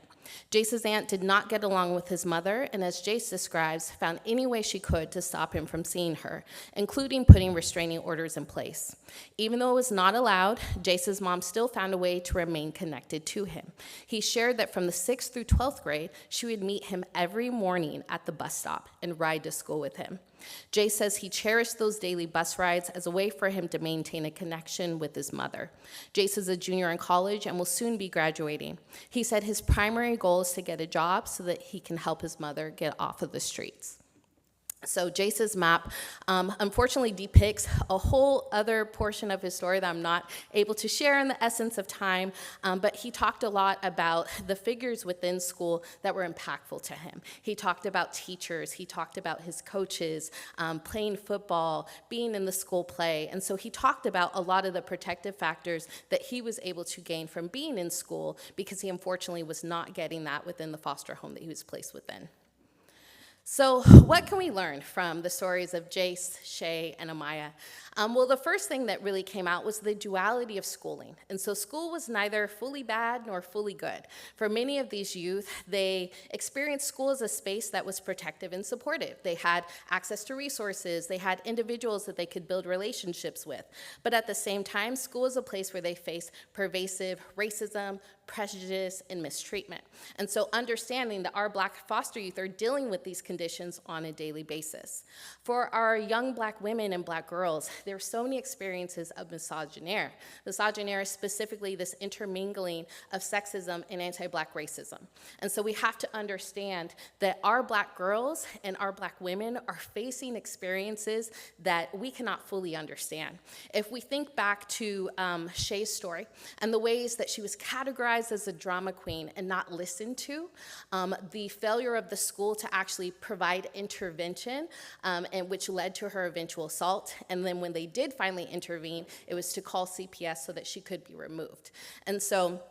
Jace's aunt did not get along with his mother, and as Jace describes, found any way she could to stop him from seeing her, including putting restraining orders in place. Even though it was not allowed, Jace's mom still found a way to remain connected to him. He shared that from the 6th through 12th grade, she would meet him every morning at the bus stop and ride to school with him. Jace says he cherished those daily bus rides as a way for him to maintain a connection with his mother. Jace is a junior in college and will soon be graduating. He said his primary goal is to get a job so that he can help his mother get off of the streets. So Jace's map unfortunately depicts a whole other portion of his story that I'm not able to share in the essence of time, but he talked a lot about the figures within school that were impactful to him. He talked about teachers, he talked about his coaches, playing football, being in the school play, and so he talked about a lot of the protective factors that he was able to gain from being in school because he unfortunately was not getting that within the foster home that he was placed within. So what can we learn from the stories of Jace, Shay, and Amaya? Well, the first thing that really came out was the duality of schooling. And so school was neither fully bad nor fully good. For many of these youth, they experienced school as a space that was protective and supportive. They had access to resources. They had individuals that they could build relationships with. But at the same time, school is a place where they face pervasive racism, prejudice, and mistreatment. And so understanding that our Black foster youth are dealing with these conditions on a daily basis. For our young Black women and Black girls, there are so many experiences of misogyny. Misogyny is specifically this intermingling of sexism and anti-Black racism. And so we have to understand that our Black girls and our Black women are facing experiences that we cannot fully understand. If we think back to Shay's story and the ways that she was categorized as a drama queen and not listened to, the failure of the school to actually provide intervention, and which led to her eventual assault, and then when they did finally intervene, it was to call CPS so that she could be removed. And so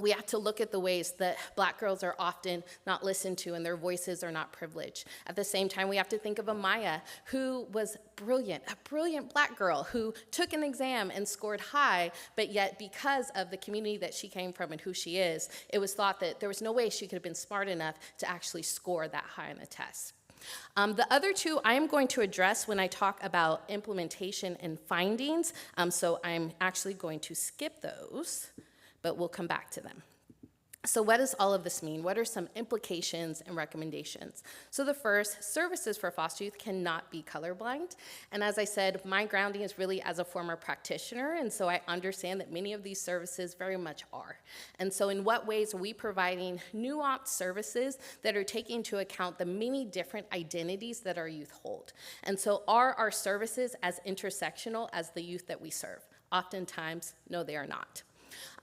we have to look at the ways that Black girls are often not listened to and their voices are not privileged. At the same time, we have to think of Amaya, who was brilliant, a brilliant Black girl who took an exam and scored high, but yet because of the community that she came from and who she is, it was thought that there was no way she could have been smart enough to actually score that high on the test. The other two I am going to address when I talk about implementation and findings, so I'm actually going to skip those, but we'll come back to them. So what does all of this mean? What are some implications and recommendations? So the first, services for foster youth cannot be colorblind. And as I said, my grounding is really as a former practitioner, and so I understand that many of these services very much are. And so in what ways are we providing nuanced services that are taking into account the many different identities that our youth hold? And so are our services as intersectional as the youth that we serve? Oftentimes, no, they are not.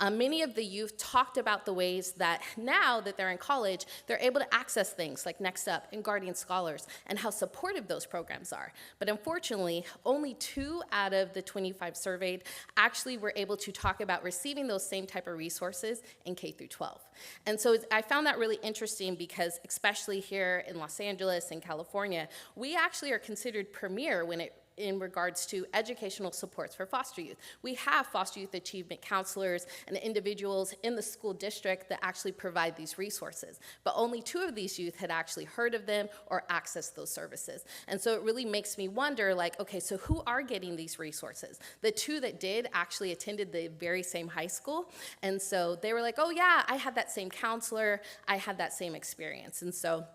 Many of the youth talked about the ways that now that they're in college, they're able to access things like Next Up and Guardian Scholars and how supportive those programs are. But unfortunately, only 2 out of the 25 surveyed actually were able to talk about receiving those same type of resources in K through 12. And so I found that really interesting because especially here in Los Angeles and California, we actually are considered premier when it in regards to educational supports for foster youth. We have foster youth achievement counselors and individuals in the school district that actually provide these resources, but only 2 of these youth had actually heard of them or accessed those services. And so it really makes me wonder, like, okay, so who are getting these resources? The 2 that did actually attended the very same high school, and so they were like, oh yeah, I had that same counselor, I had that same experience. And so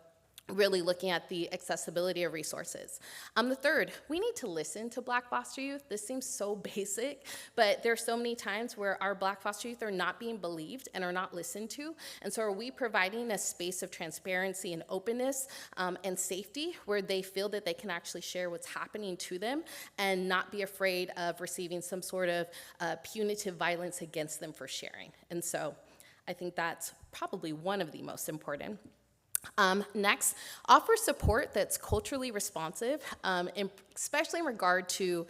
really looking at the accessibility of resources. The third, we need to listen to Black foster youth. This seems so basic, but there are so many times where our Black foster youth are not being believed and are not listened to. And so are we providing a space of transparency and openness and safety where they feel that they can actually share what's happening to them and not be afraid of receiving some sort of punitive violence against them for sharing. And so I think that's probably one of the most important. Next, offer support that's culturally responsive, especially in regard to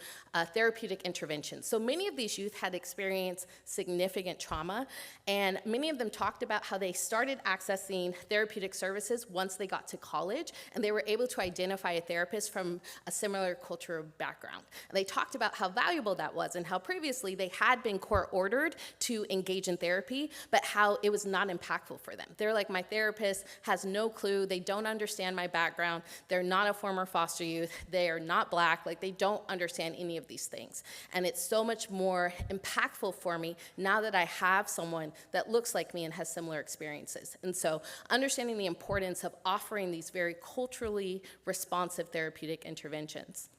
therapeutic interventions. So many of these youth had experienced significant trauma, and many of them talked about how they started accessing therapeutic services once they got to college, and they were able to identify a therapist from a similar cultural background. And they talked about how valuable that was and how previously they had been court-ordered to engage in therapy, but how it was not impactful for them. They're like, my therapist has no clue, they don't understand my background, they're not a former foster youth, they are not Black, like they don't understand any of these things. And it's so much more impactful for me now that I have someone that looks like me and has similar experiences. And so understanding the importance of offering these very culturally responsive therapeutic interventions.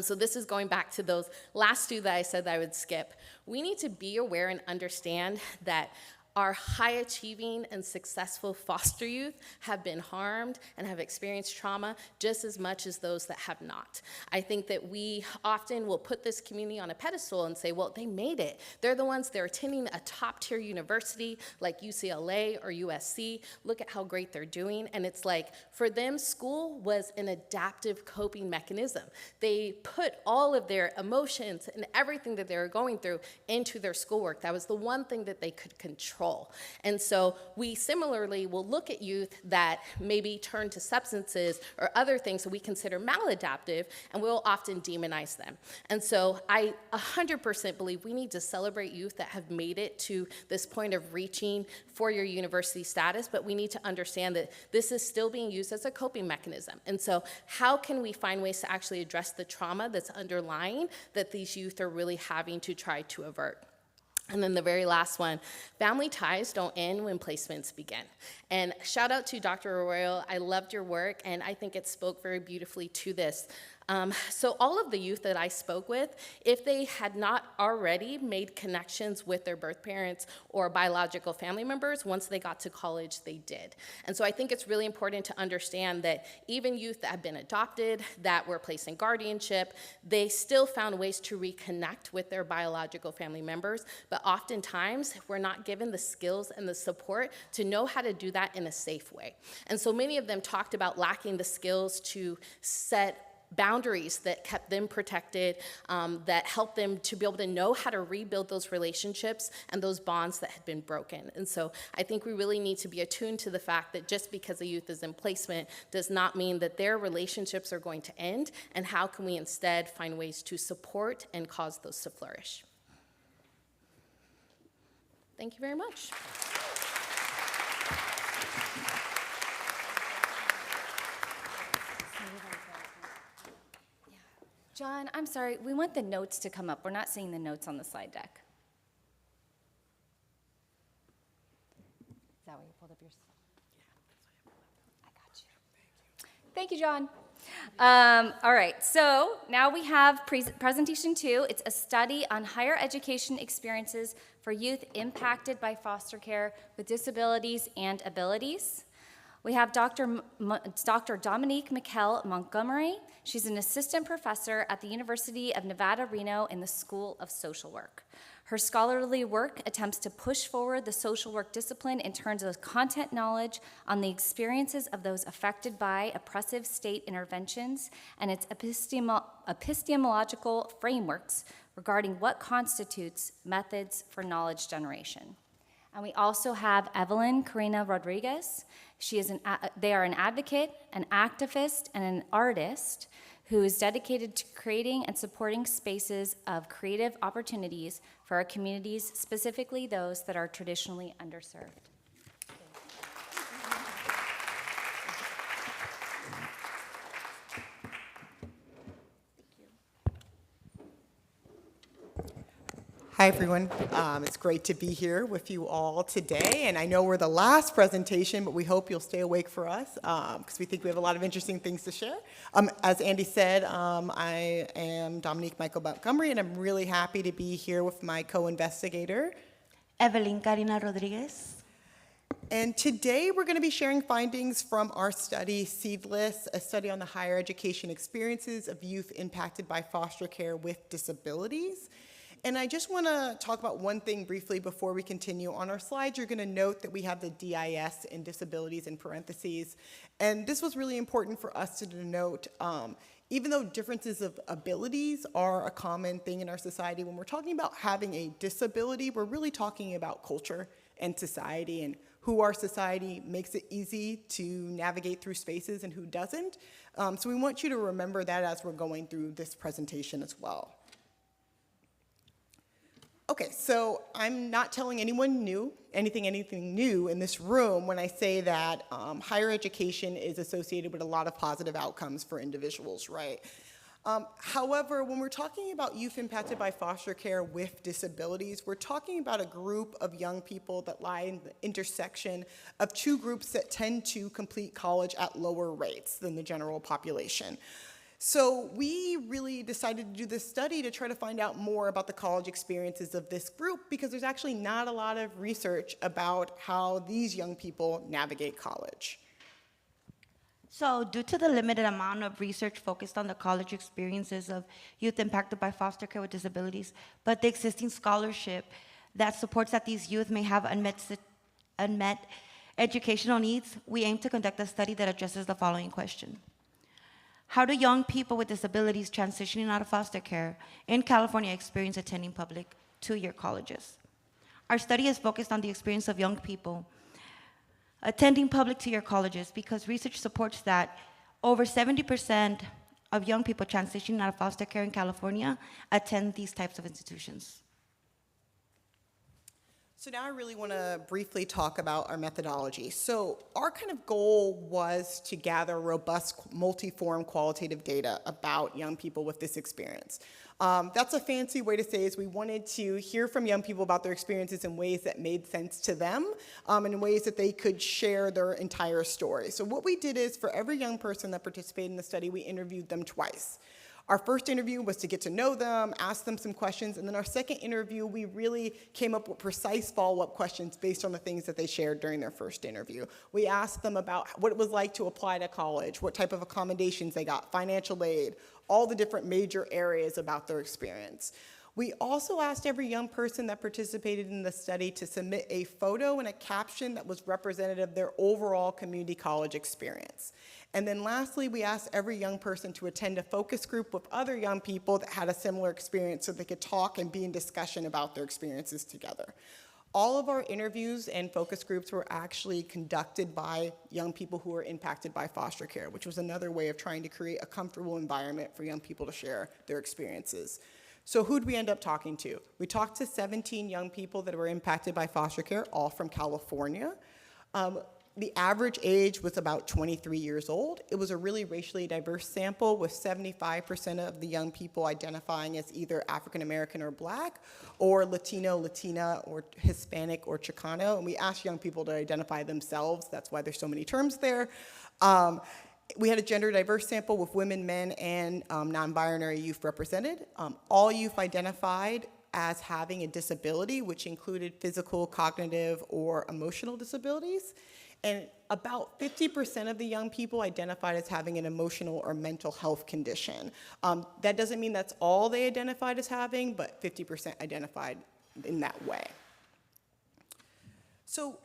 So this is going back to those last 2 that I said that I would skip. We need to be aware and understand that our high-achieving and successful foster youth have been harmed and have experienced trauma just as much as those that have not. I think that we often will put this community on a pedestal and say, well, they made it. They're the ones, they're attending a top-tier university like UCLA or USC. Look at how great they're doing. And it's like, for them, school was an adaptive coping mechanism. They put all of their emotions and everything that they were going through into their schoolwork. That was the one thing that they could control. And so we similarly will look at youth that maybe turn to substances or other things that we consider maladaptive, and we'll often demonize them. And so I 100% believe we need to celebrate youth that have made it to this point of reaching four-year university status, but we need to understand that this is still being used as a coping mechanism. And so how can we find ways to actually address the trauma that's underlying that these youth are really having to try to avert? And then the very last one, family ties don't end when placements begin. And shout out to Dr. Arroyo, I loved your work, and I think it spoke very beautifully to this. So all of the youth that I spoke with, if they had not already made connections with their birth parents or biological family members, once they got to college, they did. And so I think it's really important to understand that even youth that have been adopted, that were placed in guardianship, they still found ways to reconnect with their biological family members, but oftentimes we're not given the skills and the support to know how to do that in a safe way. And so many of them talked about lacking the skills to set boundaries that kept them protected, that helped them to be able to know how to rebuild those relationships and those bonds that had been broken. And so I think we really need to be attuned to the fact that just because a youth is in placement does not mean that their relationships are going to end, and how can we instead find ways to support and cause those to flourish. Thank you very much. John, I'm sorry, we want the notes to come up. We're not seeing the notes on the slide deck. Is that where you pulled up your? I got you. Thank you, John. All right, so now we have presentation 2. It's a study on higher education experiences for youth impacted by foster care with disabilities and abilities. We have Dr. Dominique Mikel Montgomery. She's an assistant professor at the University of Nevada, Reno in the School of Social Work. Her scholarly work attempts to push forward the social work discipline in terms of content knowledge on the experiences of those affected by oppressive state interventions and its epistemological frameworks regarding what constitutes methods for knowledge generation. And we also have Evelyn Carina Rodriguez. They are an advocate, an activist, and an artist who is dedicated to creating and supporting spaces of creative opportunities for our communities, specifically those that are traditionally underserved. Hi, everyone. It's great to be here with you all today. And I know we're the last presentation, but we hope you'll stay awake for us because we think we have a lot of interesting things to share. As Andy said, I am Dominique Michael Montgomery, and I'm really happy to be here with my co-investigator, Evelyn Karina Rodriguez. And today we're going to be sharing findings from our study, Seedless, a study on the higher education experiences of youth impacted by foster care with disabilities. And I just want to talk about one thing briefly before we continue. On our slides, you're going to note that we have the DIS and disabilities in parentheses. And this was really important for us to denote. Even though differences of abilities are a common thing in our society, when we're talking about having a disability, we're really talking about culture and society and who our society makes it easy to navigate through spaces and who doesn't. So we want you to remember that as we're going through this presentation as well. Okay, so I'm not telling anyone anything new in this room when I say that higher education is associated with a lot of positive outcomes for individuals, right? However, when we're talking about youth impacted by foster care with disabilities, we're talking about a group of young people that lie in the intersection of two groups that tend to complete college at lower rates than the general population. So we really decided to do this study to try to find out more about the college experiences of this group because there's actually not a lot of research about how these young people navigate college. So due to the limited amount of research focused on the college experiences of youth impacted by foster care with disabilities, but the existing scholarship that supports that these youth may have unmet educational needs, we aim to conduct a study that addresses the following question. How do young people with disabilities transitioning out of foster care in California experience attending public two-year colleges? Our study is focused on the experience of young people attending public two-year colleges because research supports that over 70% of young people transitioning out of foster care in California attend these types of institutions. So now I really want to briefly talk about our methodology. So our kind of goal was to gather robust, multi-form qualitative data about young people with this experience. That's a fancy way to say is we wanted to hear from young people about their experiences in ways that made sense to them and in ways that they could share their entire story. So what we did is for every young person that participated in the study, we interviewed them twice. Our first interview was to get to know them, ask them some questions, and then our second interview, we really came up with precise follow-up questions based on the things that they shared during their first interview. We asked them about what it was like to apply to college, what type of accommodations they got, financial aid, all the different major areas about their experience. We also asked every young person that participated in the study to submit a photo and a caption that was representative of their overall community college experience. And then lastly, we asked every young person to attend a focus group with other young people that had a similar experience so they could talk and be in discussion about their experiences together. All of our interviews and focus groups were actually conducted by young people who were impacted by foster care, which was another way of trying to create a comfortable environment for young people to share their experiences. So who'd we end up talking to? We talked to 17 young people that were impacted by foster care, all from California. The average age was about 23 years old. It was a really racially diverse sample with 75% of the young people identifying as either African American or Black, or Latino, Latina, or Hispanic or Chicano. And we asked young people to identify themselves. That's why there's so many terms there. We had a gender diverse sample with women, men, and non-binary youth represented. All youth identified as having a disability, which included physical, cognitive, or emotional disabilities. And about 50% of the young people identified as having an emotional or mental health condition. That doesn't mean that's all they identified as having, but 50% identified in that way. So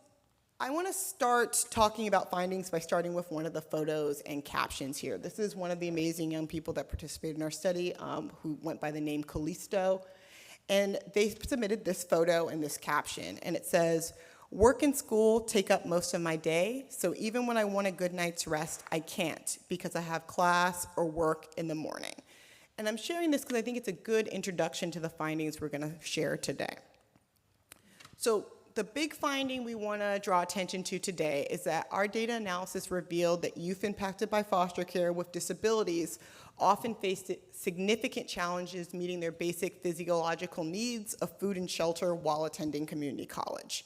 I want to start talking about findings by starting with one of the photos and captions here. This is one of the amazing young people that participated in our study who went by the name Callisto. And they submitted this photo and this caption, and it says, Work and school take up most of my day, so even when I want a good night's rest, I can't because I have class or work in the morning. And I'm sharing this because I think it's a good introduction to the findings we're going to share today. So the big finding we want to draw attention to today is that our data analysis revealed that youth impacted by foster care with disabilities often faced significant challenges meeting their basic physiological needs of food and shelter while attending community college.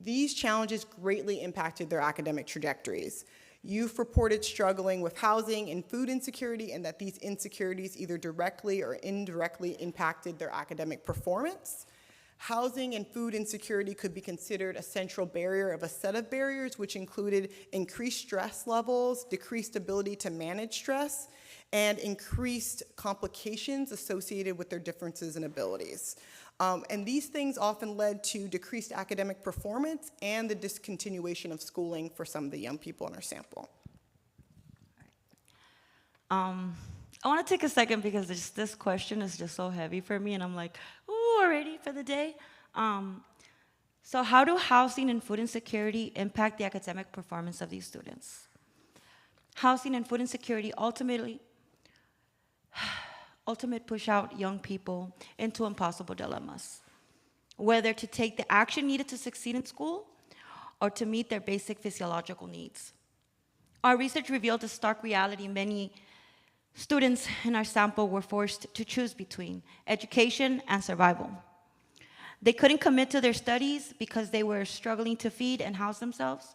These challenges greatly impacted their academic trajectories. Youth reported struggling with housing and food insecurity, and that these insecurities either directly or indirectly impacted their academic performance. Housing and food insecurity could be considered a central barrier of a set of barriers, which included increased stress levels, decreased ability to manage stress, and increased complications associated with their differences in abilities. And these things often led to decreased academic performance and the discontinuation of schooling for some of the young people in our sample. I want to take a second because this question is just so heavy for me, and I'm like, ooh, already for the day. So how do housing and food insecurity impact the academic performance of these students? Housing and food insecurity ultimate push out young people into impossible dilemmas, whether to take the action needed to succeed in school or to meet their basic physiological needs. Our research revealed a stark reality. Many students in our sample were forced to choose between education and survival. They couldn't commit to their studies because they were struggling to feed and house themselves.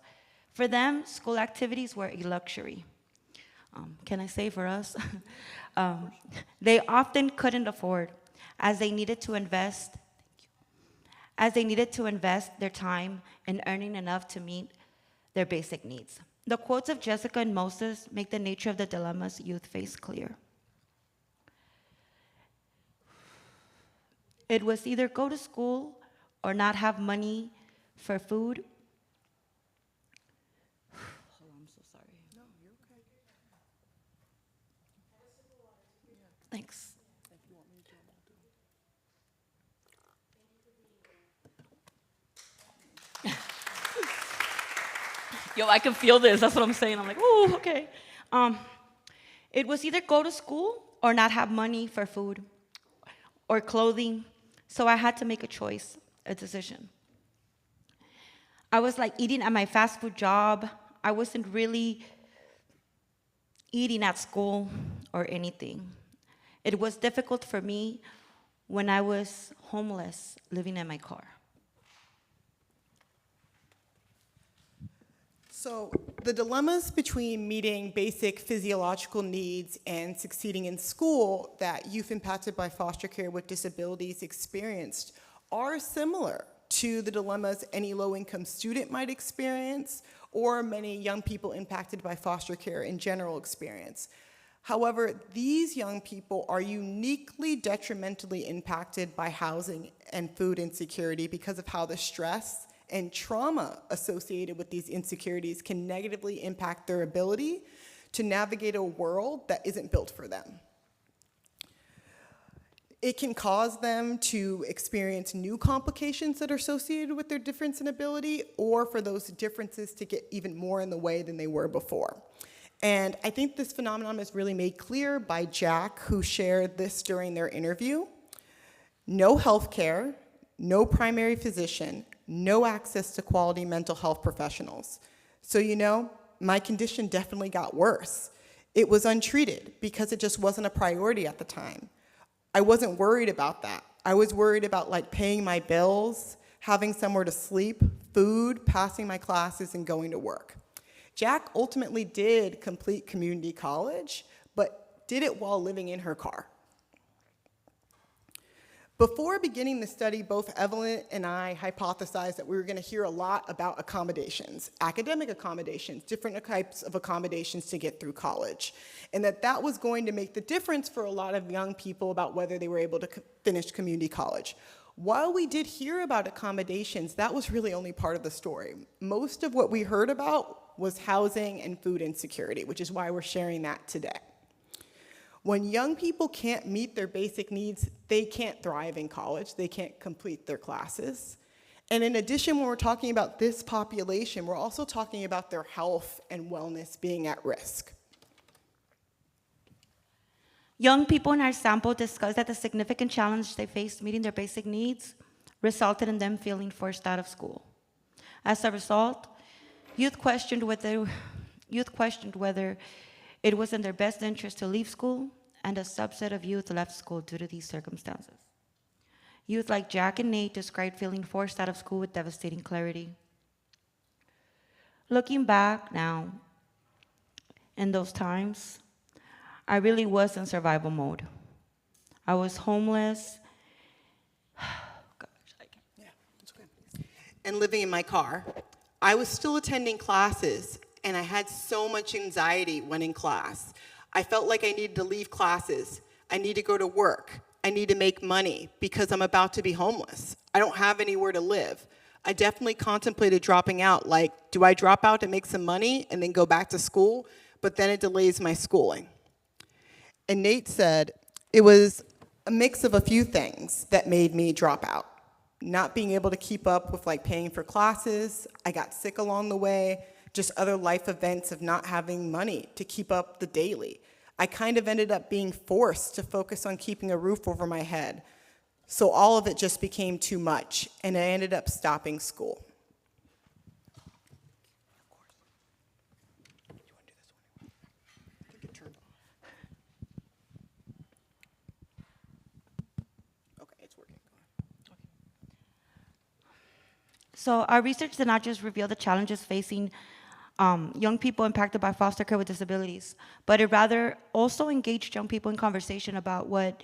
For them, school activities were a luxury. Can I say for us? They often couldn't afford, as they needed to invest their time in earning enough to meet their basic needs. The quotes of Jessica and Moses make the nature of the dilemmas youth face clear. It was either go to school or not have money for food. Hold on, I'm so sorry. No, you're okay. Thanks. Yo, I can feel this. That's what I'm saying. I'm like, ooh, okay. It was either go to school or not have money for food or clothing. So I had to make a choice, a decision. I was like eating at my fast food job. I wasn't really eating at school or anything. It was difficult for me when I was homeless, living in my car. So the dilemmas between meeting basic physiological needs and succeeding in school that youth impacted by foster care with disabilities experienced are similar to the dilemmas any low-income student might experience or many young people impacted by foster care in general experience. However, these young people are uniquely detrimentally impacted by housing and food insecurity because of how the stress and trauma associated with these insecurities can negatively impact their ability to navigate a world that isn't built for them. It can cause them to experience new complications that are associated with their difference in ability, or for those differences to get even more in the way than they were before. And I think this phenomenon is really made clear by Jack, who shared this during their interview. No health care, no primary physician, no access to quality mental health professionals. So my condition definitely got worse. It was untreated because it just wasn't a priority at the time. I wasn't worried about that. I was worried about paying my bills, having somewhere to sleep, food, passing my classes, and going to work. Jack ultimately did complete community college, but did it while living in her car. Before beginning the study, both Evelyn and I hypothesized that we were going to hear a lot about accommodations, academic accommodations, different types of accommodations to get through college, and that was going to make the difference for a lot of young people about whether they were able to finish community college. While we did hear about accommodations, that was really only part of the story. Most of what we heard about was housing and food insecurity, which is why we're sharing that today. When young people can't meet their basic needs, they can't thrive in college, they can't complete their classes. And in addition, when we're talking about this population, we're also talking about their health and wellness being at risk. Young people in our sample discussed that the significant challenge they faced meeting their basic needs resulted in them feeling forced out of school. As a result, youth questioned whether it was in their best interest to leave school, and a subset of youth left school due to these circumstances. Youth like Jack and Nate described feeling forced out of school with devastating clarity. Looking back now, in those times, I really was in survival mode. I was homeless. And living in my car. I was still attending classes, and I had so much anxiety when in class. I felt like I needed to leave classes. I need to go to work. I need to make money because I'm about to be homeless. I don't have anywhere to live. I definitely contemplated dropping out, like, do I drop out and make some money and then go back to school? But then it delays my schooling. And Nate said, it was a mix of a few things that made me drop out. Not being able to keep up with like paying for classes, I got sick along the way, just other life events of not having money to keep up the daily. I kind of ended up being forced to focus on keeping a roof over my head. So all of it just became too much, and I ended up stopping school. So our research did not just reveal the challenges facing young people impacted by foster care with disabilities, but it rather also engaged young people in conversation about what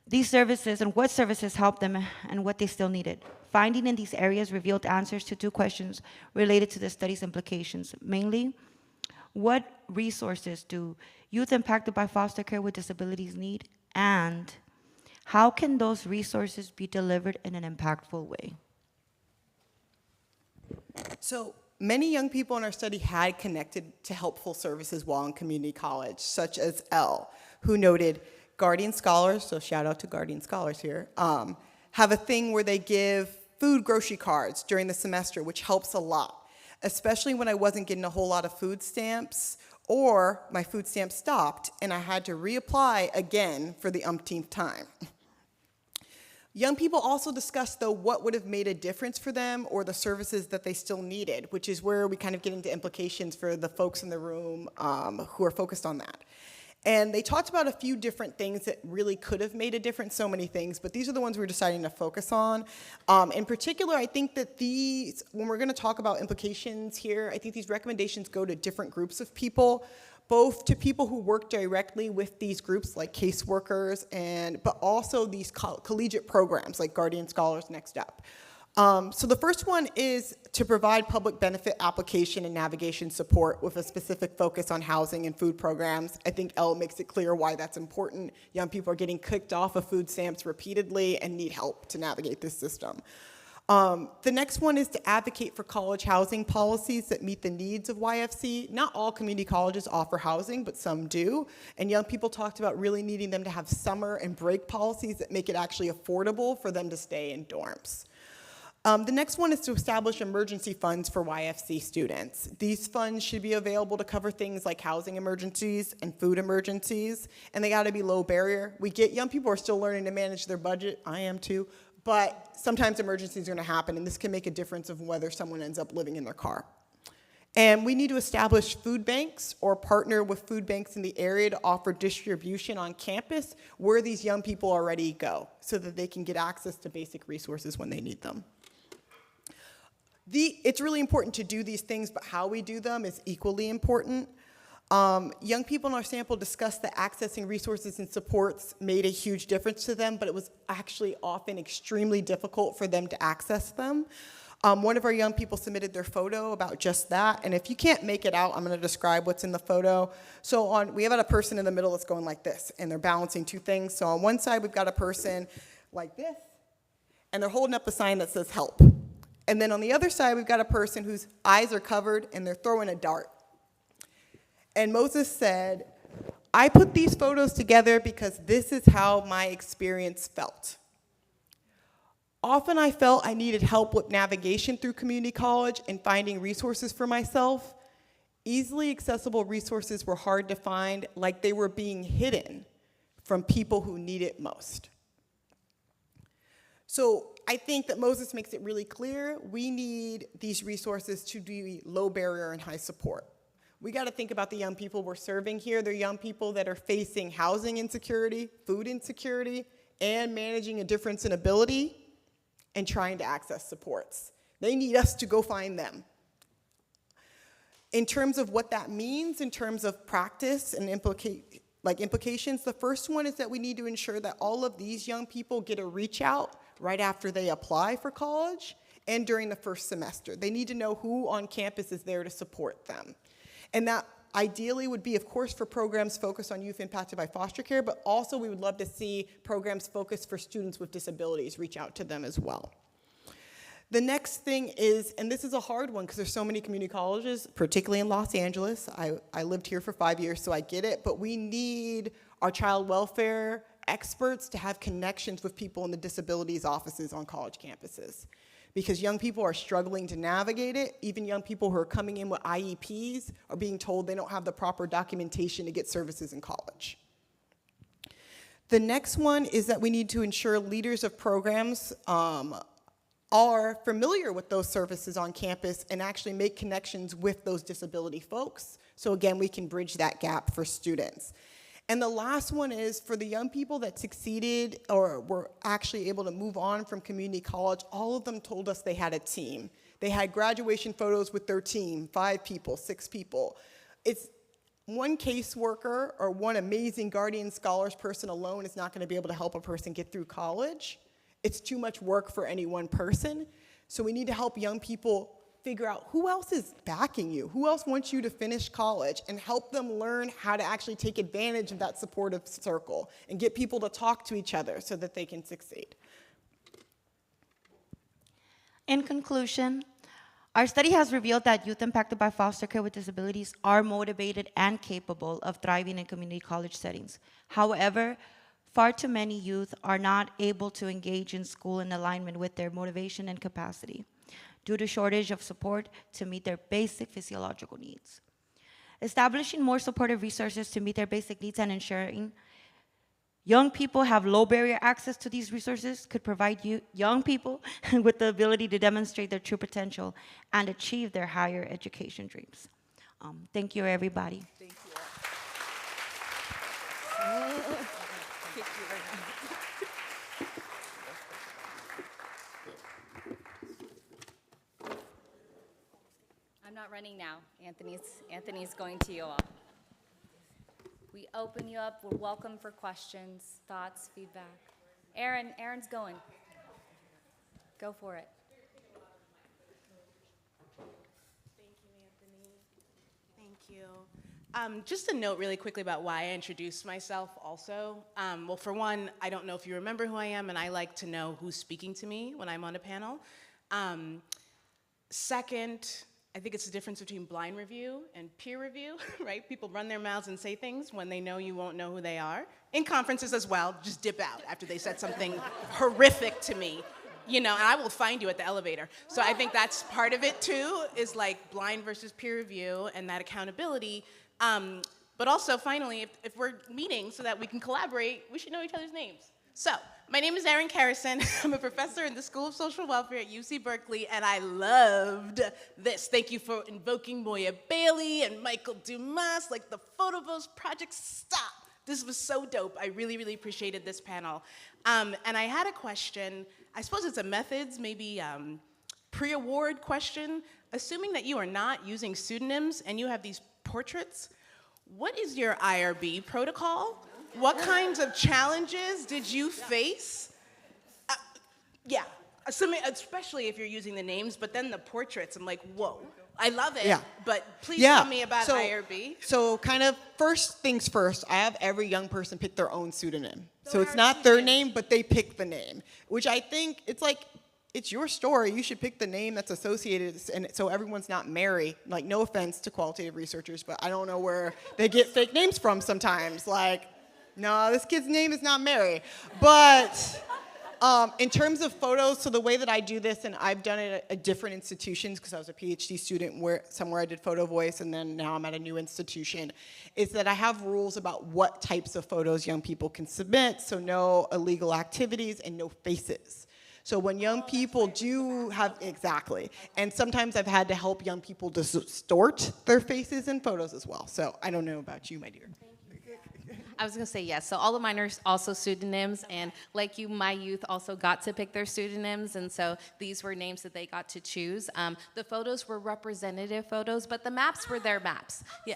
these services and what services helped them and what they still needed. Finding in these areas revealed answers to 2 questions related to the study's implications. Mainly, what resources do youth impacted by foster care with disabilities need? And how can those resources be delivered in an impactful way? So many young people in our study had connected to helpful services while in community college, such as Elle, who noted Guardian Scholars, so shout out to Guardian Scholars here, have a thing where they give food grocery cards during the semester, which helps a lot, especially when I wasn't getting a whole lot of food stamps, or my food stamps stopped and I had to reapply again for the umpteenth time. Young people also discussed, though, what would have made a difference for them or the services that they still needed, which is where we kind of get into implications for the folks in the room who are focused on that. And they talked about a few different things that really could have made a difference, so many things, but these are the ones we're deciding to focus on. In particular, I think that these, when we're gonna talk about implications here, I think these recommendations go to different groups of people, both to people who work directly with these groups like caseworkers, but also these collegiate programs like Guardian Scholars Next Up. So the first one is to provide public benefit application and navigation support with a specific focus on housing and food programs. I think Elle makes it clear why that's important. Young people are getting kicked off of food stamps repeatedly and need help to navigate this system. The next one is to advocate for college housing policies that meet the needs of YFC. Not all community colleges offer housing, but some do. And young people talked about really needing them to have summer and break policies that make it actually affordable for them to stay in dorms. The next one is to establish emergency funds for YFC students. These funds should be available to cover things like housing emergencies and food emergencies, and they gotta be low barrier. We get young people are still learning to manage their budget, I am too, but sometimes emergencies are gonna happen, and this can make a difference of whether someone ends up living in their car. And we need to establish food banks or partner with food banks in the area to offer distribution on campus where these young people already go so that they can get access to basic resources when they need them. It's really important to do these things, but how we do them is equally important. Young people in our sample discussed that accessing resources and supports made a huge difference to them, but it was actually often extremely difficult for them to access them. One of our young people submitted their photo about just that, and if you can't make it out, I'm gonna describe what's in the photo. So we have a person in the middle that's going like this, and they're balancing 2 things. So on one side, we've got a person like this, and they're holding up a sign that says help. And then on the other side, we've got a person whose eyes are covered and they're throwing a dart. And Moses said, I put these photos together because this is how my experience felt. Often I felt I needed help with navigation through community college and finding resources for myself. Easily accessible resources were hard to find, like they were being hidden from people who need it most. So I think that Moses makes it really clear we need these resources to be low barrier and high support. We got to think about the young people we're serving here. They're young people that are facing housing insecurity, food insecurity, and managing a difference in ability and trying to access supports. They need us to go find them. In terms of what that means, in terms of practice and implications, the first one is that we need to ensure that all of these young people get a reach out right after they apply for college and during the first semester. They need to know who on campus is there to support them. And that ideally would be, of course, for programs focused on youth impacted by foster care, but also we would love to see programs focused for students with disabilities reach out to them as well. The next thing is, and this is a hard one because there's so many community colleges, particularly in Los Angeles. I lived here for 5 years, so I get it, but we need our child welfare experts to have connections with people in the disabilities offices on college campuses. Because young people are struggling to navigate it. Even young people who are coming in with IEPs are being told they don't have the proper documentation to get services in college. The next one is that we need to ensure leaders of programs are familiar with those services on campus and actually make connections with those disability folks. So again, we can bridge that gap for students. And the last one is for the young people that succeeded or were actually able to move on from community college, all of them told us they had a team. They had graduation photos with their team, 5 people, 6 people. It's one caseworker or one amazing guardian scholars person alone is not going to be able to help a person get through college. It's too much work for any one person. So we need to help young people figure out who else is backing you, who else wants you to finish college, and help them learn how to actually take advantage of that supportive circle and get people to talk to each other so that they can succeed. In conclusion, our study has revealed that youth impacted by foster care with disabilities are motivated and capable of thriving in community college settings. However, far too many youth are not able to engage in school in alignment with their motivation and capacity due to shortage of support to meet their basic physiological needs. Establishing more supportive resources to meet their basic needs and ensuring young people have low barrier access to these resources could provide young people with the ability to demonstrate their true potential and achieve their higher education dreams. Thank you, everybody. Thank you. I'm not running now. Anthony's going to you all. We open you up. We're welcome for questions, thoughts, feedback. Aaron's going. Go for it. Thank you, Anthony. Thank you. Just a note really quickly about why I introduced myself also. Well, for one, I don't know if you remember who I am, and I like to know who's speaking to me when I'm on a panel. Second, I think it's the difference between blind review and peer review, right? People run their mouths and say things when they know you won't know who they are. In conferences as well, just dip out after they said something horrific to me, and I will find you at the elevator. So I think that's part of it too, is like blind versus peer review and that accountability. But also, finally, if we're meeting so that we can collaborate, we should know each other's names. So, my name is Erin Carrison. I'm a professor in the School of Social Welfare at UC Berkeley, and I loved this. Thank you for invoking Moya Bailey and Michael Dumas, like the Photovos Project. Stop. This was so dope. I really, really appreciated this panel. And I had a question. I suppose it's a methods, maybe pre-award question. Assuming that you are not using pseudonyms and you have these portraits, what is your IRB protocol? What kinds of challenges did you face? Yeah, especially if you're using the names, but then the portraits, I'm like, whoa. I love it, but please tell me about IRB. So kind of first things first, I have every young person pick their own pseudonym. So it's not their name, but they pick the name, which I think it's your story. You should pick the name that's associated, and so everyone's not Mary. Like, no offense to qualitative researchers, but I don't know where they get fake names from sometimes. Like, no, this kid's name is not Mary. But In terms of photos, so the way that I do this, and I've done it at different institutions because I was a PhD student somewhere I did photo voice, and then now I'm at a new institution, is that I have rules about what types of photos young people can submit, so no illegal activities and no faces. So when young people do have, exactly, and sometimes I've had to help young people distort their faces in photos as well. So I don't know about you, my dear. I was gonna say yes. So all of mine are also pseudonyms, and like you, my youth also got to pick their pseudonyms, and so these were names that they got to choose. The photos were representative photos, but the maps were their maps. Yeah.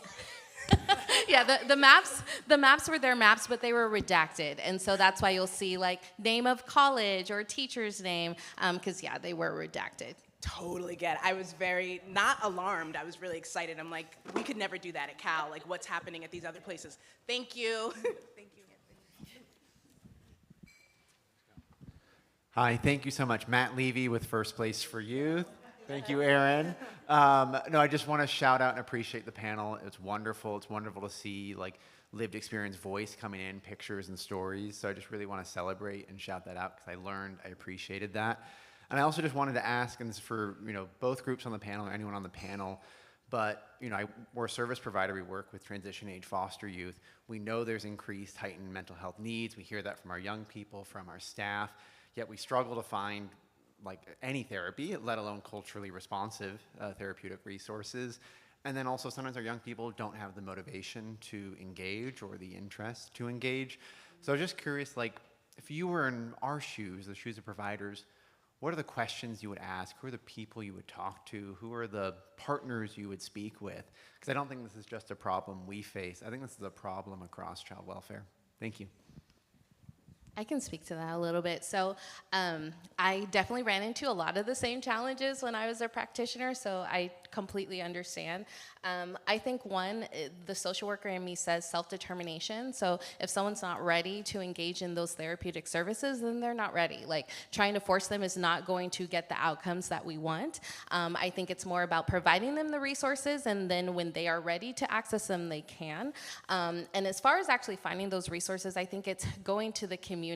Yeah, the maps were their maps, but they were redacted, and so that's why you'll see like name of college or teacher's name, because yeah, they were redacted. Totally get it. I was very, not alarmed, I was really excited. I'm like, we could never do that at Cal, like what's happening at these other places. Thank you. Thank you. Hi, thank you so much. Matt Levy with First Place for Youth. Thank you, Aaron. No, I just want to shout out and appreciate the panel. It's wonderful. It's wonderful to see like lived experience voice coming in, pictures and stories. So I just really want to celebrate and shout that out because I appreciated that. And I also just wanted to ask, and this is for both groups on the panel or anyone on the panel, but we're a service provider. We work with transition age foster youth. We know there's increased heightened mental health needs. We hear that from our young people, from our staff. Yet we struggle to find like any therapy, let alone culturally responsive therapeutic resources. And then also sometimes our young people don't have the motivation to engage or the interest to engage. So I was just curious, like if you were in our shoes, the shoes of providers, what are the questions you would ask? Who are the people you would talk to? Who are the partners you would speak with? Because I don't think this is just a problem we face. I think this is a problem across child welfare. Thank you. I can speak to that a little bit. So I definitely ran into a lot of the same challenges when I was a practitioner, so I completely understand. I think the social worker in me says self-determination. So if someone's not ready to engage in those therapeutic services, then they're not ready. Like trying to force them is not going to get the outcomes that we want. I think it's more about providing them the resources, and then when they are ready to access them, they can. And as far as actually finding those resources, I think it's going to the communities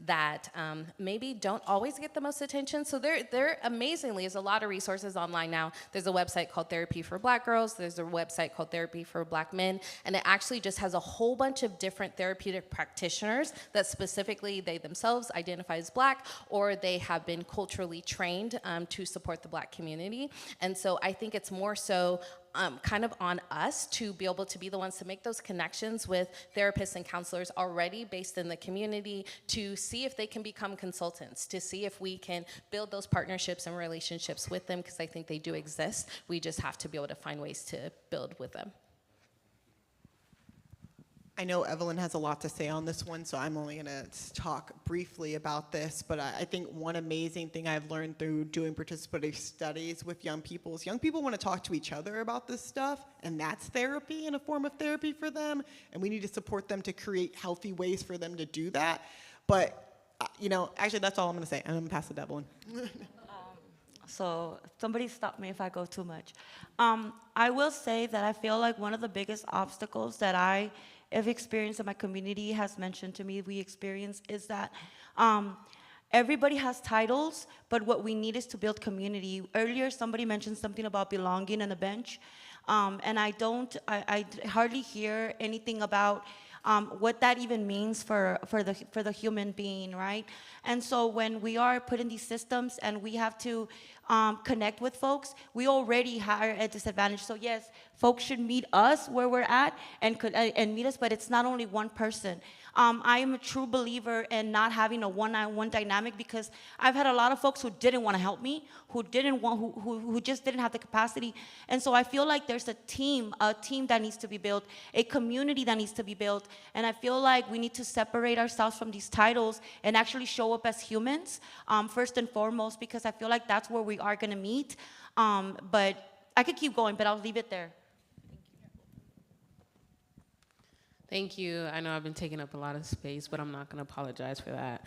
that maybe don't always get the most attention. So there amazingly is a lot of resources online now. There's a website called Therapy for Black Girls. There's a website called Therapy for Black Men. And it actually just has a whole bunch of different therapeutic practitioners that specifically they themselves identify as Black, or they have been culturally trained to support the Black community. And so I think it's more so kind of on us to be able to be the ones to make those connections with therapists and counselors already based in the community to see if they can become consultants, to see if we can build those partnerships and relationships with them, because I think they do exist. We just have to be able to find ways to build with them. I know Evelyn has a lot to say on this one, so I'm only gonna talk briefly about this, but I think one amazing thing I've learned through doing participatory studies with young people is young people wanna talk to each other about this stuff, and that's therapy and a form of therapy for them, and we need to support them to create healthy ways for them to do that. But, actually that's all I'm gonna say. I'm gonna pass it to Evelyn. So somebody stop me if I go too much. I will say that I feel like one of the biggest obstacles that I have experienced in my community has mentioned to me we experience is that everybody has titles, but what we need is to build community. Earlier, somebody mentioned something about belonging on a bench, and I hardly hear anything about what that even means for the human being, right? And so when we are put in these systems and we have to connect with folks, we already are at a disadvantage. So yes, folks should meet us where we're at and meet us, but it's not only one person. I am a true believer in not having a one-on-one dynamic, because I've had a lot of folks who didn't want to help me, who just didn't have the capacity. And so I feel like there's a team that needs to be built, a community that needs to be built. And I feel like we need to separate ourselves from these titles and actually show up as humans, first and foremost, because I feel like that's where we are going to meet. But I could keep going, but I'll leave it there. Thank you. I know I've been taking up a lot of space, but I'm not going to apologize for that.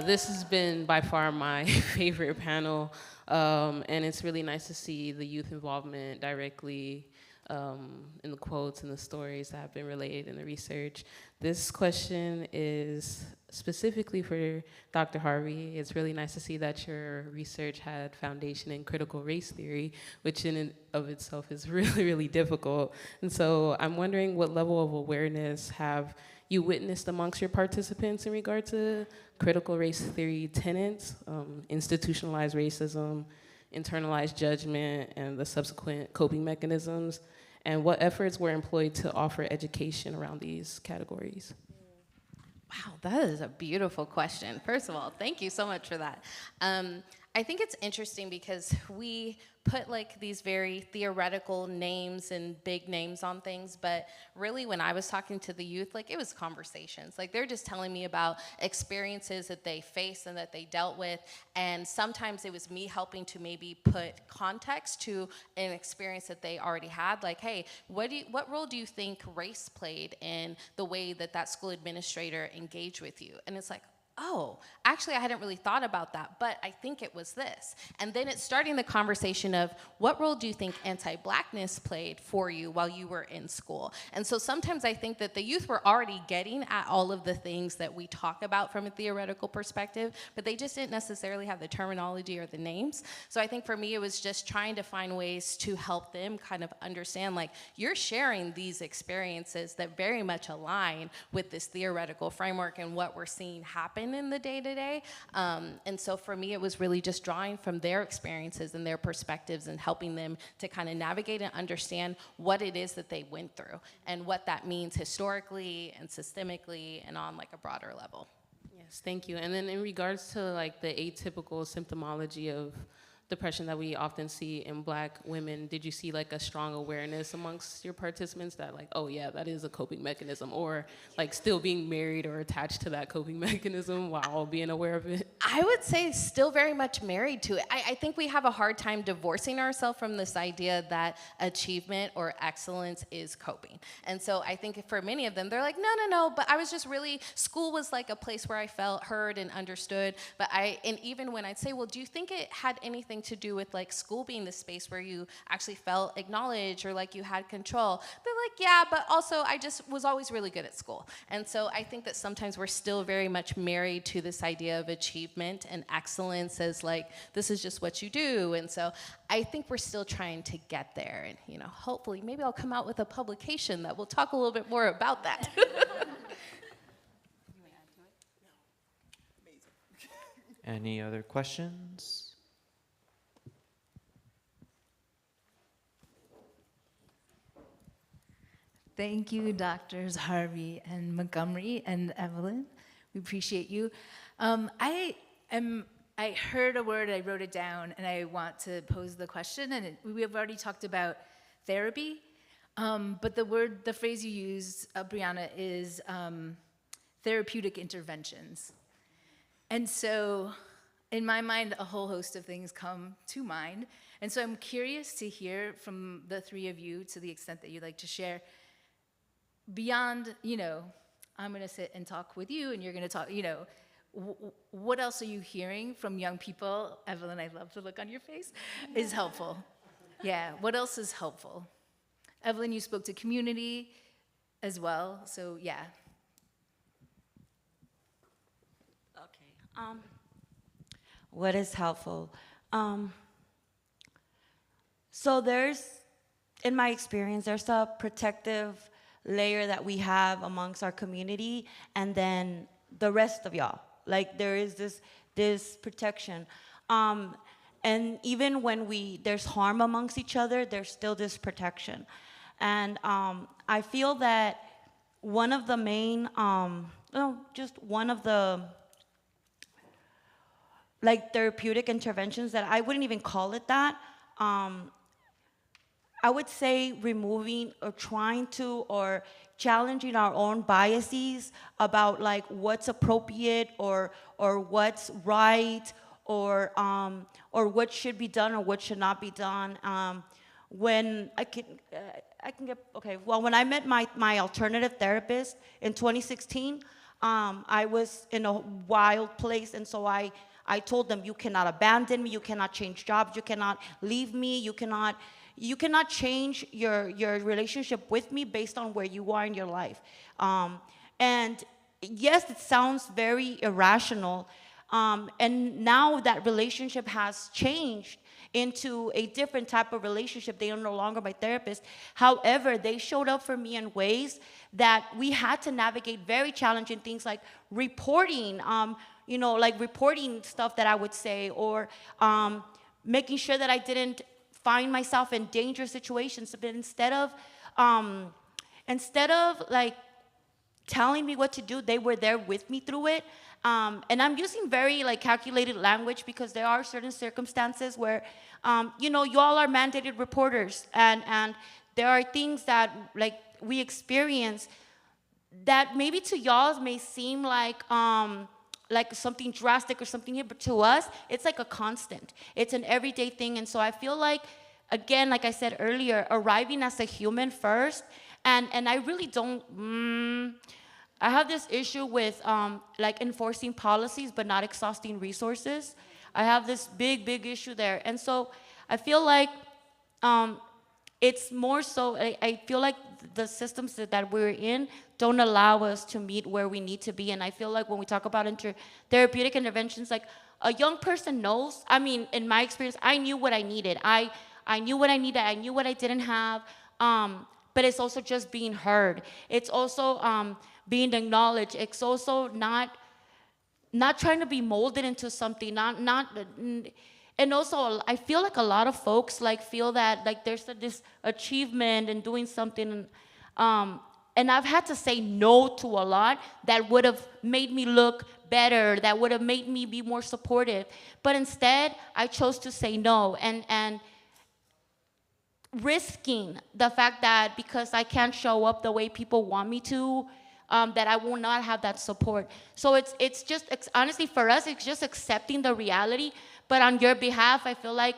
This has been by far my favorite panel, and it's really nice to see the youth involvement directly in the quotes and the stories that have been relayed in the research. This question is specifically for Dr. Harvey. It's really nice to see that your research had foundation in critical race theory, which in and of itself is really, really difficult. And so I'm wondering what level of awareness have you witnessed amongst your participants in regard to critical race theory tenets, institutionalized racism, internalized judgment, and the subsequent coping mechanisms, and what efforts were employed to offer education around these categories? Wow, that is a beautiful question. First of all, thank you so much for that. I think it's interesting because we put like these very theoretical names and big names on things, but really when I was talking to the youth, like it was conversations. Like they're just telling me about experiences that they faced and that they dealt with, and sometimes it was me helping to maybe put context to an experience that they already had. Like, hey, what role do you think race played in the way that that school administrator engaged with you? And it's like, oh, actually, I hadn't really thought about that, but I think it was this. And then it's starting the conversation of what role do you think anti-Blackness played for you while you were in school? And so sometimes I think that the youth were already getting at all of the things that we talk about from a theoretical perspective, but they just didn't necessarily have the terminology or the names. So I think for me, it was just trying to find ways to help them kind of understand, like, you're sharing these experiences that very much align with this theoretical framework and what we're seeing happen in the day-to-day. And so for me, it was really just drawing from their experiences and their perspectives and helping them to kind of navigate and understand what it is that they went through and what that means historically and systemically and on like a broader level. Yes, thank you. And then in regards to like the atypical symptomology of depression that we often see in Black women, did you see like a strong awareness amongst your participants that like, oh yeah, that is a coping mechanism, or like still being married or attached to that coping mechanism while being aware of it? I would say still very much married to it. I think we have a hard time divorcing ourselves from this idea that achievement or excellence is coping. And so I think for many of them, they're like, no, but I was just really, school was like a place where I felt heard and understood. And even when I'd say, well, do you think it had anything to do with like school being the space where you actually felt acknowledged or like you had control? They're like, yeah, but also I just was always really good at school. And so I think that sometimes we're still very much married to this idea of achievement and excellence as like, this is just what you do. And so I think we're still trying to get there. And, you know, hopefully maybe I'll come out with a publication that will talk a little bit more about that. Any other questions? Thank you, Doctors Harvey and Montgomery and Evelyn. We appreciate you. I heard a word, I wrote it down, and I want to pose the question. And we have already talked about therapy, but the phrase you used, Brianna, is therapeutic interventions. And so, in my mind, a whole host of things come to mind. And so I'm curious to hear from the three of you, to the extent that you'd like to share, beyond, you know, I'm going to sit and talk with you and you're going to talk, you know, what else are you hearing from young people? Evelyn, I love the look on your face, is helpful. Yeah, what else is helpful? Evelyn, you spoke to community as well, so yeah. Okay. What is helpful? So in my experience, there's a protective layer that we have amongst our community, and then the rest of y'all. Like there is this protection. And even when there's harm amongst each other, there's still this protection. And I feel that one of the main, just one of the like therapeutic interventions that I wouldn't even call it that, I would say removing or trying to or challenging our own biases about like what's appropriate or what's right or what should be done or what should not be done. When I can get, okay, well, when I met my alternative therapist in 2016, I was in a wild place, and so I told them, you cannot abandon me, you cannot change jobs, you cannot leave me, you cannot, you cannot change your relationship with me based on where you are in your life. And yes, it sounds very irrational. And now that relationship has changed into a different type of relationship. They are no longer my therapist. However, they showed up for me in ways that we had to navigate very challenging things like reporting, like reporting stuff that I would say, or making sure that I didn't find myself in dangerous situations. But instead of like telling me what to do, they were there with me through it. And I'm using very like calculated language because there are certain circumstances where, you all are mandated reporters, and there are things that like we experience that maybe to y'all may seem like something drastic or something here, but to us, it's like a constant. It's an everyday thing. And so I feel like, again, like I said earlier, arriving as a human first, and I really don't, I have this issue with like enforcing policies but not exhausting resources. I have this big issue there. And so I feel like it's more so, I feel like the systems that we're in don't allow us to meet where we need to be. And I feel like when we talk about therapeutic interventions, like a young person knows, I mean, in my experience, I knew what I needed. I knew what I needed, I knew what I didn't have, but it's also just being heard. It's also being acknowledged. It's also not trying to be molded into something, and also I feel like a lot of folks like feel that like there's this achievement in doing something, and I've had to say no to a lot that would have made me look better, that would have made me be more supportive, but instead I chose to say no, and risking the fact that because I can't show up the way people want me to, that I will not have that support. So it's just, honestly, for us, it's just accepting the reality. But on your behalf, I feel like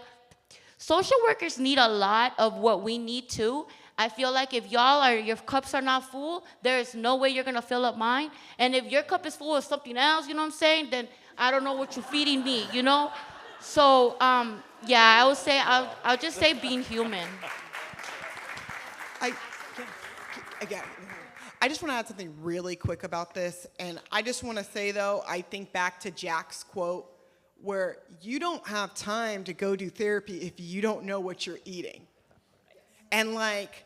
social workers need a lot of what we need too. I feel like if your cups are not full, there is no way you're gonna fill up mine. And if your cup is full of something else, you know what I'm saying, then I don't know what you're feeding me, you know? So, yeah, I'll just say being human. I just want to add something really quick about this. And I just want to say, though, I think back to Jack's quote, where you don't have time to go do therapy if you don't know what you're eating. And like,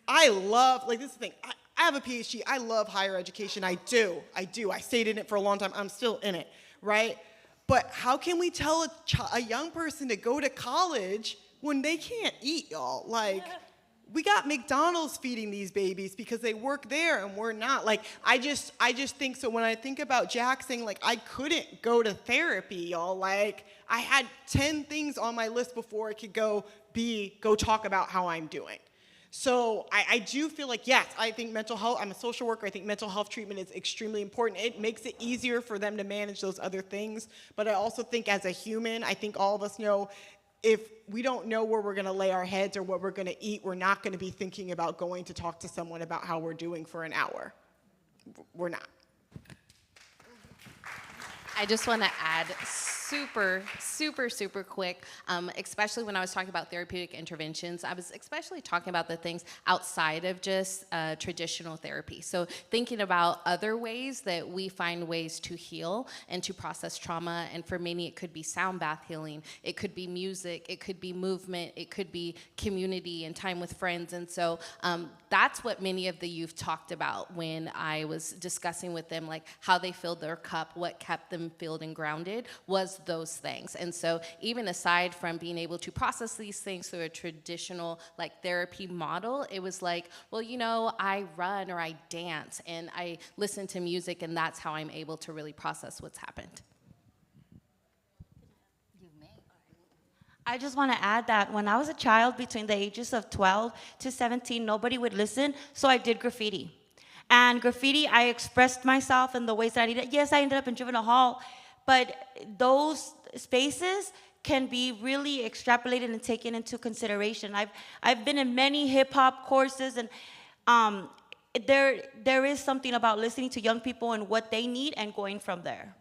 this is the thing. I have a PhD. I love higher education. I do. I stayed in it for a long time. I'm still in it, right? But how can we tell a young person to go to college when they can't eat, y'all? Like, we got McDonald's feeding these babies because they work there and we're not. Like, I just think, so when I think about Jack saying, like, I couldn't go to therapy, y'all, like, I had 10 things on my list before I could go talk about how I'm doing. So I do feel like, yes, I think mental health, I'm a social worker, I think mental health treatment is extremely important. It makes it easier for them to manage those other things. But I also think as a human, I think all of us know, if we don't know where we're gonna lay our heads or what we're gonna eat, we're not gonna be thinking about going to talk to someone about how we're doing for an hour. We're not. I just want to add super quick, especially when I was talking about therapeutic interventions, I was especially talking about the things outside of just traditional therapy. So thinking about other ways that we find ways to heal and to process trauma. And for many, it could be sound bath healing. It could be music. It could be movement. It could be community and time with friends. And so that's what many of the youth talked about when I was discussing with them, like how they filled their cup, what kept them filled and grounded was those things. And so even aside from being able to process these things through a traditional like therapy model, it was like, well, you know, I run or I dance and I listen to music, and that's how I'm able to really process what's happened. I just want to add that when I was a child between the ages of 12 to 17, nobody would listen, so I did graffiti. And graffiti, I expressed myself in the ways that I needed. Yes, I ended up in juvenile hall, but those spaces can be really extrapolated and taken into consideration. I've been in many hip hop courses, and there is something about listening to young people and what they need and going from there.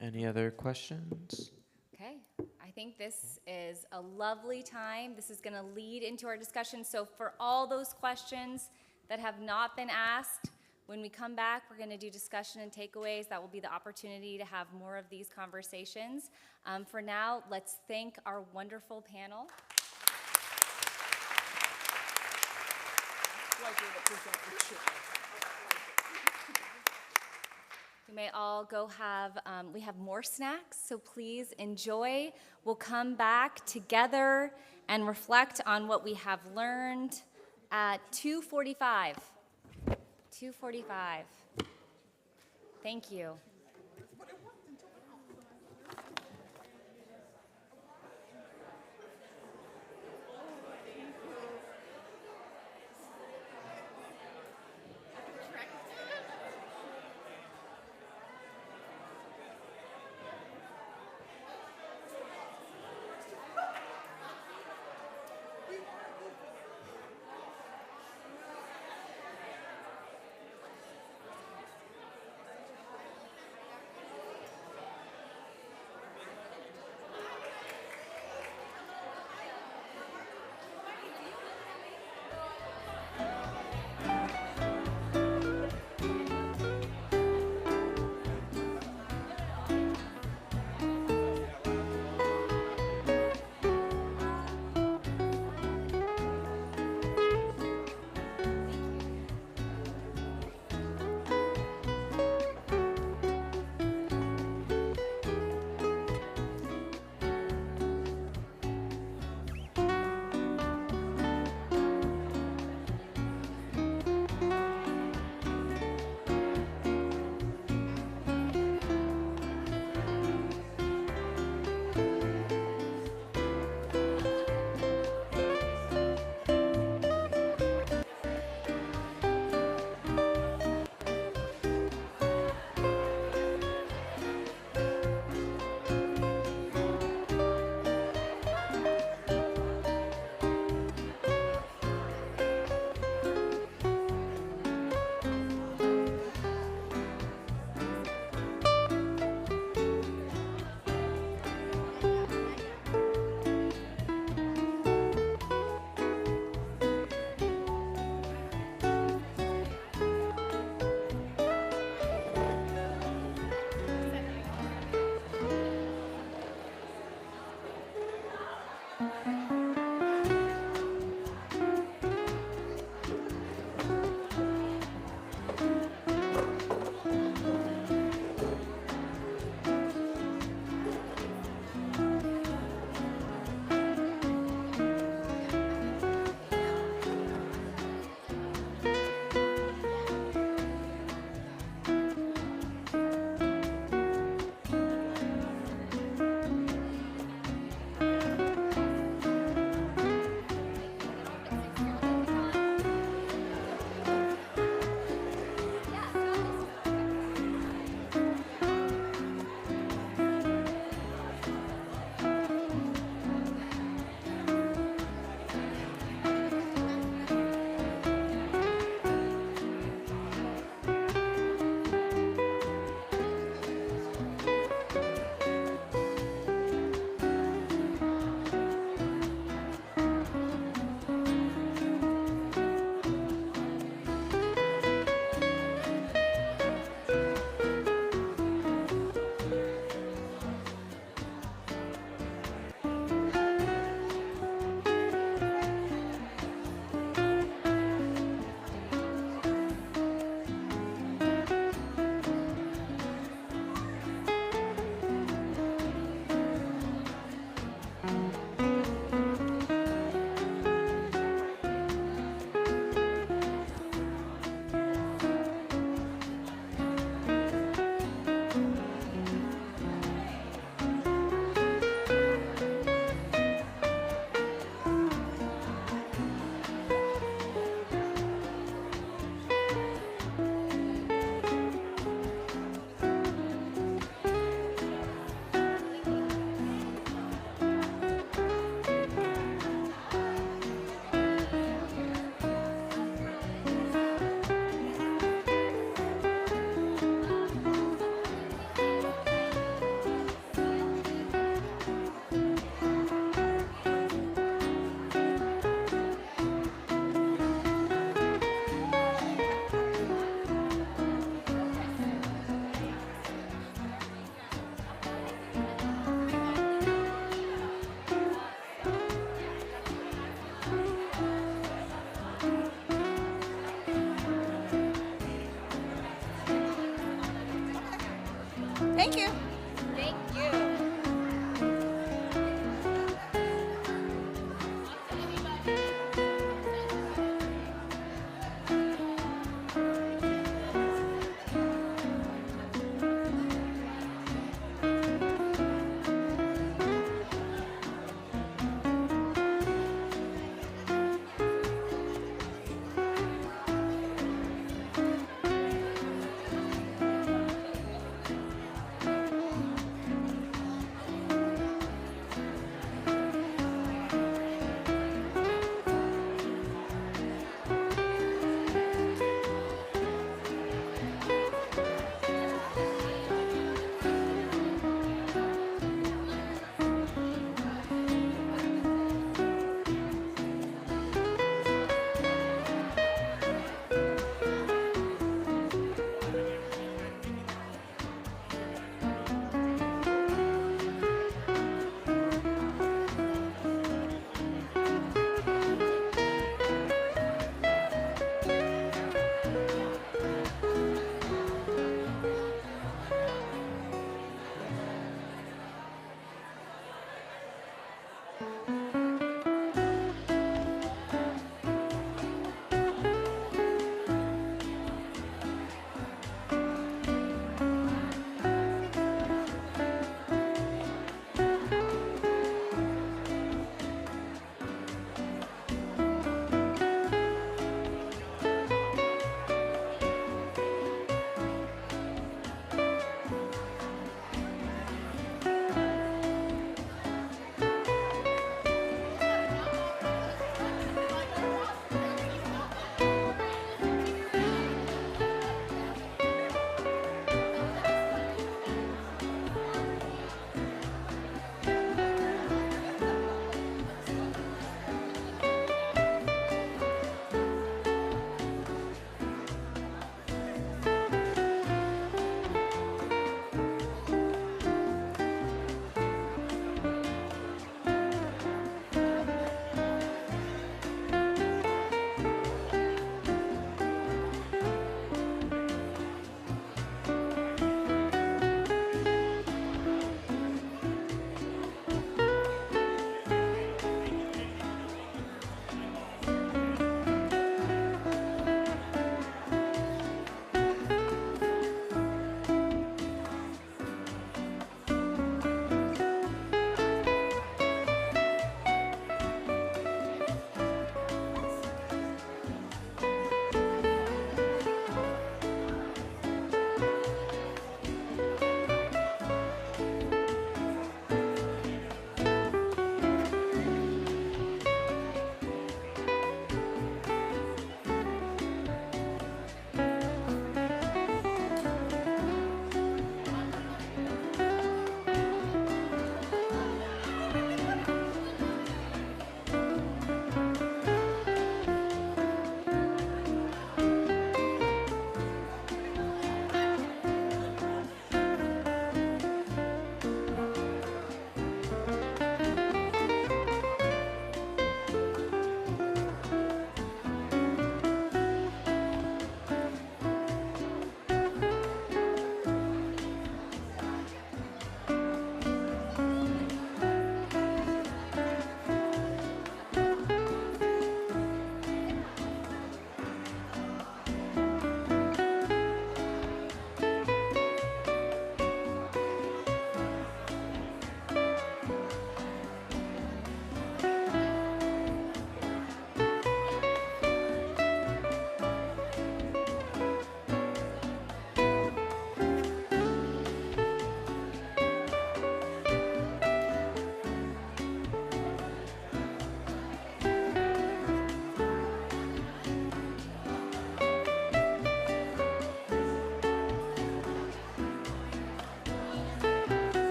Any other questions? Okay, I think this is a lovely time. This is going to lead into our discussion. So for all those questions that have not been asked, when we come back, we're going to do discussion and takeaways. That will be the opportunity to have more of these conversations. For now, let's thank our wonderful panel. We may all go have, we have more snacks, so please enjoy. We'll come back together and reflect on what we have learned at 2:45. 2:45. Thank you. Thank you. Thank you.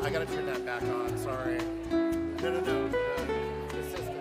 I gotta turn that back on. Sorry. No. The system.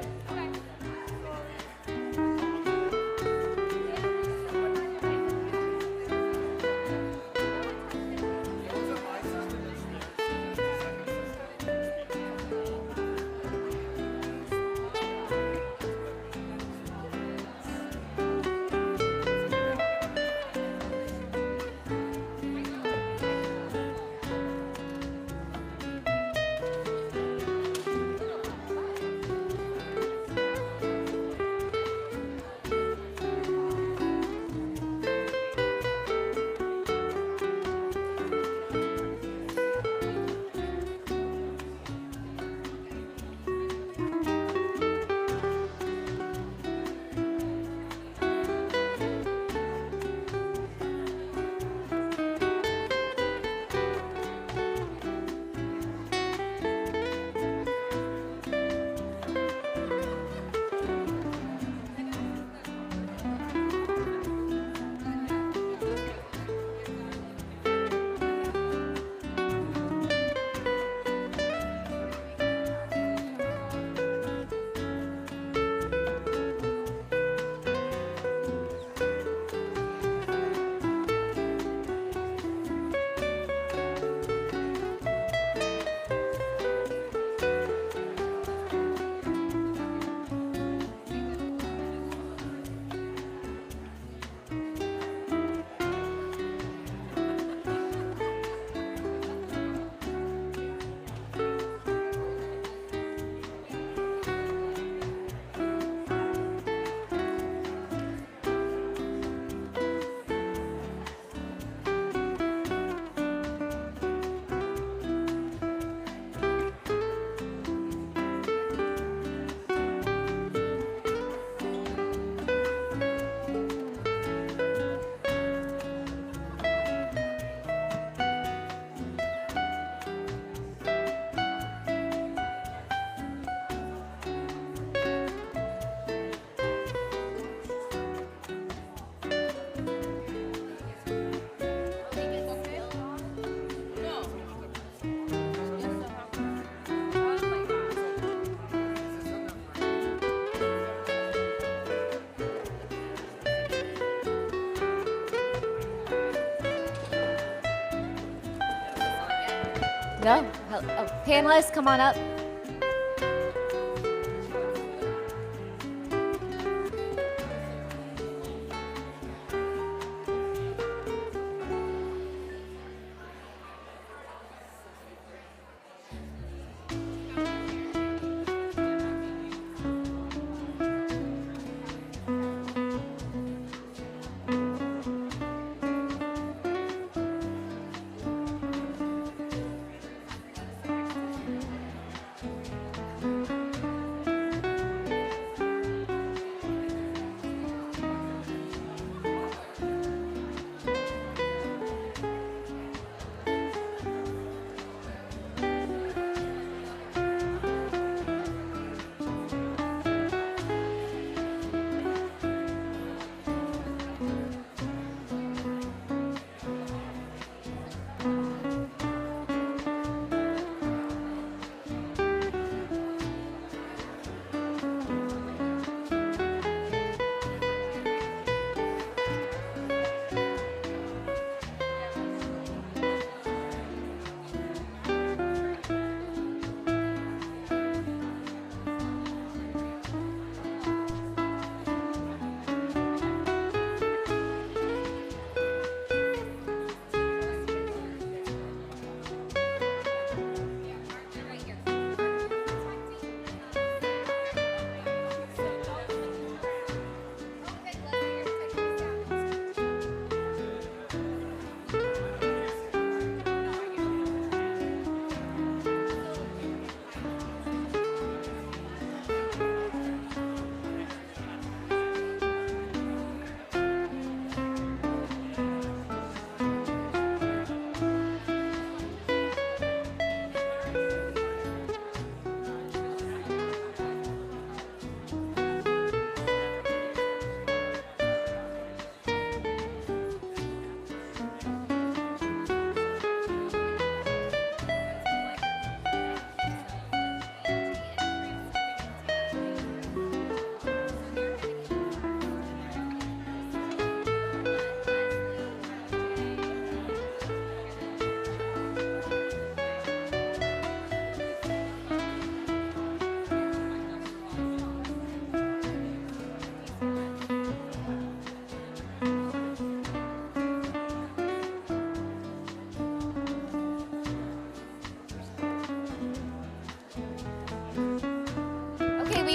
No? Oh, panelists, come on up.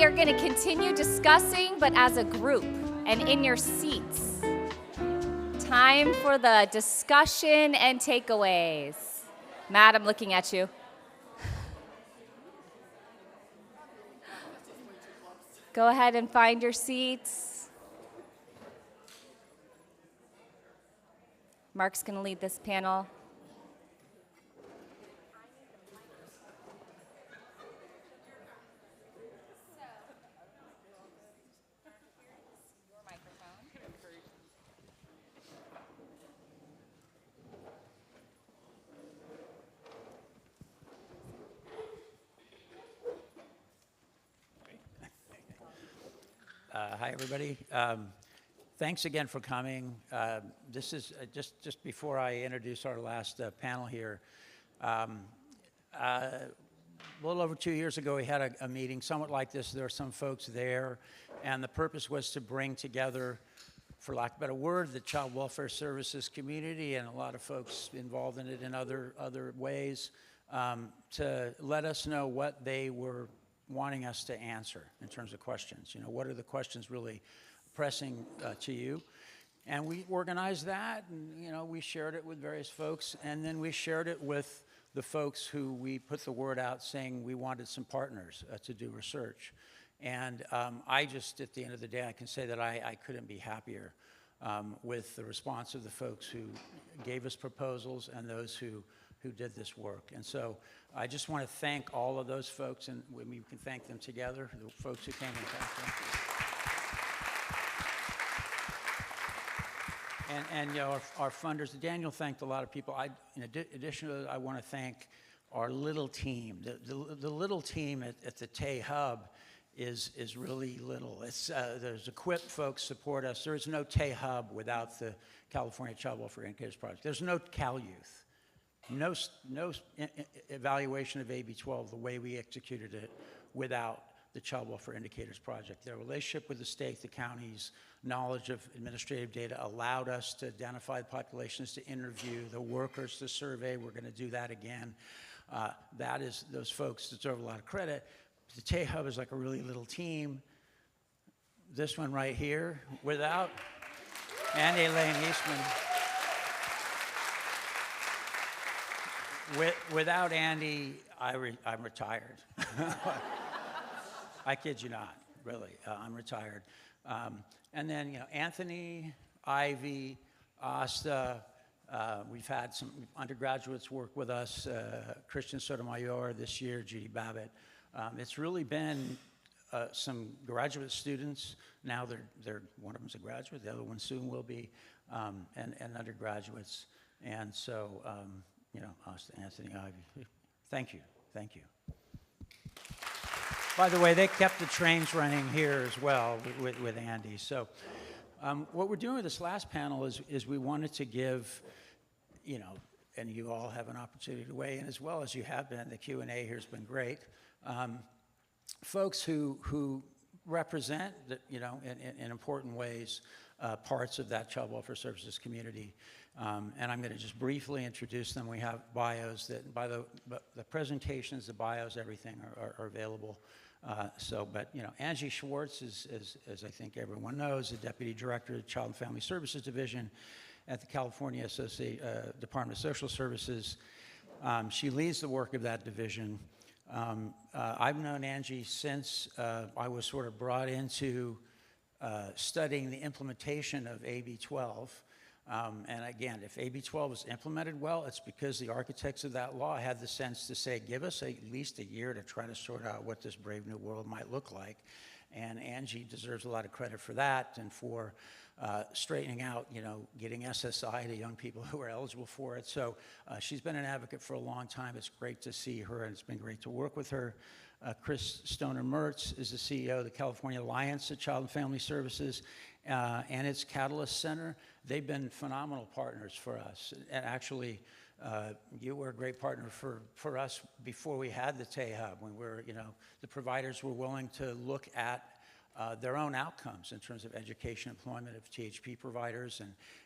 are going to continue discussing, but as a group and in your seats. Time for the discussion and takeaways. Matt, I'm looking at you. Go ahead and find your seats. Mark's going to lead this panel. Hi, everybody. Thanks again for coming. This is just before I introduce our last panel here. A little over 2 years ago, we had a meeting somewhat like this. There were some folks there, and the purpose was to bring together, for lack of a better word, the child welfare services community and a lot of folks involved in it in other ways, to let us know what they were wanting us to answer in terms of questions. You know, what are the questions really pressing to you? And we organized that, and you know, we shared it with various folks, and then we shared it with the folks who we put the word out saying we wanted some partners to do research. And I just, at the end of the day, I can say that I couldn't be happier with the response of the folks who gave us proposals and those who did this work. And so I just want to thank all of those folks, and we can thank them together, the folks who came and thanked them. And you know, our funders, Daniel thanked a lot of people. In addition to that, I want to thank our little team. The little team at the TAY-Hub is really little. There's EQUIP folks support us. There is no TAY-Hub without the California Child Welfare Indicators Project. There's no Cal Youth. No evaluation of AB 12 the way we executed it without the Child Welfare Indicators Project. Their relationship with the state, the counties, knowledge of administrative data allowed us to identify the populations, to interview the workers, to survey. We're going to do that again. Those folks deserve a lot of credit. The TAY-Hub is like a really little team. This one right here, without Andy Elaine Eastman. Without Andy, I'm retired. I kid you not, really. I'm retired. And then, you know, Anthony, Ivy, Asta. We've had some undergraduates work with us. Christian Sotomayor this year, Judy Babbitt. It's really been some graduate students. Now one of them's a graduate, the other one soon will be, and undergraduates. And so, you know, Anthony, Ivy, thank you. By the way, they kept the trains running here as well with Andy. So what we're doing with this last panel is we wanted to give, you know, and you all have an opportunity to weigh in as well as you have been. The Q&A here has been great. Folks who represent, you know, in important ways, parts of that child welfare services community. And I'm going to just briefly introduce them. We have bios that, the presentations, the bios, everything are available. But you know, Angie Schwartz is, as I think everyone knows, the Deputy Director of the Child and Family Services Division at the California Department of Social Services. She leads the work of that division. I've known Angie since I was sort of brought into studying the implementation of AB 12. And again, if AB 12 is implemented well, it's because the architects of that law had the sense to say, give us at least a year to try to sort out what this brave new world might look like. And Angie deserves a lot of credit for that and for straightening out, you know, getting SSI to young people who are eligible for it. So she's been an advocate for a long time. It's great to see her, and it's been great to work with her. Chris Stoner-Mertz is the CEO of the California Alliance of Child and Family Services and its Catalyst Center. They've been phenomenal partners for us. And actually, you were a great partner for us before we had the TAY-Hub, when the providers were willing to look at their own outcomes in terms of education, employment of THP providers,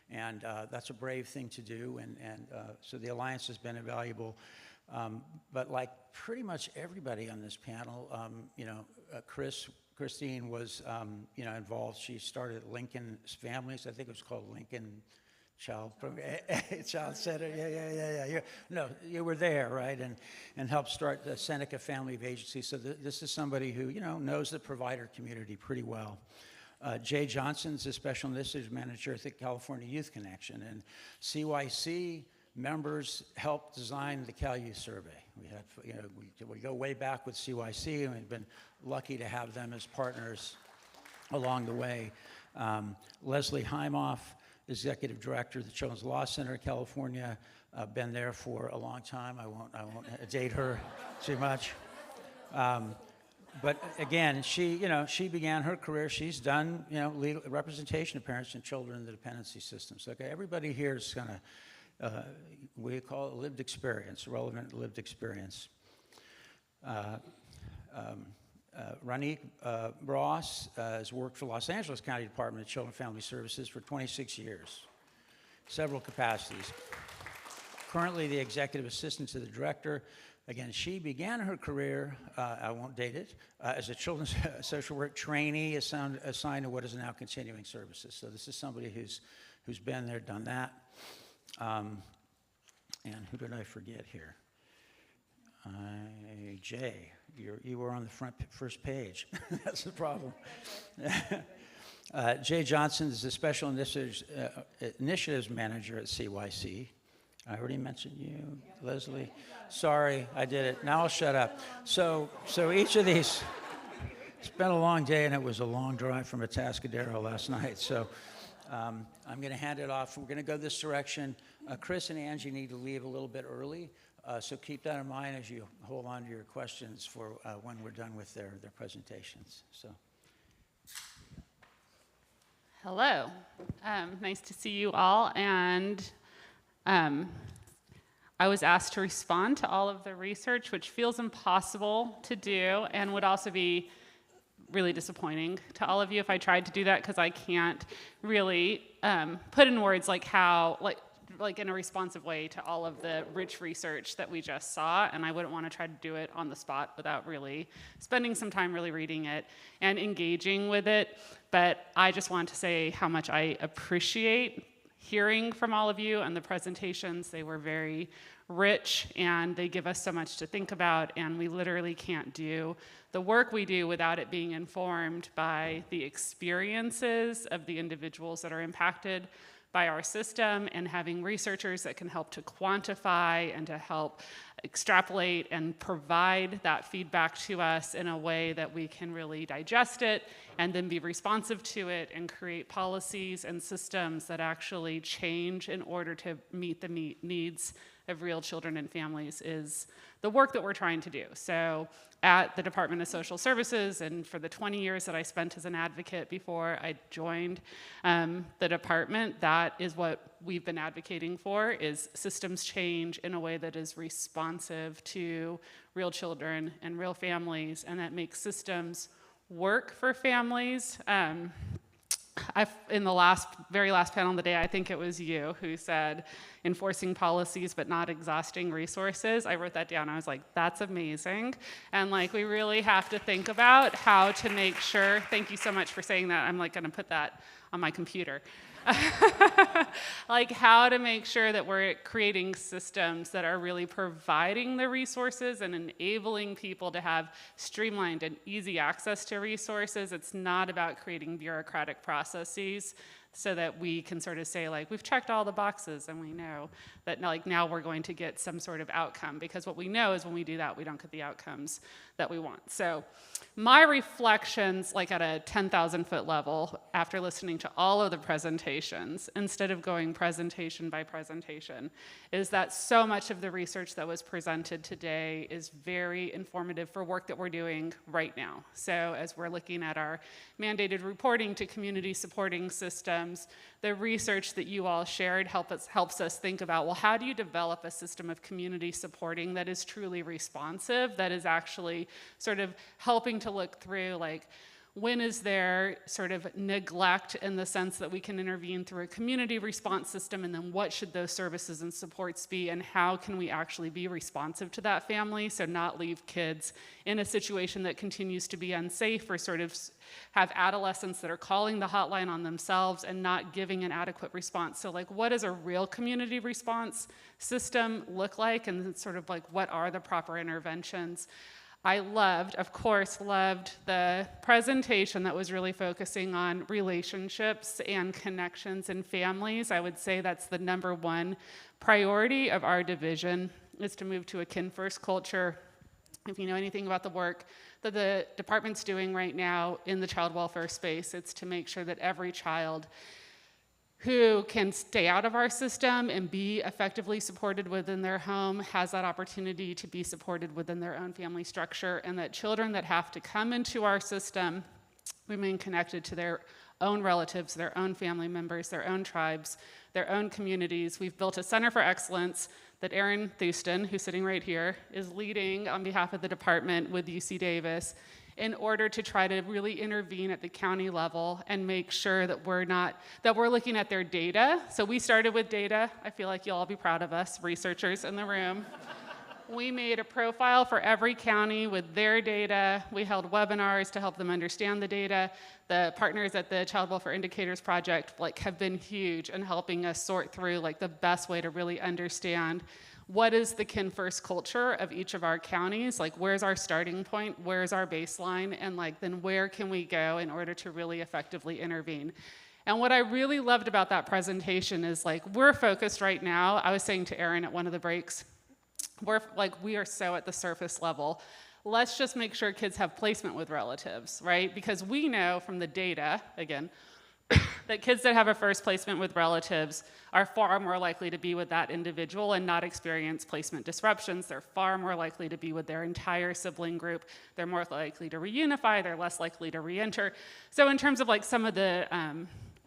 and that's a brave thing to do, and so the Alliance has been invaluable. But like pretty much everybody on this panel, Chris Christine was, involved. She started Lincoln Families. I think it was called Lincoln Child Center. Yeah. No, you were there, right? And helped start the Seneca Family of Agency. So this is somebody who, knows the provider community pretty well. Jay Johnson's a special initiatives manager at the California Youth Connection, and CYC members helped design the Cal Youth Survey. We had, we go way back with CYC, and we've been lucky to have them as partners along the way. Leslie Heimoff, Executive Director of the Children's Law Center of California, been there for a long time. I won't date her too much. But again, she began her career. She's done, legal representation of parents and children in the dependency systems. Okay, everybody here is kind of, we call it lived experience, relevant lived experience. Ranique Ross has worked for Los Angeles County Department of Children and Family Services for 26 years, several capacities. Currently the executive assistant to the director. Again, she began her career, I won't date it, as a children's social work trainee assigned to what is now continuing services. So this is somebody who's been there, done that. And who did I forget here? Jay, you were on the first page. That's the problem. Jay Johnson is the special initiatives manager at CYC. I already mentioned you, Leslie. Sorry, I did it. Now I'll shut up. So each of these, it's been a long day, and it was a long drive from Atascadero last night. So I'm going to hand it off. We're going to go this direction. Chris and Angie need to leave a little bit early, so keep that in mind as you hold on to your questions for when we're done with their presentations. So. Hello. Nice to see you all. And I was asked to respond to all of the research, which feels impossible to do and would also be really disappointing to all of you if I tried to do that, because I can't really put in words like how, like in a responsive way to all of the rich research that we just saw, and I wouldn't want to try to do it on the spot without really spending some time really reading it and engaging with it. But I just want to say how much I appreciate hearing from all of you and the presentations. They were very rich, and they give us so much to think about, and we literally can't do the work we do without it being informed by the experiences of the individuals that are impacted by our system, and having researchers that can help to quantify and to help extrapolate and provide that feedback to us in a way that we can really digest it and then be responsive to it and create policies and systems that actually change in order to meet the needs of real children and families is the work that we're trying to do. So at the Department of Social Services, and for the 20 years that I spent as an advocate before I joined the department, that is what we've been advocating for, is systems change in a way that is responsive to real children and real families, and that makes systems work for families. In the very last panel of the day, I think it was you who said enforcing policies but not exhausting resources. I wrote that down. I was like, that's amazing. And we really have to think about how to make sure, thank you so much for saying that. I'm going to put that on my computer. How to make sure that we're creating systems that are really providing the resources and enabling people to have streamlined and easy access to resources. It's not about creating bureaucratic processes so that we can sort of say, we've checked all the boxes and we know that now we're going to get some sort of outcome, because what we know is when we do that, we don't get the outcomes that we want. So my reflections, at a 10,000-foot level, after listening to all of the presentations, instead of going presentation by presentation, is that so much of the research that was presented today is very informative for work that we're doing right now. So as we're looking at our mandated reporting to community supporting systems, the research that you all shared helps us think about, well, how do you develop a system of community supporting that is truly responsive, that is actually sort of helping to look through, when is there sort of neglect in the sense that we can intervene through a community response system, and then what should those services and supports be, and how can we actually be responsive to that family, so not leave kids in a situation that continues to be unsafe, or sort of have adolescents that are calling the hotline on themselves and not giving an adequate response. So like, what does a real community response system look like, and sort of like, what are the proper interventions? I of course, loved the presentation that was really focusing on relationships and connections and families. I would say that's the #1 priority of our division, is to move to a kin-first culture. If you know anything about the work that the department's doing right now in the child welfare space, it's to make sure that every child who can stay out of our system and be effectively supported within their home has that opportunity to be supported within their own family structure, and that children that have to come into our system remain connected to their own relatives, their own family members, their own tribes, their own communities. We've built a Center for Excellence that Erin Thuston, who's sitting right here, is leading on behalf of the department with UC Davis, in order to try to really intervene at the county level and make sure that we're looking at their data. So we started with data. I feel like you'll all be proud of us, researchers in the room. We made a profile for every county with their data. We held webinars to help them understand the data. The partners at the Child Welfare Indicators Project have been huge in helping us sort through the best way to really understand what is the kin-first culture of each of our counties, where's our starting point, where's our baseline, and then where can we go in order to really effectively intervene. And what I really loved about that presentation is we're focused right now. I was saying to Erin at one of the breaks, we are so at the surface level. Let's just make sure kids have placement with relatives, right? Because we know from the data, again, that kids that have a first placement with relatives are far more likely to be with that individual and not experience placement disruptions. They're far more likely to be with their entire sibling group. They're more likely to reunify. They're less likely to reenter. So in terms of some of the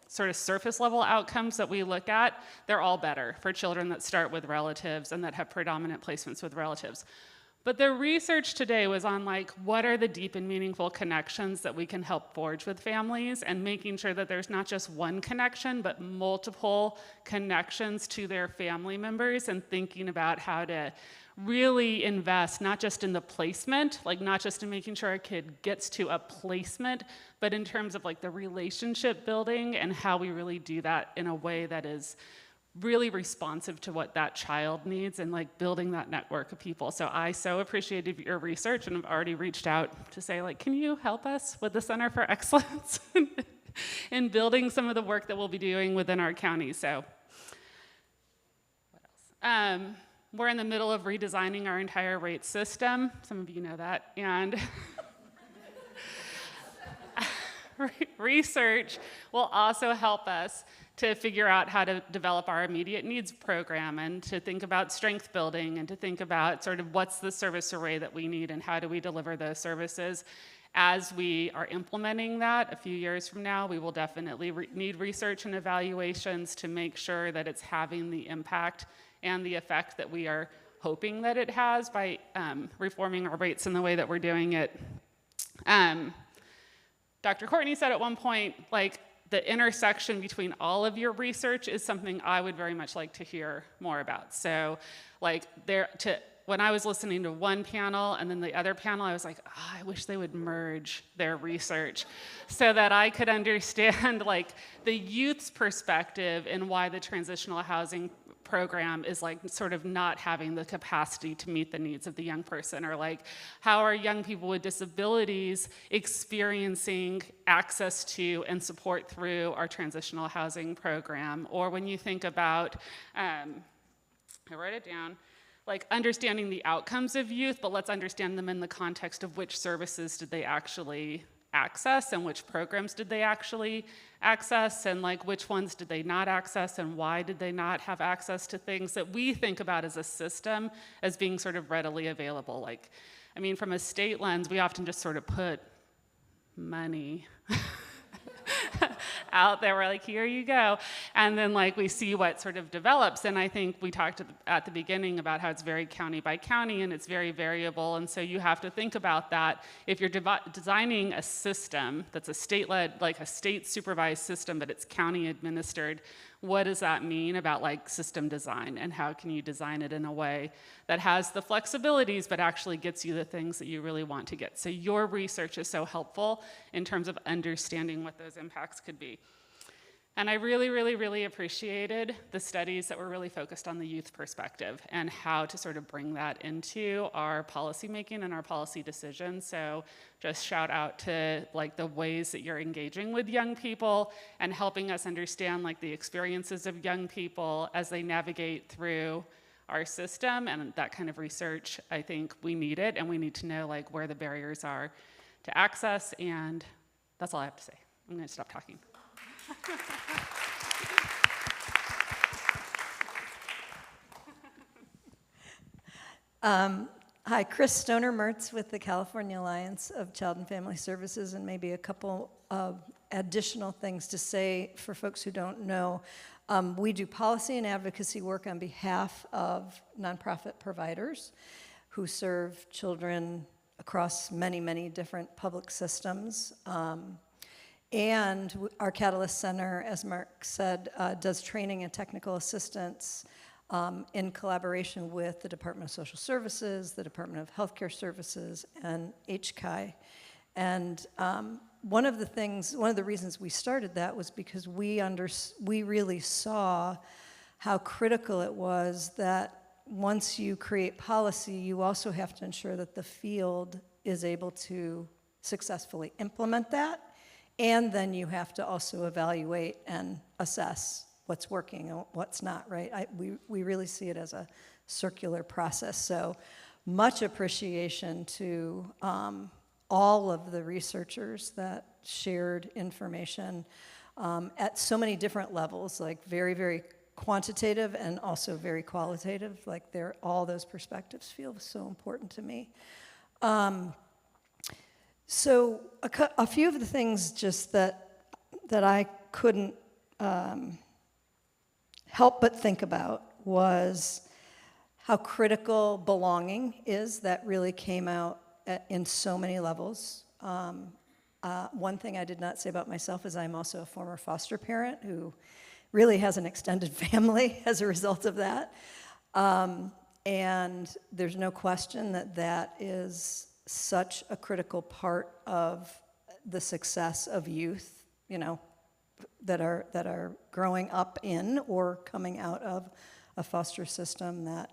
sort of surface level outcomes that we look at, they're all better for children that start with relatives and that have predominant placements with relatives. But the research today was on what are the deep and meaningful connections that we can help forge with families, and making sure that there's not just one connection, but multiple connections to their family members, and thinking about how to really invest not just in the placement, not just in making sure a kid gets to a placement, but in terms of the relationship building and how we really do that in a way that is really responsive to what that child needs, and building that network of people. So I so appreciated your research, and I've already reached out to say can you help us with the Center for Excellence in building some of the work that we'll be doing within our county. So what else? We're in the middle of redesigning our entire rate system. Some of you know that. And research will also help us to figure out how to develop our immediate needs program, and to think about strength building, and to think about sort of what's the service array that we need and how do we deliver those services. As we are implementing that a few years from now, we will definitely need research and evaluations to make sure that it's having the impact and the effect that we are hoping that it has by reforming our rates in the way that we're doing it. Dr. Courtney said at one point, the intersection between all of your research is something I would very much like to hear more about. So when I was listening to one panel and then the other panel, I was I wish they would merge their research so that I could understand the youth's perspective and why the transitional housing program is sort of not having the capacity to meet the needs of the young person, or how are young people with disabilities experiencing access to and support through our transitional housing program. Or when you think about, I wrote it down, understanding the outcomes of youth, but let's understand them in the context of which services did they actually access, and which programs did they actually access, and which ones did they not access, and why did they not have access to things that we think about as a system as being sort of readily available. From a state lens, we often just sort of put money out there. We're like, here you go. And then like we see what sort of develops. And I think we talked at the beginning about how it's very county by county and it's very variable. And so you have to think about that. If you're designing a system that's a state-led, like a state supervised system, but it's county administered, what does that mean about like system design, and how can you design it in a way that has the flexibilities but actually gets you the things that you really want to get? So your research is so helpful in terms of understanding what those impacts could be. And I really, really, really appreciated the studies that were really focused on the youth perspective and how to sort of bring that into our policy making and our policy decisions. So just shout out to like the ways that you're engaging with young people and helping us understand like the experiences of young people as they navigate through our system. And that kind of research, I think we need it, and we need to know like where the barriers are to access. And that's all I have to say. I'm going to stop talking. Hi, Chris Stoner-Mertz with the California Alliance of Child and Family Services, and maybe a couple of additional things to say for folks who don't know. We do policy and advocacy work on behalf of nonprofit providers who serve children across many, many different public systems. And our Catalyst Center, as Mark said, does training and technical assistance in collaboration with the Department of Social Services, the Department of Healthcare Services, and HCI. And one of the reasons we started that was because we really saw how critical it was that once you create policy, you also have to ensure that the field is able to successfully implement that. And then you have to also evaluate and assess what's working and what's not, right? We really see it as a circular process. So much appreciation to all of the researchers that shared information at so many different levels, like very, very quantitative and also very qualitative. Like all those perspectives feel so important to me. So a few of the things just that I couldn't help but think about was how critical belonging is. That really came out in so many levels. One thing I did not say about myself is I'm also a former foster parent who really has an extended family as a result of that. And there's no question that that is such a critical part of the success of youth, that are growing up in or coming out of a foster system that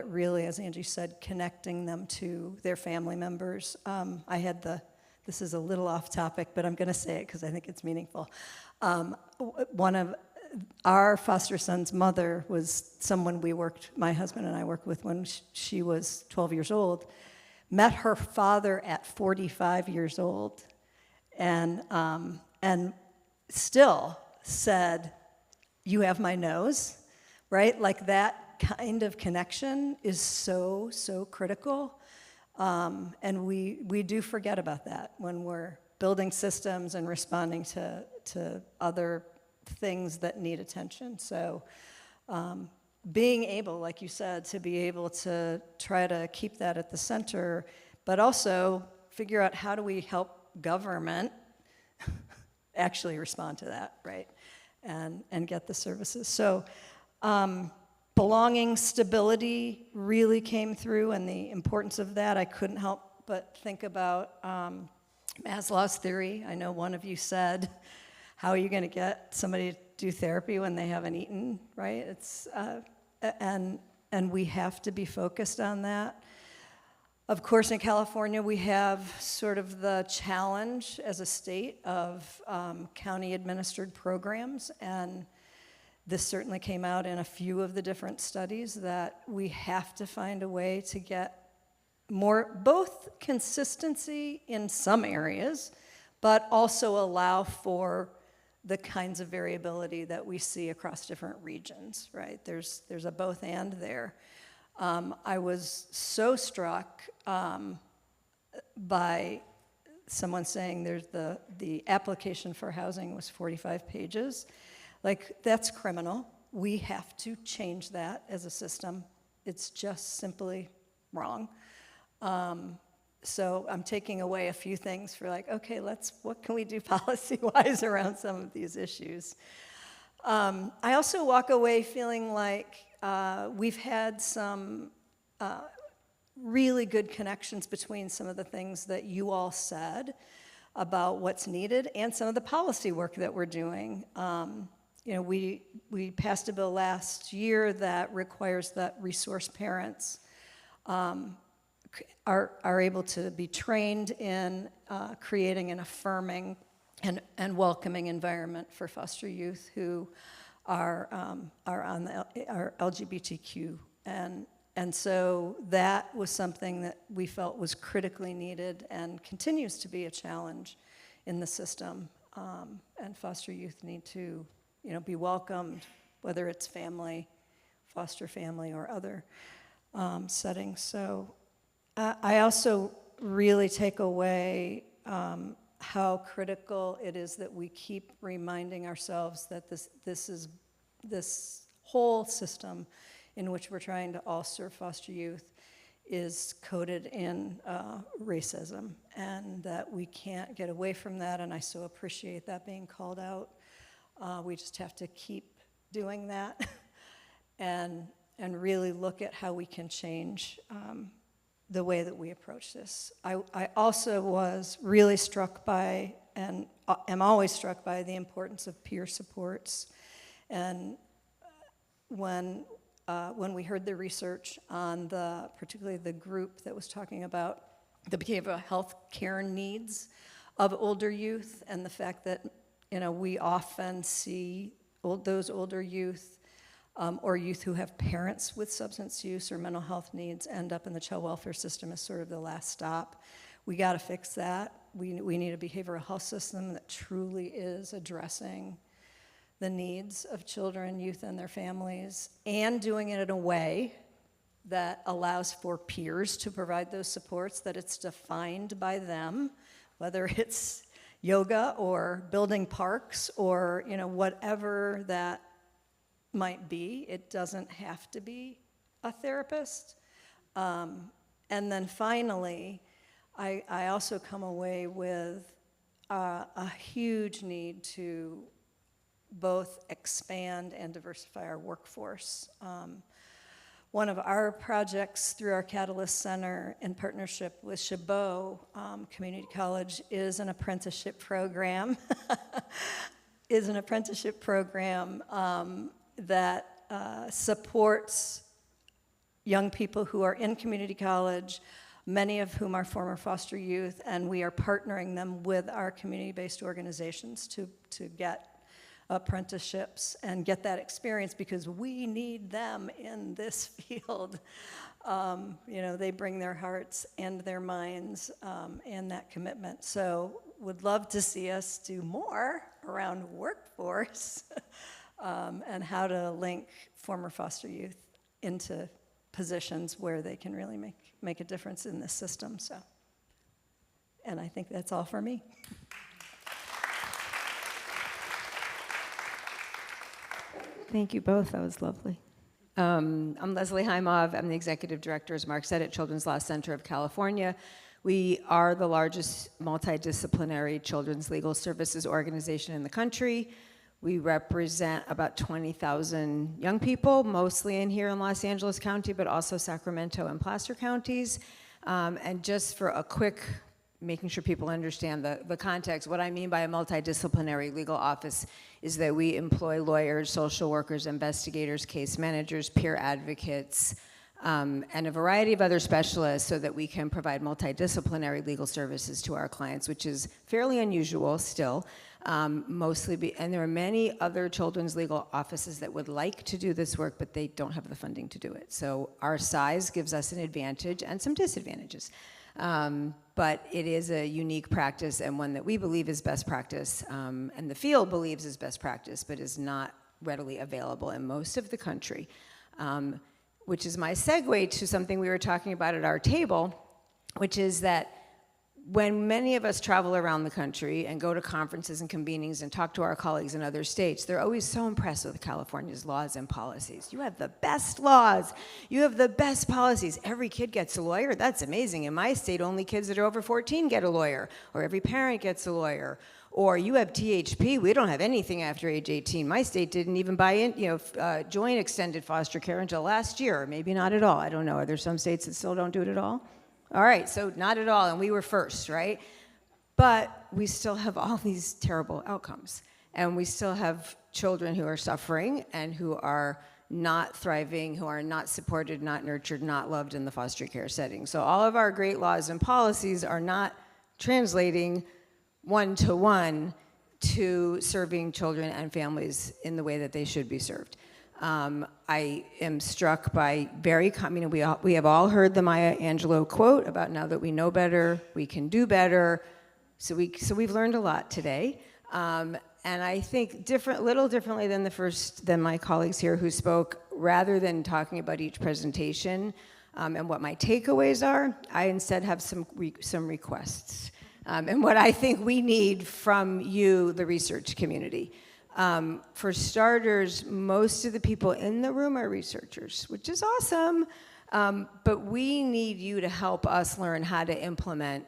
really, as Angie said, connecting them to their family members. This is a little off topic, but I'm going to say it because I think it's meaningful. One of our foster son's mother was someone my husband and I worked with when she was 12 years old, met her father at 45 years old, and still said, "You have my nose," right? Like that kind of connection is so, so critical. And we do forget about that when we're building systems and responding to other things that need attention. So being able, like you said, to be able to try to keep that at the center, but also figure out how do we help government actually respond to that, right? And get the services. So belonging, stability really came through, and the importance of that. I couldn't help but think about Maslow's theory. I know one of you said, how are you going to get somebody to do therapy when they haven't eaten, right? It's and we have to be focused on that. Of course, in California, we have sort of the challenge as a state of county-administered programs, and this certainly came out in a few of the different studies that we have to find a way to get more, both consistency in some areas, but also allow for the kinds of variability that we see across different regions, right? There's a both and there. I was so struck by someone saying there's the application for housing was 45 pages. Like, that's criminal. We have to change that as a system. It's just simply wrong. So I'm taking away a few things for like, okay, what can we do policy-wise around some of these issues? I also walk away feeling like we've had some really good connections between some of the things that you all said about what's needed and some of the policy work that we're doing. We passed a bill last year that requires that resource parents are able to be trained in creating an affirming and welcoming environment for foster youth who are LGBTQ. And so that was something that we felt was critically needed and continues to be a challenge in the system. And foster youth need to, be welcomed, whether it's family, foster family, or other settings. So I also really take away how critical it is that we keep reminding ourselves that this whole system in which we're trying to all serve foster youth is coded in racism, and that we can't get away from that, and I so appreciate that being called out. We just have to keep doing that and really look at how we can change the way that we approach this. I also was really struck by, and am always struck by, the importance of peer supports. And when we heard the research on particularly the group that was talking about the behavioral health care needs of older youth, and the fact that we often see those older youth or youth who have parents with substance use or mental health needs end up in the child welfare system as sort of the last stop. We got to fix that. We need a behavioral health system that truly is addressing the needs of children, youth, and their families, and doing it in a way that allows for peers to provide those supports, that it's defined by them, whether it's yoga or building parks or whatever that might be. It doesn't have to be a therapist. And then finally, I also come away with a huge need to both expand and diversify our workforce. One of our projects through our Catalyst Center in partnership with Chabot Community College is an apprenticeship program. That supports young people who are in community college, many of whom are former foster youth, and we are partnering them with our community-based organizations to get apprenticeships and get that experience, because we need them in this field. They bring their hearts and their minds and that commitment. So would love to see us do more around workforce and how to link former foster youth into positions where they can really make a difference in this system. So, and I think that's all for me. Thank you both. That was lovely. I'm Leslie Heimov. I'm the executive director, as Mark said, at Children's Law Center of California. We are the largest multidisciplinary children's legal services organization in the country. We represent about 20,000 young people, mostly here in Los Angeles County, but also Sacramento and Placer counties. And just for a quick, making sure people understand the context, what I mean by a multidisciplinary legal office is that we employ lawyers, social workers, investigators, case managers, peer advocates, and a variety of other specialists so that we can provide multidisciplinary legal services to our clients, which is fairly unusual still. And there are many other children's legal offices that would like to do this work, but they don't have the funding to do it. So our size gives us an advantage and some disadvantages. But it is a unique practice and one that we believe is best practice, and the field believes is best practice, but is not readily available in most of the country. Which is my segue to something we were talking about at our table, which is that when many of us travel around the country and go to conferences and convenings and talk to our colleagues in other states, they're always so impressed with California's laws and policies. You have the best laws. You have the best policies. Every kid gets a lawyer. That's amazing. In my state, only kids that are over 14 get a lawyer, or every parent gets a lawyer. Or you have THP. We don't have anything after age 18. My state didn't even join extended foster care until last year. Or maybe not at all. I don't know. Are there some states that still don't do it at all? All right, so not at all, and we were first, right? But we still have all these terrible outcomes, and we still have children who are suffering and who are not thriving, who are not supported, not nurtured, not loved in the foster care setting. So all of our great laws and policies are not translating one-to-one to serving children and families in the way that they should be served. I am struck by we have all heard the Maya Angelou quote about now that we know better, we can do better. So we've learned a lot today. And I think little differently than my colleagues here who spoke, rather than talking about each presentation and what my takeaways are, I instead have some requests. And what I think we need from you, the research community. For starters, most of the people in the room are researchers, which is awesome, but we need you to help us learn how to implement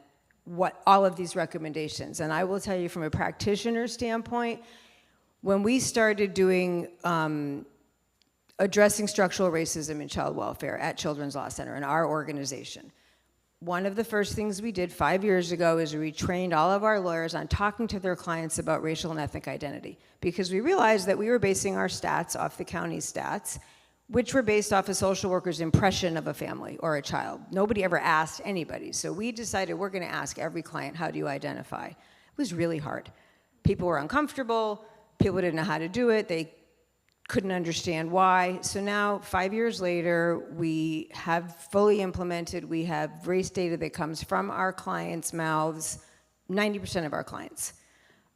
all of these recommendations. And I will tell you from a practitioner standpoint, when we started doing addressing structural racism in child welfare at Children's Law Center in our organization, one of the first things we did 5 years ago is we trained all of our lawyers on talking to their clients about racial and ethnic identity, because we realized that we were basing our stats off the county stats, which were based off a social worker's impression of a family or a child. Nobody ever asked anybody. So we decided we're going to ask every client, how do you identify? It was really hard. People were uncomfortable. People didn't know how to do it. They couldn't understand why. So now, 5 years later, we have fully implemented, we have race data that comes from our clients' mouths, 90% of our clients,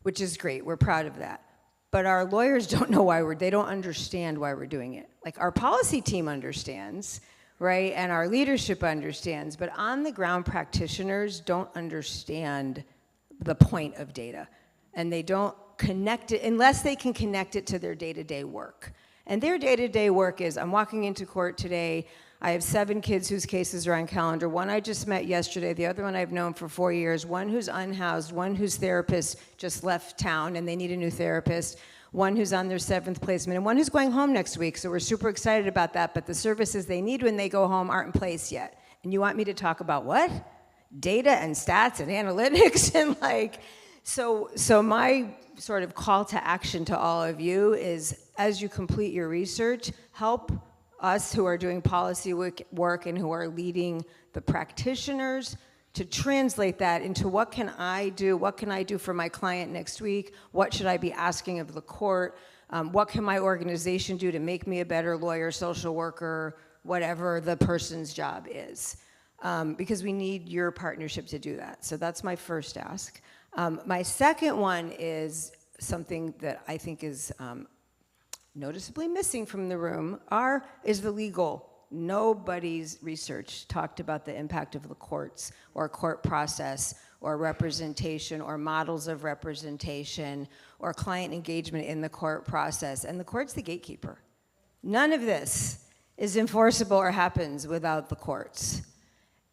which is great. We're proud of that. But our lawyers don't know they don't understand why we're doing it. Like, our policy team understands, right? And our leadership understands, but on the ground practitioners don't understand the point of data. And they don't connect it, unless they can connect it to their day-to-day work. And their day-to-day work is, I'm walking into court today, I have 7 kids whose cases are on calendar. One I just met yesterday, the other one I've known for 4 years, one who's unhoused, one whose therapist just left town and they need a new therapist, one who's on their 7th placement, and one who's going home next week. So we're super excited about that, but the services they need when they go home aren't in place yet. And you want me to talk about what? Data and stats and analytics and So my sort of call to action to all of you is, as you complete your research, help us who are doing policy work and who are leading the practitioners to translate that into what can I do for my client next week? What should I be asking of the court? What can my organization do to make me a better lawyer, social worker, whatever the person's job is? Because we need your partnership to do that. So that's my first ask. My second one is something that I think is noticeably missing from the room is the legal. Nobody's research talked about the impact of the courts or court process or representation or models of representation or client engagement in the court process. And the court's the gatekeeper. None of this is enforceable or happens without the courts.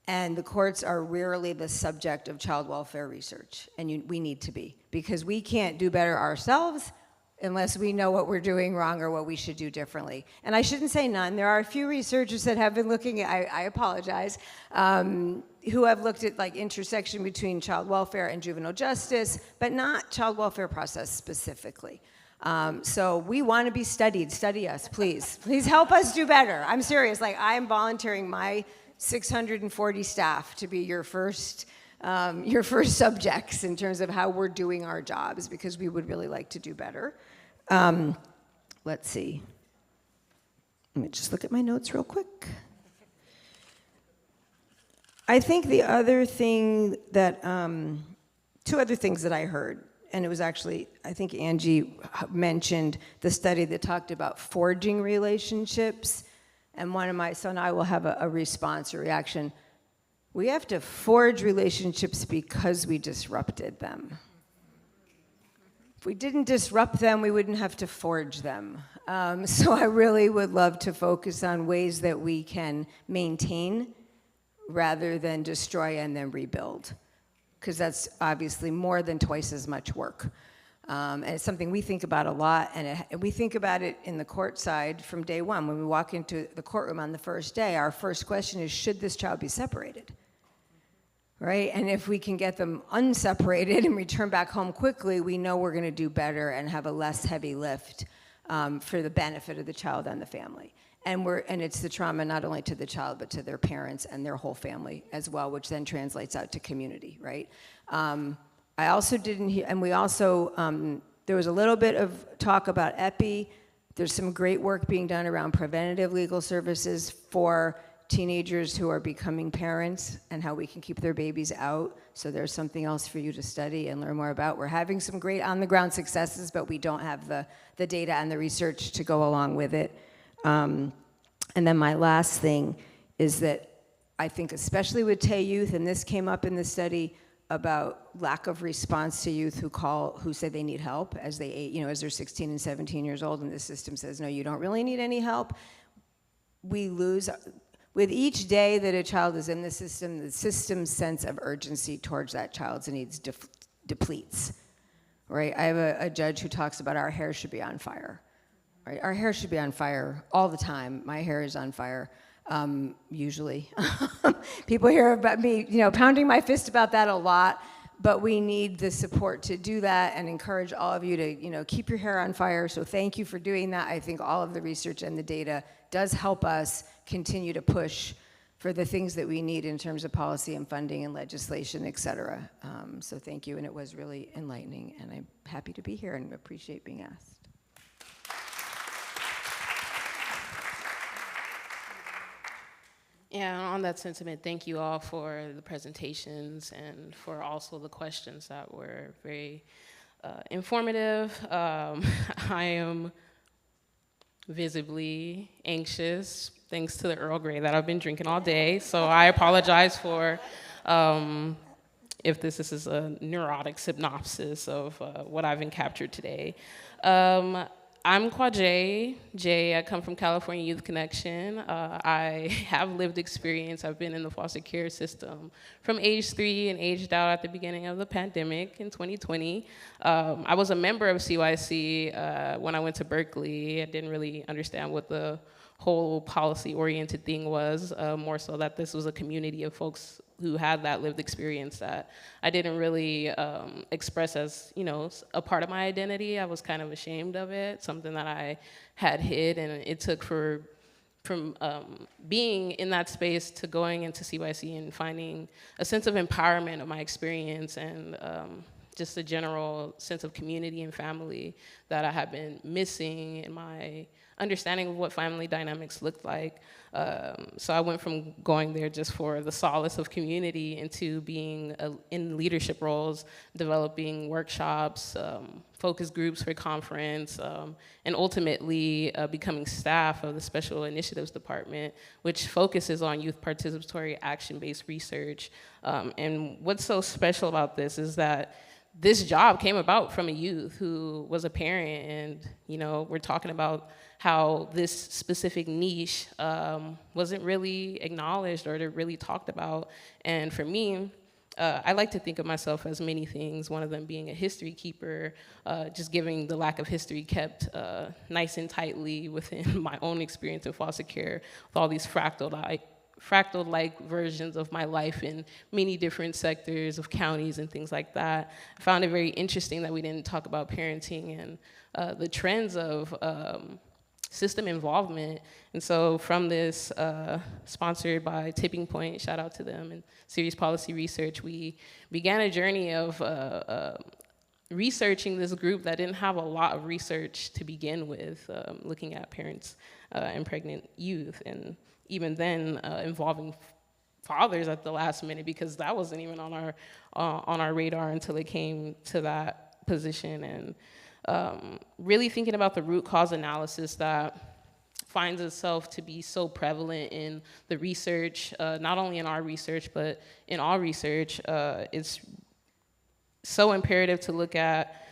And the courts are rarely the subject of child welfare research, and we need to be, because we can't do better ourselves unless we know what we're doing wrong or what we should do differently. And I shouldn't say none. There are a few researchers that have been looking at, I apologize, who have looked at intersection between child welfare and juvenile justice, but not child welfare process specifically. So we want to be studied. Study us, please. Please help us do better. I'm serious. I'm volunteering my 640 staff to be your first subjects in terms of how we're doing our jobs, because we would really like to do better. Let's see. Let me just look at my notes real quick. I think the other thing that, 2 other things that I heard, and it was actually, I think Angie mentioned the study that talked about forging relationships. And so now I will have a response or reaction. We have to forge relationships because we disrupted them. If we didn't disrupt them, we wouldn't have to forge them. So I really would love to focus on ways that we can maintain rather than destroy and then rebuild, because that's obviously more than twice as much work. And it's something we think about a lot, and we think about it in the court side from day one. When we walk into the courtroom on the first day, our first question is, should this child be separated? Right? And if we can get them unseparated and return back home quickly, we know we're going to do better and have a less heavy lift for the benefit of the child and the family. And it's the trauma not only to the child, but to their parents and their whole family as well, which then translates out to community, right? I also didn't hear, and we also, there was a little bit of talk about EPI. There's some great work being done around preventative legal services for teenagers who are becoming parents and how we can keep their babies out. So there's something else for you to study and learn more about. We're having some great on-the-ground successes, but we don't have the data and the research to go along with it. And then my last thing is that I think especially with TAY-Youth, and this came up in the study about lack of response to youth who say they need help as they're 16 and 17 years old, and the system says, no, you don't really need any help. We lose. With each day that a child is in the system's sense of urgency towards that child's needs depletes, right? I have a judge who talks about our hair should be on fire, right? Our hair should be on fire all the time. My hair is on fire, usually. People hear about me, pounding my fist about that a lot, but we need the support to do that and encourage all of you to, keep your hair on fire. So thank you for doing that. I think all of the research and the data does help us continue to push for the things that we need in terms of policy and funding and legislation, et cetera. So thank you, and it was really enlightening, and I'm happy to be here and appreciate being asked. Yeah, on that sentiment, thank you all for the presentations and for also the questions that were very informative. I am visibly anxious thanks to the Earl Grey that I've been drinking all day, so I apologize for if this is a neurotic synopsis of what I've captured today. I'm Kwajay Jay. I come from California Youth Connection. I have lived experience. I've been in the foster care system from age 3 and aged out at the beginning of the pandemic in 2020. I was a member of CYC when I went to Berkeley. I didn't really understand what the whole policy-oriented thing was, more so that this was a community of folks who had that lived experience that I didn't really express as, a part of my identity. I was kind of ashamed of it, something that I had hid, and it took from being in that space to going into CYC and finding a sense of empowerment of my experience and just a general sense of community and family that I had been missing in my understanding of what family dynamics looked like. So I went from going there just for the solace of community into being in leadership roles, developing workshops, focus groups for conference, and ultimately becoming staff of the Special Initiatives Department, which focuses on youth participatory action-based research. And what's so special about this is that this job came about from a youth who was a parent, and we're talking about how this specific niche wasn't really acknowledged or really talked about. And for me, I like to think of myself as many things, one of them being a history keeper, just given the lack of history kept nice and tightly within my own experience in foster care, with all these fractal-like versions of my life in many different sectors of counties and things like that. I found it very interesting that we didn't talk about parenting and the trends of system involvement. And so from this, sponsored by Tipping Point, shout out to them, and Serious Policy Research, we began a journey of researching this group that didn't have a lot of research to begin with, looking at parents and pregnant youth, and even then involving fathers at the last minute, because that wasn't even on our radar until it came to that position. And really thinking about the root cause analysis that finds itself to be so prevalent in the research, not only in our research, but in all research. It's so imperative to look at,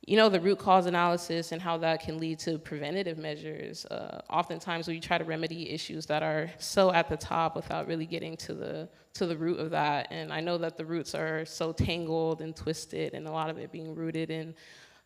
you know, the root cause analysis and how that can lead to preventative measures. Oftentimes we try to remedy issues that are so at the top without really getting to the root of that. And I know that the roots are so tangled and twisted, and a lot of it being rooted in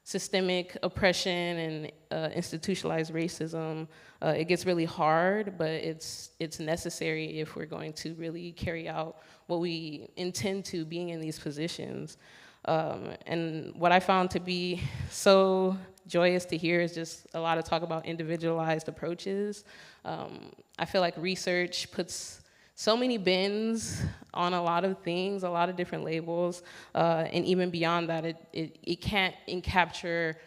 systemic oppression and institutionalized racism. It gets really hard, but it's necessary if we're going to really carry out what we intend to, being in these positions. And what I found to be so joyous to hear is just a lot of talk about individualized approaches. I feel like research puts so many bins on a lot of things, a lot of different labels, and even beyond that, it can't capture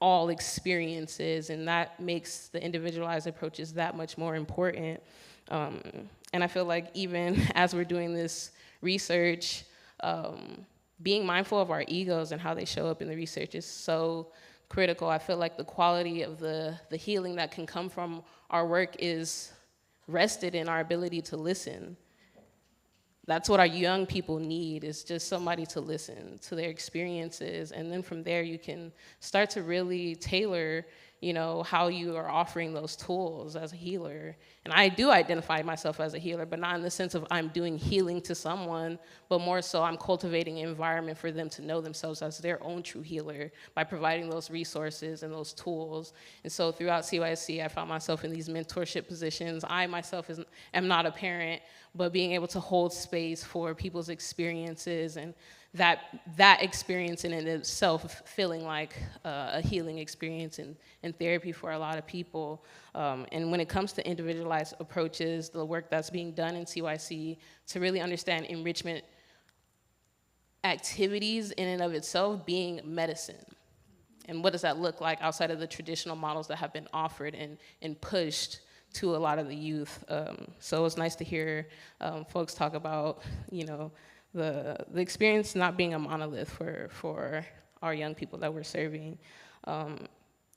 all experiences, and that makes the individualized approaches that much more important. And I feel like even as we're doing this research, being mindful of our egos and how they show up in the research is so critical. I feel like the quality of the healing that can come from our work is rested in our ability to listen. That's what our young people need, is just somebody to listen to their experiences. And then from there, you can start to really tailor, you know, how you are offering those tools as a healer. And I do identify myself as a healer, but not in the sense of I'm doing healing to someone, but more so I'm cultivating an environment for them to know themselves as their own true healer by providing those resources and those tools. And so throughout CYSC, I found myself in these mentorship positions. I myself am not a parent, but being able to hold space for people's experiences, and that experience in itself feeling like a healing experience in therapy for a lot of people. And when it comes to individualized approaches, the work that's being done in CYC to really understand enrichment activities in and of itself being medicine. And what does that look like outside of the traditional models that have been offered and pushed to a lot of the youth. So it's nice to hear folks talk about, you know, the experience not being a monolith for our young people that we're serving.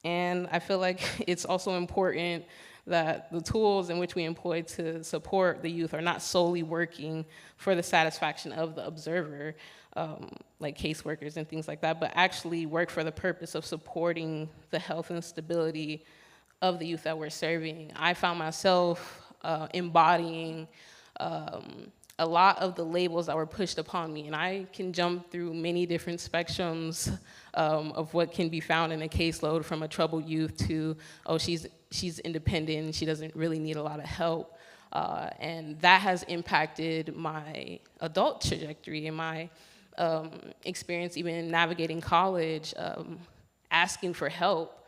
And I feel like it's also important that the tools in which we employ to support the youth are not solely working for the satisfaction of the observer, like caseworkers and things like that, but actually work for the purpose of supporting the health and stability of the youth that we're serving. I found myself embodying a lot of the labels that were pushed upon me, and I can jump through many different spectrums of what can be found in a caseload, from a troubled youth to, oh, she's independent, she doesn't really need a lot of help. And that has impacted my adult trajectory and my experience even navigating college, asking for help,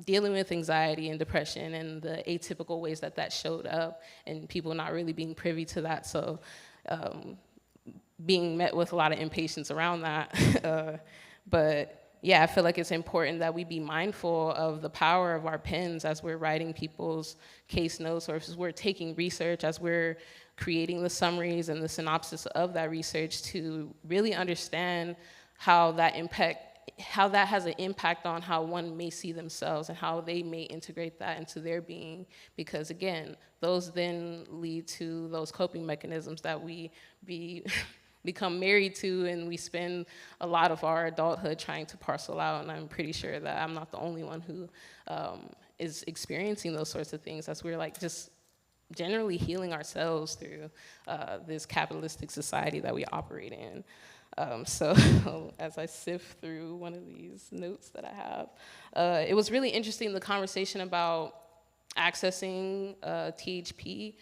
dealing with anxiety and depression and the atypical ways that showed up, and people not really being privy to that. So being met with a lot of impatience around that. But yeah, I feel like it's important that we be mindful of the power of our pens as we're writing people's case notes, or as we're taking research, as we're creating the summaries and the synopsis of that research, to really understand how that has an impact on how one may see themselves and how they may integrate that into their being. Because again, those then lead to those coping mechanisms that we become married to, and we spend a lot of our adulthood trying to parcel out. And I'm pretty sure that I'm not the only one who is experiencing those sorts of things, as we're like just generally healing ourselves through this capitalistic society that we operate in. So as I sift through one of these notes that I have, it was really interesting, the conversation about accessing THP.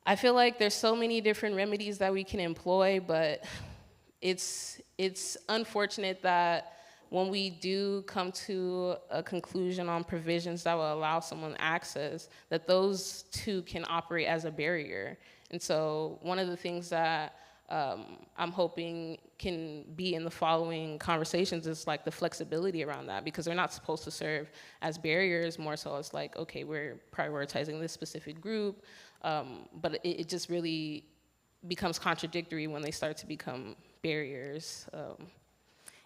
I feel like there's so many different remedies that we can employ, but it's unfortunate that when we do come to a conclusion on provisions that will allow someone access, that those two can operate as a barrier. And so one of the things that I'm hoping can be in the following conversations is like the flexibility around that, because they're not supposed to serve as barriers, more so it's like, okay, we're prioritizing this specific group, but it just really becomes contradictory when they start to become barriers.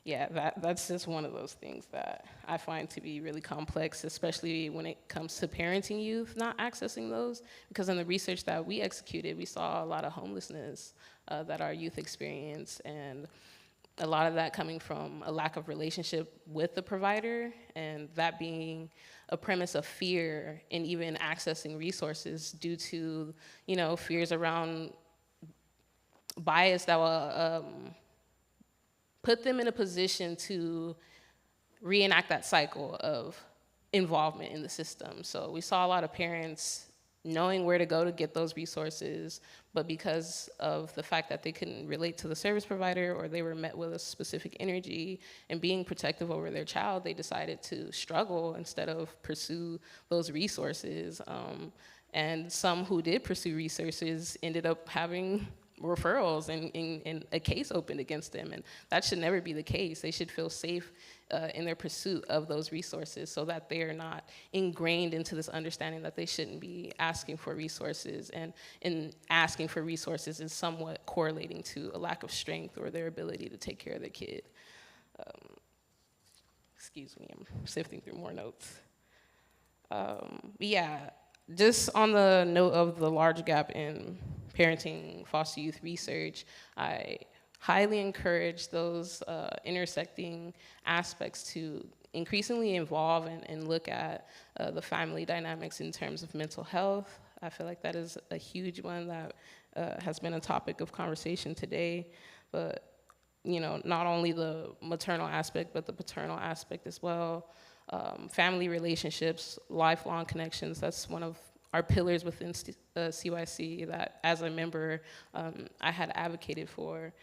yeah, that's just one of those things that I find to be really complex, especially when it comes to parenting youth, not accessing those. Because in the research that we executed, we saw a lot of homelessness that our youth experience, and a lot of that coming from a lack of relationship with the provider, and that being a premise of fear in even accessing resources due to, fears around bias that will put them in a position to reenact that cycle of involvement in the system. So we saw a lot of parents knowing where to go to get those resources, but because of the fact that they couldn't relate to the service provider, or they were met with a specific energy and being protective over their child, they decided to struggle instead of pursue those resources. And some who did pursue resources ended up having referrals and a case opened against them, and that should never be the case. They should feel safe in their pursuit of those resources, so that they are not ingrained into this understanding that they shouldn't be asking for resources, and in asking for resources is somewhat correlating to a lack of strength or their ability to take care of their kid. Excuse me, I'm sifting through more notes. Yeah, just on the note of the large gap in parenting foster youth research, I highly encourage those intersecting aspects to increasingly involve and look at the family dynamics in terms of mental health. I feel like that is a huge one that has been a topic of conversation today. But not only the maternal aspect, but the paternal aspect as well. Family relationships, lifelong connections, that's one of our pillars within CYC that as a member I had advocated for.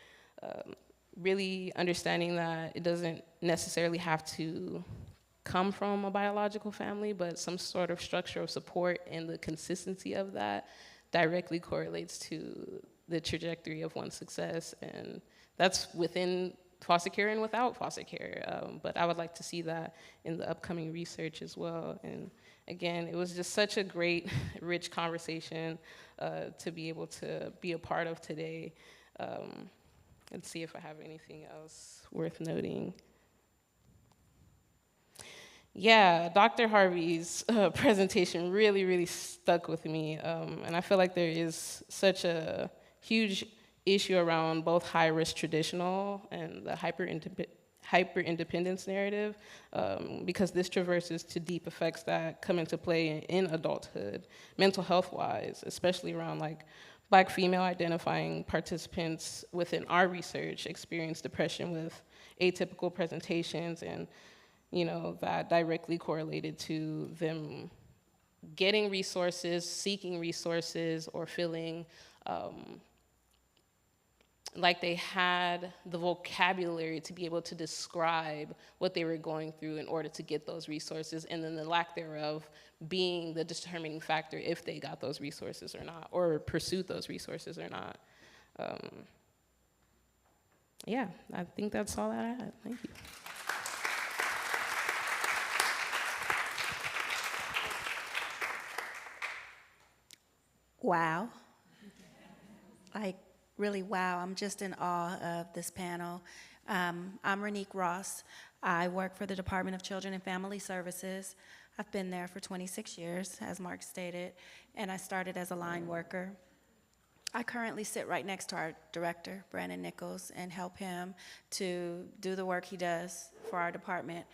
Really understanding that it doesn't necessarily have to come from a biological family, but some sort of structure of support, and the consistency of that directly correlates to the trajectory of one's success. And that's within foster care and without foster care. But I would like to see that in the upcoming research as well. And again, it was just such a great, rich conversation to be able to be a part of today. Let's see if I have anything else worth noting. Yeah, Dr. Harvey's presentation really, really stuck with me. And I feel like there is such a huge issue around both high-risk traditional and the hyper-independence narrative, because this traverses to deep effects that come into play in adulthood, mental health-wise, especially around Black female identifying participants within our research experience depression with atypical presentations, and that directly correlated to them getting resources, seeking resources, or feeling like they had the vocabulary to be able to describe what they were going through in order to get those resources, and then the lack thereof being the determining factor if they got those resources or not, or pursued those resources or not. Yeah, I think that's all that I had. Thank you. Wow. Really, wow. I'm just in awe of this panel. I'm Renique Ross. I work for the Department of Children and Family Services. I've been there for 26 years, as Mark stated, and I started as a line worker. I currently sit right next to our director, Brandon Nichols, and help him to do the work he does for our department,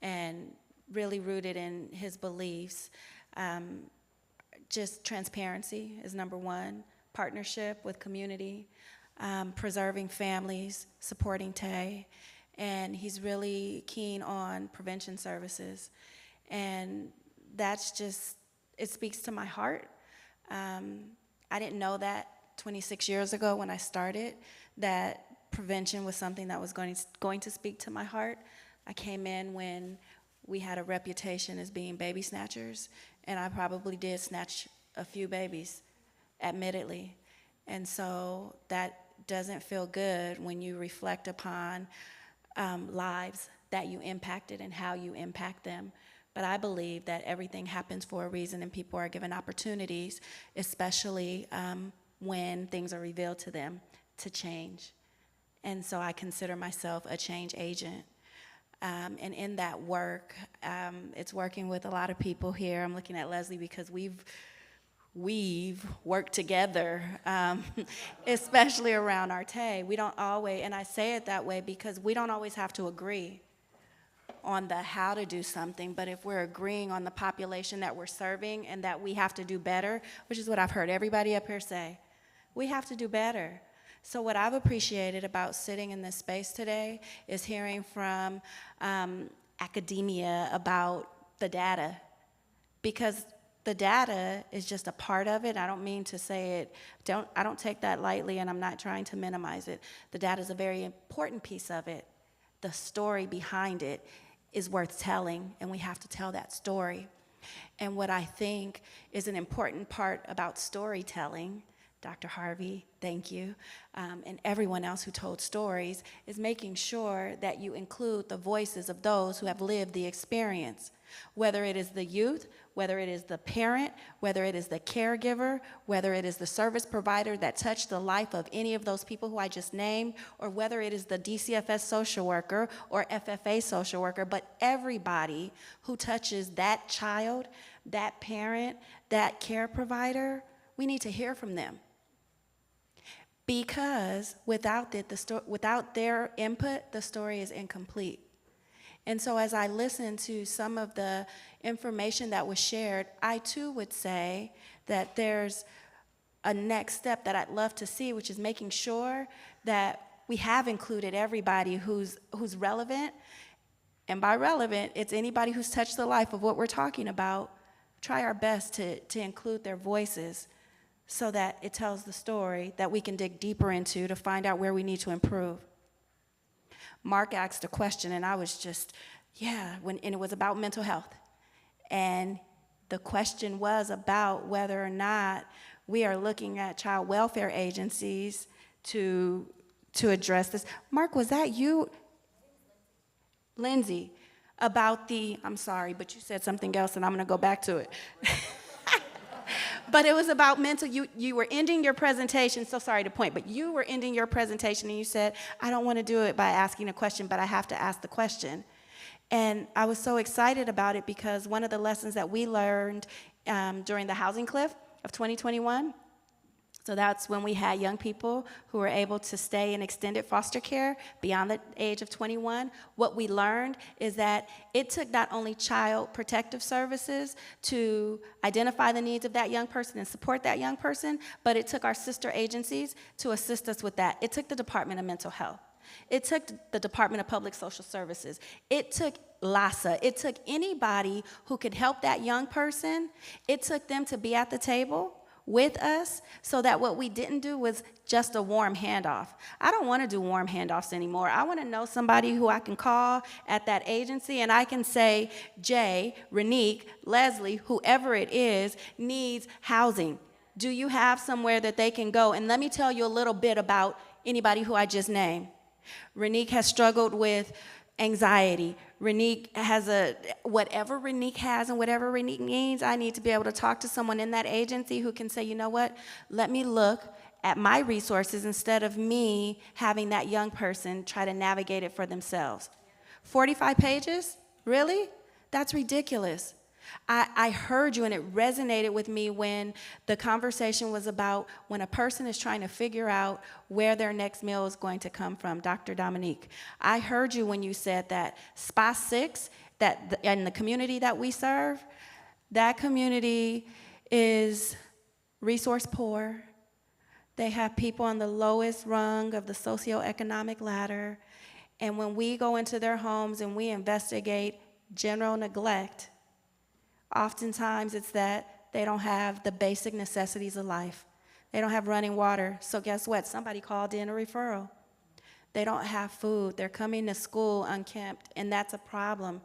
and really rooted in his beliefs. Just transparency is number one. Partnership with community, preserving families, supporting TAY, and he's really keen on prevention services. And that's just, it speaks to my heart. I didn't know that 26 years ago when I started, that prevention was something that was going to speak to my heart. I came in when we had a reputation as being baby snatchers, and I probably did snatch a few babies, admittedly. And so that doesn't feel good when you reflect upon lives that you impacted and how you impact them. But I believe that everything happens for a reason, and people are given opportunities, especially when things are revealed to them, to change. And so I consider myself a change agent. And in that work, it's working with a lot of people here. I'm looking at Leslie because we've worked together, especially around our TAY. We don't always, and I say it that way because we don't always have to agree on the how to do something, but if we're agreeing on the population that we're serving and that we have to do better, which is what I've heard everybody up here say, we have to do better. So what I've appreciated about sitting in this space today is hearing from academia about the data, because the data is just a part of it. I don't mean to say it, I don't take that lightly, and I'm not trying to minimize it. The data is a very important piece of it. The story behind it is worth telling, and we have to tell that story. And what I think is an important part about storytelling, Dr. Harvey, thank you, and everyone else who told stories, is making sure that you include the voices of those who have lived the experience, whether it is the youth, whether it is the parent, whether it is the caregiver, whether it is the service provider that touched the life of any of those people who I just named, or whether it is the DCFS social worker or FFA social worker, but everybody who touches that child, that parent, that care provider, we need to hear from them. Because without their input, the story is incomplete. And so as I listen to some of the information that was shared, I too would say that there's a next step that I'd love to see, which is making sure that we have included everybody who's relevant. And by relevant, it's anybody who's touched the life of what we're talking about. Try our best to include their voices so that it tells the story that we can dig deeper into to find out where we need to improve. Mark asked a question, and I was just, and it was about mental health. And the question was about whether or not we are looking at child welfare agencies to address this. Mark, was that you? Lindsay, about I'm sorry, but you said something else, and I'm gonna go back to it. But it was about you were ending your presentation, so sorry to point, but you were ending your presentation and you said, I don't want to do it by asking a question, but I have to ask the question. And I was so excited about it because one of the lessons that we learned during the housing cliff of 2021, so that's when we had young people who were able to stay in extended foster care beyond the age of 21. What we learned is that it took not only child protective services to identify the needs of that young person and support that young person, but it took our sister agencies to assist us with that. It took the Department of Mental Health. It took the Department of Public Social Services. It took LASA. It took anybody who could help that young person. It took them to be at the table with us so that what we didn't do was just a warm handoff. I don't want to do warm handoffs anymore. I want to know somebody who I can call at that agency and I can say, Jay, Renique, Leslie, whoever it is, needs housing. Do you have somewhere that they can go? And let me tell you a little bit about anybody who I just named. Renique has struggled with anxiety. Renique has whatever Renique has and whatever Renique needs, I need to be able to talk to someone in that agency who can say, you know what, let me look at my resources instead of me having that young person try to navigate it for themselves. 45 pages? Really? That's ridiculous. I heard you and it resonated with me when the conversation was about when a person is trying to figure out where their next meal is going to come from, Dr. Dominique. I heard you when you said that SPA 6, in the community that we serve, that community is resource poor. They have people on the lowest rung of the socioeconomic ladder. And when we go into their homes and we investigate general neglect, oftentimes it's that they don't have the basic necessities of life. They don't have running water. So guess what? Somebody called in a referral. They don't have food. They're coming to school unkempt, and that's a problem.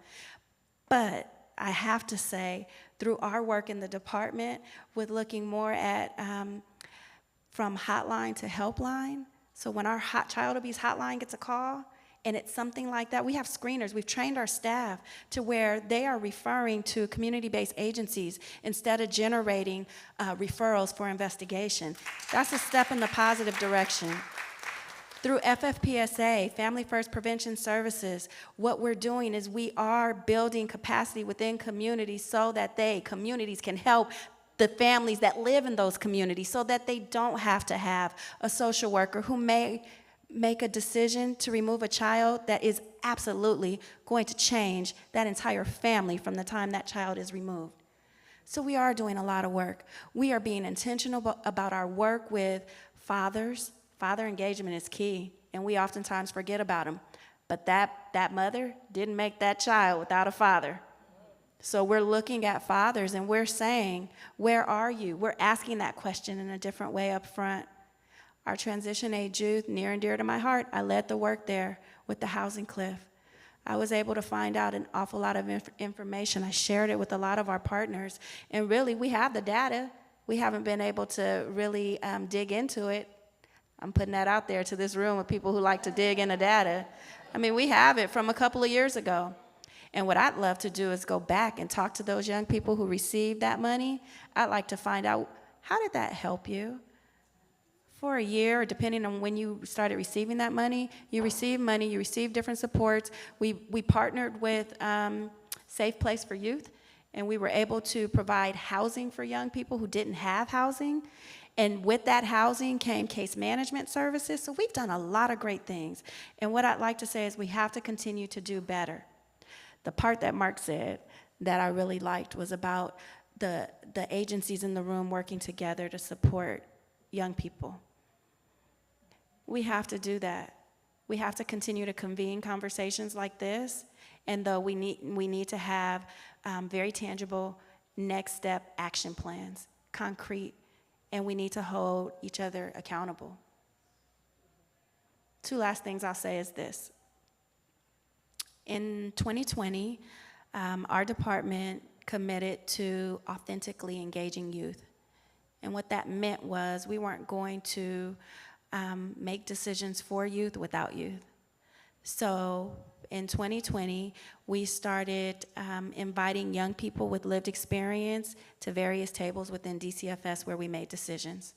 But I have to say, through our work in the department with looking more at from hotline to helpline, so when our child abuse hotline gets a call, and it's something like that, we have screeners. We've trained our staff to where they are referring to community-based agencies instead of generating referrals for investigation. That's a step in the positive direction. Through FFPSA, Family First Prevention Services, what we're doing is we are building capacity within communities so that communities can help the families that live in those communities so that they don't have to have a social worker who may make a decision to remove a child that is absolutely going to change that entire family from the time that child is removed. So we are doing a lot of work. We are being intentional about our work with fathers. Father engagement is key, and we oftentimes forget about them. But that mother didn't make that child without a father. So we're looking at fathers and we're saying, where are you? We're asking that question in a different way up front. Our transition age youth, near and dear to my heart, I led the work there with the housing cliff. I was able to find out an awful lot of information. I shared it with a lot of our partners. And really, we have the data. We haven't been able to really dig into it. I'm putting that out there to this room of people who like to dig into data. I mean, we have it from a couple of years ago. And what I'd love to do is go back and talk to those young people who received that money. I'd like to find out, how did that help you? For a year, depending on when you started receiving that money, you received different supports. We partnered with Safe Place for Youth, and we were able to provide housing for young people who didn't have housing. And with that housing came case management services. So we've done a lot of great things. And what I'd like to say is we have to continue to do better. The part that Mark said that I really liked was about the agencies in the room working together to support young people. We have to do that. We have to continue to convene conversations like this, and though we need to have very tangible next step action plans, concrete, and we need to hold each other accountable. Two last things I'll say is this. In 2020, our department committed to authentically engaging youth. And what that meant was we weren't going to make decisions for youth without youth. So in 2020, we started inviting young people with lived experience to various tables within DCFS where we made decisions.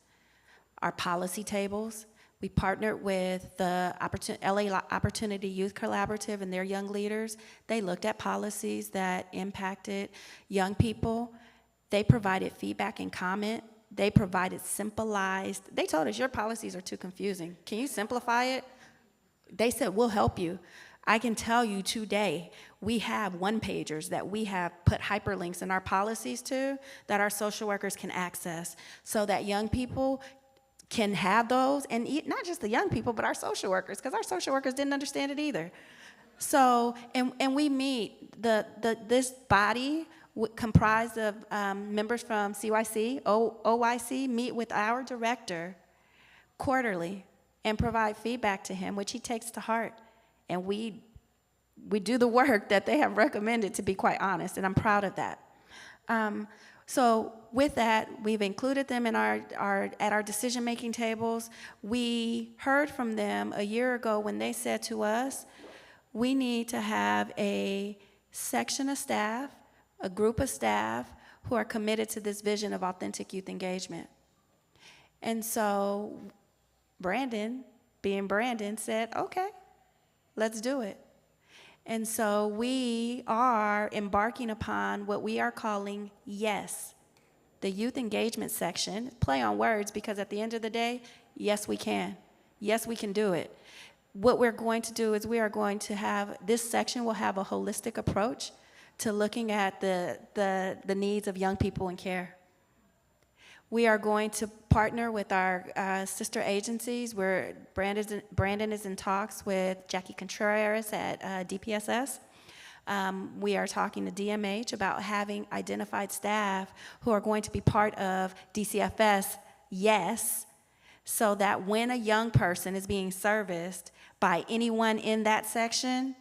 Our policy tables, we partnered with the LA Opportunity Youth Collaborative and their young leaders. They looked at policies that impacted young people. They provided feedback and comment. They provided they told us, your policies are too confusing. Can you simplify it? They said, we'll help you. I can tell you today, we have one-pagers that we have put hyperlinks in our policies to that our social workers can access so that young people can have those, and not just the young people, but our social workers, because our social workers didn't understand it either. So, and we meet, this body comprised of members from CYC, OYC, meet with our director quarterly and provide feedback to him, which he takes to heart. And we do the work that they have recommended, to be quite honest, and I'm proud of that. So with that, we've included them in at our decision-making tables. We heard from them a year ago when they said to us, we need to have a section of staff, a group of staff who are committed to this vision of authentic youth engagement. And so Brandon, being Brandon, said, okay, let's do it. And so we are embarking upon what we are calling YES, the youth engagement section. Play on words, because at the end of the day, yes, we can. Yes, we can do it. What we're going to do is we are going to have, this section will have a holistic approach to looking at the needs of young people in care. We are going to partner with our sister agencies where Brandon is in talks with Jackie Contreras at DPSS. We are talking to DMH about having identified staff who are going to be part of DCFS, yes, so that when a young person is being serviced by anyone in that section,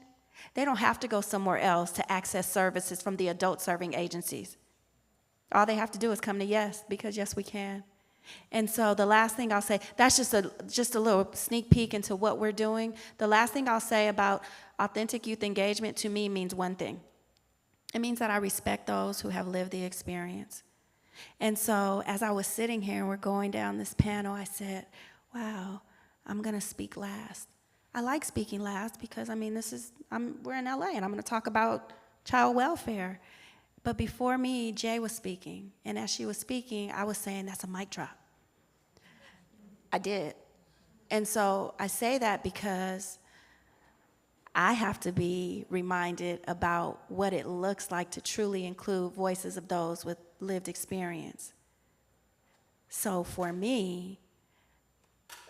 they don't have to go somewhere else to access services from the adult serving agencies. All they have to do is come to YES, because yes, we can. And so the last thing I'll say, that's just a little sneak peek into what we're doing. The last thing I'll say about authentic youth engagement to me means one thing. It means that I respect those who have lived the experience. And so as I was sitting here and we're going down this panel, I said, wow, I'm going to speak last. I like speaking last because, I mean, we're in LA and I'm going to talk about child welfare. But before me, Jay was speaking. And as she was speaking, I was saying, that's a mic drop. I did. And so I say that because I have to be reminded about what it looks like to truly include voices of those with lived experience. So for me,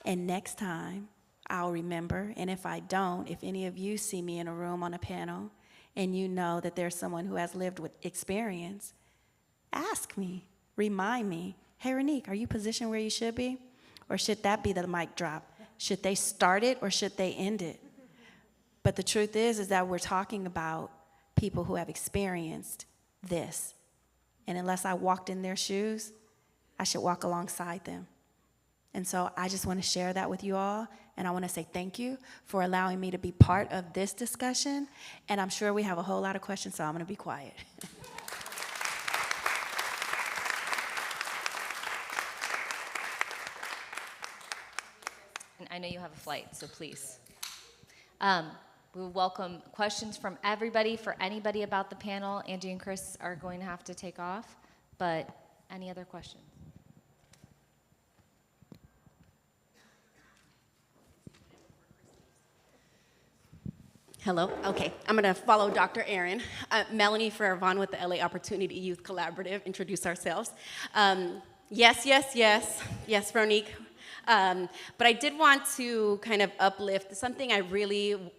and next time, I'll remember, and if I don't, if any of you see me in a room on a panel and you know that there's someone who has lived with experience, ask me, remind me, hey, Renique, are you positioned where you should be? Or should that be the mic drop? Should they start it or should they end it? But the truth is that we're talking about people who have experienced this. And unless I walked in their shoes, I should walk alongside them. And so I just want to share that with you all. And I want to say thank you for allowing me to be part of this discussion. And I'm sure we have a whole lot of questions, so I'm going to be quiet. And I know you have a flight, so please. We welcome questions from everybody. For anybody about the panel, Angie and Chris are going to have to take off. But any other questions? Hello. Okay, I'm going to follow Dr. Aaron. Melanie Ferravon with the LA Opportunity Youth Collaborative. Introduce ourselves. Yes, Veronique. But I did want to kind of uplift something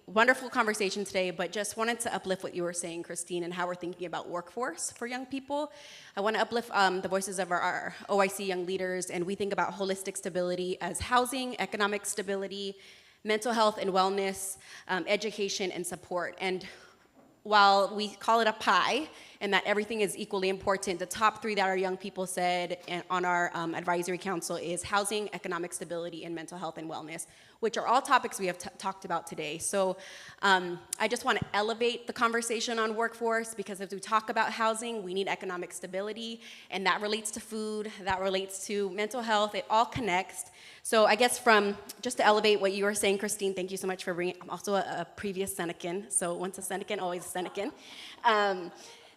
wonderful conversation today, but just wanted to uplift what you were saying, Christine, and how we're thinking about workforce for young people. I want to uplift the voices of our OIC young leaders, and we think about holistic stability as housing, economic stability, mental health and wellness, education and support. And while we call it a pie and that everything is equally important, the top three that our young people said on our advisory council is housing, economic stability, and mental health and wellness, which are all topics we have talked about today. So I just want to elevate the conversation on workforce, because as we talk about housing, we need economic stability, and that relates to food, that relates to mental health, it all connects. So I guess just to elevate what you were saying, Christine, thank you so much for bringing, I'm also a previous Senecan, so once a Senecan, always a Senecan,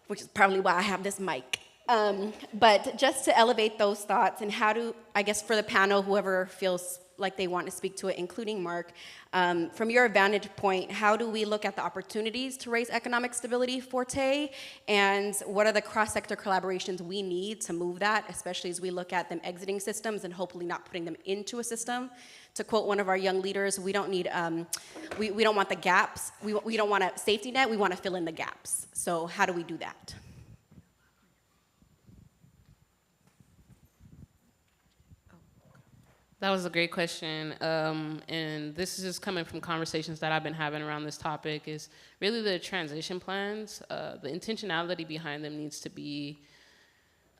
which is probably why I have this mic. But just to elevate those thoughts, and I guess for the panel, whoever feels like they want to speak to it, including Mark, from your vantage point, how do we look at the opportunities to raise economic stability for TAY, and what are the cross-sector collaborations we need to move that, especially as we look at them exiting systems and hopefully not putting them into a system? To quote one of our young leaders, we don't need, we don't want the gaps, we don't want a safety net, we want to fill in the gaps. So how do we do that? That was a great question, and this is just coming from conversations that I've been having around this topic, is really the transition plans. The intentionality behind them needs to be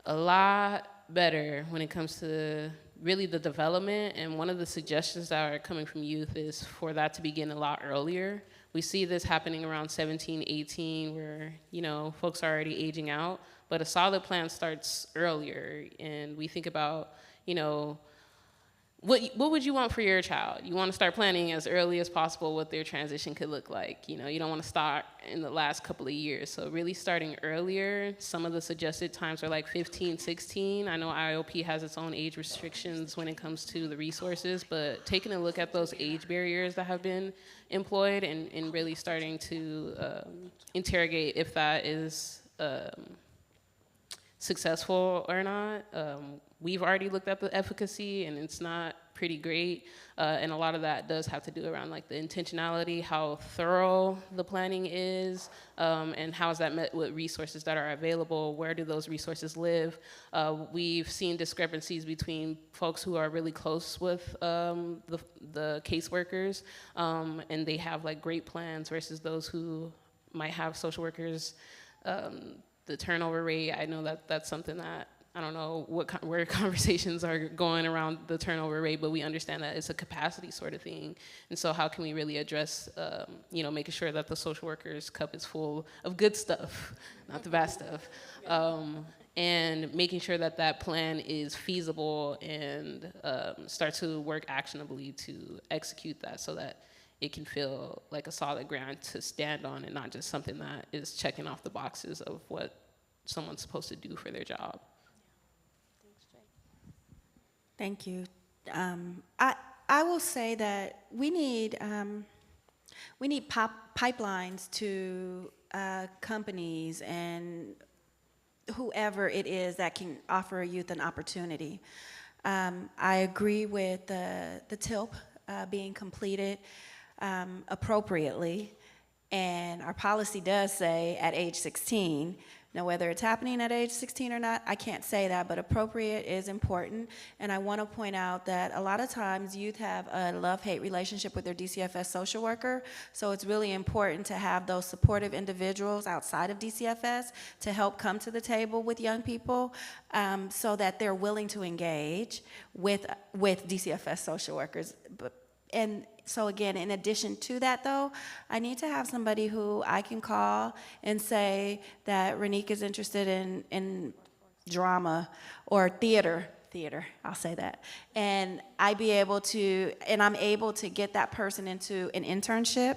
a lot better when it comes to really the development, and one of the suggestions that are coming from youth is for that to begin a lot earlier. We see this happening around 17, 18, where, folks are already aging out, but a solid plan starts earlier, and we think about, what would you want for your child? You want to start planning as early as possible what their transition could look like. You don't want to start in the last couple of years. So really starting earlier, some of the suggested times are like 15, 16. I know IOP has its own age restrictions when it comes to the resources, but taking a look at those age barriers that have been employed and really starting to interrogate if that is successful or not. We've already looked at the efficacy, and it's not pretty great, and a lot of that does have to do around like the intentionality, how thorough the planning is, and how is that met with resources that are available, where do those resources live. We've seen discrepancies between folks who are really close with the caseworkers, and they have like great plans, versus those who might have social workers. The turnover rate, I know that's something that, I don't know where conversations are going around the turnover rate, but we understand that it's a capacity sort of thing. And so how can we really address, making sure that the social worker's cup is full of good stuff, not the bad stuff. and making sure that that plan is feasible and start to work actionably to execute that so that it can feel like a solid ground to stand on and not just something that is checking off the boxes of what someone's supposed to do for their job. Thank you. I will say that we need pipelines to companies and whoever it is that can offer youth an opportunity. I agree with the TILP being completed appropriately, and our policy does say at age 16. Now, whether it's happening at age 16 or not, I can't say that, but appropriate is important. And I want to point out that a lot of times youth have a love-hate relationship with their DCFS social worker, so it's really important to have those supportive individuals outside of DCFS to help come to the table with young people so that they're willing to engage with DCFS social workers. And so again, in addition to that though, I need to have somebody who I can call and say that Renique is interested in drama or theater, I'll say that. And I'm able to get that person into an internship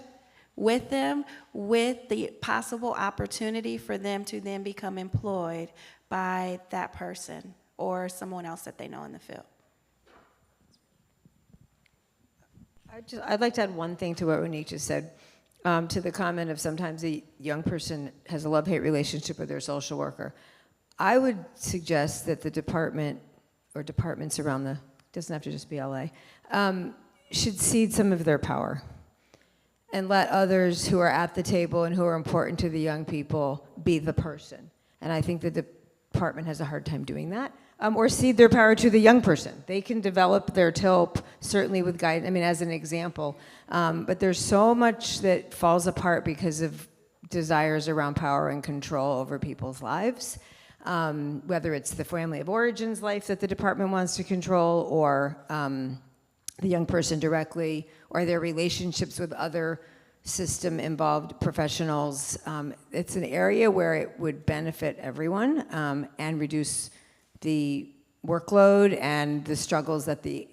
with them with the possible opportunity for them to then become employed by that person or someone else that they know in the field. I'd like to add one thing to what Renique just said, to the comment of sometimes a young person has a love-hate relationship with their social worker. I would suggest that the department or departments around doesn't have to just be LA, should cede some of their power and let others who are at the table and who are important to the young people be the person. And I think the department has a hard time doing that. Or cede their power to the young person. They can develop their TILP, certainly with guidance, I mean, as an example. But there's so much that falls apart because of desires around power and control over people's lives. Whether it's the family of origin's life that the department wants to control, or the young person directly, or their relationships with other system-involved professionals. It's an area where it would benefit everyone and reduce the workload and the struggles that the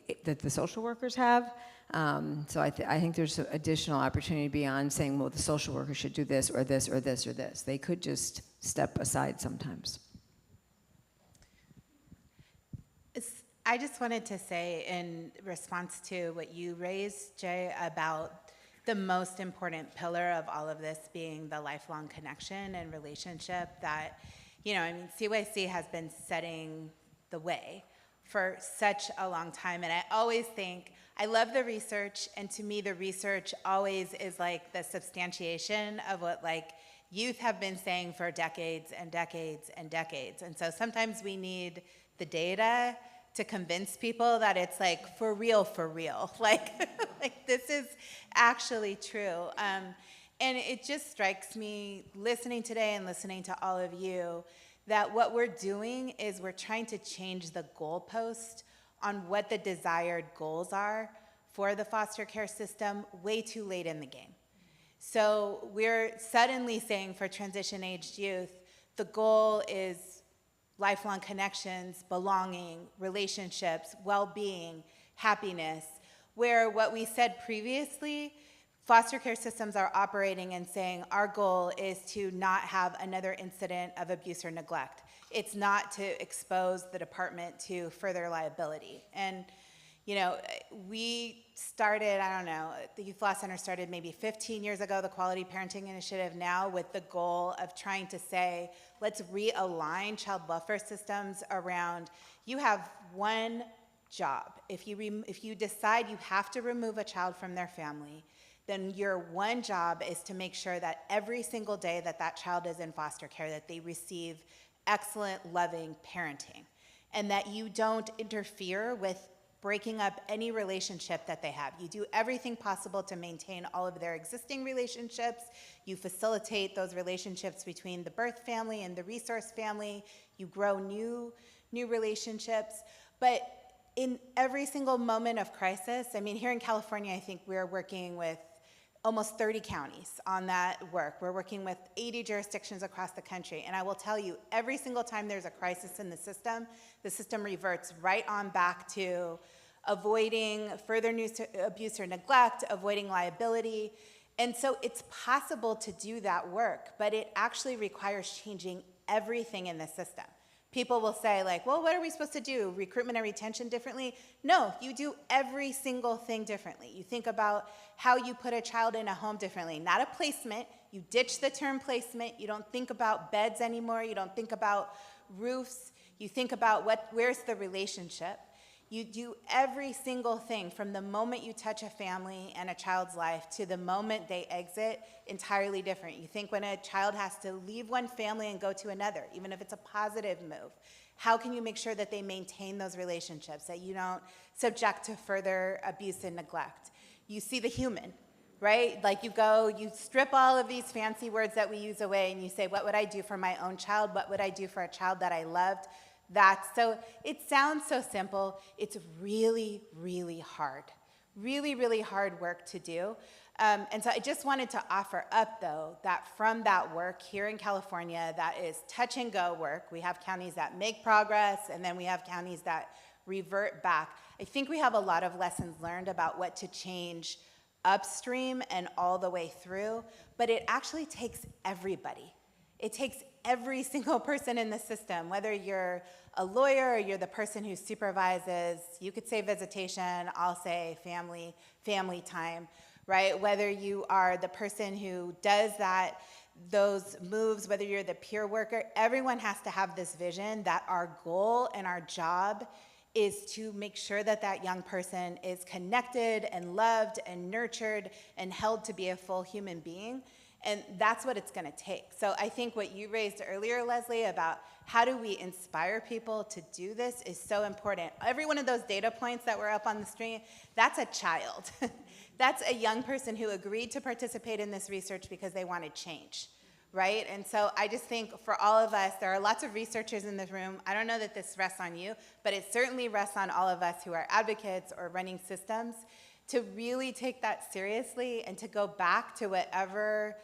social workers have. So I think there's additional opportunity beyond saying, well, the social worker should do this or this or this or this. They could just step aside sometimes. I just wanted to say in response to what you raised, Jay, about the most important pillar of all of this being the lifelong connection and relationship that, CYC has been setting the way for such a long time. And I always think, I love the research, and to me the research always is like the substantiation of what youth have been saying for decades and decades and decades. And so sometimes we need the data to convince people that it's for real, like this is actually true. And it just strikes me, listening today and listening to all of you, that what we're doing is we're trying to change the goalpost on what the desired goals are for the foster care system way too late in the game. So we're suddenly saying for transition-aged youth, the goal is lifelong connections, belonging, relationships, well-being, happiness, where what we said previously, foster care systems are operating and saying our goal is to not have another incident of abuse or neglect. It's not to expose the department to further liability. And, we started, the Youth Law Center started maybe 15 years ago, the Quality Parenting Initiative now, with the goal of trying to say, let's realign child welfare systems around, you have one job. If you decide you have to remove a child from their family, then your one job is to make sure that every single day that that child is in foster care, that they receive excellent, loving parenting, and that you don't interfere with breaking up any relationship that they have. You do everything possible to maintain all of their existing relationships. You facilitate those relationships between the birth family and the resource family. You grow new relationships. But in every single moment of crisis, here in California, I think we're working with almost 30 counties on that work. We're working with 80 jurisdictions across the country. And I will tell you, every single time there's a crisis in the system reverts right on back to avoiding further abuse or neglect, avoiding liability. And so it's possible to do that work, but it actually requires changing everything in the system. People will say, like, well, what are we supposed to do? Recruitment and retention differently? No, you do every single thing differently. You think about how you put a child in a home differently, not a placement. You ditch the term placement. You don't think about beds anymore. You don't think about roofs. You think about where's the relationship. You do every single thing from the moment you touch a family and a child's life to the moment they exit entirely different. You think when a child has to leave one family and go to another, even if it's a positive move, how can you make sure that they maintain those relationships, that you don't subject to further abuse and neglect? You see the human, right? Like you strip all of these fancy words that we use away and you say, what would I do for my own child? What would I do for a child that I loved? So it sounds so simple. It's really, really hard. Really, really hard work to do. And so I just wanted to offer up, though, that from that work here in California, that is touch and go work. We have counties that make progress, and then we have counties that revert back. I think we have a lot of lessons learned about what to change upstream and all the way through, but it actually takes everybody. It takes every single person in the system, whether you're a lawyer or you're the person who supervises. You could say visitation, I'll say family time, right? Whether you are the person who does those moves, whether you're the peer worker, everyone has to have this vision that our goal and our job is to make sure that that young person is connected and loved and nurtured and held to be a full human being. And that's what it's going to take. So I think what you raised earlier, Leslie, about how do we inspire people to do this is so important. Every one of those data points that were up on the screen, that's a child. That's a young person who agreed to participate in this research because they wanted change, right? And so I just think for all of us, there are lots of researchers in this room. I don't know that this rests on you, but it certainly rests on all of us who are advocates or running systems to really take that seriously and to go back to whatever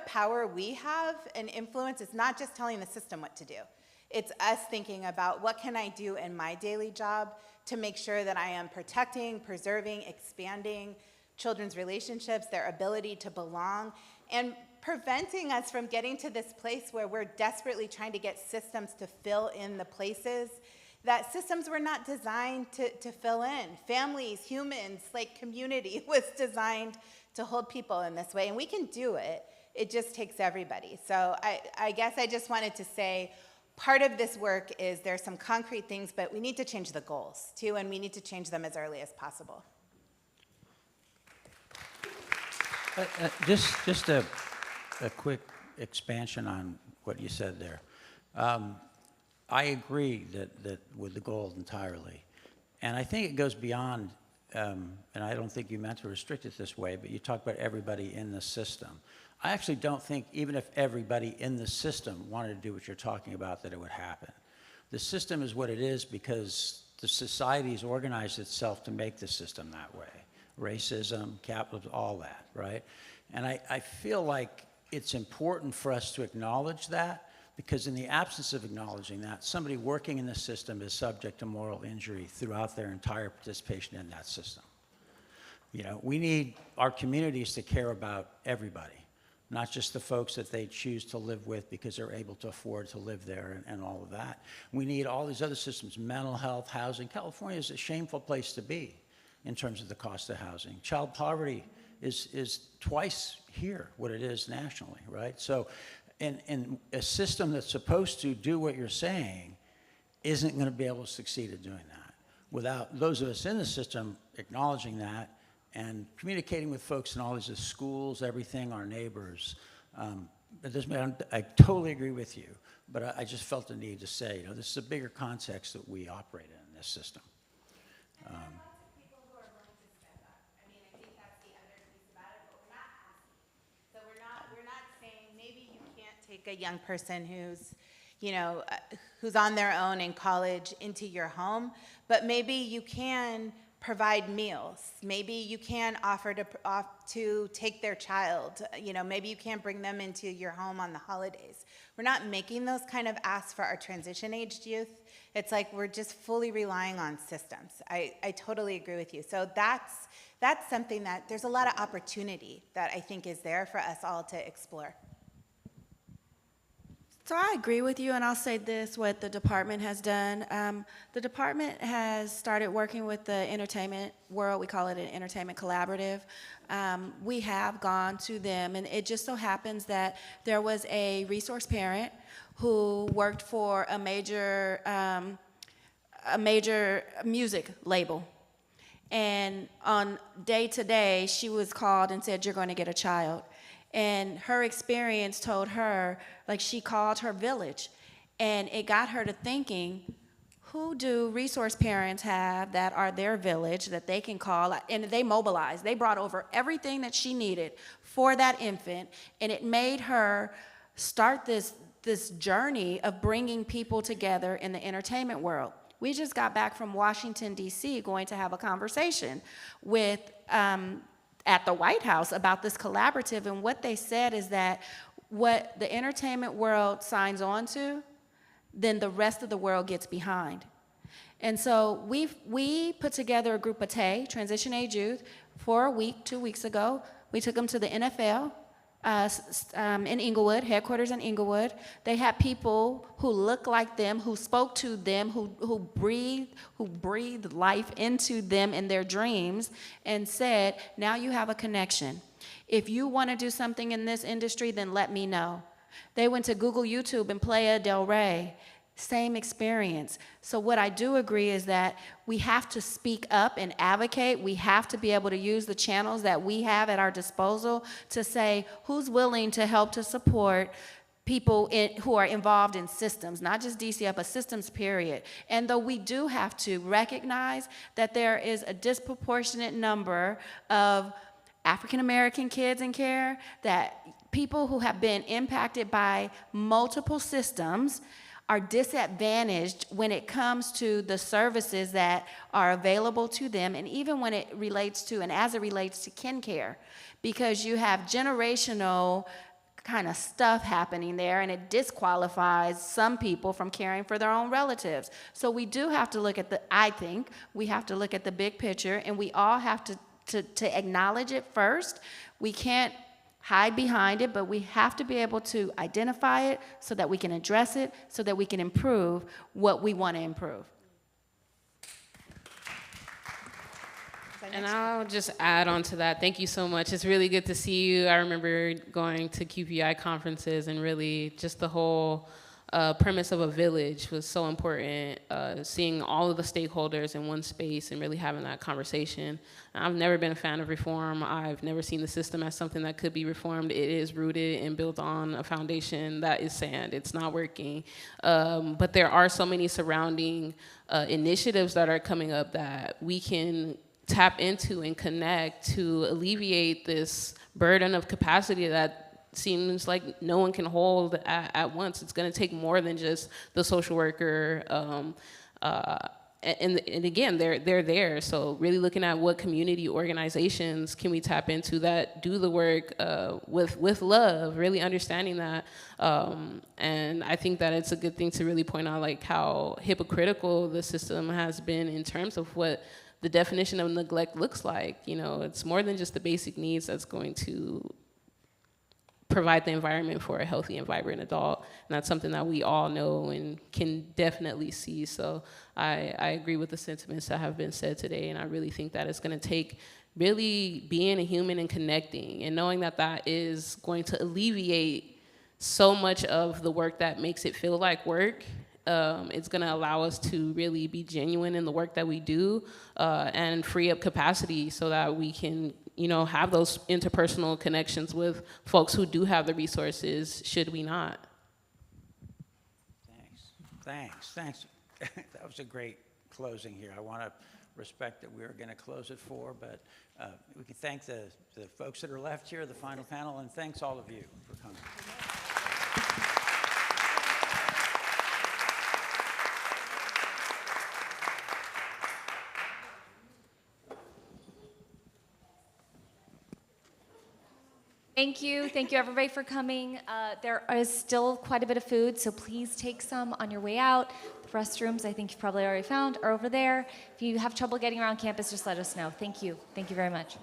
power we have and influence. It's not just telling the system what to do. It's us thinking about what can I do in my daily job to make sure that I am protecting, preserving, expanding children's relationships, their ability to belong, and preventing us from getting to this place where we're desperately trying to get systems to fill in the places that systems were not designed to fill in. Families, humans, like community was designed to hold people in this way, and we can do it. It just takes everybody. So I guess I just wanted to say part of this work is there's some concrete things, but we need to change the goals too, and we need to change them as early as possible. Just a quick expansion on what you said there. I agree that with the goal entirely. And I think it goes beyond, and I don't think you meant to restrict it this way, but you talk about everybody in the system. I actually don't think even if everybody in the system wanted to do what you're talking about, that it would happen. The system is what it is because the society's organized itself to make the system that way. Racism, capitalism, all that, right? And I feel like it's important for us to acknowledge that, because in the absence of acknowledging that, somebody working in the system is subject to moral injury throughout their entire participation in that system. You know, we need our communities to care about everybody, not just the folks that they choose to live with because they're able to afford to live there and all of that. We need all these other systems, mental health, housing. California is a shameful place to be in terms of the cost of housing. Child poverty is twice here what it is nationally, right? So, and a system that's supposed to do what you're saying isn't going to be able to succeed at doing that without those of us in the system acknowledging that and communicating with folks in all these schools, everything, our neighbors. I totally agree with you, but I just felt the need to say, you know, this is a bigger context that we operate in this system. Take a young person who's, you know, who's on their own in college into your home, but maybe you can provide meals. Maybe you can offer to take their child. You know, maybe you can't bring them into your home on the holidays. We're not making those kind of asks for our transition-aged youth. It's like we're just fully relying on systems. I totally agree with you. So that's something that there's a lot of opportunity that I think is there for us all to explore. So I agree with you, and I'll say this, what the department has done. The department has started working with the entertainment world. We call it an entertainment collaborative. We have gone to them, and it just so happens that there was a resource parent who worked for a major music label. And on day to day, she was called and said, "You're going to get a child." And her experience told her, like, she called her village, and it got her to thinking, who do resource parents have that are their village that they can call? And they mobilized. They brought over everything that she needed for that infant, and it made her start this journey of bringing people together in the entertainment world. We just got back from Washington, D.C., going to have a conversation with at the White House about this collaborative, and what they said is that what the entertainment world signs on to, then the rest of the world gets behind. And so we put together a group of TAY, Transition Age Youth, for a week, 2 weeks ago. We took them to the NFL in Inglewood, headquarters in Inglewood. They had people who looked like them, who spoke to them, who breathed life into them in their dreams, and said, now you have a connection. If you want to do something in this industry, then let me know. They went to Google YouTube and Playa del Rey. Same experience. So what I do agree is that we have to speak up and advocate. We have to be able to use the channels that we have at our disposal to say who's willing to help to support people who are involved in systems, not just DCF, but systems, period. And though we do have to recognize that there is a disproportionate number of African American kids in care, that people who have been impacted by multiple systems are disadvantaged when it comes to the services that are available to them, and even when it relates to, and as it relates to kin care, because you have generational kind of stuff happening there, and it disqualifies some people from caring for their own relatives. So we do have to look at I think we have to look at the big picture, and we all have to acknowledge it first. We can't hide behind it, but we have to be able to identify it so that we can address it, so that we can improve what we want to improve. And I'll just add on to that. Thank you so much. It's really good to see you. I remember going to QPI conferences, and really just the whole premise of a village was so important, seeing all of the stakeholders in one space and really having that conversation. I've never been a fan of reform. I've never seen the system as something that could be reformed. It is rooted and built on a foundation that is sand. It's not working. But there are so many surrounding initiatives that are coming up that we can tap into and connect to alleviate this burden of capacity that seems like no one can hold at once. It's going to take more than just the social worker. And again, they're there. So really looking at what community organizations can we tap into that do the work with love, really understanding that. And I think that it's a good thing to really point out like how hypocritical the system has been in terms of what the definition of neglect looks like. You know, it's more than just the basic needs that's going to provide the environment for a healthy and vibrant adult. And that's something that we all know and can definitely see. So I agree with the sentiments that have been said today. And I really think that it's going to take really being a human and connecting and knowing that that is going to alleviate so much of the work that makes it feel like work. It's going to allow us to really be genuine in the work that we do and free up capacity so that we can, you know, have those interpersonal connections with folks who do have the resources, should we not. Thanks. That was a great closing here. I want to respect that we were going to close at 4, but we can thank the folks that are left here, the final panel, and thanks all of you for coming. Thank you everybody for coming. There is still quite a bit of food, so please take some on your way out. The restrooms, I think you've probably already found, are over there. If you have trouble getting around campus, just let us know. Thank you very much.